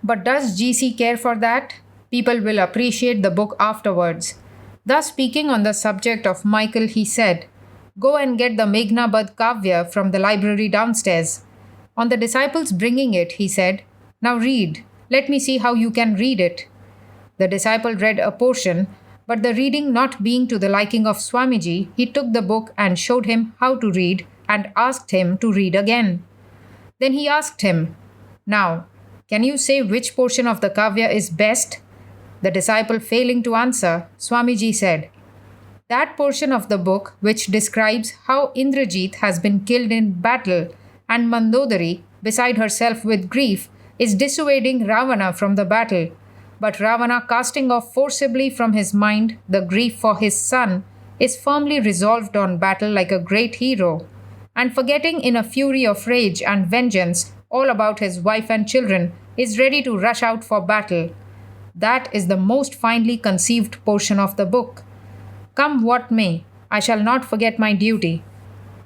But does GC care for that? People will appreciate the book afterwards. Thus, speaking on the subject of Michael, he said, "Go and get the Meghna Badh Kavya from the library downstairs." On the disciples bringing it, he said, "Now read. Let me see how you can read it." The disciple read a portion, but the reading not being to the liking of Swamiji, he took the book and showed him how to read and asked him to read again. Then he asked him, "Now, can you say which portion of the Kavya is best?" The disciple failing to answer, Swamiji said, "That portion of the book which describes how Indrajit has been killed in battle and Mandodari, beside herself with grief, is dissuading Ravana from the battle. But Ravana, casting off forcibly from his mind the grief for his son, is firmly resolved on battle like a great hero, and forgetting in a fury of rage and vengeance all about his wife and children, is ready to rush out for battle. That is the most finely conceived portion of the book. Come what may, I shall not forget my duty.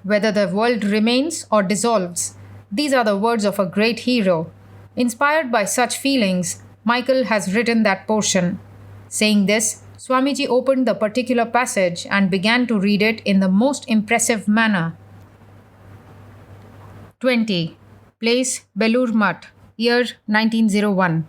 Whether the world remains or dissolves, these are the words of a great hero. Inspired by such feelings, Michael has written that portion." Saying this, Swamiji opened the particular passage and began to read it in the most impressive manner. 20. Place Belur Mutt, year 1901.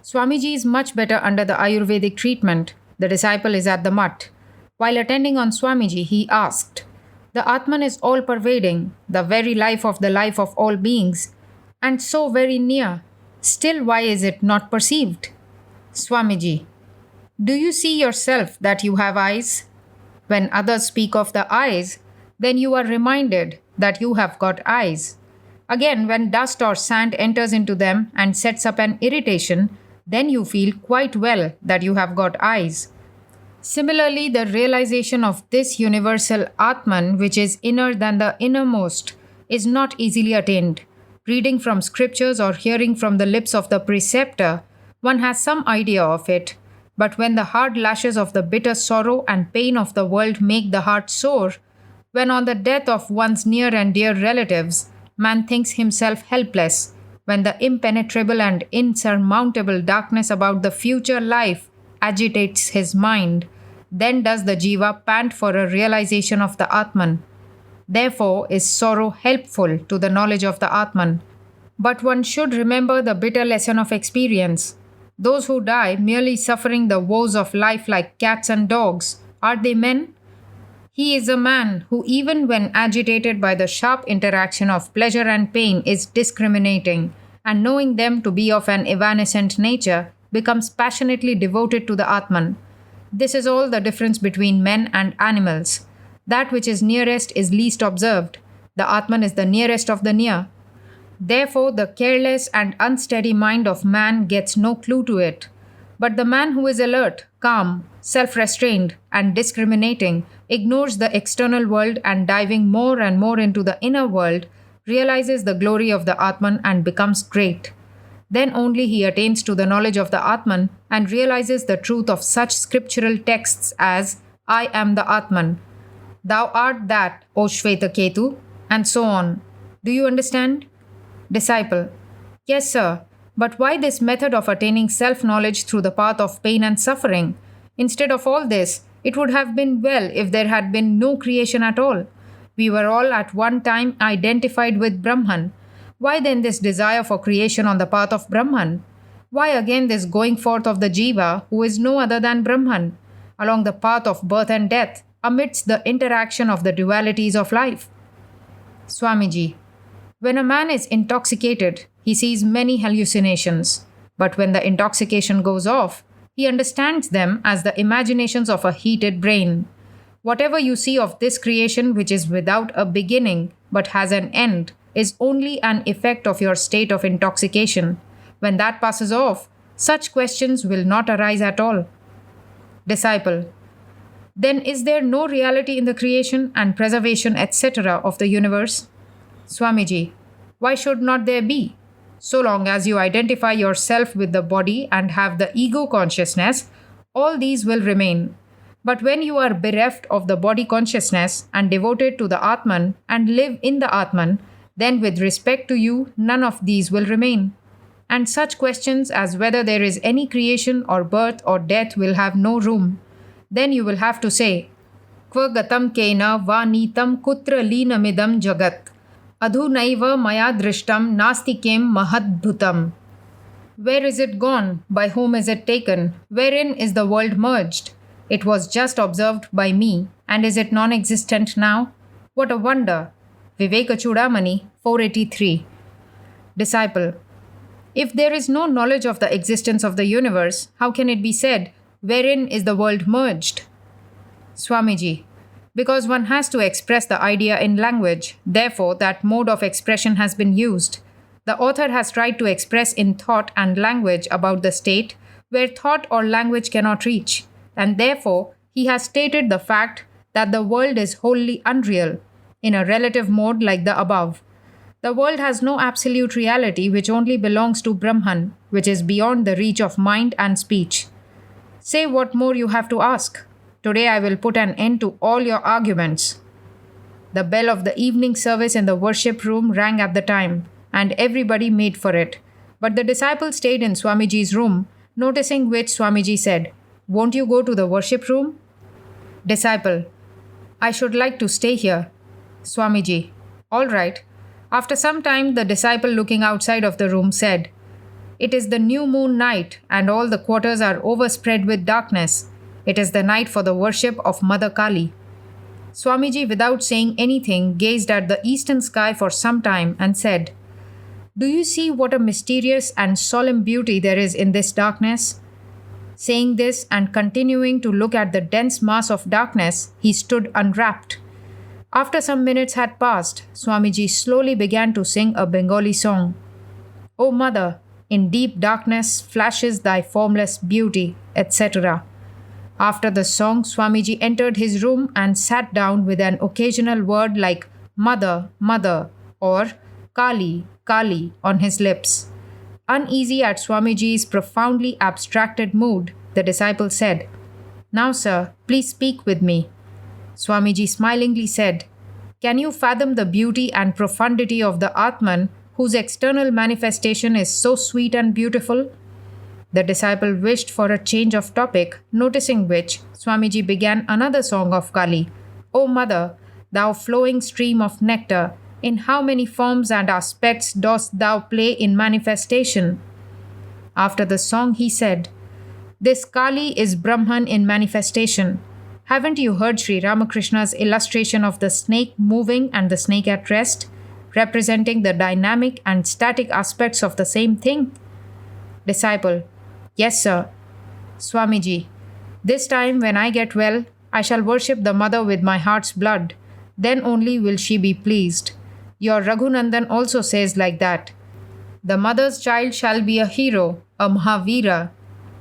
Swamiji is much better under the Ayurvedic treatment. The disciple is at the mutt. While attending on Swamiji, he asked, "The Atman is all pervading, the very life of all beings, and so very near. Still, why is it not perceived?" Swamiji: "Do you see yourself that you have eyes? When others speak of the eyes, then you are reminded that you have got eyes. Again, when dust or sand enters into them and sets up an irritation, then you feel quite well that you have got eyes. Similarly, the realization of this universal Atman, which is inner than the innermost, is not easily attained. Reading from scriptures or hearing from the lips of the preceptor, one has some idea of it. But when the hard lashes of the bitter sorrow and pain of the world make the heart sore, when on the death of one's near and dear relatives, man thinks himself helpless, when the impenetrable and insurmountable darkness about the future life agitates his mind, then does the jiva pant for a realization of the Atman. Therefore is sorrow helpful to the knowledge of the Atman. But one should remember the bitter lesson of experience. Those who die merely suffering the woes of life like cats and dogs, are they men? He is a man who, even when agitated by the sharp interaction of pleasure and pain, is discriminating, and knowing them to be of an evanescent nature, becomes passionately devoted to the Atman. This is all the difference between men and animals. That which is nearest is least observed. The Atman is the nearest of the near. Therefore, the careless and unsteady mind of man gets no clue to it. But the man who is alert, calm, self-restrained, and discriminating, ignores the external world and diving more and more into the inner world, realizes the glory of the Atman and becomes great. Then only he attains to the knowledge of the Atman and realizes the truth of such scriptural texts as, "I am the Atman," "Thou art that, O Shvetaketu," and so on. Do you understand? Disciple: "Yes, sir. But why this method of attaining self-knowledge through the path of pain and suffering? Instead of all this, it would have been well if there had been no creation at all. We were all at one time identified with Brahman. Why then this desire for creation on the path of Brahman? Why again this going forth of the jiva, who is no other than Brahman, along the path of birth and death, amidst the interaction of the dualities of life?" Swamiji: "When a man is intoxicated, he sees many hallucinations. But when the intoxication goes off, he understands them as the imaginations of a heated brain. Whatever you see of this creation which is without a beginning but has an end is only an effect of your state of intoxication. When that passes off, such questions will not arise at all." Disciple: "Then is there no reality in the creation and preservation, etc., of the universe?" Swamiji: "Why should not there be? So long as you identify yourself with the body and have the ego consciousness, all these will remain. But when you are bereft of the body consciousness and devoted to the Atman and live in the Atman, then with respect to you, none of these will remain. And such questions as whether there is any creation or birth or death will have no room. Then you will have to say, Kva gatam kena va nitam kutra linamidam jagat. Adhunaiva maya drishtam nastikem mahadbhutam. Where is it gone? By whom is it taken? Wherein is the world merged? It was just observed by me, and is it non-existent now? What a wonder! Viveka Chudamani, 483. Disciple: If there is no knowledge of the existence of the universe, how can it be said, wherein is the world merged? Swamiji, because one has to express the idea in language, therefore, that mode of expression has been used. The author has tried to express in thought and language about the state where thought or language cannot reach, and therefore, he has stated the fact that the world is wholly unreal, in a relative mode like the above. The world has no absolute reality which only belongs to Brahman, which is beyond the reach of mind and speech. Say what more you have to ask. Today I will put an end to all your arguments. The bell of the evening service in the worship room rang at the time, and everybody made for it. But the disciple stayed in Swamiji's room, noticing which Swamiji said, "Won't you go to the worship room?" Disciple, "I should like to stay here." Swamiji, "All right." After some time, the disciple looking outside of the room said, "It is the new moon night, and all the quarters are overspread with darkness. It is the night for the worship of Mother Kali." Swamiji, without saying anything, gazed at the eastern sky for some time and said, "Do you see what a mysterious and solemn beauty there is in this darkness?" Saying this and continuing to look at the dense mass of darkness, he stood unwrapped. After some minutes had passed, Swamiji slowly began to sing a Bengali song. "O Mother, in deep darkness flashes thy formless beauty," etc. After the song, Swamiji entered his room and sat down with an occasional word like "Mother, Mother" or "Kali, Kali" on his lips. Uneasy at Swamiji's profoundly abstracted mood, the disciple said, "Now, sir, please speak with me." Swamiji smilingly said, "Can you fathom the beauty and profundity of the Atman, whose external manifestation is so sweet and beautiful?" The disciple wished for a change of topic, noticing which, Swamiji began another song of Kali. "O Mother, thou flowing stream of nectar, in how many forms and aspects dost thou play in manifestation?" After the song, he said, "This Kali is Brahman in manifestation. Haven't you heard Sri Ramakrishna's illustration of the snake moving and the snake at rest, representing the dynamic and static aspects of the same thing?" Disciple, "Yes, sir." Swamiji, "This time when I get well, I shall worship the mother with my heart's blood. Then only will she be pleased. Your Raghunandan also says like that. The mother's child shall be a hero, a Mahavira.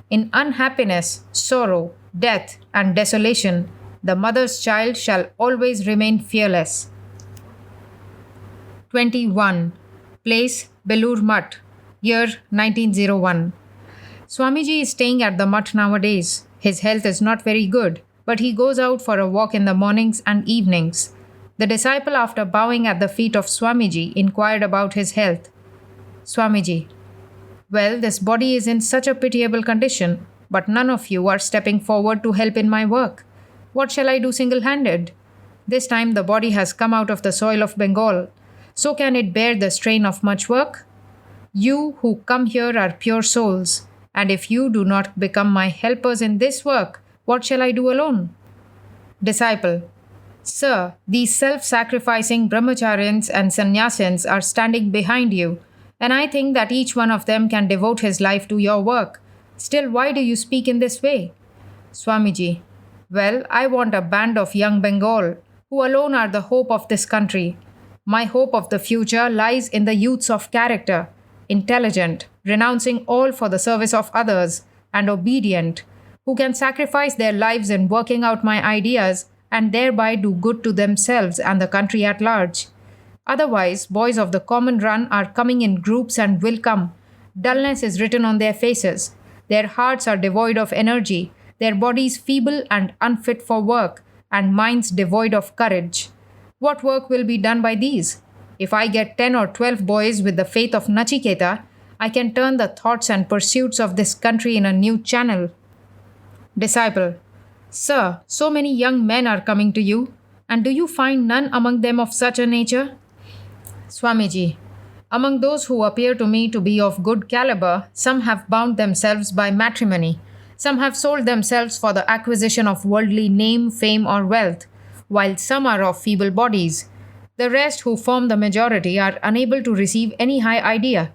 In unhappiness, sorrow, death, and desolation, the mother's child shall always remain fearless. 21. Place Belur Mutt. Year 1901. Swamiji is staying at the mutt nowadays. His health is not very good, but he goes out for a walk in the mornings and evenings. The disciple, after bowing at the feet of Swamiji, inquired about his health. Swamiji, "Well, this body is in such a pitiable condition, but none of you are stepping forward to help in my work. What shall I do single-handed? This time the body has come out of the soil of Bengal. So can it bear the strain of much work? You who come here are pure souls, and if you do not become my helpers in this work, what shall I do alone?" Disciple, "Sir, these self-sacrificing brahmacharyans and sannyasins are standing behind you, and I think that each one of them can devote his life to your work. Still, why do you speak in this way?" Swamiji, "Well, I want a band of young Bengal, who alone are the hope of this country. My hope of the future lies in the youths of character, intelligent, renouncing all for the service of others, and obedient, who can sacrifice their lives in working out my ideas and thereby do good to themselves and the country at large. Otherwise, boys of the common run are coming in groups and will come. Dullness is written on their faces. Their hearts are devoid of energy, their bodies feeble and unfit for work, and minds devoid of courage. What work will be done by these? If I get 10 or 12 boys with the faith of Nachiketa, I can turn the thoughts and pursuits of this country in a new channel." Disciple, "Sir, so many young men are coming to you, and do you find none among them of such a nature?" Swamiji, "Among those who appear to me to be of good caliber, some have bound themselves by matrimony, some have sold themselves for the acquisition of worldly name, fame, or wealth, while some are of feeble bodies. The rest, who form the majority, are unable to receive any high idea.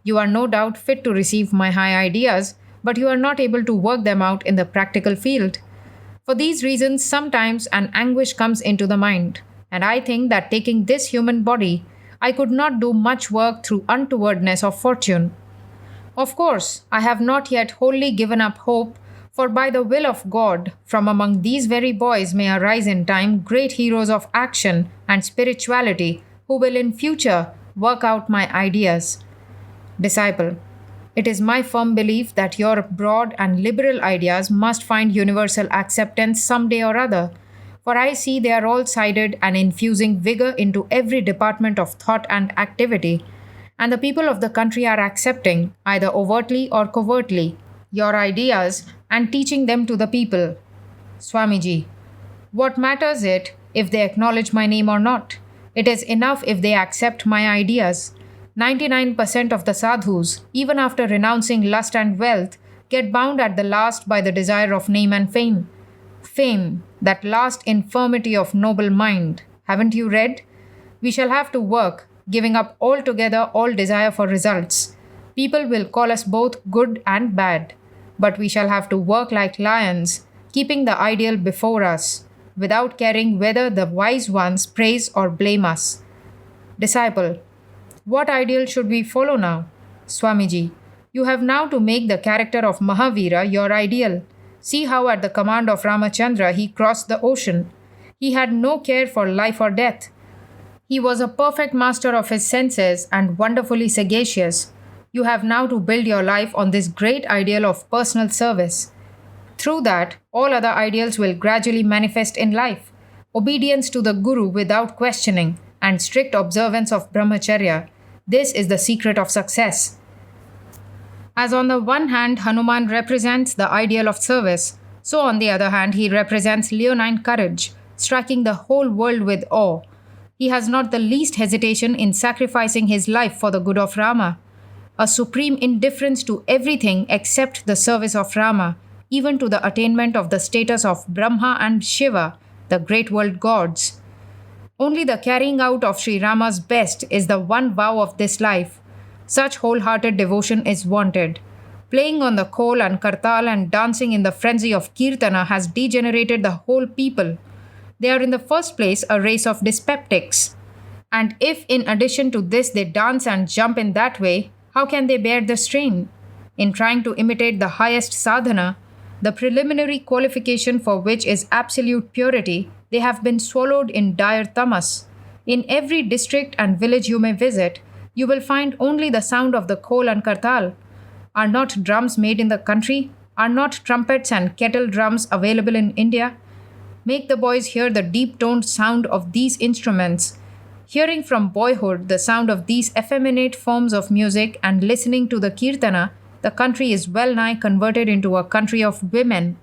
You are no doubt fit to receive my high ideas, but you are not able to work them out in the practical field. For these reasons, sometimes an anguish comes into the mind, and I think that taking this human body, I could not do much work through untowardness of fortune. Of course, I have not yet wholly given up hope, for by the will of God, from among these very boys may arise in time great heroes of action and spirituality who will in future work out my ideas. Disciple, it is my firm belief that your broad and liberal ideas must find universal acceptance some day or other, for I see they are all sided and infusing vigor into every department of thought and activity, and the people of the country are accepting, either overtly or covertly, your ideas and teaching them to the people. Swamiji, what matters it if they acknowledge my name or not? It is enough if they accept my ideas. 99% of the sadhus, even after renouncing lust and wealth, get bound at the last by the desire of name and fame. Fame, that last infirmity of noble mind. Haven't you read? We shall have to work, giving up altogether all desire for results. People will call us both good and bad, but we shall have to work like lions, keeping the ideal before us, without caring whether the wise ones praise or blame us. Disciple, what ideal should we follow now? Swamiji, you have now to make the character of Mahavira your ideal. See how at the command of Ramachandra he crossed the ocean. He had no care for life or death. He was a perfect master of his senses and wonderfully sagacious. You have now to build your life on this great ideal of personal service. Through that, all other ideals will gradually manifest in life. Obedience to the Guru without questioning and strict observance of Brahmacharya. This is the secret of success. As on the one hand, Hanuman represents the ideal of service, so on the other hand, he represents leonine courage, striking the whole world with awe. He has not the least hesitation in sacrificing his life for the good of Rama. A supreme indifference to everything except the service of Rama, even to the attainment of the status of Brahma and Shiva, the great world gods. Only the carrying out of Sri Rama's best is the one vow of this life. Such wholehearted devotion is wanted. Playing on the khol and kartal and dancing in the frenzy of kirtana has degenerated the whole people. They are in the first place a race of dyspeptics. And if in addition to this they dance and jump in that way, how can they bear the strain? In trying to imitate the highest sadhana, the preliminary qualification for which is absolute purity, they have been swallowed in dire tamas. In every district and village you may visit, you will find only the sound of the khol and kartal. Are not drums made in the country? Are not trumpets and kettle drums available in India? Make the boys hear the deep-toned sound of these instruments. Hearing from boyhood the sound of these effeminate forms of music and listening to the kirtana, the country is well nigh converted into a country of women.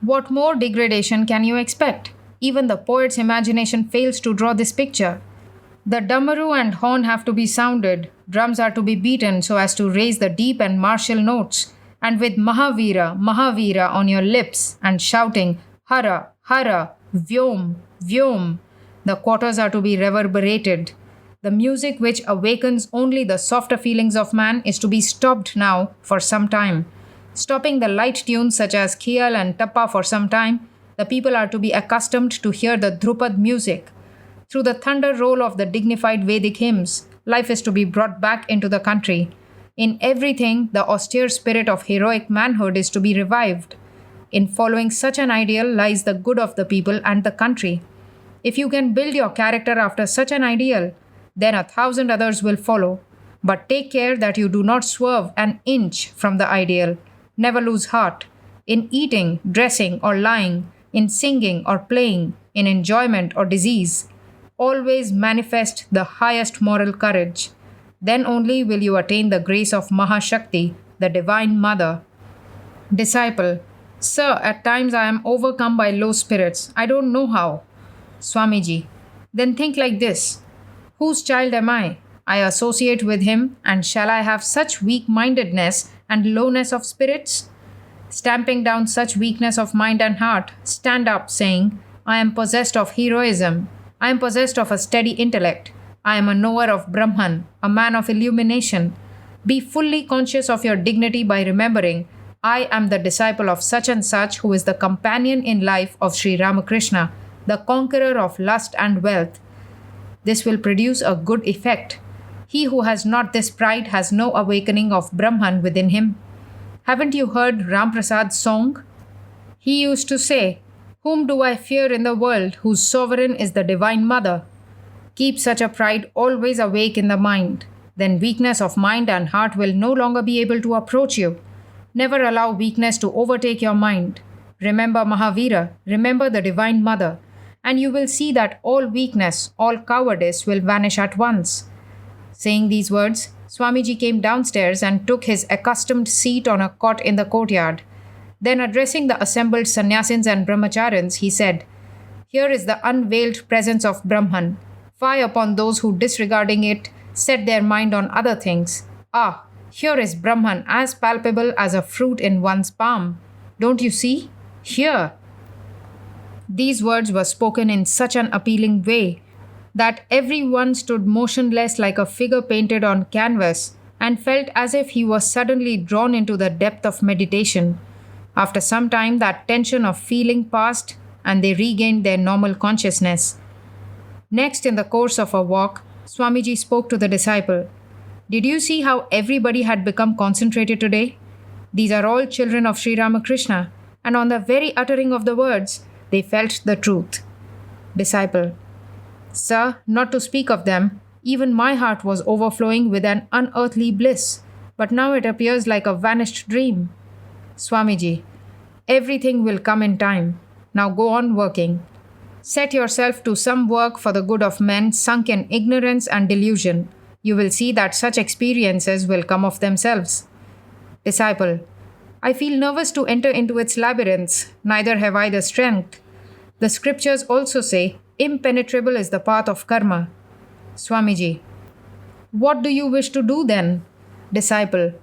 What more degradation can you expect? Even the poet's imagination fails to draw this picture. The damaru and horn have to be sounded, drums are to be beaten so as to raise the deep and martial notes, and with Mahavira, Mahavira on your lips and shouting, Hara, Hara, Vyom, Vyom, the quarters are to be reverberated. The music which awakens only the softer feelings of man is to be stopped now for some time. Stopping the light tunes such as Khiyal and Tappa for some time, the people are to be accustomed to hear the Drupad music. Through the thunder roll of the dignified Vedic hymns, life is to be brought back into the country. In everything, the austere spirit of heroic manhood is to be revived. In following such an ideal lies the good of the people and the country. If you can build your character after such an ideal, then 1,000 others will follow. But take care that you do not swerve an inch from the ideal. Never lose heart. In eating, dressing, or lying, in singing or playing, in enjoyment or disease, always manifest the highest moral courage. Then only will you attain the grace of Mahashakti, the Divine Mother. Disciple, Sir, at times I am overcome by low spirits. I don't know how. Swamiji, then think like this. Whose child am I? I associate with him, and shall I have such weak-mindedness and lowness of spirits? Stamping down such weakness of mind and heart, stand up, saying, I am possessed of heroism. I am possessed of a steady intellect. I am a knower of Brahman, a man of illumination. Be fully conscious of your dignity by remembering, I am the disciple of such and such who is the companion in life of Sri Ramakrishna, the conqueror of lust and wealth. This will produce a good effect. He who has not this pride has no awakening of Brahman within him. Haven't you heard Ram Prasad's song? He used to say, Whom do I fear in the world whose sovereign is the Divine Mother? Keep such a pride always awake in the mind. Then weakness of mind and heart will no longer be able to approach you. Never allow weakness to overtake your mind. Remember Mahavira, remember the Divine Mother, and you will see that all weakness, all cowardice will vanish at once. Saying these words, Swamiji came downstairs and took his accustomed seat on a cot in the courtyard. Then addressing the assembled sannyasins and brahmacharins, he said, Here is the unveiled presence of Brahman. Fie upon those who, disregarding it, set their mind on other things. Ah, here is Brahman as palpable as a fruit in one's palm. Don't you see? Here. These words were spoken in such an appealing way that everyone stood motionless like a figure painted on canvas and felt as if he was suddenly drawn into the depth of meditation. After some time, that tension of feeling passed and they regained their normal consciousness. Next, in the course of a walk, Swamiji spoke to the disciple. Did you see how everybody had become concentrated today? These are all children of Sri Ramakrishna, and on the very uttering of the words, they felt the truth. Disciple. Sir, not to speak of them, even my heart was overflowing with an unearthly bliss, but now it appears like a vanished dream. Swamiji. Everything will come in time. Now go on working. Set yourself to some work for the good of men sunk in ignorance and delusion. You will see that such experiences will come of themselves. Disciple. I feel nervous to enter into its labyrinths, neither have I the strength. The scriptures also say, impenetrable is the path of karma. Swamiji. What do you wish to do then? Disciple.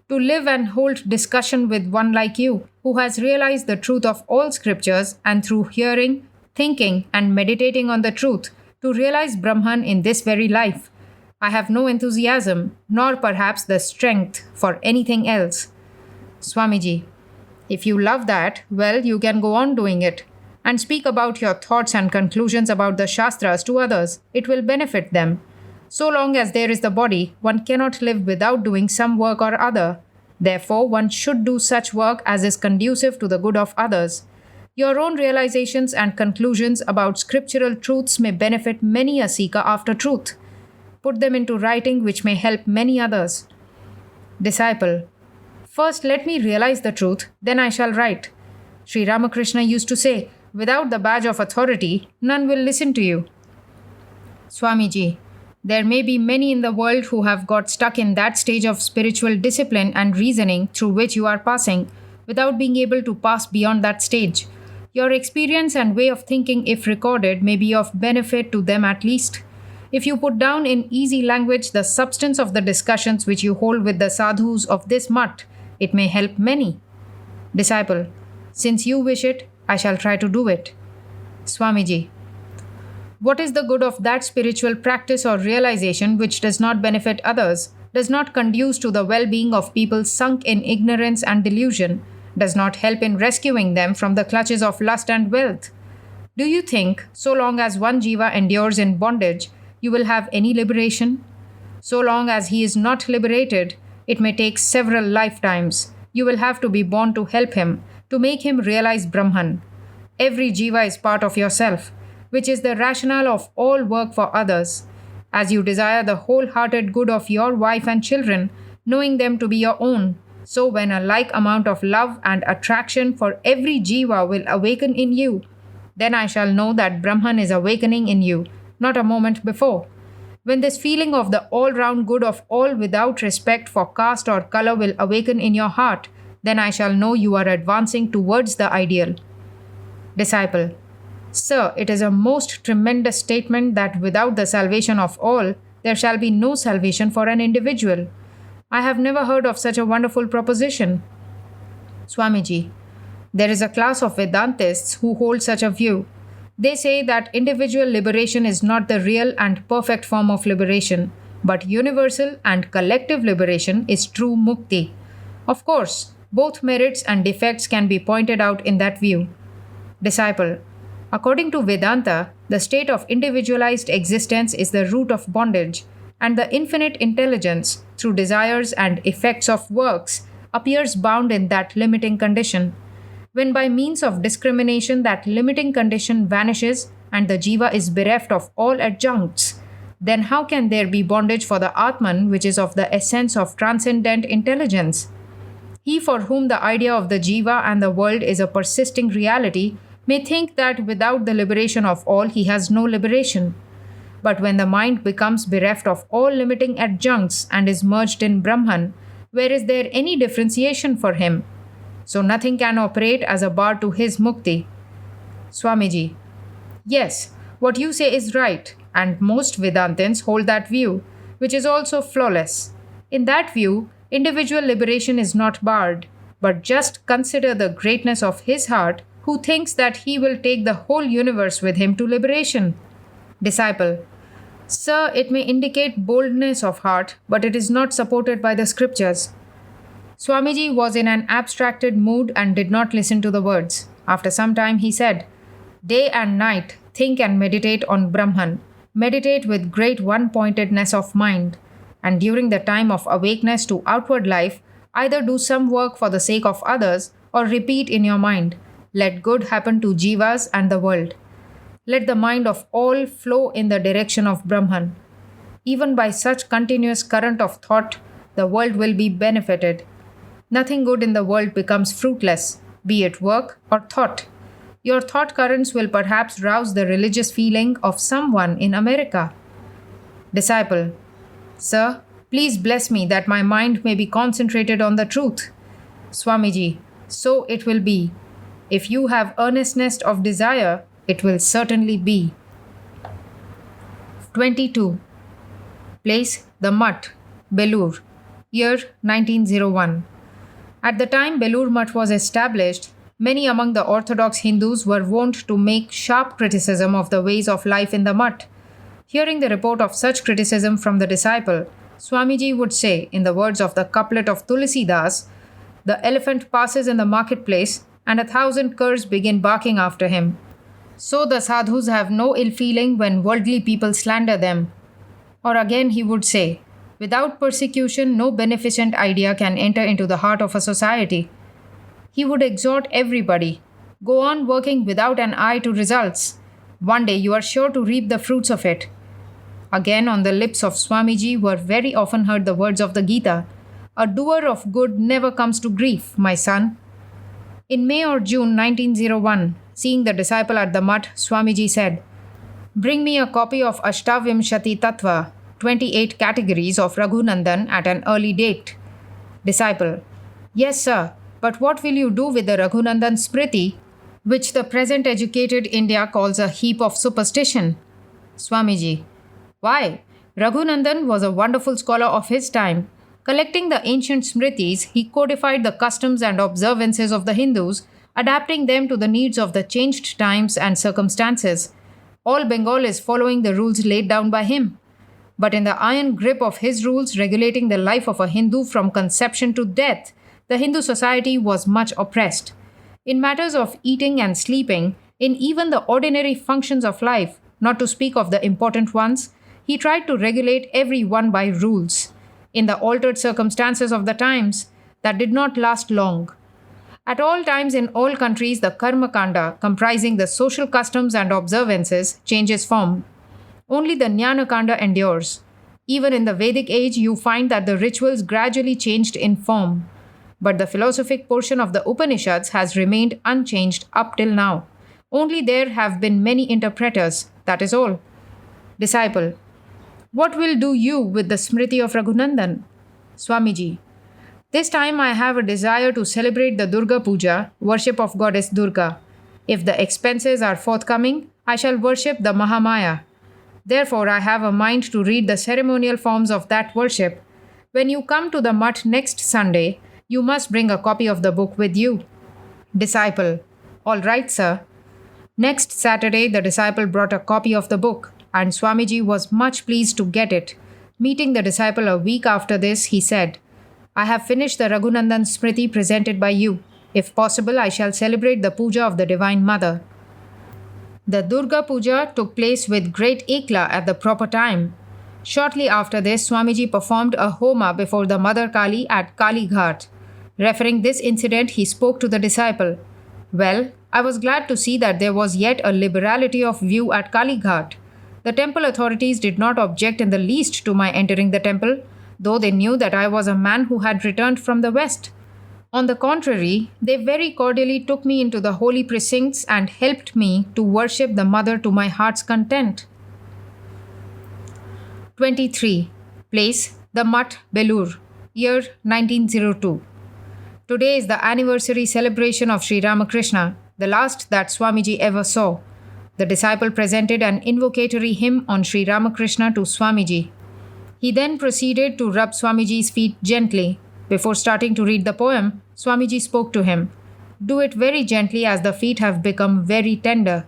To live and hold discussion with one like you, who has realized the truth of all scriptures, and through hearing, thinking, and meditating on the truth, to realize Brahman in this very life. I have no enthusiasm, nor perhaps the strength for anything else. Swamiji. If you love that, well, you can go on doing it, and speak about your thoughts and conclusions about the Shastras to others. It will benefit them. So long as there is the body, one cannot live without doing some work or other. Therefore, one should do such work as is conducive to the good of others. Your own realizations and conclusions about scriptural truths may benefit many a seeker after truth. Put them into writing, which may help many others. Disciple. First, let me realize the truth, then I shall write. Sri Ramakrishna used to say, without the badge of authority, none will listen to you. Swamiji. There may be many in the world who have got stuck in that stage of spiritual discipline and reasoning through which you are passing, without being able to pass beyond that stage. Your experience and way of thinking, if recorded, may be of benefit to them at least. If you put down in easy language the substance of the discussions which you hold with the sadhus of this mutt, it may help many. Disciple. Since you wish it, I shall try to do it. Swamiji. What is the good of that spiritual practice or realization which does not benefit others, does not conduce to the well-being of people sunk in ignorance and delusion, does not help in rescuing them from the clutches of lust and wealth? Do you think, so long as one jiva endures in bondage, you will have any liberation? So long as he is not liberated, it may take several lifetimes. You will have to be born to help him, to make him realize Brahman. Every jiva is part of yourself, which is the rationale of all work for others. As you desire the wholehearted good of your wife and children, knowing them to be your own, so when a like amount of love and attraction for every jiva will awaken in you, then I shall know that Brahman is awakening in you, not a moment before. When this feeling of the all-round good of all without respect for caste or color will awaken in your heart, then I shall know you are advancing towards the ideal. Disciple. Sir, it is a most tremendous statement that without the salvation of all, there shall be no salvation for an individual. I have never heard of such a wonderful proposition. Swamiji. There is a class of Vedantists who hold such a view. They say that individual liberation is not the real and perfect form of liberation, but universal and collective liberation is true mukti. Of course, both merits and defects can be pointed out in that view. Disciple: according to Vedanta, the state of individualized existence is the root of bondage, and the infinite intelligence, through desires and effects of works, appears bound in that limiting condition. When by means of discrimination that limiting condition vanishes and the jiva is bereft of all adjuncts, then how can there be bondage for the Atman, which is of the essence of transcendent intelligence? He for whom the idea of the jiva and the world is a persisting reality may think that without the liberation of all he has no liberation. But when the mind becomes bereft of all limiting adjuncts and is merged in Brahman, where is there any differentiation for him? So nothing can operate as a bar to his mukti. Swamiji: yes, what you say is right, and most Vedantins hold that view, which is also flawless. In that view, individual liberation is not barred, but just consider the greatness of his heart who thinks that he will take the whole universe with him to liberation. Disciple: sir, it may indicate boldness of heart, but it is not supported by the scriptures. Swamiji was in an abstracted mood and did not listen to the words. After some time, he said, day and night, think and meditate on Brahman. Meditate with great one pointedness of mind. And during the time of awakeness to outward life, either do some work for the sake of others or repeat in your mind, let good happen to jivas and the world. Let the mind of all flow in the direction of Brahman. Even by such continuous current of thought, the world will be benefited. Nothing good in the world becomes fruitless, be it work or thought. Your thought currents will perhaps rouse the religious feeling of someone in America. Disciple: sir, please bless me that my mind may be concentrated on the truth. Swamiji: so it will be. If you have earnestness of desire, it will certainly be. 22. Place: the Mutt, Belur. Year: 1901. At the time Belur Mutt was established, many among the orthodox Hindus were wont to make sharp criticism of the ways of life in the Mutt. Hearing the report of such criticism from the disciple, Swamiji would say, in the words of the couplet of Tulsidas, the elephant passes in the marketplace, and 1,000 curs begin barking after him. So the sadhus have no ill feeling when worldly people slander them. Or again he would say, without persecution, no beneficent idea can enter into the heart of a society. He would exhort everybody, go on working without an eye to results. One day you are sure to reap the fruits of it. Again, on the lips of Swamiji were very often heard the words of the Gita, a doer of good never comes to grief, my son. In May or June 1901, seeing the disciple at the Mutt, Swamiji said, bring me a copy of Ashtavimshati Tattva, 28 categories of Raghunandan at an early date. Disciple: yes, sir, but what will you do with the Raghunandan Smriti, which the present educated India calls a heap of superstition? Swamiji: why, Raghunandan was a wonderful scholar of his time. Collecting the ancient Smritis, he codified the customs and observances of the Hindus, adapting them to the needs of the changed times and circumstances. All Bengal is following the rules laid down by him. But in the iron grip of his rules regulating the life of a Hindu from conception to death, the Hindu society was much oppressed. In matters of eating and sleeping, in even the ordinary functions of life, not to speak of the important ones, he tried to regulate every one by rules. In the altered circumstances of the times, that did not last long. At all times in all countries, the Karma Kanda, comprising the social customs and observances, changes form. Only the Jnana Kanda endures. Even in the Vedic age, you find that the rituals gradually changed in form. But the philosophic portion of the Upanishads has remained unchanged up till now. Only there have been many interpreters, that is all. Disciple: what will do you with the Smriti of Raghunandan? Swamiji: this time I have a desire to celebrate the Durga Puja, worship of goddess Durga. If the expenses are forthcoming, I shall worship the Mahamaya. Therefore, I have a mind to read the ceremonial forms of that worship. When you come to the Mutt next Sunday, you must bring a copy of the book with you. Disciple: all right, sir. Next Saturday, the disciple brought a copy of the book, and Swamiji was much pleased to get it. Meeting the disciple a week after this, he said, I have finished the Raghunandan Smriti presented by you. If possible, I shall celebrate the puja of the Divine Mother. The Durga Puja took place with great ekla at the proper time. Shortly after this, Swamiji performed a homa before the Mother Kali at Kali Ghat. Referring this incident, he spoke to the disciple. Well, I was glad to see that there was yet a liberality of view at Kali Ghat. The temple authorities did not object in the least to my entering the temple, though they knew that I was a man who had returned from the West. On the contrary, they very cordially took me into the holy precincts and helped me to worship the Mother to my heart's content. 23. Place the Mutt, Belur, year 1902. Today is the anniversary celebration of Sri Ramakrishna, the last that Swamiji ever saw. The disciple presented an invocatory hymn on Sri Ramakrishna to Swamiji. He then proceeded to rub Swamiji's feet gently. Before starting to read the poem, Swamiji spoke to him. Do it very gently as the feet have become very tender.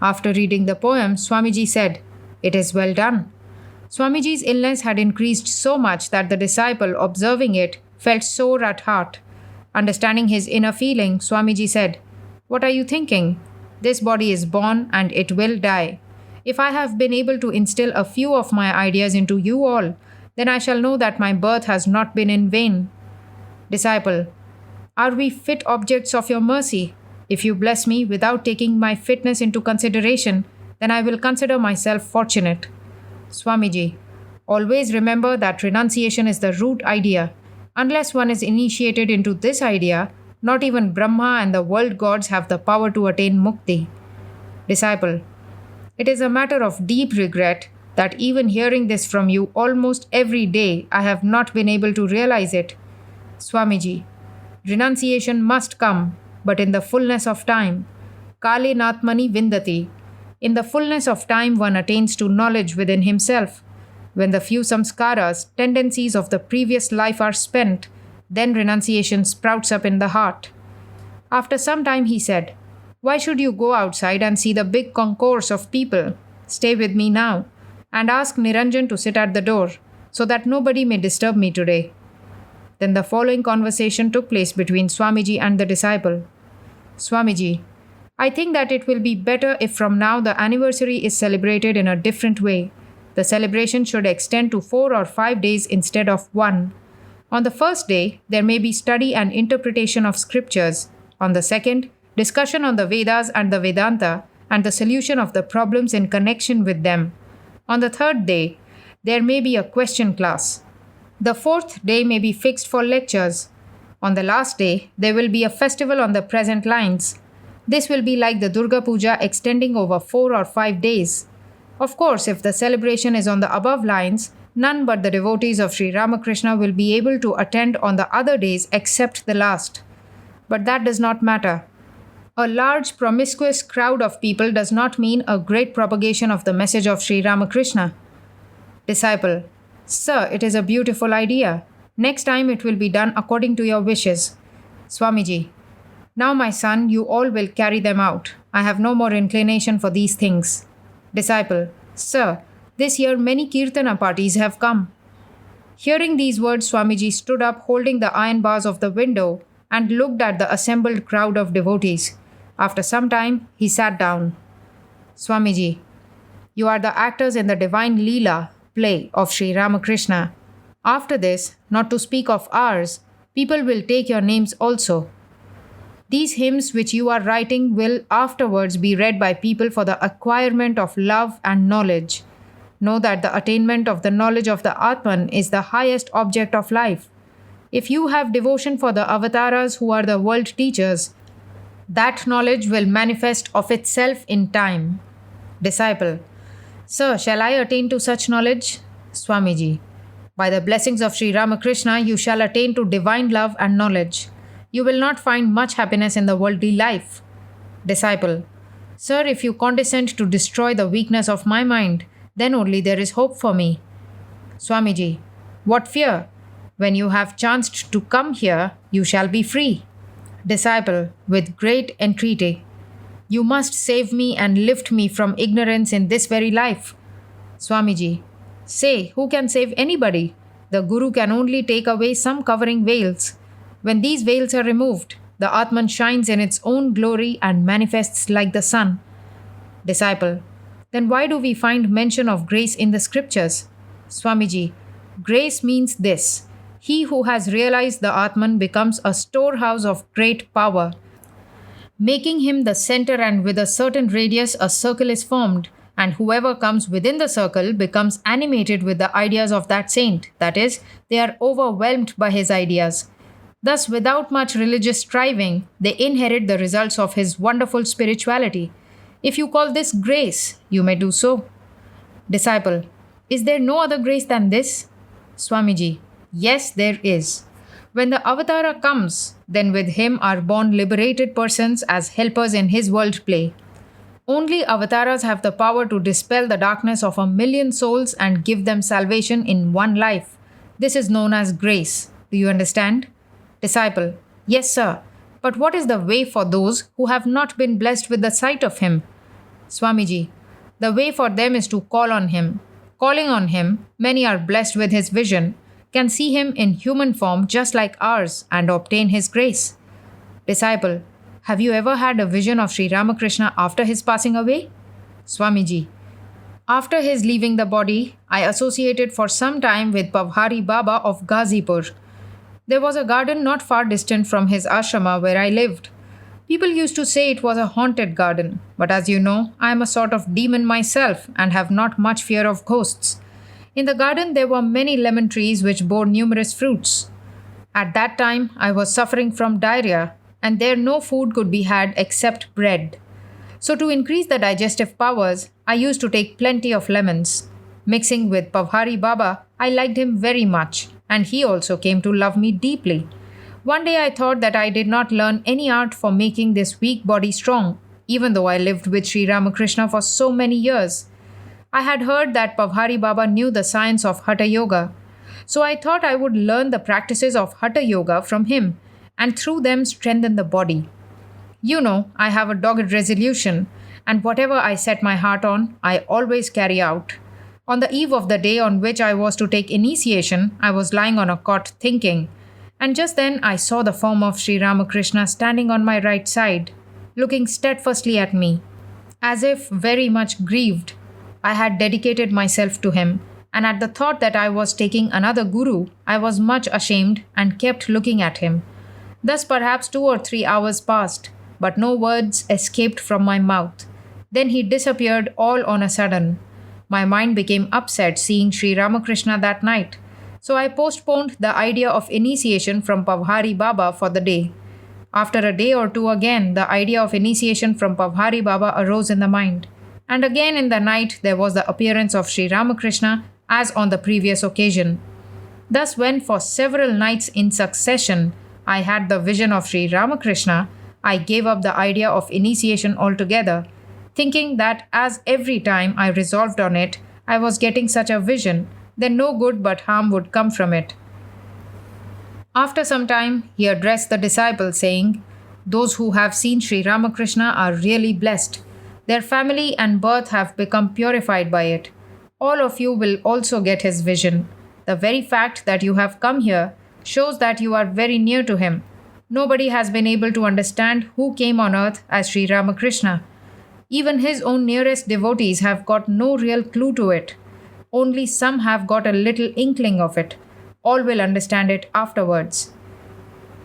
After reading the poem, Swamiji said, It is well done. Swamiji's illness had increased so much that the disciple, observing it, felt sore at heart. Understanding his inner feeling, Swamiji said, What are you thinking? This body is born and it will die. If I have been able to instill a few of my ideas into you all, then I shall know that my birth has not been in vain. Disciple, are we fit objects of your mercy? If you bless me without taking my fitness into consideration, then I will consider myself fortunate. Swamiji, always remember that renunciation is the root idea. Unless one is initiated into this idea, not even Brahma and the world gods have the power to attain mukti. Disciple, it is a matter of deep regret that even hearing this from you almost every day, I have not been able to realize it. Swamiji, renunciation must come, but in the fullness of time. Kale natmani vindati. In the fullness of time, one attains to knowledge within himself. When the few samskaras, tendencies of the previous life are spent, then renunciation sprouts up in the heart. After some time, he said, Why should you go outside and see the big concourse of people? Stay with me now, and ask Niranjan to sit at the door, so that nobody may disturb me today. Then the following conversation took place between Swamiji and the disciple. Swamiji, I think that it will be better if from now the anniversary is celebrated in a different way. The celebration should extend to 4 or 5 days instead of 1. On the first day, there may be study and interpretation of scriptures. On the second, discussion on the Vedas and the Vedanta and the solution of the problems in connection with them. On the third day, there may be a question class. The fourth day may be fixed for lectures. On the last day, there will be a festival on the present lines. This will be like the Durga Puja extending over 4 or 5 days. Of course, if the celebration is on the above lines, none but the devotees of Sri Ramakrishna will be able to attend on the other days except the last. But that does not matter. A large promiscuous crowd of people does not mean a great propagation of the message of Sri Ramakrishna. Disciple, Sir, it is a beautiful idea. Next time it will be done according to your wishes. Swamiji, now my son, you all will carry them out. I have no more inclination for these things. Disciple, Sir, this year many Kirtana parties have come. Hearing these words, Swamiji stood up holding the iron bars of the window and looked at the assembled crowd of devotees. After some time, he sat down. Swamiji, you are the actors in the divine Leela play of Sri Ramakrishna. After this, not to speak of ours, people will take your names also. These hymns which you are writing will afterwards be read by people for the acquirement of love and knowledge. Know that the attainment of the knowledge of the Atman is the highest object of life. If you have devotion for the avatars who are the world teachers, that knowledge will manifest of itself in time. Disciple, Sir, shall I attain to such knowledge? Swamiji, by the blessings of Sri Ramakrishna, you shall attain to divine love and knowledge. You will not find much happiness in the worldly life. Disciple, Sir, if you condescend to destroy the weakness of my mind, then only there is hope for me. Swamiji, what fear? When you have chanced to come here, you shall be free. Disciple, with great entreaty, you must save me and lift me from ignorance in this very life. Swamiji, Say, who can save anybody? The Guru can only take away some covering veils. When these veils are removed, the Atman shines in its own glory and manifests like the sun. Disciple: Then why do we find mention of grace in the scriptures? Swamiji: Grace means this: he who has realized the Atman becomes a storehouse of great power, making him the center, and with a certain radius a circle is formed, and whoever comes within the circle becomes animated with the ideas of that saint, that is, they are overwhelmed by his ideas. Thus, without much religious striving, they inherit the results of his wonderful spirituality. If you call this grace, you may do so. Disciple: Is there no other grace than this? Swamiji: Yes, there is. When the Avatara comes, then with him are born liberated persons as helpers in his world play. Only avatars have the power to dispel the darkness of 1,000,000 souls and give them salvation in one life. This is known as grace. Do you understand? Disciple: Yes, sir. But what is the way for those who have not been blessed with the sight of him? Swamiji: The way for them is to call on him. Calling on him, many are blessed with his vision, can see him in human form just like ours, and obtain his grace. Disciple: Have you ever had a vision of Sri Ramakrishna after his passing away? Swamiji: After his leaving the body, I associated for some time with Pavhari Baba of Ghazipur. There was a garden not far distant from his ashrama where I lived. People used to say it was a haunted garden, but as you know, I am a sort of demon myself and have not much fear of ghosts. In the garden, there were many lemon trees which bore numerous fruits. At that time, I was suffering from diarrhea, and there no food could be had except bread. So, to increase the digestive powers, I used to take plenty of lemons. Mixing with Pavhari Baba, I liked him very much, and he also came to love me deeply. One day I thought that I did not learn any art for making this weak body strong, even though I lived with Sri Ramakrishna for so many years. I had heard that Pavhari Baba knew the science of Hatha Yoga, so I thought I would learn the practices of Hatha Yoga from him and through them strengthen the body. You know, I have a dogged resolution, and whatever I set my heart on, I always carry out. On the eve of the day on which I was to take initiation, I was lying on a cot thinking, and just then I saw the form of Sri Ramakrishna standing on my right side, looking steadfastly at me, as if very much grieved. I had dedicated myself to him, and at the thought that I was taking another guru, I was much ashamed and kept looking at him. Thus perhaps 2 or 3 hours passed, but no words escaped from my mouth. Then he disappeared all on a sudden. My mind became upset seeing Sri Ramakrishna that night, so I postponed the idea of initiation from Pavhari Baba for the day. After a day or two again, the idea of initiation from Pavhari Baba arose in the mind. And again in the night there was the appearance of Sri Ramakrishna as on the previous occasion. Thus, when for several nights in succession I had the vision of Sri Ramakrishna, I gave up the idea of initiation altogether, thinking that as every time I resolved on it, I was getting such a vision, then no good but harm would come from it. After some time, he addressed the disciples, saying, Those who have seen Sri Ramakrishna are really blessed. Their family and birth have become purified by it. All of you will also get his vision. The very fact that you have come here shows that you are very near to him. Nobody has been able to understand who came on earth as Sri Ramakrishna. Even his own nearest devotees have got no real clue to it. Only some have got a little inkling of it. All will understand it afterwards.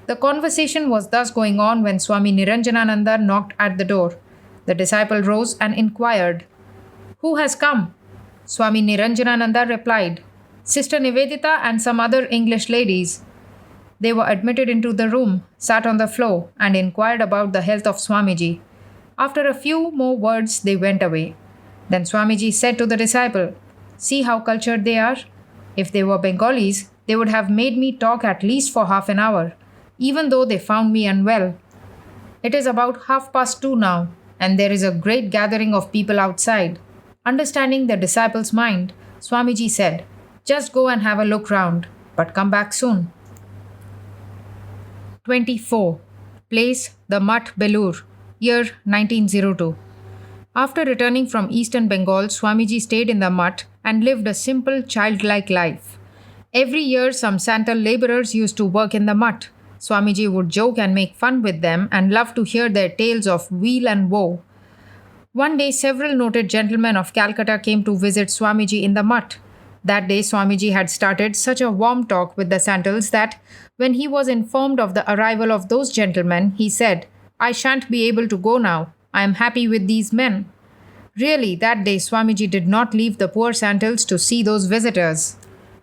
The conversation was thus going on when Swami Niranjanananda knocked at the door. The disciple rose and inquired, Who has come? Swami Niranjanananda replied, Sister Nivedita and some other English ladies. They were admitted into the room, sat on the floor, and inquired about the health of Swamiji. After a few more words, they went away. Then Swamiji said to the disciple, See how cultured they are. If they were Bengalis, they would have made me talk at least for half an hour, even though they found me unwell. It is about 2:30 now, and there is a great gathering of people outside. Understanding the disciple's mind, Swamiji said, Just go and have a look round, but come back soon. 24. Place: The Mutt, Belur. Year 1902. After returning from eastern Bengal, Swamiji stayed in the mutt and lived a simple, childlike life. Every year, some Santal laborers used to work in the mutt. Swamiji would joke and make fun with them and loved to hear their tales of weal and woe. One day, several noted gentlemen of Calcutta came to visit Swamiji in the mutt. That day, Swamiji had started such a warm talk with the Santals that when he was informed of the arrival of those gentlemen, he said, "I shan't be able to go now. I am happy with these men." Really, that day Swamiji did not leave the poor Santals to see those visitors.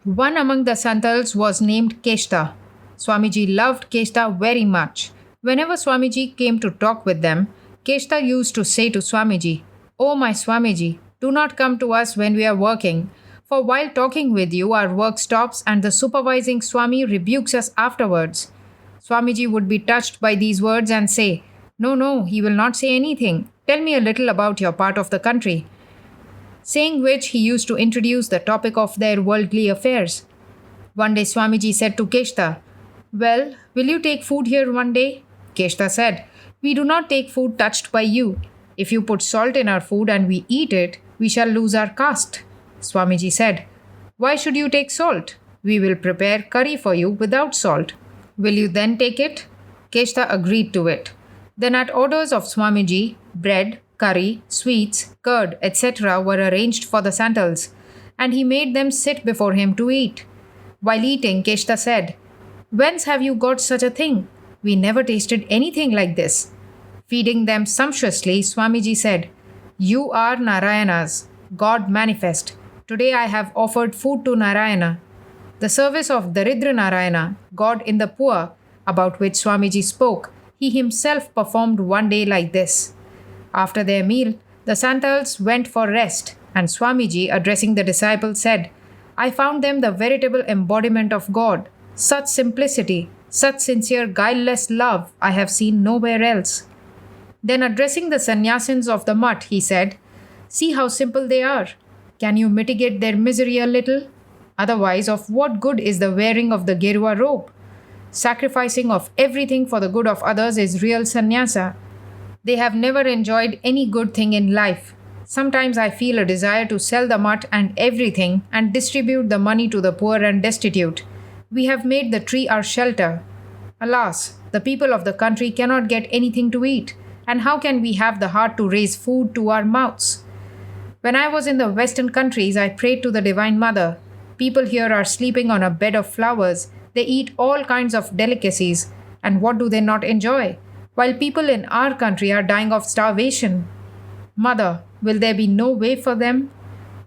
One among the Santals was named Keshta. Swamiji loved Keshta very much. Whenever Swamiji came to talk with them, Keshta used to say to Swamiji, "Oh, my Swamiji, do not come to us when we are working. For while talking with you, our work stops and the supervising Swami rebukes us afterwards." Swamiji would be touched by these words and say, "No, no, he will not say anything. Tell me a little about your part of the country." Saying which, he used to introduce the topic of their worldly affairs. One day, Swamiji said to Keshta, "Well, will you take food here one day?" Keshta said, "We do not take food touched by you. If you put salt in our food and we eat it, we shall lose our caste." Swamiji said, "Why should you take salt? We will prepare curry for you without salt. Will you then take it?" Keshta agreed to it. Then, at orders of Swamiji, bread, curry, sweets, curd, etc. were arranged for the Santals, and he made them sit before him to eat. While eating, Keshta said, "Whence have you got such a thing? We never tasted anything like this." Feeding them sumptuously, Swamiji said, "You are Narayanas, God manifest. Today I have offered food to Narayana." The service of Daridra Narayana, God in the poor, about which Swamiji spoke, he himself performed one day like this. After their meal, the Santals went for rest, and Swamiji, addressing the disciples, said, "I found them the veritable embodiment of God. Such simplicity, such sincere, guileless love I have seen nowhere else." Then, addressing the sannyasins of the mutt, he said, "See how simple they are. Can you mitigate their misery a little? Otherwise, of what good is the wearing of the Gerua robe? Sacrificing of everything for the good of others is real sannyasa. They have never enjoyed any good thing in life. Sometimes I feel a desire to sell the mutt and everything and distribute the money to the poor and destitute. We have made the tree our shelter. Alas, the people of the country cannot get anything to eat, and how can we have the heart to raise food to our mouths? When I was in the Western countries, I prayed to the Divine Mother. People here are sleeping on a bed of flowers. They eat all kinds of delicacies, and what do they not enjoy? While people in our country are dying of starvation. Mother, will there be no way for them?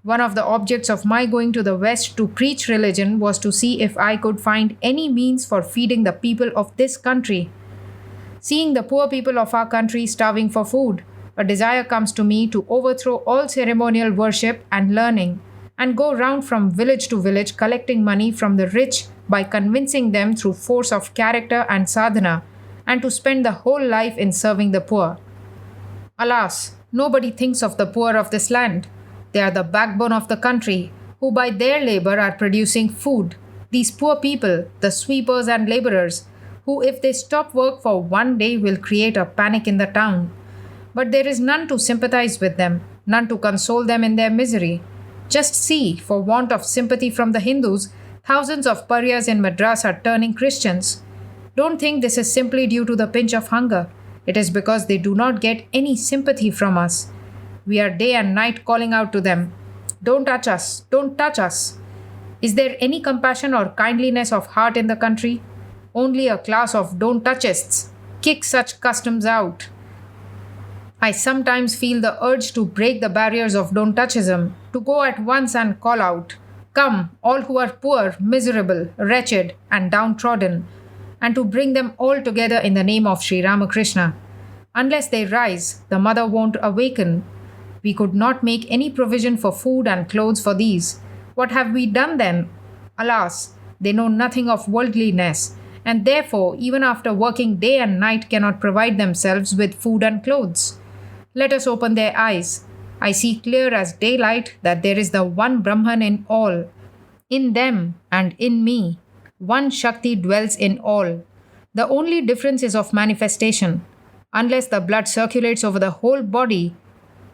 One of the objects of my going to the West to preach religion was to see if I could find any means for feeding the people of this country. Seeing the poor people of our country starving for food, a desire comes to me to overthrow all ceremonial worship and learning, and go round from village to village collecting money from the rich by convincing them through force of character and sadhana, and to spend the whole life in serving the poor. Alas, nobody thinks of the poor of this land. They are the backbone of the country, who by their labor are producing food. These poor people, the sweepers and laborers, who if they stop work for one day will create a panic in the town. But there is none to sympathize with them, none to console them in their misery. Just see, for want of sympathy from the Hindus, thousands of pariahs in Madras are turning Christians. Don't think this is simply due to the pinch of hunger. It is because they do not get any sympathy from us. We are day and night calling out to them, "Don't touch us, don't touch us." Is there any compassion or kindliness of heart in the country? Only a class of don't touchists. Kick such customs out. I sometimes feel the urge to break the barriers of don't touchism, to go at once and call out, "Come, all who are poor, miserable, wretched, and downtrodden," and to bring them all together in the name of Sri Ramakrishna. Unless they rise, the mother won't awaken. We could not make any provision for food and clothes for these. What have we done then? Alas, they know nothing of worldliness, and therefore, even after working day and night, cannot provide themselves with food and clothes. Let us open their eyes. I see clear as daylight that there is the one Brahman in all. In them and in me, one Shakti dwells in all. The only difference is of manifestation. Unless the blood circulates over the whole body,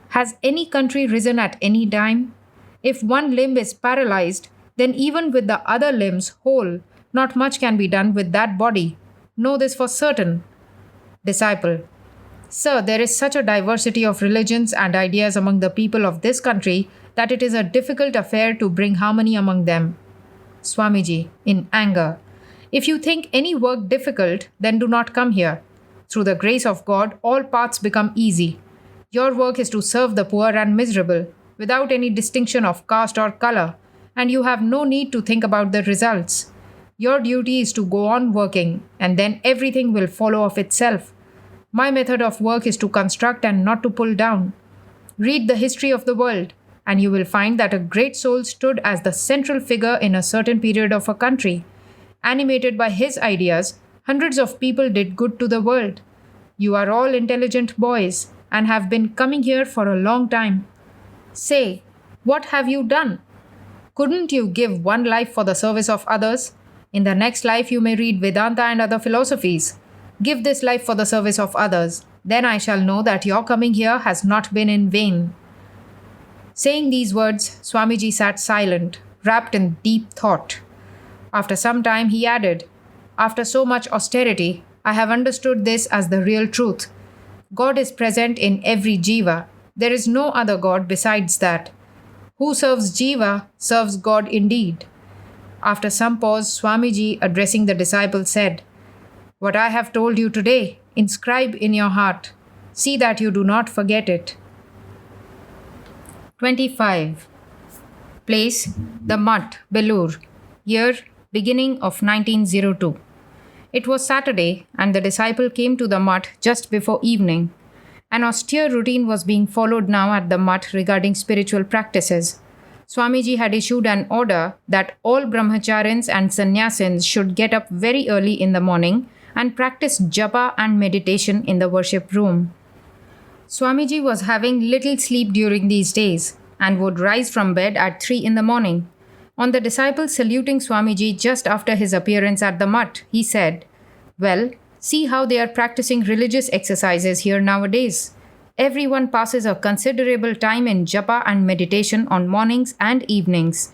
Has any country risen at any time? If one limb is paralyzed, then even with the other limbs whole, not much can be done with that body. Know this for certain. Disciple. Sir, there is such a diversity of religions and ideas among the people of this country that it is a difficult affair to bring harmony among them. Swamiji, in anger. If you think any work difficult, then do not come here. Through the grace of God, all paths become easy. Your work is to serve the poor and miserable, without any distinction of caste or color, and you have no need to think about the results. Your duty is to go on working, and then everything will follow of itself. My method of work is to construct and not to pull down. Read the history of the world, and you will find that a great soul stood as the central figure in a certain period of a country. Animated by his ideas, hundreds of people did good to the world. You are all intelligent boys and have been coming here for a long time. Say, what have you done? Couldn't you give one life for the service of others? In the next life, you may read Vedanta and other philosophies. Give this life for the service of others. Then I shall know that your coming here has not been in vain. Saying these words, Swamiji sat silent, wrapped in deep thought. After some time, he added, After so much austerity, I have understood this as the real truth. God is present in every jiva. There is no other God besides that. Who serves jiva serves God indeed. After some pause, Swamiji, addressing the disciple, said, What I have told you today, inscribe in your heart. See that you do not forget it. 25. Place, the Mutt, Belur. Year, beginning of 1902. It was Saturday, and the disciple came to the Mutt just before evening. An austere routine was being followed now at the Mutt regarding spiritual practices. Swamiji had issued an order that all brahmacharins and sannyasins should get up very early in the morning and practice japa and meditation in the worship room. Swamiji was having little sleep during these days and would rise from bed at 3 in the morning. On the disciple saluting Swamiji just after his appearance at the Mutt, he said, Well, see how they are practicing religious exercises here nowadays. Everyone passes a considerable time in japa and meditation on mornings and evenings.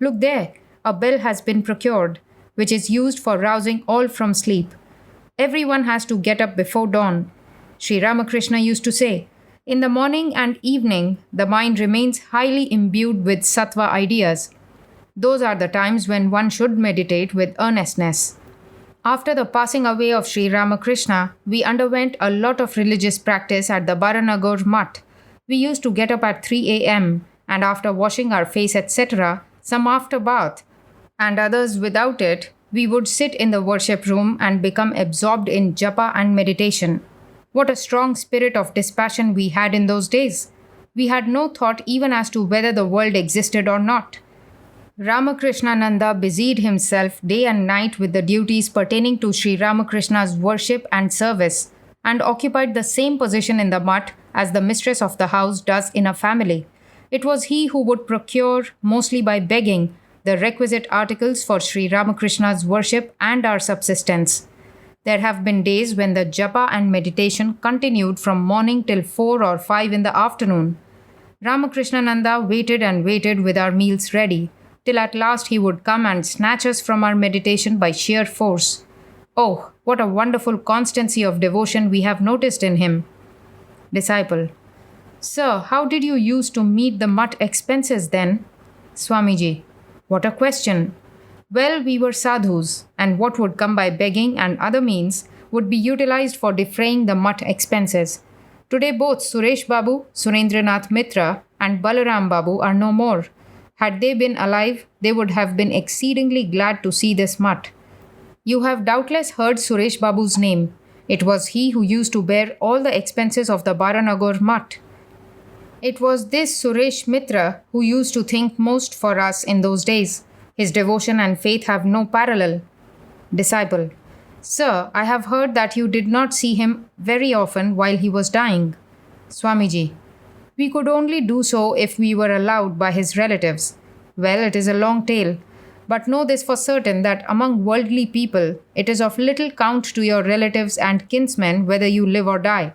Look there, a bell has been procured, which is used for rousing all from sleep. Everyone has to get up before dawn. Sri Ramakrishna used to say, In the morning and evening, the mind remains highly imbued with sattva ideas. Those are the times when one should meditate with earnestness. After the passing away of Sri Ramakrishna, we underwent a lot of religious practice at the Baranagar Mutt. We used to get up at 3 a.m. and after washing our face etc., some after bath, and others without it, we would sit in the worship room and become absorbed in japa and meditation. What a strong spirit of dispassion we had in those days. We had no thought even as to whether the world existed or not. Ramakrishnananda busied himself day and night with the duties pertaining to Sri Ramakrishna's worship and service, and occupied the same position in the mutt as the mistress of the house does in a family. It was he who would procure, mostly by begging, the requisite articles for Sri Ramakrishna's worship and our subsistence. There have been days when the japa and meditation continued from morning till 4 or 5 in the afternoon. Ramakrishnananda waited and waited with our meals ready, till at last he would come and snatch us from our meditation by sheer force. Oh, what a wonderful constancy of devotion we have noticed in him. Disciple. Sir, how did you use to meet the mutt expenses then? Swamiji. What a question. Well, we were sadhus, and what would come by begging and other means would be utilized for defraying the mutt expenses. Today both Suresh Babu, Surendranath Mitra, and Balaram Babu are no more. Had they been alive, they would have been exceedingly glad to see this mutt. You have doubtless heard Suresh Babu's name. It was he who used to bear all the expenses of the Baranagar mutt. It was this Suresh Mitra who used to think most for us in those days. His devotion and faith have no parallel. Disciple. Sir, I have heard that you did not see him very often while he was dying. Swamiji. We could only do so if we were allowed by his relatives. Well, it is a long tale. But know this for certain that among worldly people, it is of little count to your relatives and kinsmen whether you live or die.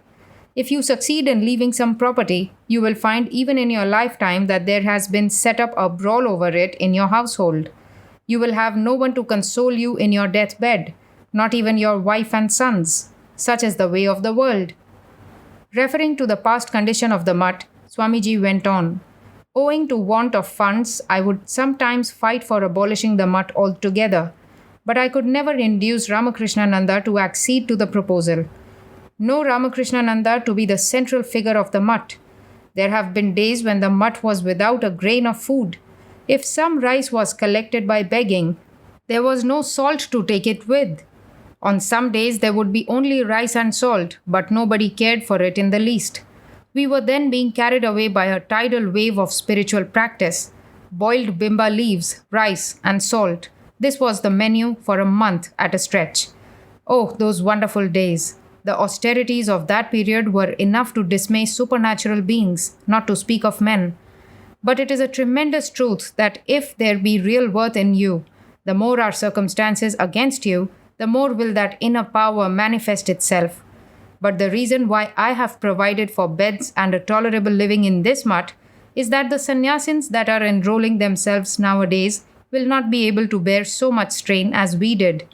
If you succeed in leaving some property, you will find even in your lifetime that there has been set up a brawl over it in your household. You will have no one to console you in your deathbed, not even your wife and sons. Such is the way of the world. Referring to the past condition of the mutt, Swamiji went on, owing to want of funds, I would sometimes fight for abolishing the mutt altogether, but I could never induce Ramakrishnananda to accede to the proposal. No Ramakrishnananda to be the central figure of the mutt. There have been days when the mutt was without a grain of food. If some rice was collected by begging, there was no salt to take it with. On some days there would be only rice and salt, but nobody cared for it in the least. We were then being carried away by a tidal wave of spiritual practice. Boiled bimba leaves, rice, and salt. This was the menu for a month at a stretch. Oh, those wonderful days! The austerities of that period were enough to dismay supernatural beings, not to speak of men. But it is a tremendous truth that if there be real worth in you, the more are circumstances against you, the more will that inner power manifest itself. But the reason why I have provided for beds and a tolerable living in this mutt is that the sannyasins that are enrolling themselves nowadays will not be able to bear so much strain as we did.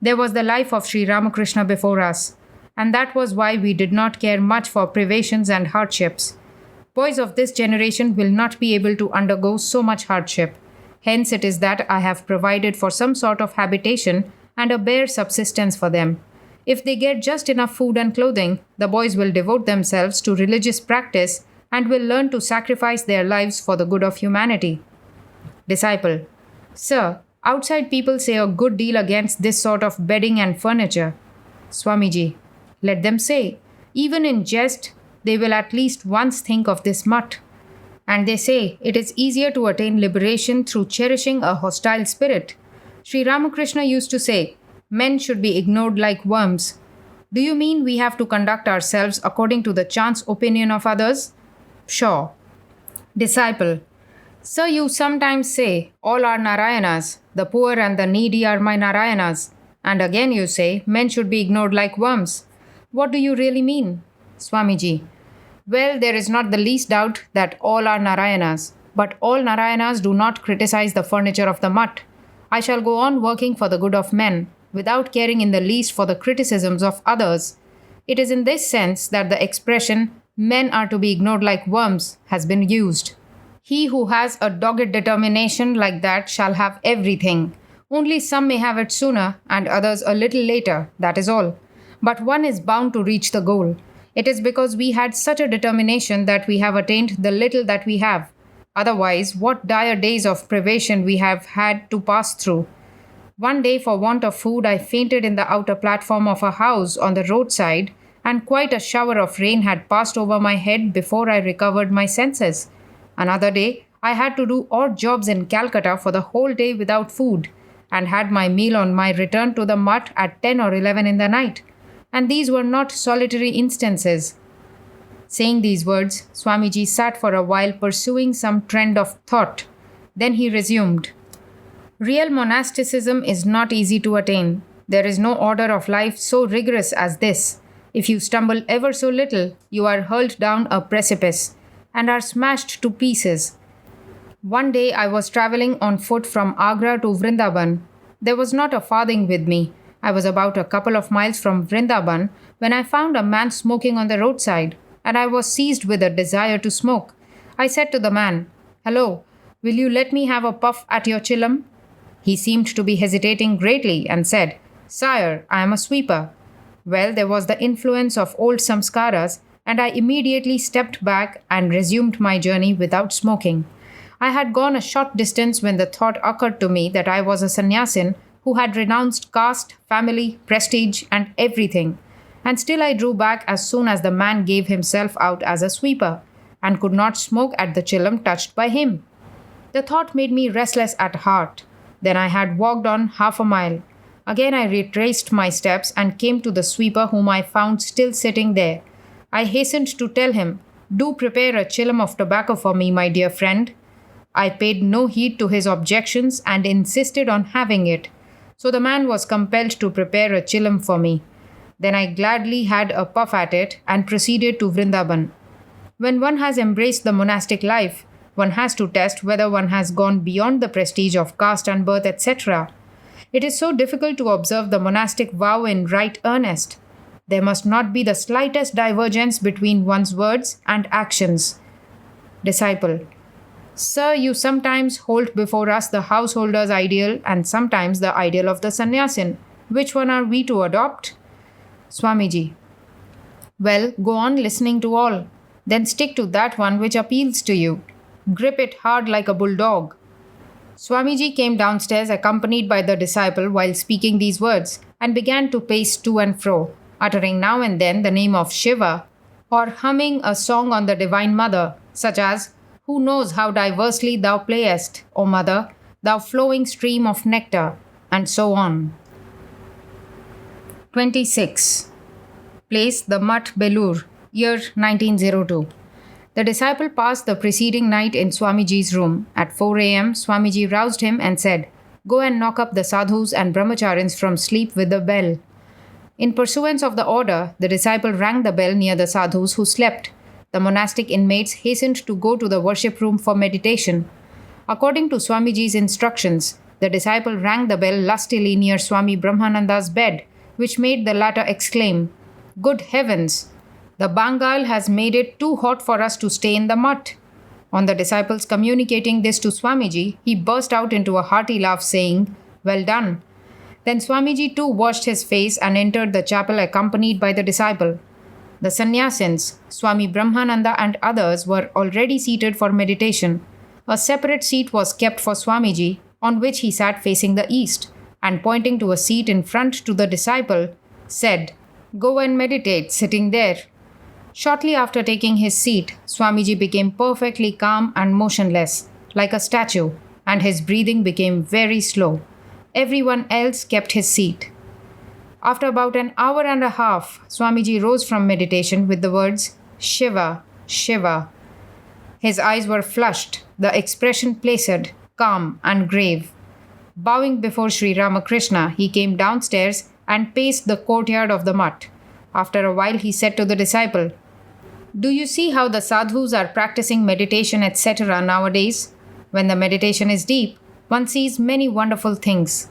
There was the life of Sri Ramakrishna before us, and that was why we did not care much for privations and hardships. Boys of this generation will not be able to undergo so much hardship. Hence it is that I have provided for some sort of habitation and a bare subsistence for them. If they get just enough food and clothing, the boys will devote themselves to religious practice and will learn to sacrifice their lives for the good of humanity. Disciple: Sir, outside people say a good deal against this sort of bedding and furniture. Swamiji: Let them say. Even in jest, they will at least once think of this mutt. And they say it is easier to attain liberation through cherishing a hostile spirit. Sri Ramakrishna used to say, men should be ignored like worms. Do you mean we have to conduct ourselves according to the chance opinion of others? Sure. Disciple: Sir, you sometimes say, all are Narayanas, the poor and the needy are my Narayanas. And again you say, men should be ignored like worms. What do you really mean? Swamiji: Well, there is not the least doubt that all are Narayanas, but all Narayanas do not criticize the furniture of the mutt. I shall go on working for the good of men, without caring in the least for the criticisms of others. It is in this sense that the expression, men are to be ignored like worms, has been used. He who has a dogged determination like that shall have everything. Only some may have it sooner and others a little later, that is all. But one is bound to reach the goal. It is because we had such a determination that we have attained the little that we have. Otherwise, what dire days of privation we have had to pass through. One day, for want of food, I fainted in the outer platform of a house on the roadside, and quite a shower of rain had passed over my head before I recovered my senses. Another day, I had to do odd jobs in Calcutta for the whole day without food, and had my meal on my return to the mutt at 10 or 11 in the night. And these were not solitary instances. Saying these words, Swamiji sat for a while pursuing some trend of thought. Then he resumed. Real monasticism is not easy to attain. There is no order of life so rigorous as this. If you stumble ever so little, you are hurled down a precipice and are smashed to pieces. One day I was traveling on foot from Agra to Vrindaban. There was not a farthing with me. I was about a couple of miles from Vrindaban when I found a man smoking on the roadside, and I was seized with a desire to smoke. I said to the man, "Hello, will you let me have a puff at your chillum?" He seemed to be hesitating greatly and said, "Sire, I am a sweeper." Well, there was the influence of old samskaras, and I immediately stepped back and resumed my journey without smoking. I had gone a short distance when the thought occurred to me that I was a sannyasin who had renounced caste, family, prestige, and everything. And still I drew back as soon as the man gave himself out as a sweeper, and could not smoke at the chillum touched by him. The thought made me restless at heart. Then I had walked on half a mile. Again I retraced my steps and came to the sweeper whom I found still sitting there. I hastened to tell him, "Do prepare a chillum of tobacco for me, my dear friend." I paid no heed to his objections and insisted on having it. So the man was compelled to prepare a chillum for me. Then I gladly had a puff at it and proceeded to Vrindaban. When one has embraced the monastic life, one has to test whether one has gone beyond the prestige of caste and birth, etc. It is so difficult to observe the monastic vow in right earnest. There must not be the slightest divergence between one's words and actions. Disciple: Sir, you sometimes hold before us the householder's ideal and sometimes the ideal of the sannyasin. Which one are we to adopt? Swamiji: Well, go on listening to all. Then stick to that one which appeals to you. Grip it hard like a bulldog. Swamiji came downstairs accompanied by the disciple while speaking these words and began to pace to and fro, uttering now and then the name of Shiva or humming a song on the Divine Mother, such as, Who knows how diversely thou playest, O Mother, thou flowing stream of nectar, and so on. 26. Place the Mutt Belur, year 1902. The disciple passed the preceding night in Swamiji's room. At 4 a.m., Swamiji roused him and said, Go and knock up the sadhus and brahmacharins from sleep with the bell. In pursuance of the order, the disciple rang the bell near the sadhus who slept. The monastic inmates hastened to go to the worship room for meditation. According to Swamiji's instructions, the disciple rang the bell lustily near Swami Brahmananda's bed, which made the latter exclaim, Good heavens! The Bangal has made it too hot for us to stay in the mutt. On the disciples communicating this to Swamiji, he burst out into a hearty laugh, saying, Well done. Then Swamiji too washed his face and entered the chapel accompanied by the disciple. The sannyasins, Swami Brahmananda and others were already seated for meditation. A separate seat was kept for Swamiji, on which he sat facing the east, and pointing to a seat in front to the disciple, said, Go and meditate, sitting there. Shortly after taking his seat, Swamiji became perfectly calm and motionless, like a statue, and his breathing became very slow. Everyone else kept his seat. After about an hour and a half, Swamiji rose from meditation with the words, Shiva, Shiva. His eyes were flushed, the expression placid, calm, and grave. Bowing before Sri Ramakrishna, he came downstairs and paced the courtyard of the mutt. After a while, he said to the disciple, Do you see how the sadhus are practicing meditation, etc. nowadays? When the meditation is deep, one sees many wonderful things.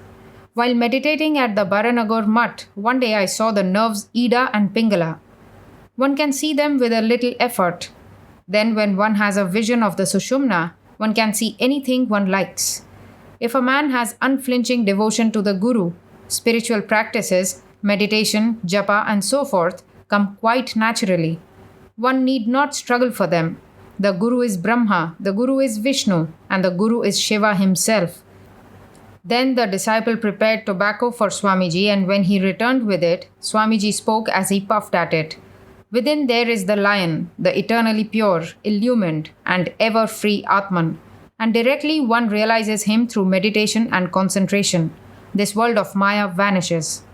While meditating at the Baranagar mutt, one day I saw the nerves Ida and Pingala. One can see them with a little effort. Then when one has a vision of the Sushumna, one can see anything one likes. If a man has unflinching devotion to the Guru, spiritual practices, meditation, japa and so forth come quite naturally. One need not struggle for them. The Guru is Brahma, the Guru is Vishnu, and the Guru is Shiva himself. Then the disciple prepared tobacco for Swamiji, and when he returned with it, Swamiji spoke as he puffed at it. Within there is the lion, the eternally pure, illumined, and ever free Atman. And directly one realizes him through meditation and concentration. This world of Maya vanishes.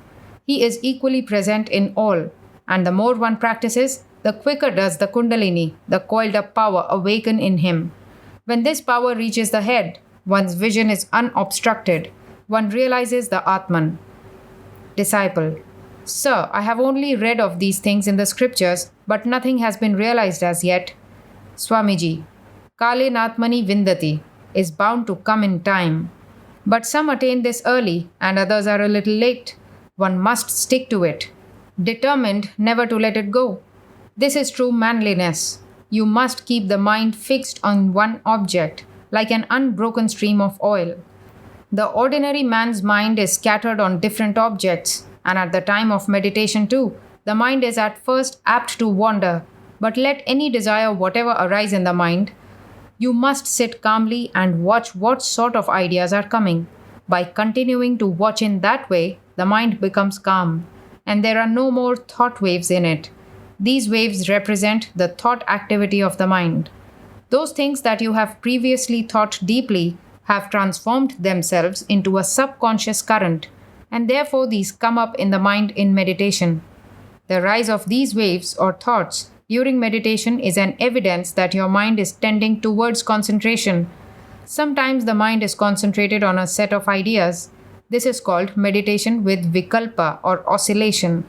He is equally present in all, and the more one practices, the quicker does the Kundalini, the coiled up power, awaken in him. When this power reaches the head, one's vision is unobstructed. One realizes the Atman. Disciple: Sir, I have only read of these things in the scriptures, but nothing has been realized as yet. Swamiji: Kale Natmani Vindati is bound to come in time. But some attain this early and others are a little late. One must stick to it, determined never to let it go. This is true manliness. You must keep the mind fixed on one object, like an unbroken stream of oil. The ordinary man's mind is scattered on different objects, and at the time of meditation too, the mind is at first apt to wander. But let any desire whatever arise in the mind, you must sit calmly and watch what sort of ideas are coming. By continuing to watch in that way, the mind becomes calm, and there are no more thought waves in it. These waves represent the thought activity of the mind. Those things that you have previously thought deeply have transformed themselves into a subconscious current, and therefore these come up in the mind in meditation. The rise of these waves or thoughts during meditation is an evidence that your mind is tending towards concentration. Sometimes the mind is concentrated on a set of ideas. This is called meditation with vikalpa or oscillation.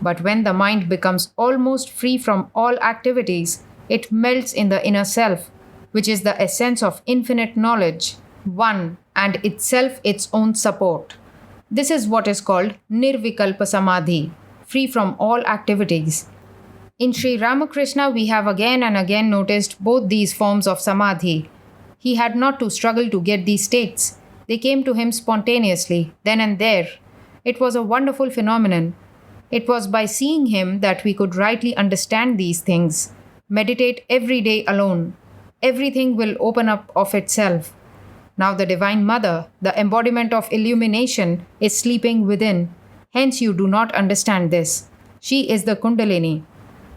But when the mind becomes almost free from all activities, it melts in the inner self, which is the essence of infinite knowledge, one and itself its own support. This is what is called Nirvikalpa Samadhi, free from all activities. In Sri Ramakrishna, we have again and again noticed both these forms of samadhi. He had not to struggle to get these states. They came to him spontaneously, then and there. It was a wonderful phenomenon. It was by seeing him that we could rightly understand these things. Meditate every day alone. Everything will open up of itself. Now the Divine Mother, the embodiment of illumination, is sleeping within. Hence you do not understand this. She is the Kundalini.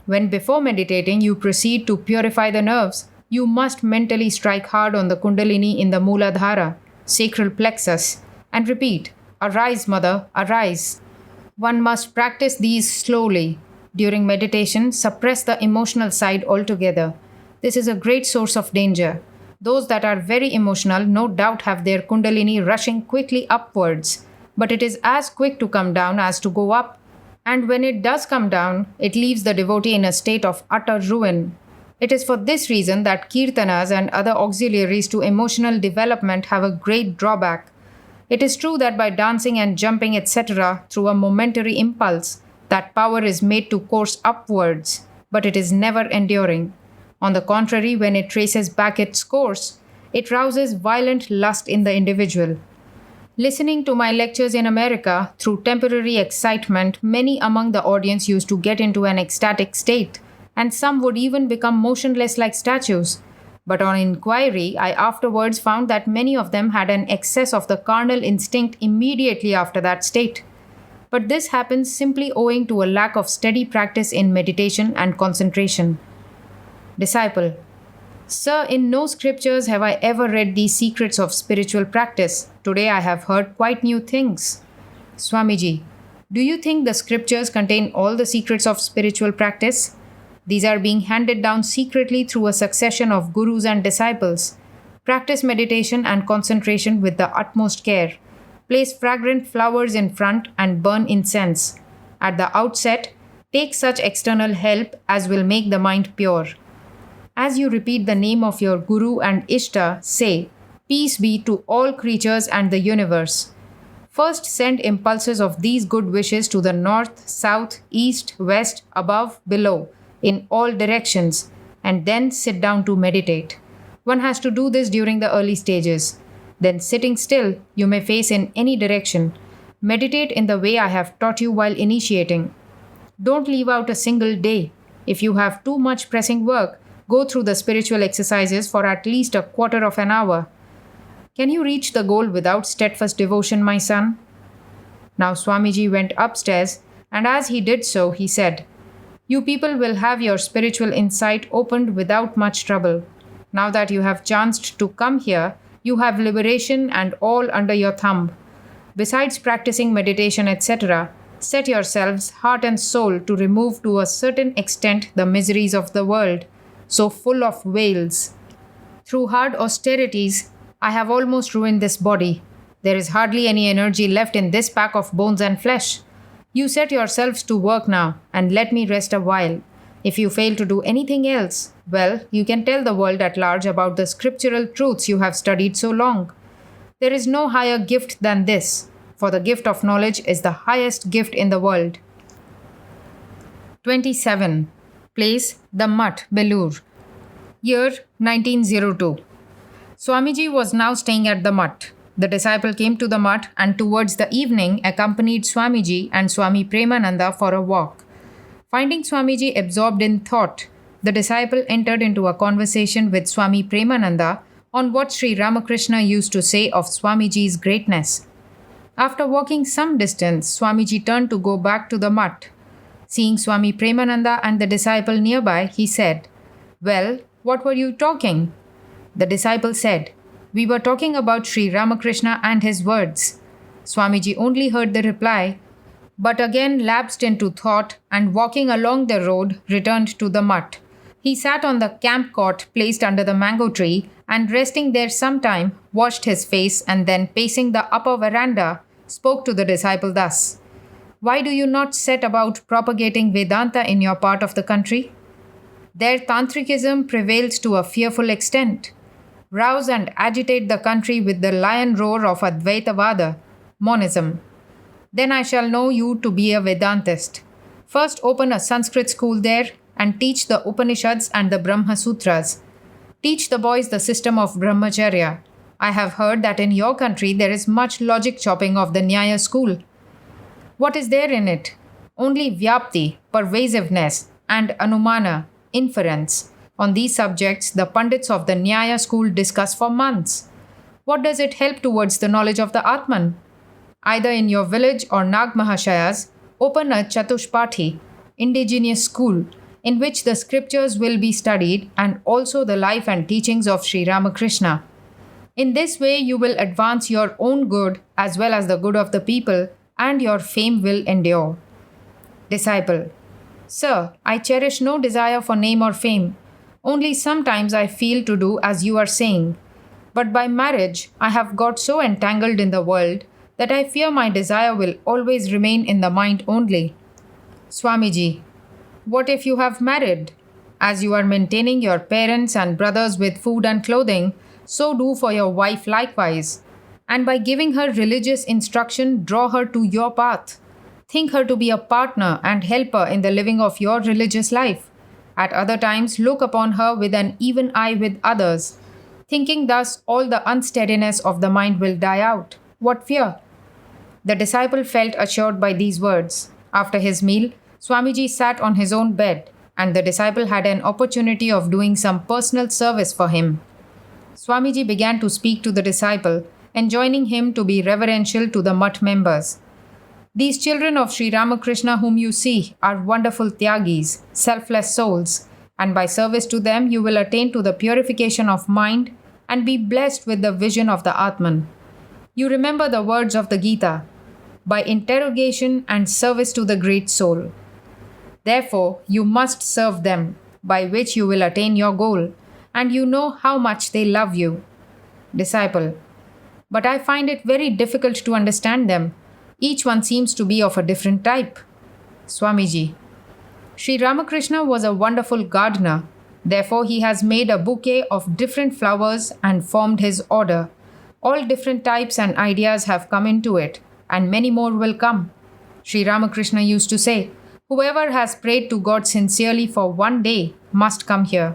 When before meditating you proceed to purify the nerves, you must mentally strike hard on the Kundalini in the Mooladhara, sacral plexus, and repeat, "Arise, Mother, arise." One must practice these slowly. During meditation, suppress the emotional side altogether. This is a great source of danger. Those that are very emotional no doubt have their Kundalini rushing quickly upwards, but it is as quick to come down as to go up. And when it does come down, it leaves the devotee in a state of utter ruin. It is for this reason that kirtanas and other auxiliaries to emotional development have a great drawback. It is true that by dancing and jumping, etc., through a momentary impulse, that power is made to course upwards, but it is never enduring. On the contrary, when it traces back its course, it rouses violent lust in the individual. Listening to my lectures in America, through temporary excitement, many among the audience used to get into an ecstatic state, and some would even become motionless like statues. But on inquiry, I afterwards found that many of them had an excess of the carnal instinct immediately after that state. But this happens simply owing to a lack of steady practice in meditation and concentration. Disciple: Sir, in no scriptures have I ever read these secrets of spiritual practice. Today I have heard quite new things. Swamiji: Do you think the scriptures contain all the secrets of spiritual practice? These are being handed down secretly through a succession of gurus and disciples. Practice meditation and concentration with the utmost care. Place fragrant flowers in front and burn incense. At the outset, take such external help as will make the mind pure. As you repeat the name of your Guru and Ishta, say, "Peace be to all creatures and the universe." First send impulses of these good wishes to the north, south, east, west, above, below, in all directions, and then sit down to meditate. One has to do this during the early stages. Then sitting still, you may face in any direction. Meditate in the way I have taught you while initiating. Don't leave out a single day. If you have too much pressing work, go through the spiritual exercises for at least a quarter of an hour. Can you reach the goal without steadfast devotion, my son? Now Swamiji went upstairs, and as he did so, he said, "You people will have your spiritual insight opened without much trouble. Now that you have chanced to come here, you have liberation and all under your thumb. Besides practicing meditation, etc., set yourselves heart and soul to remove to a certain extent the miseries of the world, so full of wails. Through hard austerities, I have almost ruined this body. There is hardly any energy left in this pack of bones and flesh. You set yourselves to work now, and let me rest a while. If you fail to do anything else, well, you can tell the world at large about the scriptural truths you have studied so long. There is no higher gift than this, for the gift of knowledge is the highest gift in the world." 27. Place: The Mutt, Belur. Year: 1902. Swamiji was now staying at the Mutt. The disciple came to the Mutt and towards the evening accompanied Swamiji and Swami Premananda for a walk. Finding Swamiji absorbed in thought, the disciple entered into a conversation with Swami Premananda on what Sri Ramakrishna used to say of Swamiji's greatness. After walking some distance, Swamiji turned to go back to the Mutt. Seeing Swami Premananda and the disciple nearby, he said, "Well, what were you talking?" The disciple said, "We were talking about Sri Ramakrishna and his words." Swamiji only heard the reply, but again lapsed into thought and walking along the road returned to the Mutt. He sat on the camp cot placed under the mango tree and resting there some time, washed his face and then pacing the upper veranda, spoke to the disciple thus, Why do you not set about propagating Vedanta in your part of the country? There, Tantrikism prevails to a fearful extent. Rouse and agitate the country with the lion roar of Advaitavada, monism. Then I shall know you to be a Vedantist. First, open a Sanskrit school there and teach the Upanishads and the Brahma Sutras. Teach the boys the system of Brahmacharya. I have heard that in your country there is much logic chopping of the Nyaya school. What is there in it? Only Vyapti, pervasiveness, and Anumana, inference. On these subjects, the Pandits of the Nyaya school discuss for months. What does it help towards the knowledge of the Atman? Either in your village or Nag Mahashayas, open a Chatushpathi, indigenous school, in which the scriptures will be studied and also the life and teachings of Sri Ramakrishna. In this way, you will advance your own good as well as the good of the people, and your fame will endure. Disciple: Sir, I cherish no desire for name or fame. Only sometimes I feel to do as you are saying. But by marriage, I have got so entangled in the world that I fear my desire will always remain in the mind only. Swamiji: What if you have married? As you are maintaining your parents and brothers with food and clothing, so do for your wife likewise. And by giving her religious instruction, draw her to your path. Think her to be a partner and helper in the living of your religious life. At other times, look upon her with an even eye with others. Thinking thus, all the unsteadiness of the mind will die out. What fear? The disciple felt assured by these words. After his meal, Swamiji sat on his own bed, and the disciple had an opportunity of doing some personal service for him. Swamiji began to speak to the disciple, enjoining him to be reverential to the Mutt members. These children of Sri Ramakrishna whom you see are wonderful Tyagis, selfless souls, and by service to them you will attain to the purification of mind and be blessed with the vision of the Atman. You remember the words of the Gita, by interrogation and service to the great soul. Therefore, you must serve them, by which you will attain your goal, and you know how much they love you. Disciple: But I find it very difficult to understand them. Each one seems to be of a different type. Swamiji: Sri Ramakrishna was a wonderful gardener. Therefore, he has made a bouquet of different flowers and formed his order. All different types and ideas have come into it, and many more will come. Sri Ramakrishna used to say, whoever has prayed to God sincerely for one day must come here.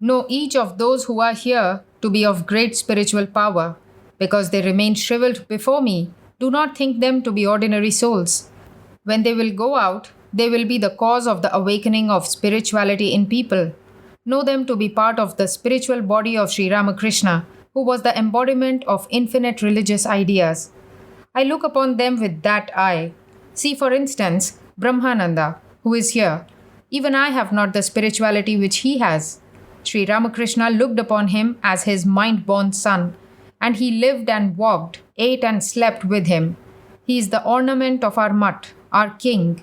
Know each of those who are here to be of great spiritual power. Because they remain shriveled before me, do not think them to be ordinary souls. When they will go out, they will be the cause of the awakening of spirituality in people. Know them to be part of the spiritual body of Sri Ramakrishna, who was the embodiment of infinite religious ideas. I look upon them with that eye. See, for instance, Brahmananda, who is here. Even I have not the spirituality which he has. Sri Ramakrishna looked upon him as his mind-born son, and he lived and walked, ate and slept with him. He is the ornament of our Mutt, our king.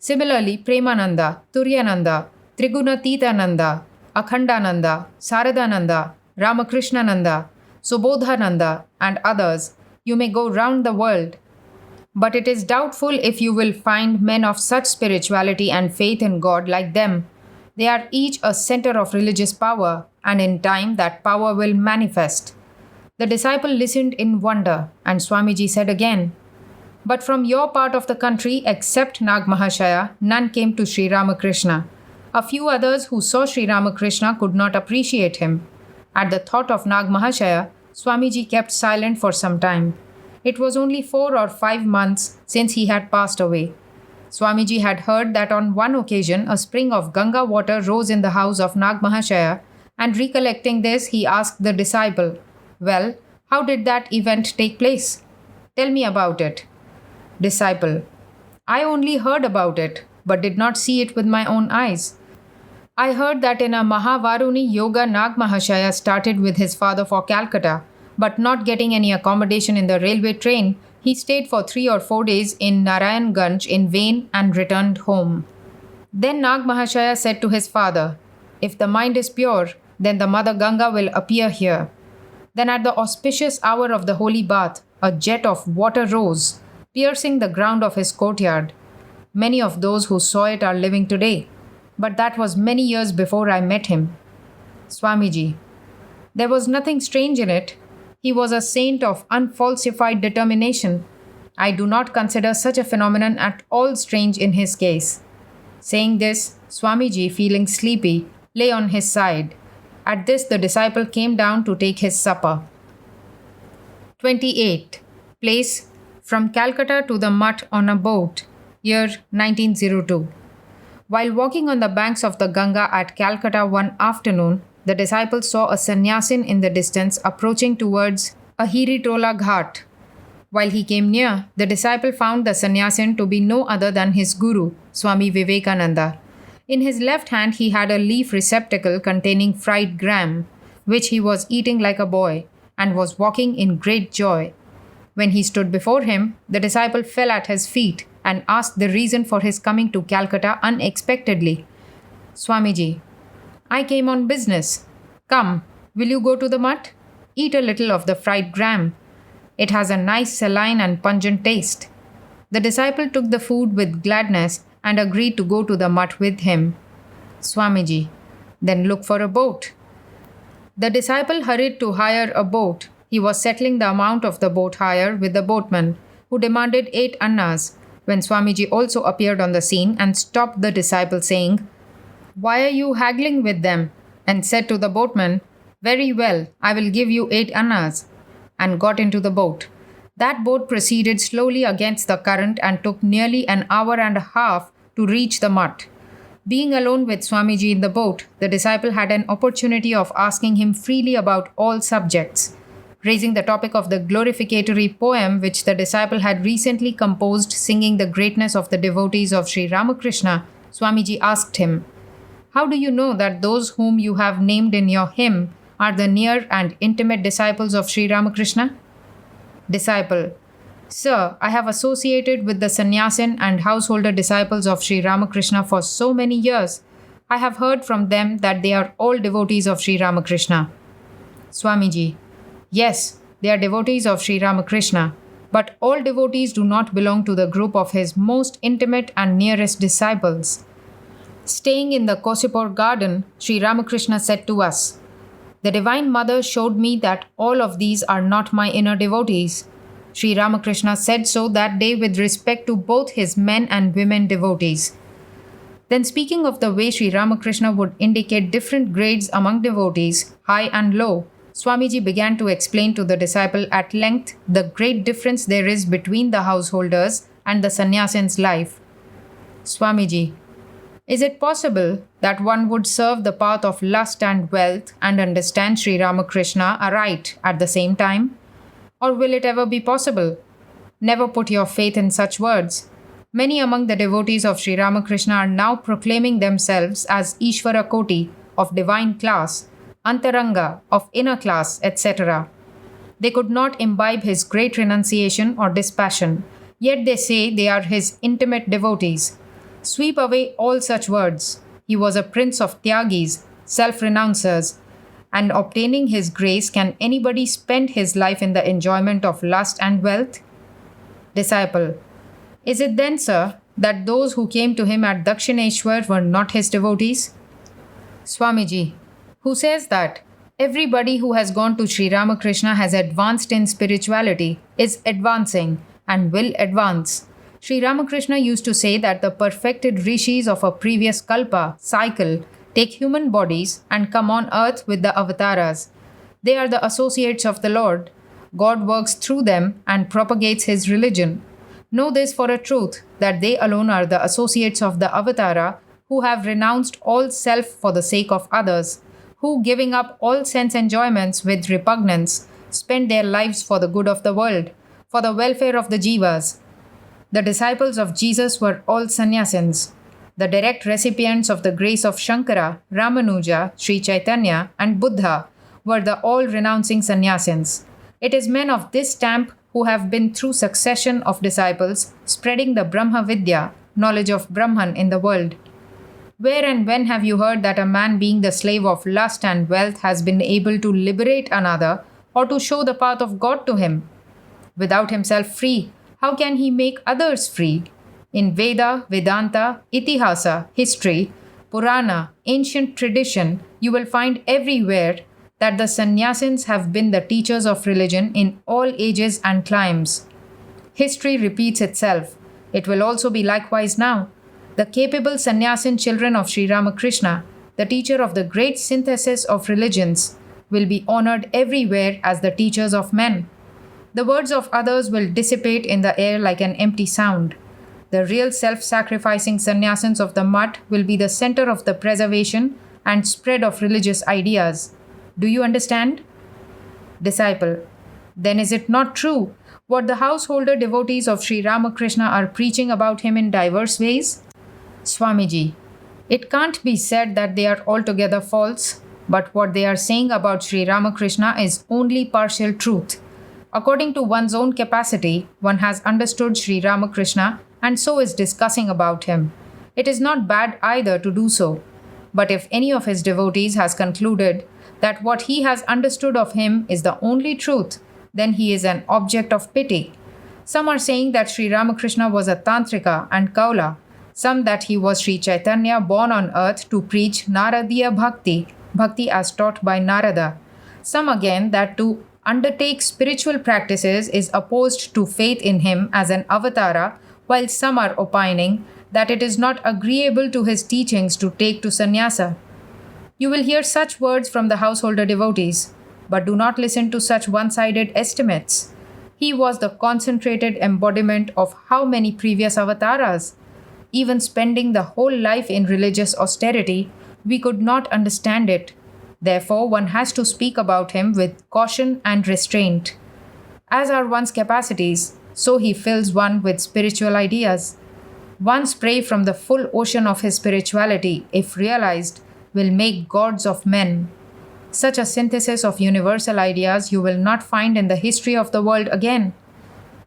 Similarly, Premananda, Turyananda, Trigunatitananda, Akhandananda, Saradananda, Ramakrishnananda, Subodhananda, and others, you may go round the world. But it is doubtful if you will find men of such spirituality and faith in God like them. They are each a center of religious power, and in time that power will manifest. The disciple listened in wonder, and Swamiji said again, But from your part of the country, except Nag Mahashaya, none came to Sri Ramakrishna. A few others who saw Sri Ramakrishna could not appreciate him. At the thought of Nag Mahashaya, Swamiji kept silent for some time. It was only 4 or 5 months since he had passed away. Swamiji had heard that on one occasion a spring of Ganga water rose in the house of Nag Mahashaya, and recollecting this, he asked the disciple, Well, how did that event take place? Tell me about it. Disciple: I only heard about it, but did not see it with my own eyes. I heard that in a Mahavaruni Yoga, Nag Mahashaya started with his father for Calcutta, but not getting any accommodation in the railway train, he stayed for 3 or 4 days in Narayanganj in vain and returned home. Then Nag Mahashaya said to his father, If the mind is pure, then the Mother Ganga will appear here. Then at the auspicious hour of the holy bath, a jet of water rose. piercing the ground of his courtyard. Many of those who saw it are living today, but that was many years before I met him. Swamiji. There was nothing strange in it. He was a saint of unfalsified determination. I do not consider such a phenomenon at all strange in his case. Saying this, Swamiji, feeling sleepy, lay on his side. At this, the disciple came down to take his supper. 28. Place: from Calcutta to the Mutt on a boat. Year 1902. While walking on the banks of the Ganga at Calcutta one afternoon, the disciple saw a sannyasin in the distance approaching towards a Hiritola Ghat. While he came near, the disciple found the sannyasin to be no other than his guru, Swami Vivekananda. In his left hand, he had a leaf receptacle containing fried gram, which he was eating like a boy, and was walking in great joy. When he stood before him, the disciple fell at his feet and asked the reason for his coming to Calcutta unexpectedly. Swamiji: I came on business. Come, will you go to the Mutt? Eat a little of the fried gram. It has a nice saline and pungent taste. The disciple took the food with gladness and agreed to go to the Mutt with him. Swamiji: Then look for a boat. The disciple hurried to hire a boat. He was settling the amount of the boat hire with the boatman, who demanded 8 annas, when Swamiji also appeared on the scene and stopped the disciple, saying, Why are you haggling with them? And said to the boatman, Very well, I will give you 8 annas, and got into the boat. That boat proceeded slowly against the current and took nearly an hour and a half to reach the Mutt. Being alone with Swamiji in the boat, the disciple had an opportunity of asking him freely about all subjects. Raising the topic of the glorificatory poem which the disciple had recently composed singing the greatness of the devotees of Sri Ramakrishna, Swamiji asked him, How do you know that those whom you have named in your hymn are the near and intimate disciples of Sri Ramakrishna? Disciple: Sir, I have associated with the sannyasin and householder disciples of Sri Ramakrishna for so many years. I have heard from them that they are all devotees of Sri Ramakrishna. Swamiji: Yes, they are devotees of Sri Ramakrishna, but all devotees do not belong to the group of his most intimate and nearest disciples. Staying in the Kosipur garden, Sri Ramakrishna said to us, The Divine Mother showed me that all of these are not my inner devotees. Sri Ramakrishna said so that day with respect to both his men and women devotees. Then, speaking of the way Sri Ramakrishna would indicate different grades among devotees, high and low, Swamiji began to explain to the disciple at length the great difference there is between the householder's and the sannyasin's life. Swamiji: Is it possible that one would serve the path of lust and wealth and understand Sri Ramakrishna aright at the same time? Or will it ever be possible? Never put your faith in such words. Many among the devotees of Sri Ramakrishna are now proclaiming themselves as Ishvara Koti, of divine class, Antaranga, of inner class, etc. They could not imbibe his great renunciation or dispassion, yet they say they are his intimate devotees. Sweep away all such words. He was a prince of Tyagis, self-renouncers, and obtaining his grace, can anybody spend his life in the enjoyment of lust and wealth? Disciple: Is it then, sir, that those who came to him at Dakshineshwar were not his devotees? Swamiji: Who says that? Everybody who has gone to Sri Ramakrishna has advanced in spirituality, is advancing, and will advance. Sri Ramakrishna used to say that the perfected rishis of a previous kalpa, cycle, take human bodies and come on earth with the avatars. They are the associates of the Lord. God works through them and propagates his religion. Know this for a truth, that they alone are the associates of the avatara who have renounced all self for the sake of others, who, giving up all sense enjoyments with repugnance, spend their lives for the good of the world, for the welfare of the jivas. The disciples of Jesus were all sannyasins. The direct recipients of the grace of Shankara, Ramanuja, Sri Chaitanya, and Buddha were the all-renouncing sannyasins. It is men of this stamp who have been through succession of disciples spreading the Brahma Vidya, knowledge of Brahman, in the world. Where and when have you heard that a man being the slave of lust and wealth has been able to liberate another or to show the path of God to him? Without himself free, How can he make others free? In Veda, Vedanta, Itihasa, history, Purana, ancient tradition, you will find everywhere that the sannyasins have been the teachers of religion in all ages and climes. History repeats itself. It will also be likewise now. The capable sannyasin children of Sri Ramakrishna, the teacher of the great synthesis of religions, will be honored everywhere as the teachers of men. The words of others will dissipate in the air like an empty sound. The real self sacrificing sannyasins of the mutt will be the center of the preservation and spread of religious ideas. Do you understand? Disciple. Then is it not true what the householder devotees of Sri Ramakrishna are preaching about him in diverse ways? Swamiji. It can't be said that they are altogether false, but what they are saying about Sri Ramakrishna is only partial truth. According to one's own capacity, one has understood Sri Ramakrishna and so is discussing about him. It is not bad either to do so. But if any of his devotees has concluded that what he has understood of him is the only truth, then he is an object of pity. Some are saying that Sri Ramakrishna was a Tantrika and Kaula, some that he was Sri Chaitanya born on earth to preach Naradiya Bhakti, Bhakti as taught by Narada. Some again that to undertake spiritual practices is opposed to faith in him as an avatara, while some are opining that it is not agreeable to his teachings to take to sannyasa. You will hear such words from the householder devotees, but do not listen to such one-sided estimates. He was the concentrated embodiment of how many previous avatars? Even spending the whole life in religious austerity, we could not understand it. Therefore, one has to speak about him with caution and restraint. As are one's capacities, so he fills one with spiritual ideas. One spray from the full ocean of his spirituality, if realized, will make gods of men. Such a synthesis of universal ideas you will not find in the history of the world again.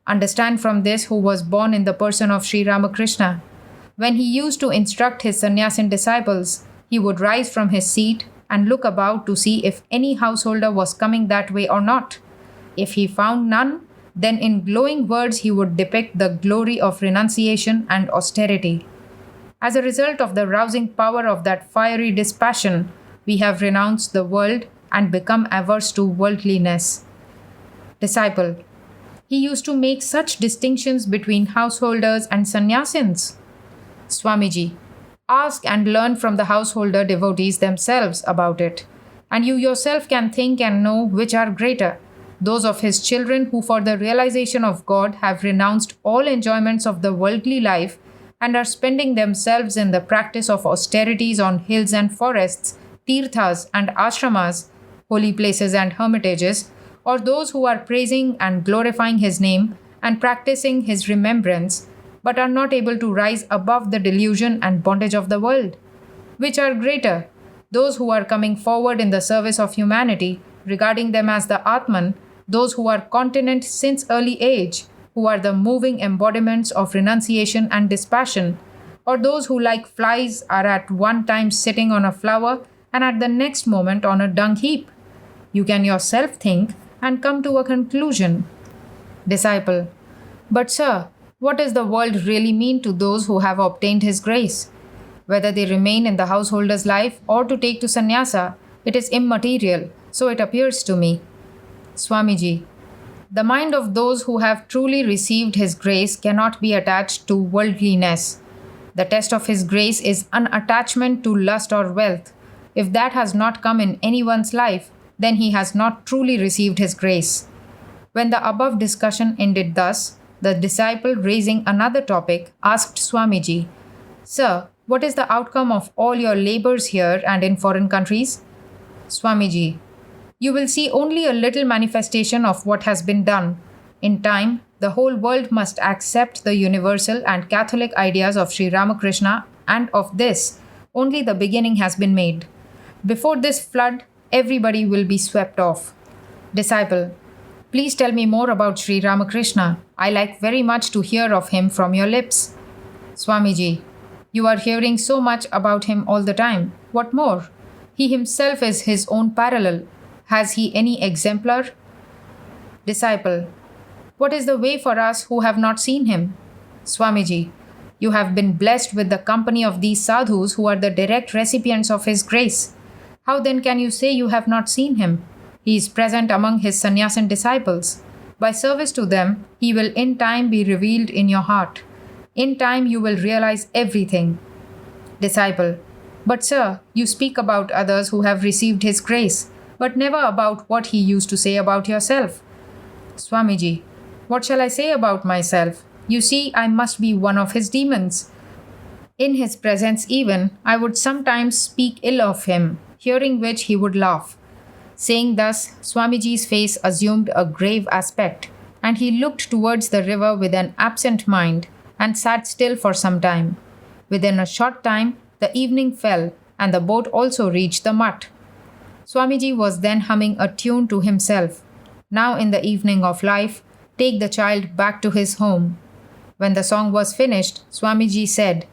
Understand from this who was born in the person of Sri Ramakrishna. When he used to instruct his sannyasin disciples, he would rise from his seat and look about to see if any householder was coming that way or not. If he found none, then in glowing words he would depict the glory of renunciation and austerity. As a result of the rousing power of that fiery dispassion, we have renounced the world and become averse to worldliness. Disciple. He used to make such distinctions between householders and sannyasins. Swamiji. Ask and learn from the householder devotees themselves about it, and you yourself can think and know which are greater, those of his children who for the realization of God have renounced all enjoyments of the worldly life and are spending themselves in the practice of austerities on hills and forests, tirthas and ashramas, holy places and hermitages, or those who are praising and glorifying his name and practicing his remembrance, but are not able to rise above the delusion and bondage of the world. Which are greater, those who are coming forward in the service of humanity, regarding them as the Atman, those who are continent since early age, who are the moving embodiments of renunciation and dispassion, or those who like flies are at one time sitting on a flower and at the next moment on a dung heap? You can yourself think and come to a conclusion. Disciple. But sir, what does the world really mean to those who have obtained his grace? Whether they remain in the householder's life or to take to sannyasa, it is immaterial, so it appears to me. Swamiji. The mind of those who have truly received his grace cannot be attached to worldliness. The test of his grace is unattachment to lust or wealth. If that has not come in anyone's life, then he has not truly received his grace. When the above discussion ended thus, the disciple, raising another topic, asked Swamiji, Sir, what is the outcome of all your labors here and in foreign countries? Swamiji. You will see only a little manifestation of what has been done. In time, the whole world must accept the universal and Catholic ideas of Sri Ramakrishna, and of this, only the beginning has been made. Before this flood, everybody will be swept off. Disciple. Please tell me more about Sri Ramakrishna. I like very much to hear of him from your lips. Swamiji. You are hearing so much about him all the time. What more? He himself is his own parallel. Has he any exemplar? Disciple. What is the way for us who have not seen him? Swamiji, you have been blessed with the company of these sadhus who are the direct recipients of his grace. How then can you say you have not seen him? He is present among his sannyasin disciples. By service to them, he will in time be revealed in your heart. In time, you will realize everything. Disciple, but sir, you speak about others who have received his grace, but never about what he used to say about yourself. Swamiji, what shall I say about myself? You see, I must be one of his demons. In his presence, even, I would sometimes speak ill of him, hearing which he would laugh. Saying thus, Swamiji's face assumed a grave aspect, and he looked towards the river with an absent mind and sat still for some time. Within a short time, the evening fell, and the boat also reached the mutt. Swamiji was then humming a tune to himself. Now, in the evening of life, take the child back to his home. When the song was finished, Swamiji said,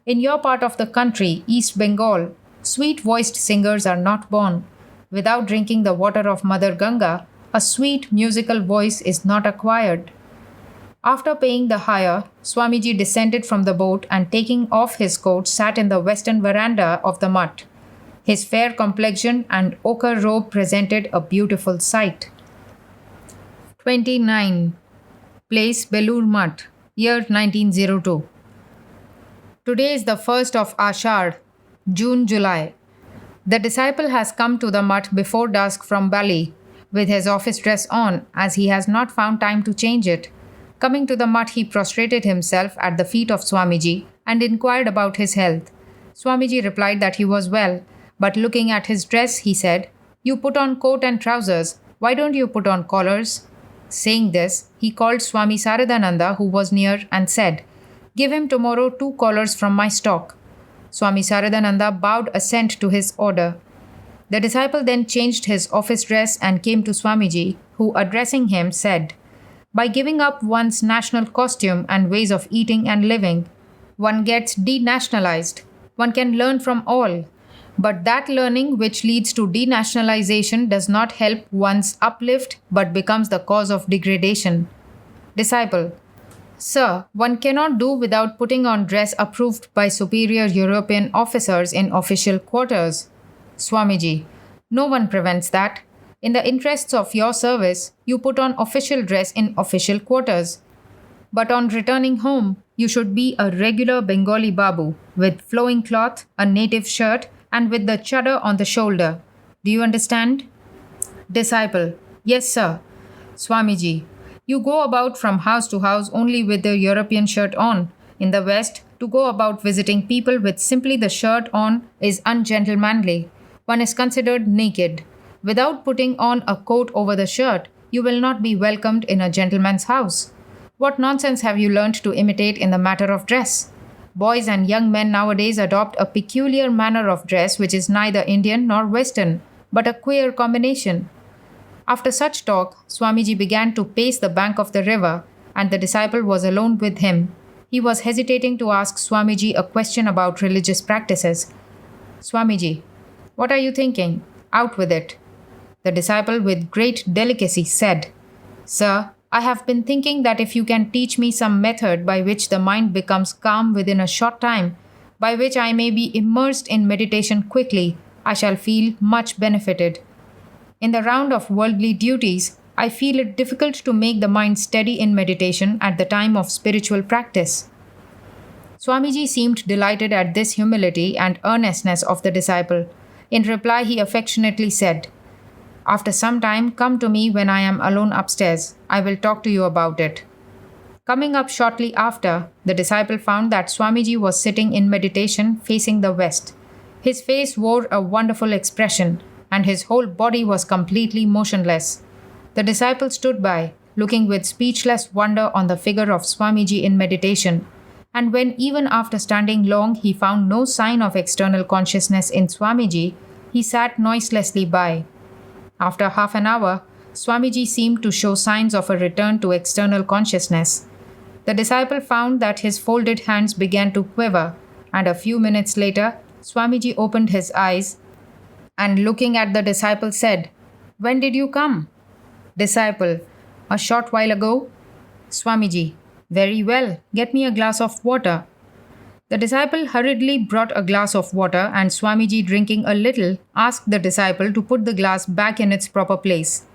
in your part of the country, East Bengal, sweet-voiced singers are not born. Without drinking the water of Mother Ganga, a sweet musical voice is not acquired. After paying the hire, Swamiji descended from the boat and taking off his coat sat in the western veranda of the mutt. His fair complexion and ochre robe presented a beautiful sight. 29. Place Belur Mutt, year 1902. Today is the 1st of Ashad, June-July. The disciple has come to the mutt before dusk from Bali, with his office dress on, as he has not found time to change it. Coming to the mutt, he prostrated himself at the feet of Swamiji and inquired about his health. Swamiji replied that he was well, but looking at his dress, he said, you put on coat and trousers, why don't you put on collars? Saying this, he called Swami Saradananda, who was near, and said, give him tomorrow 2 collars from my stock. Swami Saradananda bowed assent to his order. The disciple then changed his office dress and came to Swamiji, who, addressing him, said, by giving up one's national costume and ways of eating and living, one gets denationalized. One can learn from all. But that learning which leads to denationalization does not help one's uplift but becomes the cause of degradation. Disciple, sir, one cannot do without putting on dress approved by superior European officers in official quarters. Swamiji, no one prevents that. In the interests of your service, you put on official dress in official quarters. But on returning home, you should be a regular Bengali Babu, with flowing cloth, a native shirt, and with the chadar on the shoulder. Do you understand? Disciple, yes, sir. Swamiji, you go about from house to house only with the European shirt on. In the West, to go about visiting people with simply the shirt on is ungentlemanly. One is considered naked. Without putting on a coat over the shirt, you will not be welcomed in a gentleman's house. What nonsense have you learnt to imitate in the matter of dress? Boys and young men nowadays adopt a peculiar manner of dress which is neither Indian nor Western, but a queer combination. After such talk, Swamiji began to pace the bank of the river, and the disciple was alone with him. He was hesitating to ask Swamiji a question about religious practices. Swamiji, what are you thinking? Out with it. The disciple, with great delicacy, said, sir, I have been thinking that if you can teach me some method by which the mind becomes calm within a short time, by which I may be immersed in meditation quickly, I shall feel much benefited. In the round of worldly duties, I feel it difficult to make the mind steady in meditation at the time of spiritual practice. Swamiji seemed delighted at this humility and earnestness of the disciple. In reply, he affectionately said, after some time, come to me when I am alone upstairs. I will talk to you about it. Coming up shortly after, the disciple found that Swamiji was sitting in meditation facing the west. His face wore a wonderful expression, and his whole body was completely motionless. The disciple stood by, looking with speechless wonder on the figure of Swamiji in meditation, and when even after standing long he found no sign of external consciousness in Swamiji, he sat noiselessly by. After half an hour, Swamiji seemed to show signs of a return to external consciousness. The disciple found that his folded hands began to quiver, and a few minutes later, Swamiji opened his eyes and looking at the disciple said, when did you come? Disciple, a short while ago. Swamiji, very well, get me a glass of water. The disciple hurriedly brought a glass of water, and Swamiji, drinking a little, asked the disciple to put the glass back in its proper place.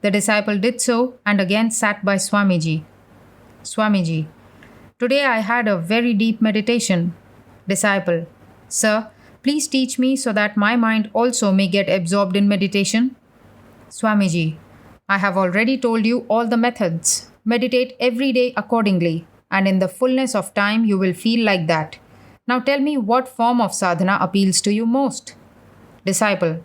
The disciple did so and again sat by Swamiji. Swamiji, today I had a very deep meditation. Disciple, sir, please teach me so that my mind also may get absorbed in meditation. Swamiji, I have already told you all the methods. Meditate every day accordingly, and in the fullness of time you will feel like that. Now tell me what form of sadhana appeals to you most. Disciple,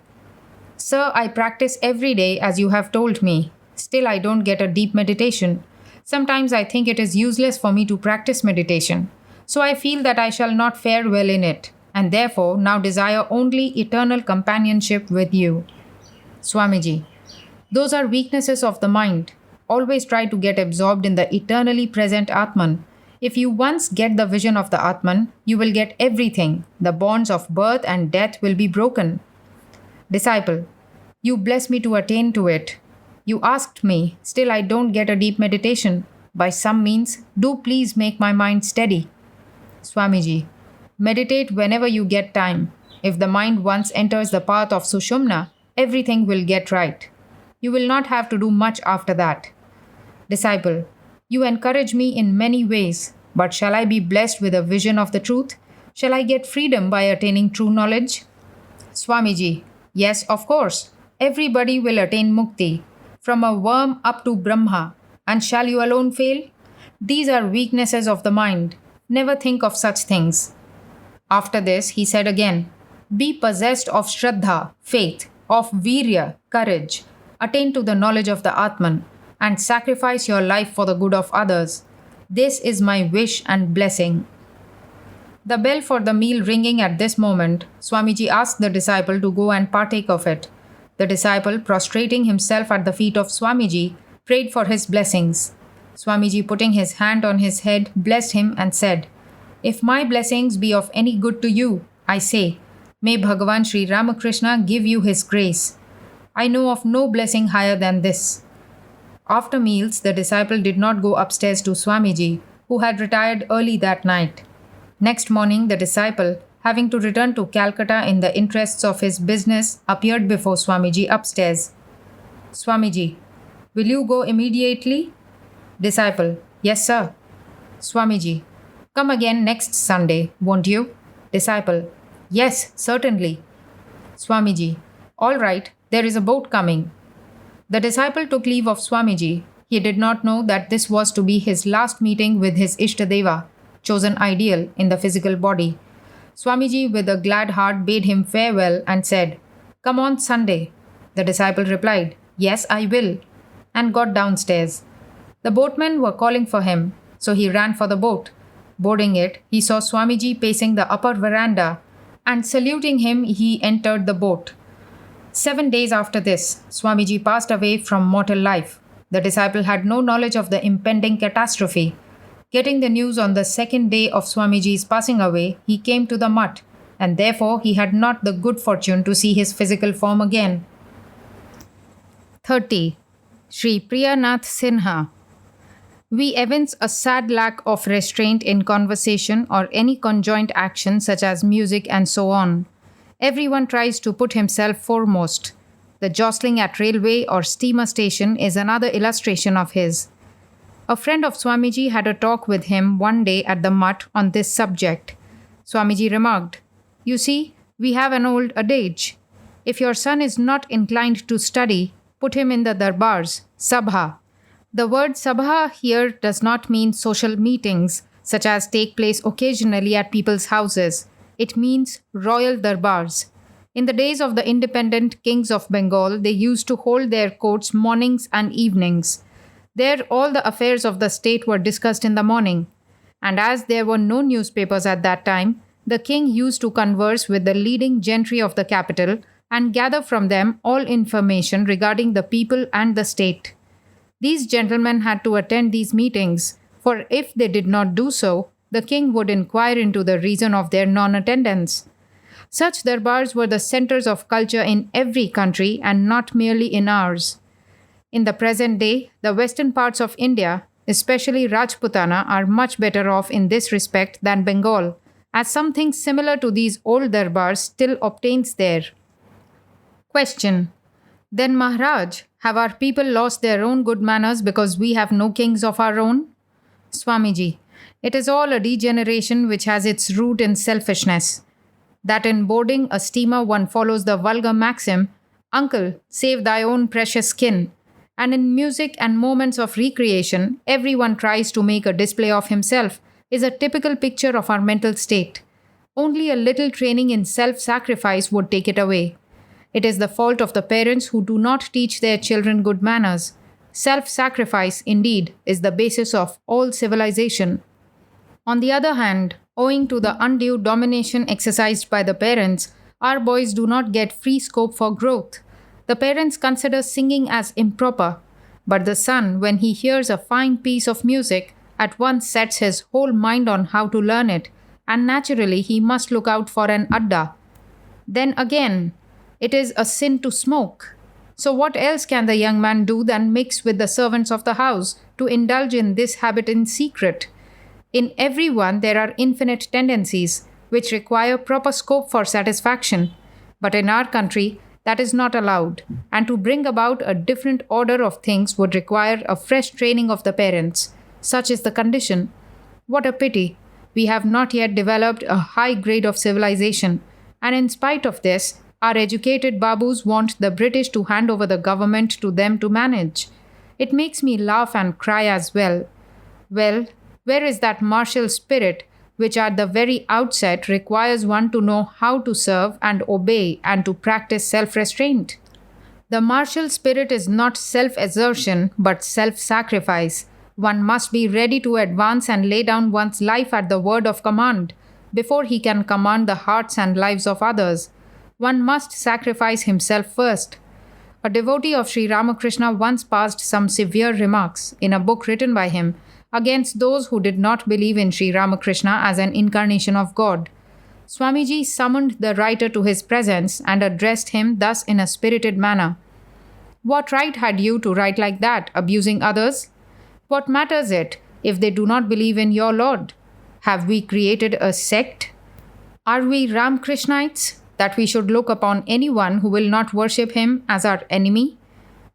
sir, I practice every day as you have told me. Still, I don't get a deep meditation. Sometimes I think it is useless for me to practice meditation. So I feel that I shall not fare well in it, and therefore now desire only eternal companionship with you. Swamiji, those are weaknesses of the mind. Always try to get absorbed in the eternally present Atman. If you once get the vision of the Atman, you will get everything. The bonds of birth and death will be broken. Disciple, you bless me to attain to it. You asked me, still I don't get a deep meditation. By some means, do please make my mind steady. Swamiji, meditate whenever you get time. If the mind once enters the path of Sushumna, everything will get right. You will not have to do much after that. Disciple, you encourage me in many ways, but shall I be blessed with a vision of the truth? Shall I get freedom by attaining true knowledge? Swamiji, yes, of course. Everybody will attain mukti, from a worm up to Brahma. And shall you alone fail? These are weaknesses of the mind. Never think of such things. After this, he said again, be possessed of Shraddha, faith, of Virya, courage. Attain to the knowledge of the Atman, and sacrifice your life for the good of others. This is my wish and blessing. The bell for the meal ringing at this moment, Swamiji asked the disciple to go and partake of it. The disciple, prostrating himself at the feet of Swamiji, prayed for his blessings. Swamiji, putting his hand on his head, blessed him and said, if my blessings be of any good to you, I say, may Bhagavan Sri Ramakrishna give you his grace. I know of no blessing higher than this. After meals, the disciple did not go upstairs to Swamiji, who had retired early that night. Next morning, the disciple, having to return to Calcutta in the interests of his business, appeared before Swamiji upstairs. Swamiji, will you go immediately? Disciple, yes, sir. Swamiji, come again next Sunday, won't you? Disciple, yes, certainly. Swamiji, all right, there is a boat coming. The disciple took leave of Swamiji. He did not know that this was to be his last meeting with his Ishtadeva, chosen ideal in the physical body. Swamiji, with a glad heart, bade him farewell and said, come on Sunday. The disciple replied, yes, I will, and got downstairs. The boatmen were calling for him, so he ran for the boat. Boarding it, he saw Swamiji pacing the upper veranda, and saluting him, he entered the boat. 7 days after this, Swamiji passed away from mortal life. The disciple had no knowledge of the impending catastrophe. Getting the news on the second day of Swamiji's passing away, he came to the mutt, and therefore he had not the good fortune to see his physical form again. 30. Sri Priyanath Sinha. We evince a sad lack of restraint in conversation or any conjoint action such as music and so on. Everyone tries to put himself foremost. The jostling at railway or steamer station is another illustration of his. A friend of Swamiji had a talk with him one day at the mutt on this subject. Swamiji remarked, you see, we have an old adage. If your son is not inclined to study, put him in the darbars, sabha. The word sabha here does not mean social meetings, such as take place occasionally at people's houses. It means royal darbars. In the days of the independent kings of Bengal, they used to hold their courts mornings and evenings. There, all the affairs of the state were discussed in the morning. And as there were no newspapers at that time, the king used to converse with the leading gentry of the capital and gather from them all information regarding the people and the state. These gentlemen had to attend these meetings, for if they did not do so, the king would inquire into the reason of their non-attendance. Such darbars were the centers of culture in every country and not merely in ours. In the present day, the western parts of India, especially Rajputana, are much better off in this respect than Bengal, as something similar to these old darbars still obtains there. Question. Then, Maharaj, have our people lost their own good manners because we have no kings of our own? Swamiji. It is all a degeneration which has its root in selfishness. That in boarding a steamer one follows the vulgar maxim, Uncle, save thy own precious skin. And in music and moments of recreation, everyone tries to make a display of himself, is a typical picture of our mental state. Only a little training in self sacrifice would take it away. It is the fault of the parents who do not teach their children good manners. Self sacrifice, indeed, is the basis of all civilization. On the other hand, owing to the undue domination exercised by the parents, our boys do not get free scope for growth. The parents consider singing as improper, but the son, when he hears a fine piece of music, at once sets his whole mind on how to learn it, and naturally he must look out for an adda. Then again, it is a sin to smoke. So what else can the young man do than mix with the servants of the house to indulge in this habit in secret? In everyone there are infinite tendencies, which require proper scope for satisfaction. But in our country, that is not allowed, and to bring about a different order of things would require a fresh training of the parents. Such is the condition. What a pity! We have not yet developed a high grade of civilization, and in spite of this, our educated babus want the British to hand over the government to them to manage. It makes me laugh and cry as well. Well, where is that martial spirit which at the very outset requires one to know how to serve and obey and to practice self-restraint? The martial spirit is not self-assertion but self-sacrifice. One must be ready to advance and lay down one's life at the word of command before he can command the hearts and lives of others. One must sacrifice himself first. A devotee of Sri Ramakrishna once passed some severe remarks in a book written by him against those who did not believe in Sri Ramakrishna as an incarnation of God. Swamiji summoned the writer to his presence and addressed him thus in a spirited manner. What right had you to write like that, abusing others? What matters it if they do not believe in your Lord? Have we created a sect? Are we Ramakrishnites, that we should look upon anyone who will not worship him as our enemy?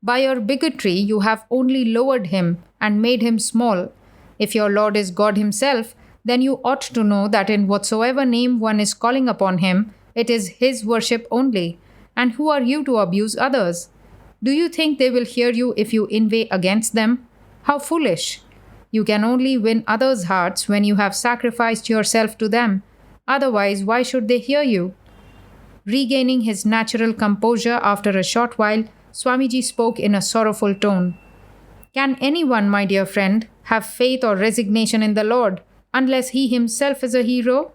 By your bigotry, you have only lowered him and made him small. If your Lord is God himself, then you ought to know that in whatsoever name one is calling upon him, it is his worship only. And who are you to abuse others? Do you think they will hear you if you inveigh against them? How foolish! You can only win others' hearts when you have sacrificed yourself to them. Otherwise, why should they hear you? Regaining his natural composure after a short while, Swamiji spoke in a sorrowful tone. Can anyone, my dear friend, have faith or resignation in the Lord unless he himself is a hero?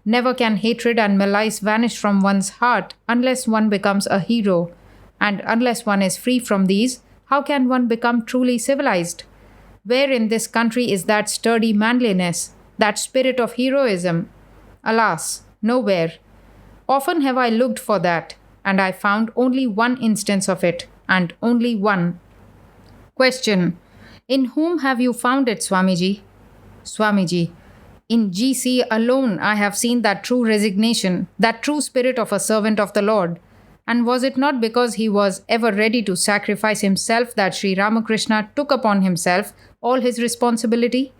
Never can hatred and malice vanish from one's heart unless one becomes a hero. And unless one is free from these, how can one become truly civilized? Where in this country is that sturdy manliness, that spirit of heroism? Alas, nowhere. Often have I looked for that, and I found only one instance of it, and only one. Question. In whom have you found it, Swamiji? Swamiji. In GC alone I have seen that true resignation, that true spirit of a servant of the Lord. And was it not because he was ever ready to sacrifice himself that Sri Ramakrishna took upon himself all his responsibility?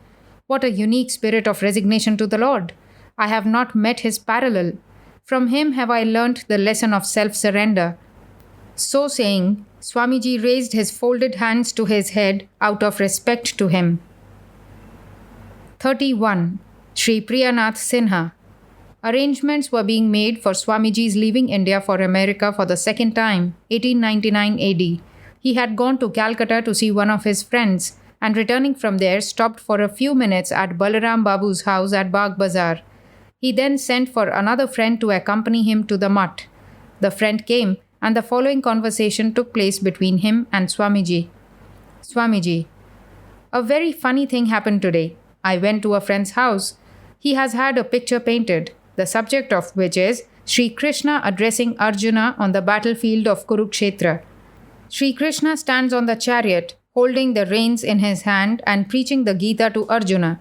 What a unique spirit of resignation to the Lord! I have not met his parallel. From him have I learnt the lesson of self-surrender. So saying, Swamiji raised his folded hands to his head out of respect to him. 31. Sri Priyanath Sinha. Arrangements were being made for Swamiji's leaving India for America for the second time, 1899 AD. He had gone to Calcutta to see one of his friends, and returning from there stopped for a few minutes at Balaram Babu's house at Bagh Bazar. He then sent for another friend to accompany him to the mutt. The friend came, and the following conversation took place between him and Swamiji. Swamiji. A very funny thing happened today. I went to a friend's house. He has had a picture painted, the subject of which is Sri Krishna addressing Arjuna on the battlefield of Kurukshetra. Sri Krishna stands on the chariot, holding the reins in his hand and preaching the Gita to Arjuna.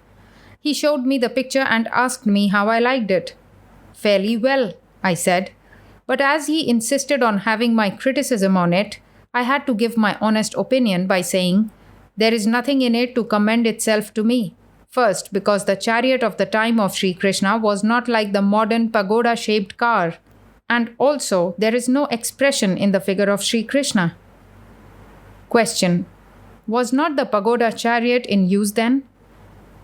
He showed me the picture and asked me how I liked it. Fairly well, I said. But as he insisted on having my criticism on it, I had to give my honest opinion by saying, there is nothing in it to commend itself to me. First, because the chariot of the time of Sri Krishna was not like the modern pagoda-shaped car. And also, there is no expression in the figure of Sri Krishna. Question. Was not the pagoda chariot in use then?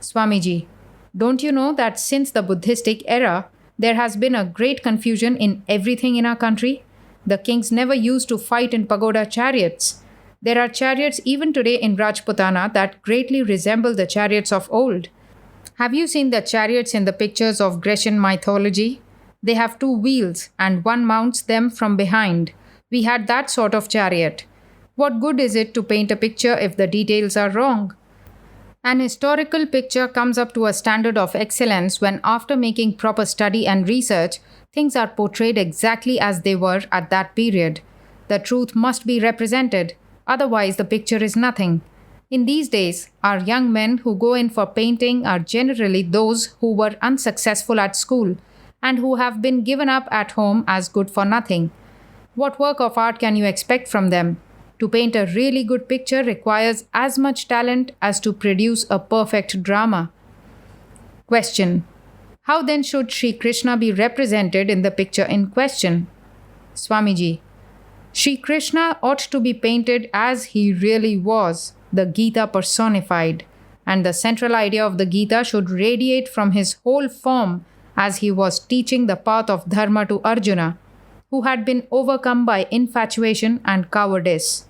Swamiji, don't you know that since the Buddhistic era, there has been a great confusion in everything in our country? The kings never used to fight in pagoda chariots. There are chariots even today in Rajputana that greatly resemble the chariots of old. Have you seen the chariots in the pictures of Grecian mythology? They have two wheels and one mounts them from behind. We had that sort of chariot. What good is it to paint a picture if the details are wrong? An historical picture comes up to a standard of excellence when, after making proper study and research, things are portrayed exactly as they were at that period. The truth must be represented, otherwise the picture is nothing. In these days, our young men who go in for painting are generally those who were unsuccessful at school and who have been given up at home as good for nothing. What work of art can you expect from them? To paint a really good picture requires as much talent as to produce a perfect drama. Question. How then should Sri Krishna be represented in the picture in question? Swamiji. Sri Krishna ought to be painted as he really was, the Gita personified, and the central idea of the Gita should radiate from his whole form as he was teaching the path of dharma to Arjuna, who had been overcome by infatuation and cowardice.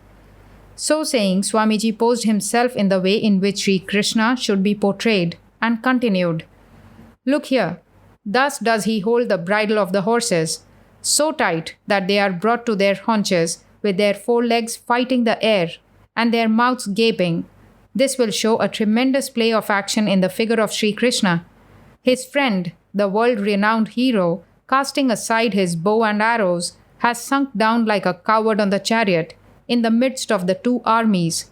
So saying, Swamiji posed himself in the way in which Sri Krishna should be portrayed and continued. Look here. Thus does he hold the bridle of the horses, so tight that they are brought to their haunches, with their forelegs fighting the air and their mouths gaping. This will show a tremendous play of action in the figure of Sri Krishna. His friend, the world-renowned hero, casting aside his bow and arrows, has sunk down like a coward on the chariot, in the midst of the two armies.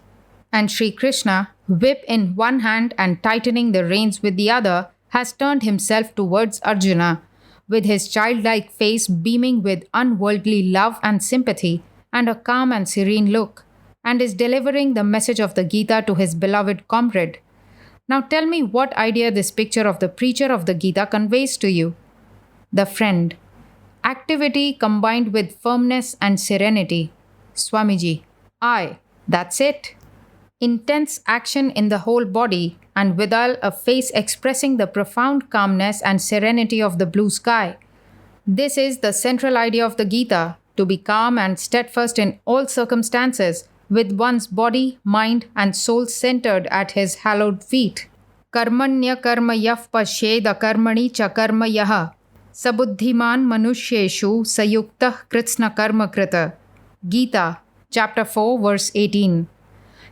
And Sri Krishna, whip in one hand and tightening the reins with the other, has turned himself towards Arjuna, with his childlike face beaming with unworldly love and sympathy, and a calm and serene look, and is delivering the message of the Gita to his beloved comrade. Now tell me what idea this picture of the preacher of the Gita conveys to you. The friend. Activity combined with firmness and serenity. Swamiji. Aye, that's it. Intense action in the whole body, and withal a face expressing the profound calmness and serenity of the blue sky. This is the central idea of the Gita, to be calm and steadfast in all circumstances, with one's body, mind, and soul centered at his hallowed feet. Karmanya karma yaf pashyeda karmani cha karma yaha. Sabuddhiman manushyeshu sayuktah kritsna karma krita. Gita, chapter 4, verse 18.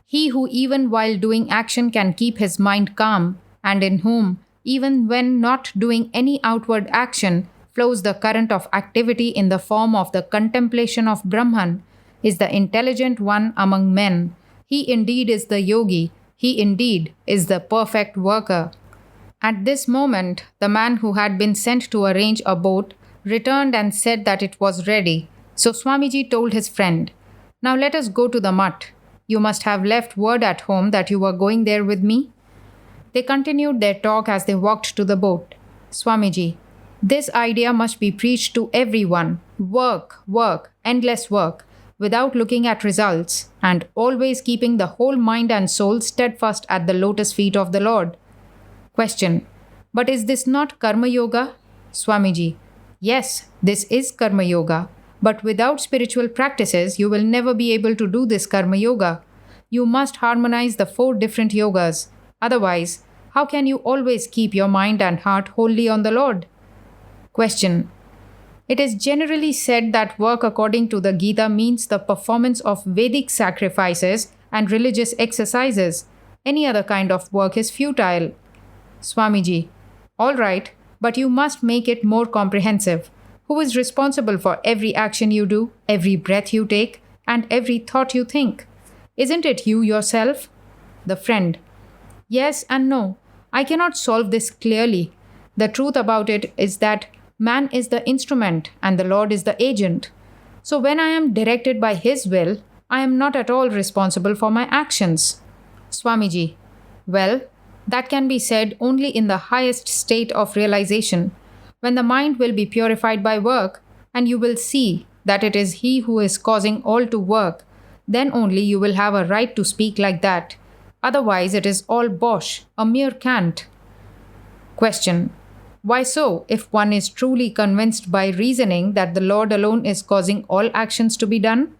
He who even while doing action can keep his mind calm, and in whom, even when not doing any outward action, flows the current of activity in the form of the contemplation of Brahman, is the intelligent one among men. He indeed is the yogi. He indeed is the perfect worker. At this moment, the man who had been sent to arrange a boat returned and said that it was ready. So Swamiji told his friend, Now let us go to the mutt. You must have left word at home that you were going there with me. They continued their talk as they walked to the boat. Swamiji, this idea must be preached to everyone. Work, work, endless work, without looking at results, and always keeping the whole mind and soul steadfast at the lotus feet of the Lord. Question. But is this not Karma Yoga? Swamiji. Yes, this is Karma Yoga. But without spiritual practices, you will never be able to do this Karma Yoga. You must harmonize the 4 different yogas. Otherwise, how can you always keep your mind and heart wholly on the Lord? Question. It is generally said that work according to the Gita means the performance of Vedic sacrifices and religious exercises. Any other kind of work is futile. Swamiji. All right, but you must make it more comprehensive. Who is responsible for every action you do, every breath you take, and every thought you think? Isn't it you yourself? The friend. Yes and no. I cannot solve this clearly. The truth about it is that man is the instrument and the Lord is the agent. So when I am directed by His will, I am not at all responsible for my actions. Swamiji. Well, that can be said only in the highest state of realization, when the mind will be purified by work, and you will see that it is He who is causing all to work. Then only you will have a right to speak like that. Otherwise, it is all bosh, a mere cant. Question. Why so, if one is truly convinced by reasoning that the Lord alone is causing all actions to be done?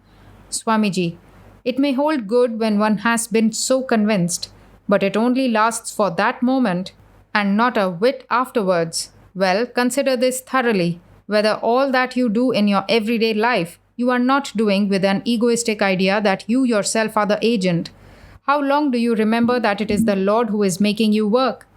Swamiji. It may hold good when one has been so convinced, but it only lasts for that moment and not a whit afterwards. Well, consider this thoroughly. Whether all that you do in your everyday life, you are not doing with an egoistic idea that you yourself are the agent. How long do you remember that it is the Lord who is making you work?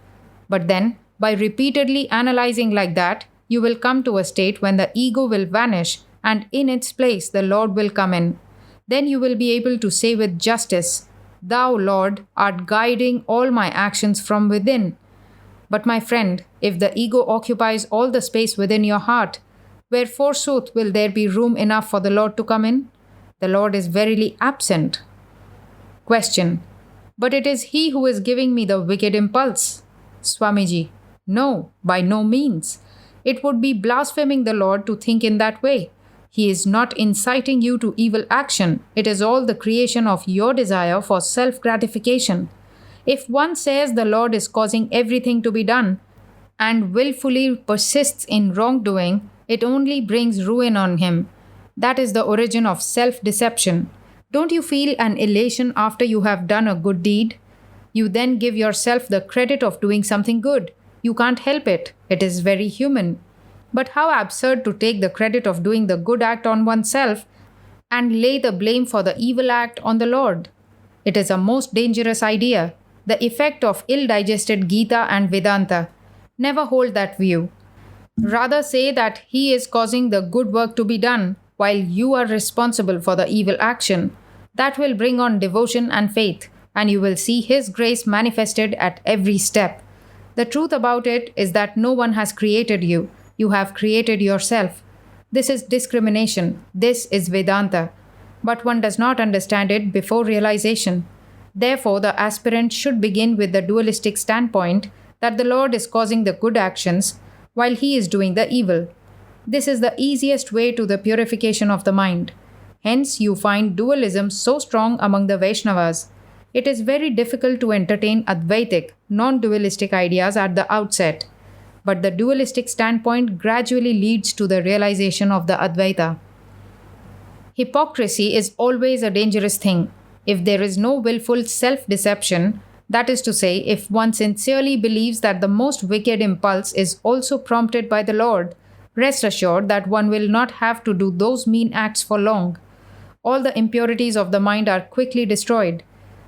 But then, by repeatedly analyzing like that, you will come to a state when the ego will vanish and in its place the Lord will come in. Then you will be able to say with justice, Thou, Lord, art guiding all my actions from within. But my friend, if the ego occupies all the space within your heart, where forsooth will there be room enough for the Lord to come in? The Lord is verily absent. Question. But it is He who is giving me the wicked impulse. Swamiji. No, by no means. It would be blaspheming the Lord to think in that way. He is not inciting you to evil action. It is all the creation of your desire for self-gratification. If one says the Lord is causing everything to be done and willfully persists in wrongdoing, it only brings ruin on him. That is the origin of self-deception. Don't you feel an elation after you have done a good deed? You then give yourself the credit of doing something good. You can't help it. It is very human. But how absurd to take the credit of doing the good act on oneself and lay the blame for the evil act on the Lord. It is a most dangerous idea, the effect of ill-digested Gita and Vedanta. Never hold that view. Rather say that He is causing the good work to be done while you are responsible for the evil action. That will bring on devotion and faith, and you will see His grace manifested at every step. The truth about it is that no one has created you. You have created yourself. This is discrimination. This is Vedanta. But one does not understand it before realization. Therefore, the aspirant should begin with the dualistic standpoint that the Lord is causing the good actions while He is doing the evil. This is the easiest way to the purification of the mind. Hence, you find dualism so strong among the Vaishnavas. It is very difficult to entertain Advaitic, non-dualistic ideas at the outset. But the dualistic standpoint gradually leads to the realization of the Advaita. Hypocrisy is always a dangerous thing. If there is no willful self-deception, that is to say, if one sincerely believes that the most wicked impulse is also prompted by the Lord, rest assured that one will not have to do those mean acts for long. All the impurities of the mind are quickly destroyed.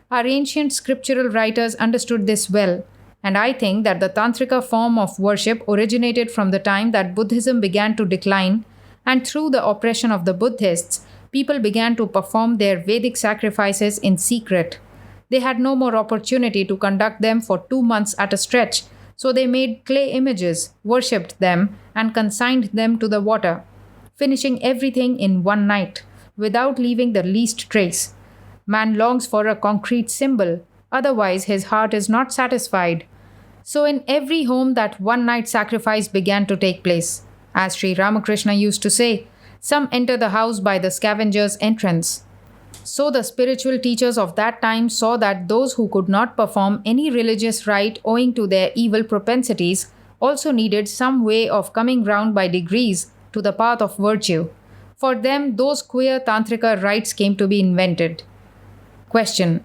Our ancient scriptural writers understood this well, and I think that the Tantrika form of worship originated from the time that Buddhism began to decline, and through the oppression of the Buddhists, people began to perform their Vedic sacrifices in secret. They had no more opportunity to conduct them for 2 months at a stretch, so they made clay images, worshipped them, and consigned them to the water, finishing everything in one night, without leaving the least trace. Man longs for a concrete symbol, otherwise his heart is not satisfied. So in every home that one-night sacrifice began to take place. As Sri Ramakrishna used to say, some enter the house by the scavenger's entrance. So the spiritual teachers of that time saw that those who could not perform any religious rite owing to their evil propensities also needed some way of coming round by degrees to the path of virtue. For them, those queer tantrika rites came to be invented. Question.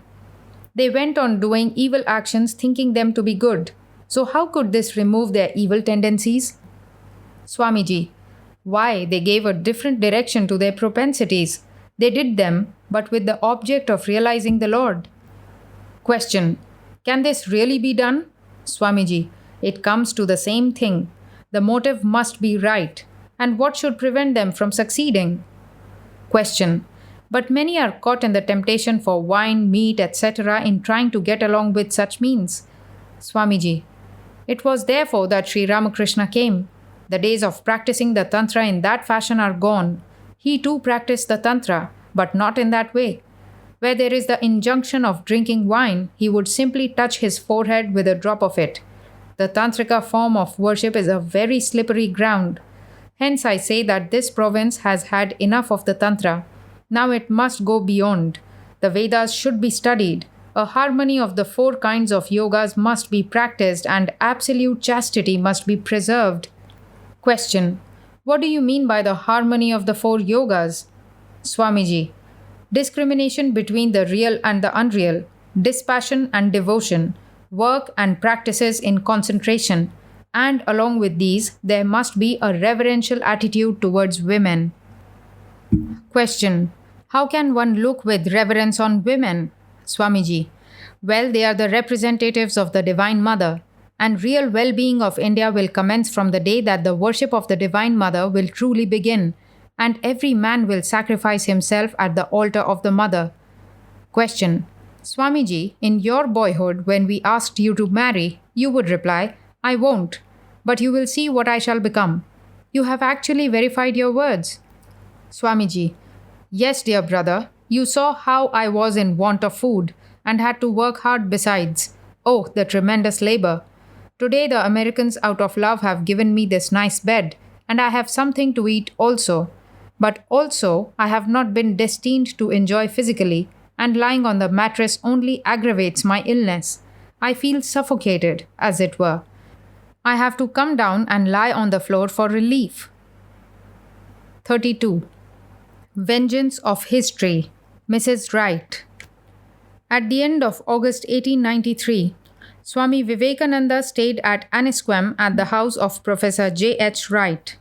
They went on doing evil actions thinking them to be good. So how could this remove their evil tendencies? Swamiji. Why, they gave a different direction to their propensities. They did them, but with the object of realizing the Lord. Question. Can this really be done? Swamiji. It comes to the same thing. The motive must be right. And what should prevent them from succeeding? Question. But many are caught in the temptation for wine, meat, etc. in trying to get along with such means. Swamiji, it was therefore that Sri Ramakrishna came. The days of practicing the Tantra in that fashion are gone. He too practiced the Tantra, but not in that way. Where there is the injunction of drinking wine, he would simply touch his forehead with a drop of it. The Tantrika form of worship is a very slippery ground. Hence, I say that this province has had enough of the Tantra. Now it must go beyond. The Vedas should be studied. A harmony of the four kinds of yogas must be practiced, and absolute chastity must be preserved. Question. What do you mean by the harmony of the four yogas? Swamiji. Discrimination between the real and the unreal, dispassion and devotion, work and practices in concentration, and along with these, there must be a reverential attitude towards women. Question. How can one look with reverence on women? Swamiji. Well, they are the representatives of the Divine Mother, and real well being of India will commence from the day that the worship of the Divine Mother will truly begin, and every man will sacrifice himself at the altar of the Mother. Question. Swamiji, in your boyhood, when we asked you to marry, you would reply, I won't, but you will see what I shall become. You have actually verified your words. Swamiji. Yes, dear brother, you saw how I was in want of food and had to work hard besides. Oh, the tremendous labor. Today, the Americans, out of love, have given me this nice bed, and I have something to eat also. But also, I have not been destined to enjoy physically, and lying on the mattress only aggravates my illness. I feel suffocated, as it were. I have to come down and lie on the floor for relief. 32. Vengeance of History. Mrs. Wright. At the end of August 1893, Swami Vivekananda stayed at Annisquam at the house of Professor J. H. Wright.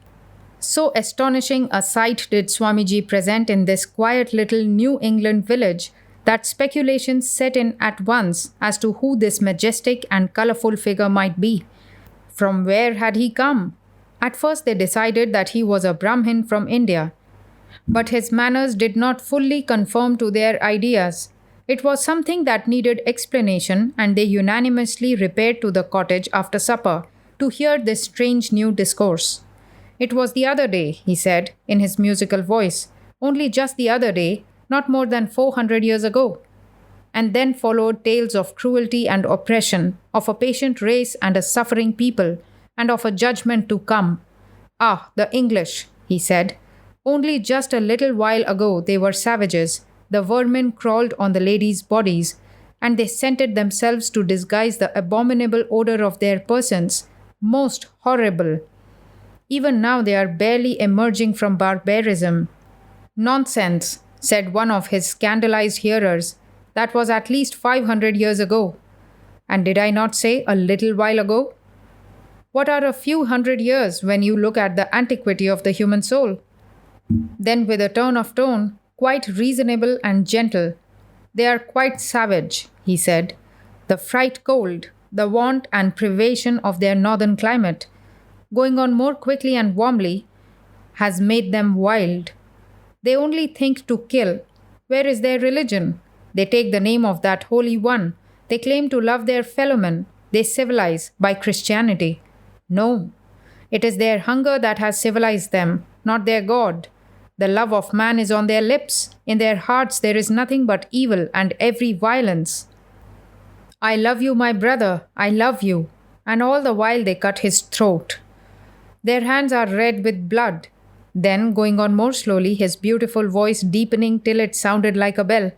So astonishing a sight did Swamiji present in this quiet little New England village that speculations set in at once as to who this majestic and colorful figure might be. From where had he come? At first they decided that he was a Brahmin from India. But his manners did not fully conform to their ideas. It was something that needed explanation, and they unanimously repaired to the cottage after supper to hear this strange new discourse. It was the other day, he said, in his musical voice, only just the other day, not more than 400 years ago. And then followed tales of cruelty and oppression, of a patient race and a suffering people, and of a judgment to come. Ah, the English, he said. Only just a little while ago they were savages. The vermin crawled on the ladies' bodies, and they scented themselves to disguise the abominable odor of their persons. Most horrible. Even now they are barely emerging from barbarism. Nonsense, said one of his scandalized hearers. That was at least 500 years ago. And did I not say a little while ago? What are a few hundred years when you look at the antiquity of the human soul? Then with a turn of tone, quite reasonable and gentle. They are quite savage, he said. The fright cold, the want and privation of their northern climate, going on more quickly and warmly, has made them wild. They only think to kill. Where is their religion? They take the name of that Holy One. They claim to love their fellowmen. They civilize by Christianity. No, it is their hunger that has civilized them, not their God. The love of man is on their lips. In their hearts there is nothing but evil and every violence. I love you, my brother, I love you. And all the while they cut his throat. Their hands are red with blood. Then, going on more slowly, his beautiful voice deepening till it sounded like a bell.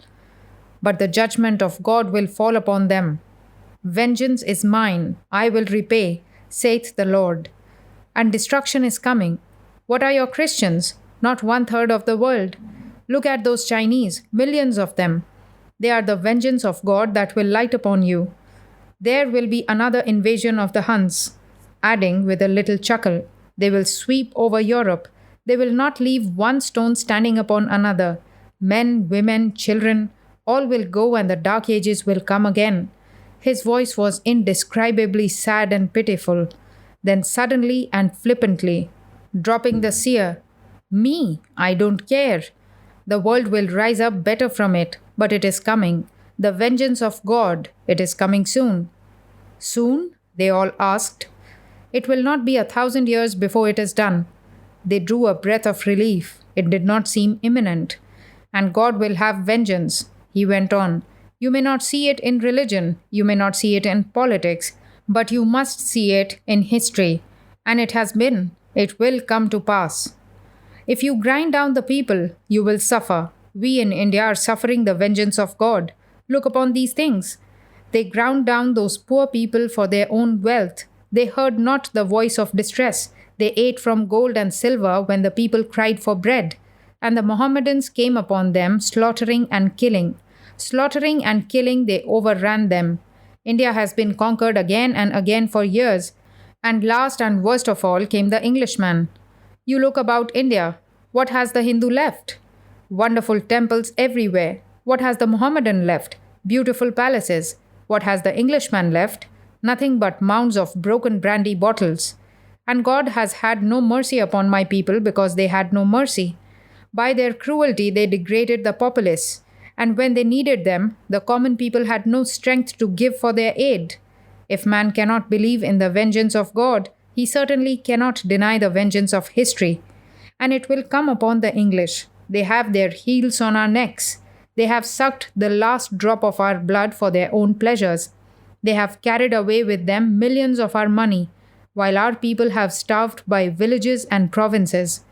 But the judgment of God will fall upon them. Vengeance is mine, I will repay, saith the Lord. And destruction is coming. What are your Christians? Not 1/3 of the world. Look at those Chinese, millions of them. They are the vengeance of God that will light upon you. There will be another invasion of the Huns. Adding with a little chuckle, they will sweep over Europe. They will not leave one stone standing upon another. Men, women, children, all will go and the dark ages will come again. His voice was indescribably sad and pitiful. Then suddenly and flippantly, dropping the seer, Me, I don't care. The world will rise up better from it, but it is coming. The vengeance of God, it is coming soon. Soon? They all asked. It will not be 1,000 years before it is done. They drew a breath of relief. It did not seem imminent. And God will have vengeance, he went on. You may not see it in religion, you may not see it in politics, but you must see it in history. And it has been. It will come to pass. If you grind down the people, you will suffer. We in India are suffering the vengeance of God. Look upon these things. They ground down those poor people for their own wealth. They heard not the voice of distress. They ate from gold and silver when the people cried for bread. And the Mohammedans came upon them, slaughtering and killing. Slaughtering and killing, they overran them. India has been conquered again and again for years. And last and worst of all came the Englishman. You look about India. What has the Hindu left? Wonderful temples everywhere. What has the Mohammedan left? Beautiful palaces. What has the Englishman left? Nothing but mounds of broken brandy bottles. And God has had no mercy upon my people because they had no mercy. By their cruelty, they degraded the populace. And when they needed them, the common people had no strength to give for their aid. If man cannot believe in the vengeance of God, he certainly cannot deny the vengeance of history. And it will come upon the English. They have their heels on our necks. They have sucked the last drop of our blood for their own pleasures. They have carried away with them millions of our money, while our people have starved by villages and provinces.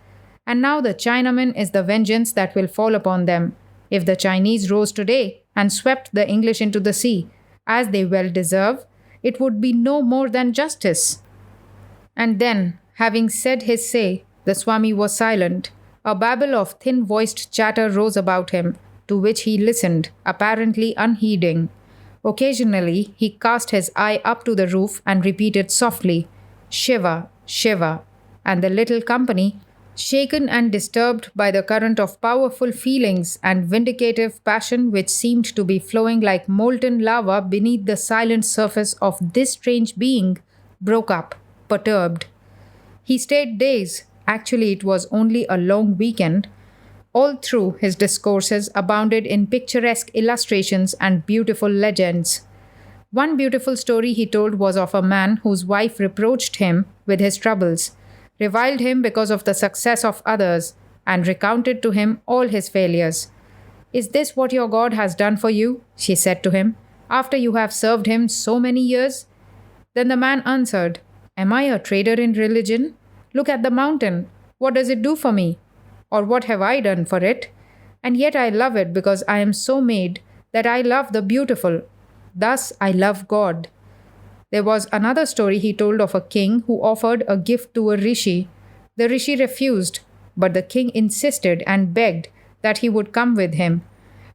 And now the Chinaman is the vengeance that will fall upon them. If the Chinese rose today and swept the English into the sea, as they well deserve, it would be no more than justice. And then, having said his say, the Swami was silent. A babble of thin-voiced chatter rose about him, to which he listened, apparently unheeding. Occasionally, he cast his eye up to the roof and repeated softly, Shiva, Shiva, and the little company, shaken and disturbed by the current of powerful feelings and vindicative passion which seemed to be flowing like molten lava beneath the silent surface of this strange being, broke up, perturbed. He stayed days, actually it was only a long weekend. All through his discourses abounded in picturesque illustrations and beautiful legends. One beautiful story he told was of a man whose wife reproached him with his troubles, reviled him because of the success of others, and recounted to him all his failures. Is this what your God has done for you? She said to him, after you have served him so many years? Then the man answered, Am I a trader in religion? Look at the mountain. What does it do for me? Or what have I done for it? And yet I love it because I am so made that I love the beautiful. Thus I love God. There was another story he told of a king who offered a gift to a rishi. The rishi refused, but the king insisted and begged that he would come with him.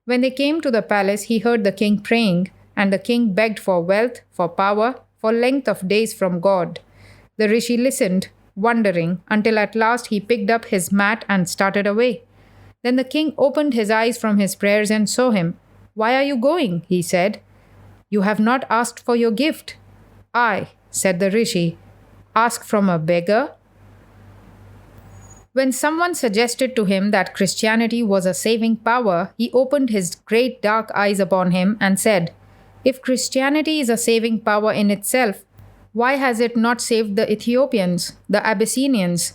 When they came to the palace, he heard the king praying, and the king begged for wealth, for power, for length of days from God. The rishi listened, wondering, until at last he picked up his mat and started away. Then the king opened his eyes from his prayers and saw him. Why are you going? He said. You have not asked for your gift. I, said the rishi, ask from a beggar? When someone suggested to him that Christianity was a saving power, he opened his great dark eyes upon him and said, If Christianity is a saving power in itself, why has it not saved the Ethiopians, the Abyssinians?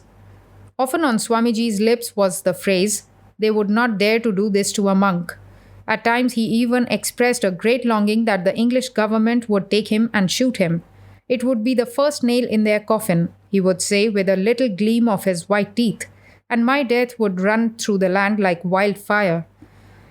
Often on Swamiji's lips was the phrase, they would not dare to do this to a monk. At times he even expressed a great longing that the English government would take him and shoot him. It would be the first nail in their coffin, he would say with a little gleam of his white teeth, and my death would run through the land like wildfire.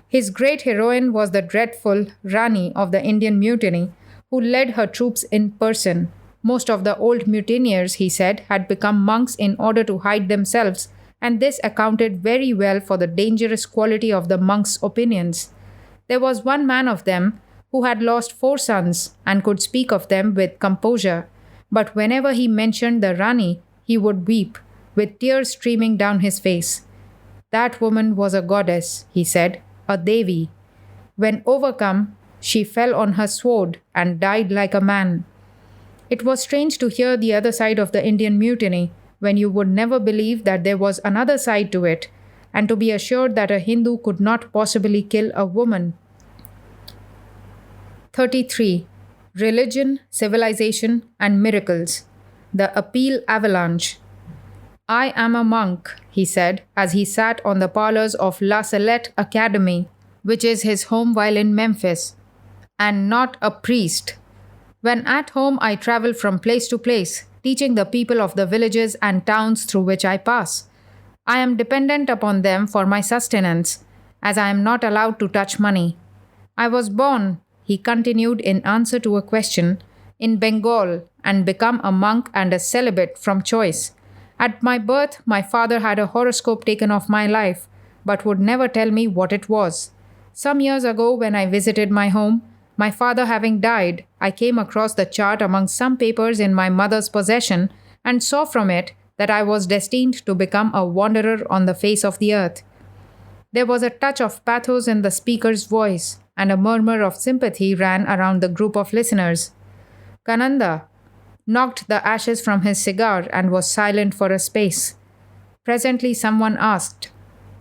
His great heroine was the dreadful Rani of the Indian Mutiny, who led her troops in person. Most of the old mutineers, he said, had become monks in order to hide themselves, and this accounted very well for the dangerous quality of the monks' opinions. There was one man of them who had lost 4 sons and could speak of them with composure, but whenever he mentioned the Rani, he would weep, with tears streaming down his face. That woman was a goddess, he said, a Devi. When overcome, she fell on her sword and died like a man. It was strange to hear the other side of the Indian Mutiny, when you would never believe that there was another side to it, and to be assured that a Hindu could not possibly kill a woman. 33. Religion, Civilization, and Miracles. The Appeal Avalanche. I am a monk, he said, as he sat on the parlors of La Salette Academy, which is his home while in Memphis, and not a priest. When at home, I travel from place to place, teaching the people of the villages and towns through which I pass. I am dependent upon them for my sustenance, as I am not allowed to touch money. I was born, he continued in answer to a question, in Bengal and become a monk and a celibate from choice. At my birth, my father had a horoscope taken of my life, but would never tell me what it was. Some years ago, when I visited my home, my father having died, I came across the chart among some papers in my mother's possession and saw from it that I was destined to become a wanderer on the face of the earth. There was a touch of pathos in the speaker's voice, and a murmur of sympathy ran around the group of listeners. Kananda knocked the ashes from his cigar and was silent for a space. Presently someone asked,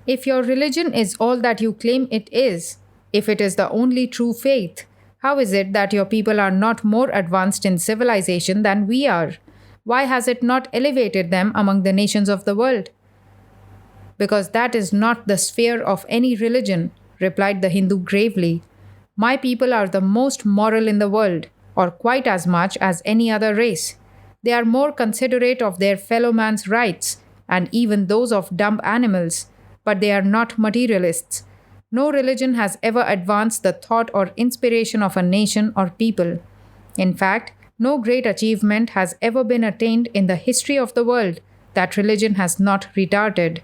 "If your religion is all that you claim it is, if it is the only true faith, how is it that your people are not more advanced in civilization than we are? Why has it not elevated them among the nations of the world?" "Because that is not the sphere of any religion," replied the Hindu gravely. "My people are the most moral in the world, or quite as much as any other race. They are more considerate of their fellow man's rights, and even those of dumb animals, but they are not materialists. No religion has ever advanced the thought or inspiration of a nation or people. In fact, no great achievement has ever been attained in the history of the world that religion has not retarded.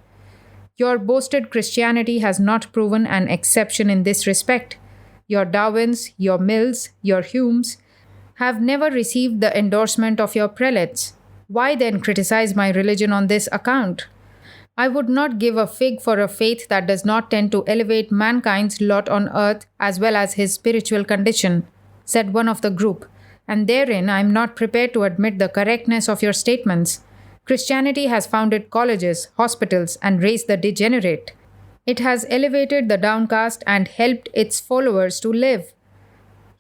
Your boasted Christianity has not proven an exception in this respect. Your Darwins, your Mills, your Humes have never received the endorsement of your prelates. Why then criticize my religion on this account? I would not give a fig for a faith that does not tend to elevate mankind's lot on earth as well as his spiritual condition," said one of the group, "and therein I am not prepared to admit the correctness of your statements. Christianity has founded colleges, hospitals, and raised the degenerate. It has elevated the downcast and helped its followers to live."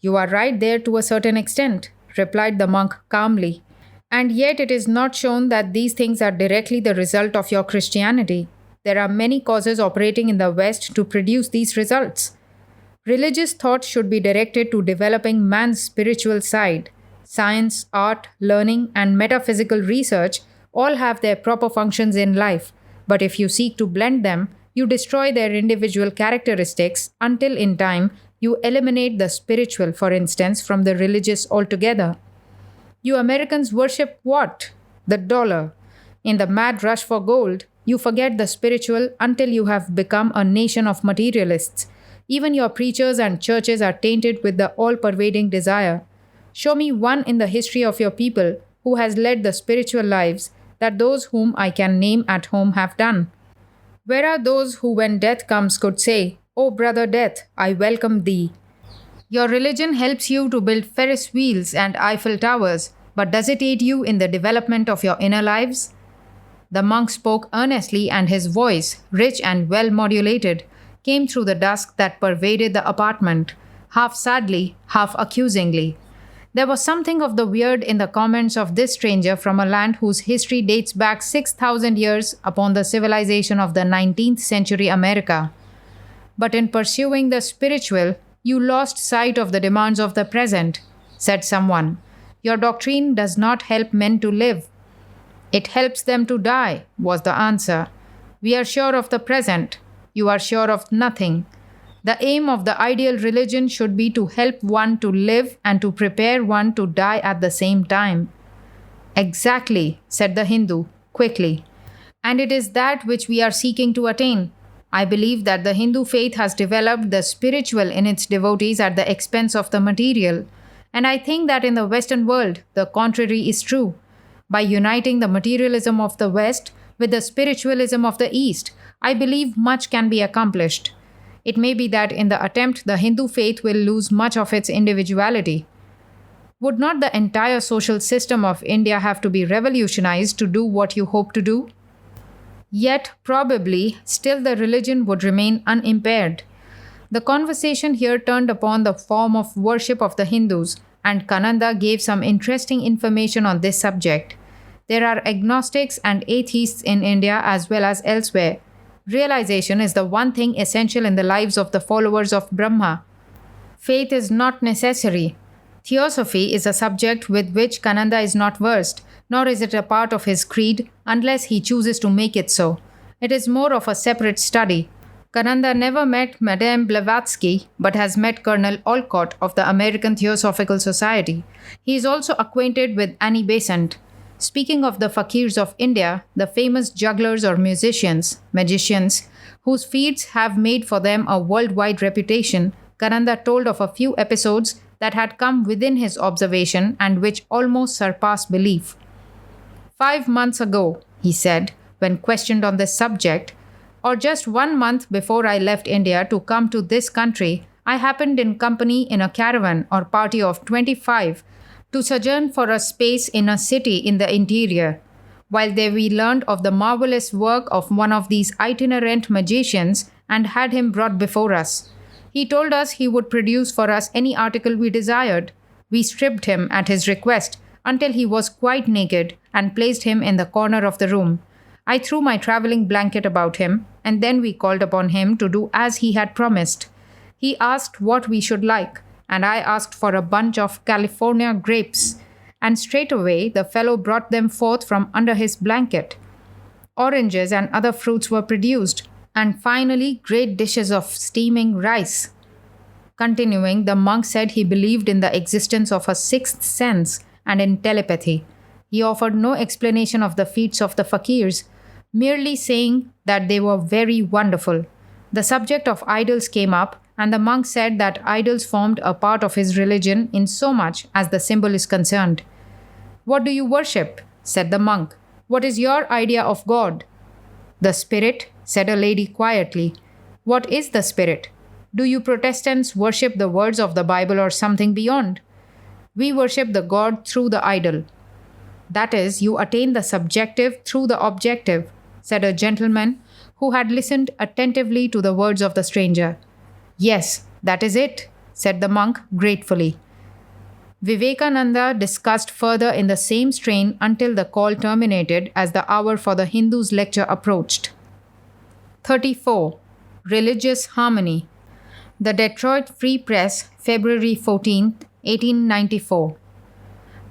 "You are right there to a certain extent," replied the monk calmly. "And yet it is not shown that these things are directly the result of your Christianity. There are many causes operating in the West to produce these results. Religious thought should be directed to developing man's spiritual side. Science, art, learning, and metaphysical research all have their proper functions in life, but if you seek to blend them, you destroy their individual characteristics until in time you eliminate the spiritual, for instance, from the religious altogether. You Americans worship what? The dollar. In the mad rush for gold, you forget the spiritual until you have become a nation of materialists. Even your preachers and churches are tainted with the all-pervading desire. Show me one in the history of your people who has led the spiritual lives that those whom I can name at home have done. Where are those who, when death comes, could say, 'O brother death, I welcome thee'? Your religion helps you to build Ferris wheels and Eiffel towers, but does it aid you in the development of your inner lives?" The monk spoke earnestly, and his voice, rich and well modulated, came through the dusk that pervaded the apartment, half sadly, half accusingly. There was something of the weird in the comments of this stranger from a land whose history dates back 6,000 years upon the civilization of the 19th century America. "But in pursuing the spiritual, you lost sight of the demands of the present," said someone. "Your doctrine does not help men to live. It helps them to die," was the answer. "We are sure of the present. You are sure of nothing. The aim of the ideal religion should be to help one to live and to prepare one to die at the same time." "Exactly," said the Hindu, quickly. "And it is that which we are seeking to attain. I believe that the Hindu faith has developed the spiritual in its devotees at the expense of the material. And I think that in the Western world, the contrary is true. By uniting the materialism of the West with the spiritualism of the East, I believe much can be accomplished. It may be that in the attempt, the Hindu faith will lose much of its individuality. Would not the entire social system of India have to be revolutionized to do what you hope to do?" Yet, probably, still the religion would remain unimpaired. The conversation here turned upon the form of worship of the Hindus, and Kananda gave some interesting information on this subject. There are agnostics and atheists in India as well as elsewhere. Realization is the one thing essential in the lives of the followers of Brahma. Faith is not necessary. Theosophy is a subject with which Kananda is not versed, nor is it a part of his creed unless he chooses to make it so. It is more of a separate study. Kananda never met Madame Blavatsky but has met Colonel Olcott of the American Theosophical Society. He is also acquainted with Annie Besant. Speaking of the fakirs of India, the famous jugglers or magicians, whose feats have made for them a worldwide reputation, Kananda told of a few episodes that had come within his observation and which almost surpassed belief. 5 months ago, he said, when questioned on this subject, or just 1 month before I left India to come to this country, I happened in company in a caravan or party of 25 to sojourn for a space in a city in the interior. While there we learned of the marvelous work of one of these itinerant magicians and had him brought before us. He told us he would produce for us any article we desired. We stripped him at his request until he was quite naked and placed him in the corner of the room. I threw my traveling blanket about him, and then we called upon him to do as he had promised. He asked what we should like, and I asked for a bunch of California grapes, and straightway the fellow brought them forth from under his blanket. Oranges and other fruits were produced, and finally great dishes of steaming rice. Continuing, the monk said he believed in the existence of a sixth sense and in telepathy. He offered no explanation of the feats of the fakirs, merely saying that they were very wonderful. The subject of idols came up, and the monk said that idols formed a part of his religion in so much as the symbol is concerned. "What do you worship?" said the monk. "What is your idea of God?" "The spirit," said a lady quietly. "What is the spirit? Do you Protestants worship the words of the Bible or something beyond?" "We worship the God through the idol." "That is, you attain the subjective through the objective," said a gentleman who had listened attentively to the words of the stranger. "Yes, that is it," said the monk gratefully. Vivekananda discussed further in the same strain until the call terminated as the hour for the Hindu's lecture approached. 34. Religious Harmony. The Detroit Free Press, February 14, 1894.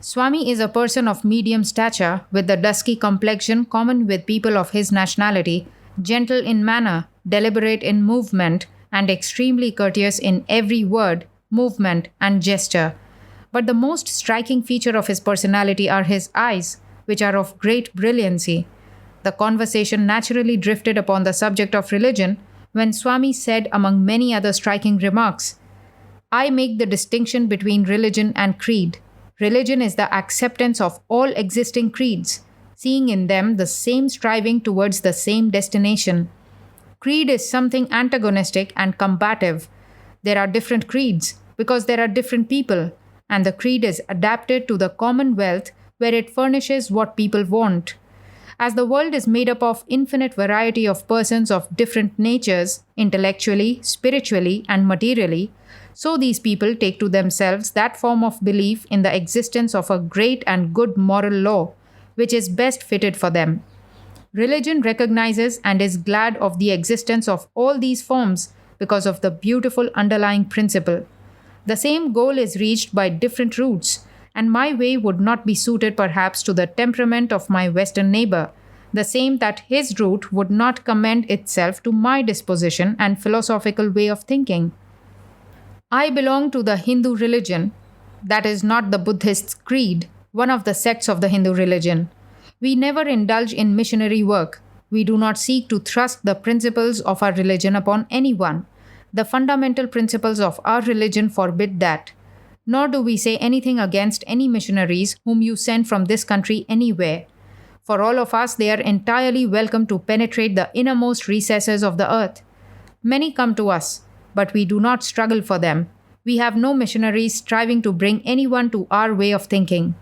Swami is a person of medium stature, with the dusky complexion common with people of his nationality, gentle in manner, deliberate in movement, and extremely courteous in every word, movement, and gesture. But the most striking feature of his personality are his eyes, which are of great brilliancy. The conversation naturally drifted upon the subject of religion when Swami said, among many other striking remarks, "I make the distinction between religion and creed. Religion is the acceptance of all existing creeds, seeing in them the same striving towards the same destination. Creed is something antagonistic and combative. There are different creeds because there are different people, and the creed is adapted to the commonwealth where it furnishes what people want. As the world is made up of infinite variety of persons of different natures, intellectually, spiritually, and materially, so these people take to themselves that form of belief in the existence of a great and good moral law, which is best fitted for them. Religion recognizes and is glad of the existence of all these forms because of the beautiful underlying principle. The same goal is reached by different routes, and my way would not be suited perhaps to the temperament of my Western neighbor, the same that his route would not commend itself to my disposition and philosophical way of thinking. I belong to the Hindu religion, that is not the Buddhist creed, one of the sects of the Hindu religion. We never indulge in missionary work. We do not seek to thrust the principles of our religion upon anyone. The fundamental principles of our religion forbid that. Nor do we say anything against any missionaries whom you send from this country anywhere. For all of us, they are entirely welcome to penetrate the innermost recesses of the earth. Many come to us, but we do not struggle for them. We have no missionaries striving to bring anyone to our way of thinking.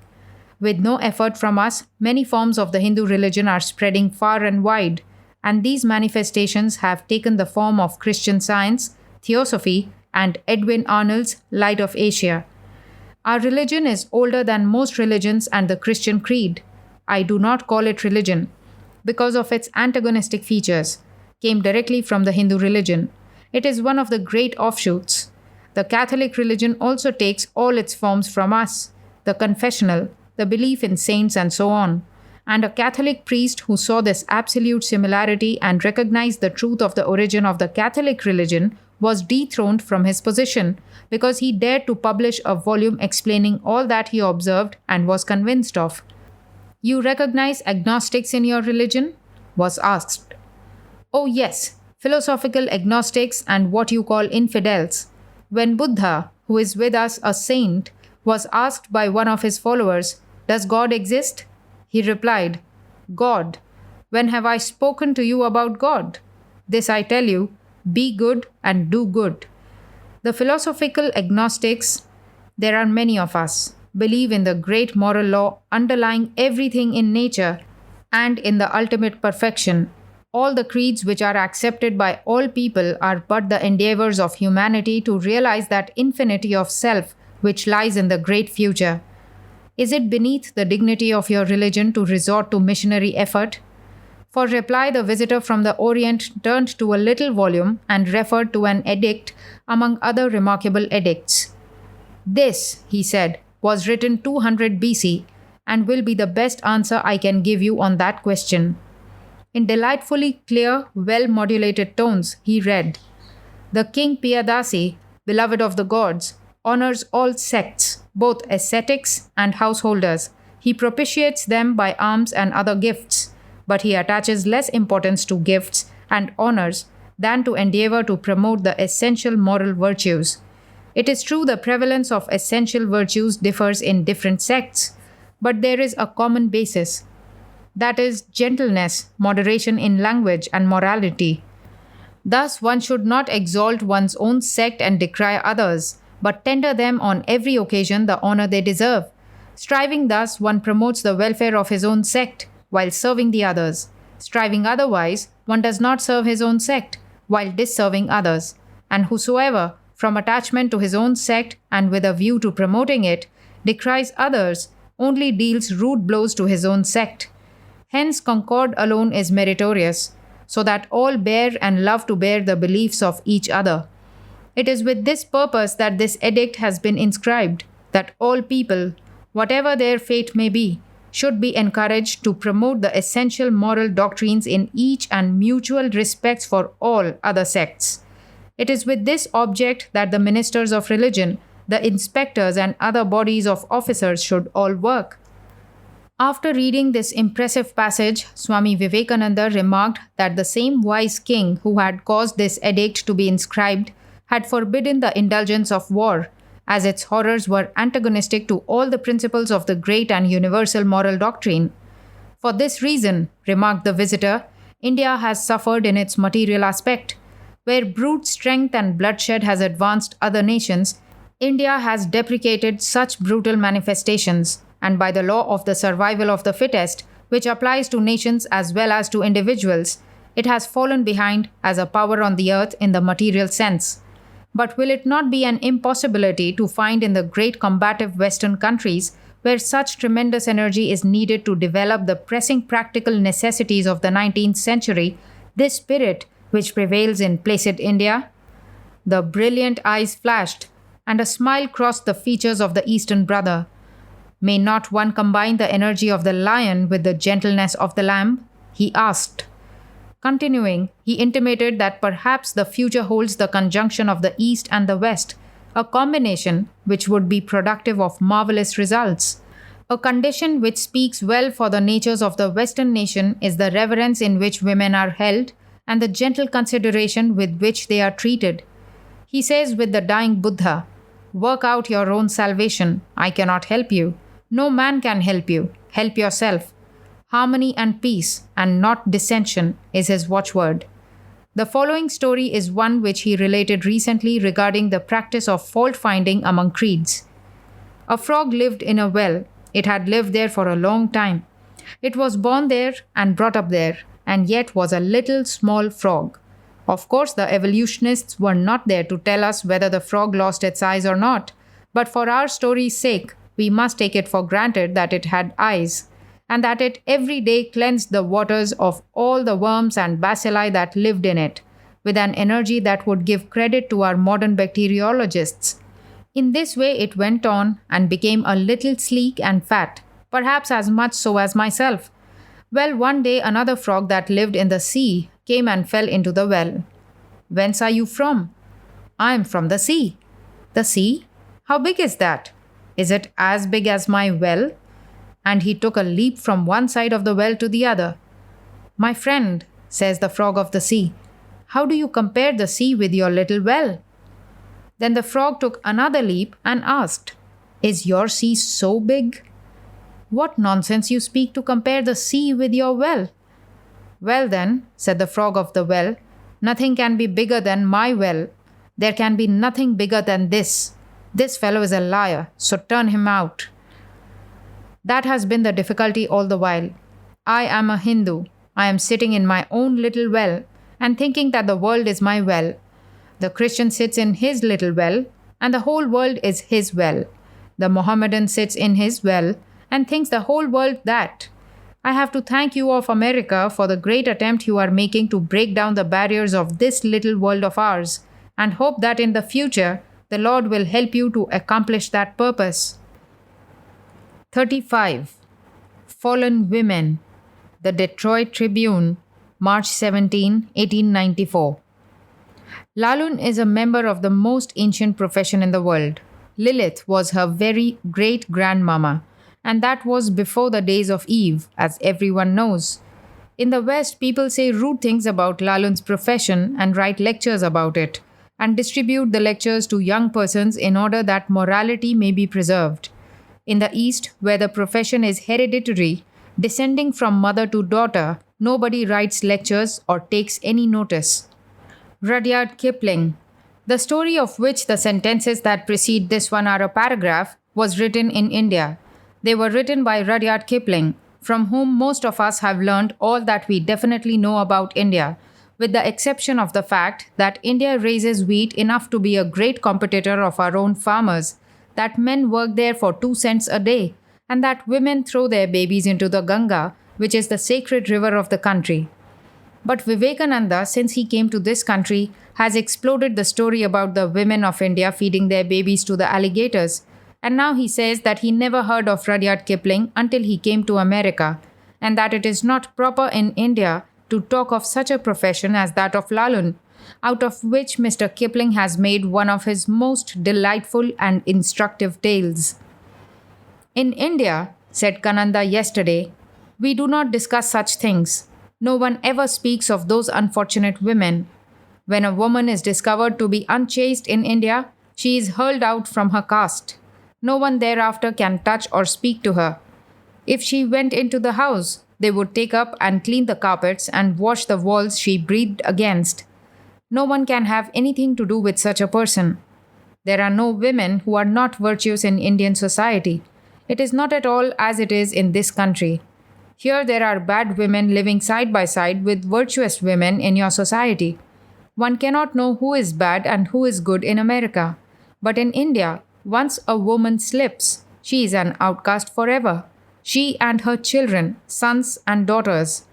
With no effort from us, many forms of the Hindu religion are spreading far and wide, and these manifestations have taken the form of Christian Science, Theosophy, and Edwin Arnold's Light of Asia. Our religion is older than most religions and the Christian creed. I do not call it religion because of its antagonistic features, came directly from the Hindu religion. It is one of the great offshoots. The Catholic religion also takes all its forms from us, the confessional, the belief in saints, and so on. And a Catholic priest who saw this absolute similarity and recognized the truth of the origin of the Catholic religion was dethroned from his position because he dared to publish a volume explaining all that he observed and was convinced of. You recognize agnostics in your religion? Was asked. Oh, yes, philosophical agnostics and what you call infidels. When Buddha, who is with us a saint, was asked by one of his followers, "Does God exist?" he replied, "God. When have I spoken to you about God? This I tell you, be good and do good." The philosophical agnostics, there are many of us, believe in the great moral law underlying everything in nature and in the ultimate perfection. All the creeds which are accepted by all people are but the endeavors of humanity to realize that infinity of self which lies in the great future. Is it beneath the dignity of your religion to resort to missionary effort? For reply, the visitor from the Orient turned to a little volume and referred to an edict among other remarkable edicts. This, he said, was written 200 BC and will be the best answer I can give you on that question. In delightfully clear, well-modulated tones, he read, "The King Piyadasi, beloved of the gods, honors all sects, both ascetics and householders. He propitiates them by alms and other gifts, but he attaches less importance to gifts and honors than to endeavor to promote the essential moral virtues. It is true the prevalence of essential virtues differs in different sects, but there is a common basis. That is gentleness, moderation in language, and morality. Thus, one should not exalt one's own sect and decry others, but tender them on every occasion the honor they deserve. Striving thus, one promotes the welfare of his own sect, while serving the others. Striving otherwise, one does not serve his own sect, while disserving others. And whosoever, from attachment to his own sect and with a view to promoting it, decries others, only deals rude blows to his own sect. Hence, concord alone is meritorious, so that all bear and love to bear the beliefs of each other. It is with this purpose that this edict has been inscribed, that all people, whatever their fate may be, should be encouraged to promote the essential moral doctrines in each and mutual respects for all other sects. It is with this object that the ministers of religion, the inspectors, and other bodies of officers should all work. After reading this impressive passage, Swami Vivekananda remarked that the same wise king who had caused this edict to be inscribed had forbidden the indulgence of war, as its horrors were antagonistic to all the principles of the great and universal moral doctrine. For this reason, remarked the visitor, India has suffered in its material aspect. Where brute strength and bloodshed has advanced other nations, India has deprecated such brutal manifestations, and by the law of the survival of the fittest, which applies to nations as well as to individuals, it has fallen behind as a power on the earth in the material sense. But will it not be an impossibility to find in the great combative Western countries, where such tremendous energy is needed to develop the pressing practical necessities of the 19th century, this spirit which prevails in placid India? The brilliant eyes flashed, and a smile crossed the features of the Eastern brother. May not one combine the energy of the lion with the gentleness of the lamb? He asked. Continuing, he intimated that perhaps the future holds the conjunction of the East and the West, a combination which would be productive of marvelous results. A condition which speaks well for the natures of the Western nation is the reverence in which women are held and the gentle consideration with which they are treated. He says with the dying Buddha, "Work out your own salvation. I cannot help you. No man can help you. Help yourself." Harmony and peace, and not dissension, is his watchword. The following story is one which he related recently regarding the practice of fault-finding among creeds. A frog lived in a well. It had lived there for a long time. It was born there and brought up there, and yet was a little small frog. Of course, the evolutionists were not there to tell us whether the frog lost its eyes or not, but for our story's sake, we must take it for granted that it had eyes, and that it every day cleansed the waters of all the worms and bacilli that lived in it, with an energy that would give credit to our modern bacteriologists. In this way, it went on and became a little sleek and fat, perhaps as much so as myself. Well, one day another frog that lived in the sea came and fell into the well. Whence are you from? I am from the sea. The sea? How big is that? Is it as big as my well? And he took a leap from one side of the well to the other. My friend, says the frog of the sea, how do you compare the sea with your little well? Then the frog took another leap and asked, is your sea so big? What nonsense you speak to compare the sea with your well. Well then, said the frog of the well, nothing can be bigger than my well. There can be nothing bigger than this. This fellow is a liar, so turn him out. That has been the difficulty all the while. I am a Hindu. I am sitting in my own little well and thinking that the world is my well. The Christian sits in his little well and the whole world is his well. The Mohammedan sits in his well and thinks the whole world that. I have to thank you of America for the great attempt you are making to break down the barriers of this little world of ours, and hope that in the future the Lord will help you to accomplish that purpose. 35. Fallen Women. The Detroit Tribune, March 17, 1894. Lalun is a member of the most ancient profession in the world. Lilith was her very great-grandmama, and that was before the days of Eve, as everyone knows. In the West, people say rude things about Lalun's profession and write lectures about it, and distribute the lectures to young persons in order that morality may be preserved. In the East, where the profession is hereditary, descending from mother to daughter, nobody writes lectures or takes any notice. Rudyard Kipling, the story of which the sentences that precede this one are a paragraph, was written in India. They were written by Rudyard Kipling, from whom most of us have learned all that we definitely know about India, with the exception of the fact that India raises wheat enough to be a great competitor of our own farmers, that men work there for 2 cents a day, and that women throw their babies into the Ganga, which is the sacred river of the country. But Vivekananda, since he came to this country, has exploded the story about the women of India feeding their babies to the alligators, and now he says that he never heard of Rudyard Kipling until he came to America, and that it is not proper in India to talk of such a profession as that of Lalun, out of which Mr. Kipling has made one of his most delightful and instructive tales. In India, said Kananda yesterday, we do not discuss such things. No one ever speaks of those unfortunate women. When a woman is discovered to be unchaste in India, she is hurled out from her caste. No one thereafter can touch or speak to her. If she went into the house, they would take up and clean the carpets and wash the walls she breathed against. No one can have anything to do with such a person. There are no women who are not virtuous in Indian society. It is not at all as it is in this country. Here there are bad women living side by side with virtuous women in your society. One cannot know who is bad and who is good in America. But in India, once a woman slips, she is an outcast forever. She and her children, sons and daughters.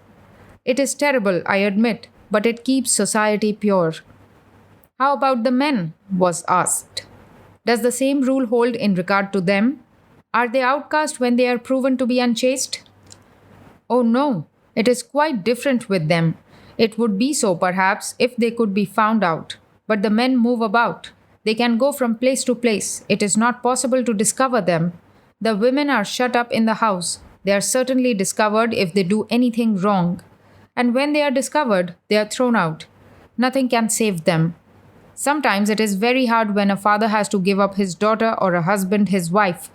It is terrible, I admit, but it keeps society pure. How about the men? Was asked. Does the same rule hold in regard to them? Are they outcast when they are proven to be unchaste? Oh no, it is quite different with them. It would be so perhaps if they could be found out. But the men move about. They can go from place to place. It is not possible to discover them. The women are shut up in the house. They are certainly discovered if they do anything wrong. And when they are discovered, they are thrown out. Nothing can save them. Sometimes it is very hard when a father has to give up his daughter or a husband his wife.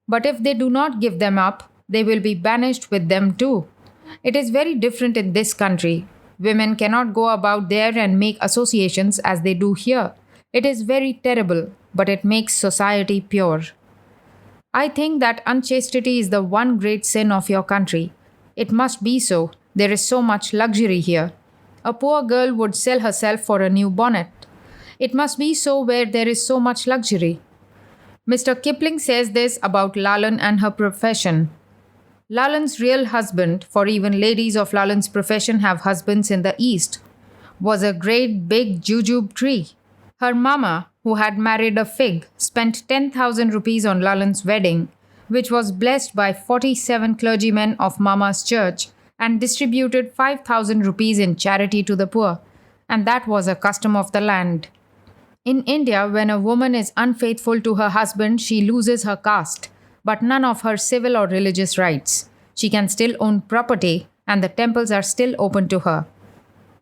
But if they do not give them up, they will be banished with them too. It is very different in this country. Women cannot go about there and make associations as they do here. It is very terrible, but it makes society pure. I think that unchastity is the one great sin of your country. It must be so, There is so much luxury here. A poor girl would sell herself for a new bonnet. It must be so where there is so much luxury. Mr. Kipling says this about Lalan and her profession. Lalan's real husband, for even ladies of Lalan's profession have husbands in the East, was a great big jujube tree. Her mama, who had married a fig, spent 10,000 rupees on Lalan's wedding, which was blessed by 47 clergymen of Mama's church and distributed 5,000 rupees in charity to the poor, and that was a custom of the land. In India, when a woman is unfaithful to her husband, she loses her caste, but none of her civil or religious rights. She can still own property, and the temples are still open to her.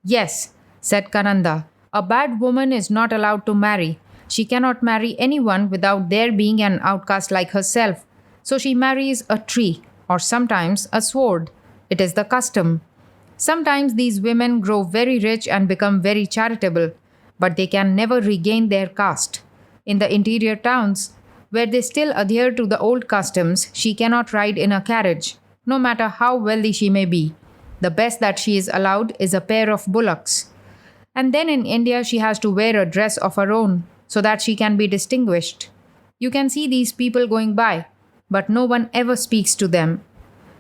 Yes, said Kananda, a bad woman is not allowed to marry. She cannot marry anyone without their being an outcast like herself. So she marries a tree, or sometimes a sword. It is the custom. Sometimes these women grow very rich and become very charitable, but they can never regain their caste. In the interior towns, where they still adhere to the old customs, she cannot ride in a carriage, no matter how wealthy she may be. The best that she is allowed is a pair of bullocks. And then in India, she has to wear a dress of her own, so that she can be distinguished. You can see these people going by, but no one ever speaks to them.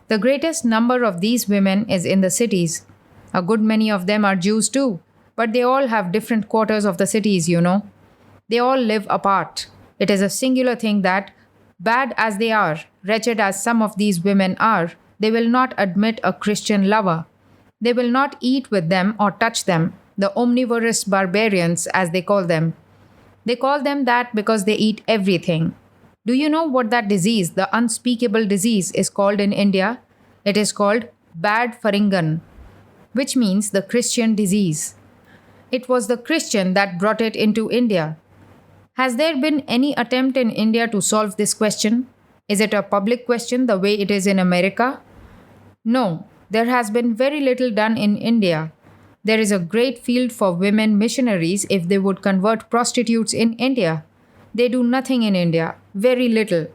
The greatest number of these women is in the cities. A good many of them are Jews too, but they all have different quarters of the cities, you know. They all live apart. It is a singular thing that, bad as they are, wretched as some of these women are, they will not admit a Christian lover. They will not eat with them or touch them, the omnivorous barbarians, as they call them. They call them that because they eat everything. Do you know what that disease, the unspeakable disease, is called in India? It is called bad Faringan, which means the Christian disease. It was the Christian that brought it into India. Has there been any attempt in India to solve this question? Is it a public question the way it is in America? No, there has been very little done in India. There is a great field for women missionaries if they would convert prostitutes in India. They do nothing in India, very little.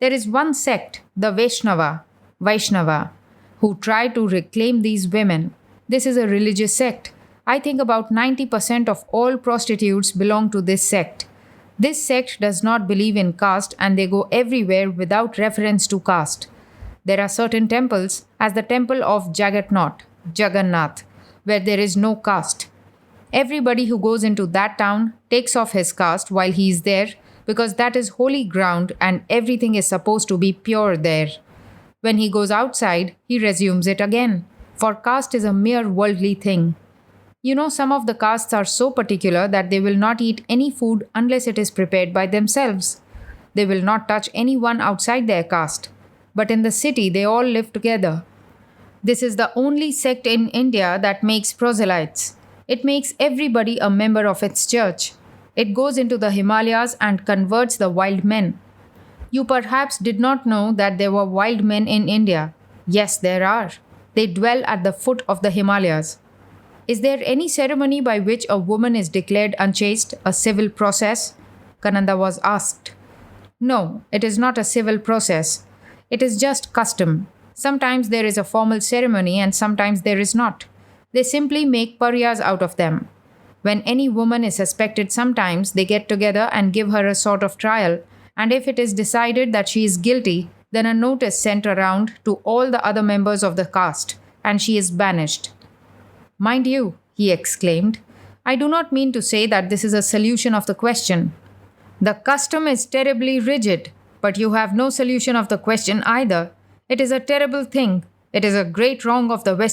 There is one sect, the Vaishnava, who try to reclaim these women. This is a religious sect. I think about 90% of all prostitutes belong to this sect. This sect does not believe in caste and they go everywhere without reference to caste. There are certain temples, as the temple of Jagannath, where there is no caste. Everybody who goes into that town takes off his caste while he is there because that is holy ground and everything is supposed to be pure there. When he goes outside, he resumes it again, for caste is a mere worldly thing. You know, some of the castes are so particular that they will not eat any food unless it is prepared by themselves. They will not touch anyone outside their caste. But in the city, they all live together. This is the only sect in India that makes proselytes. It makes everybody a member of its church. It goes into the Himalayas and converts the wild men. You perhaps did not know that there were wild men in India. Yes, there are. They dwell at the foot of the Himalayas. Is there any ceremony by which a woman is declared unchaste, a civil process? Kananda was asked. No, it is not a civil process. It is just custom. Sometimes there is a formal ceremony and sometimes there is not. They simply make pariahs out of them. When any woman is suspected, sometimes they get together and give her a sort of trial, and if it is decided that she is guilty, then a note is sent around to all the other members of the caste, and she is banished. Mind you, he exclaimed, I do not mean to say that this is a solution of the question. The custom is terribly rigid, but you have no solution of the question either. It is a terrible thing. It is a great wrong of the West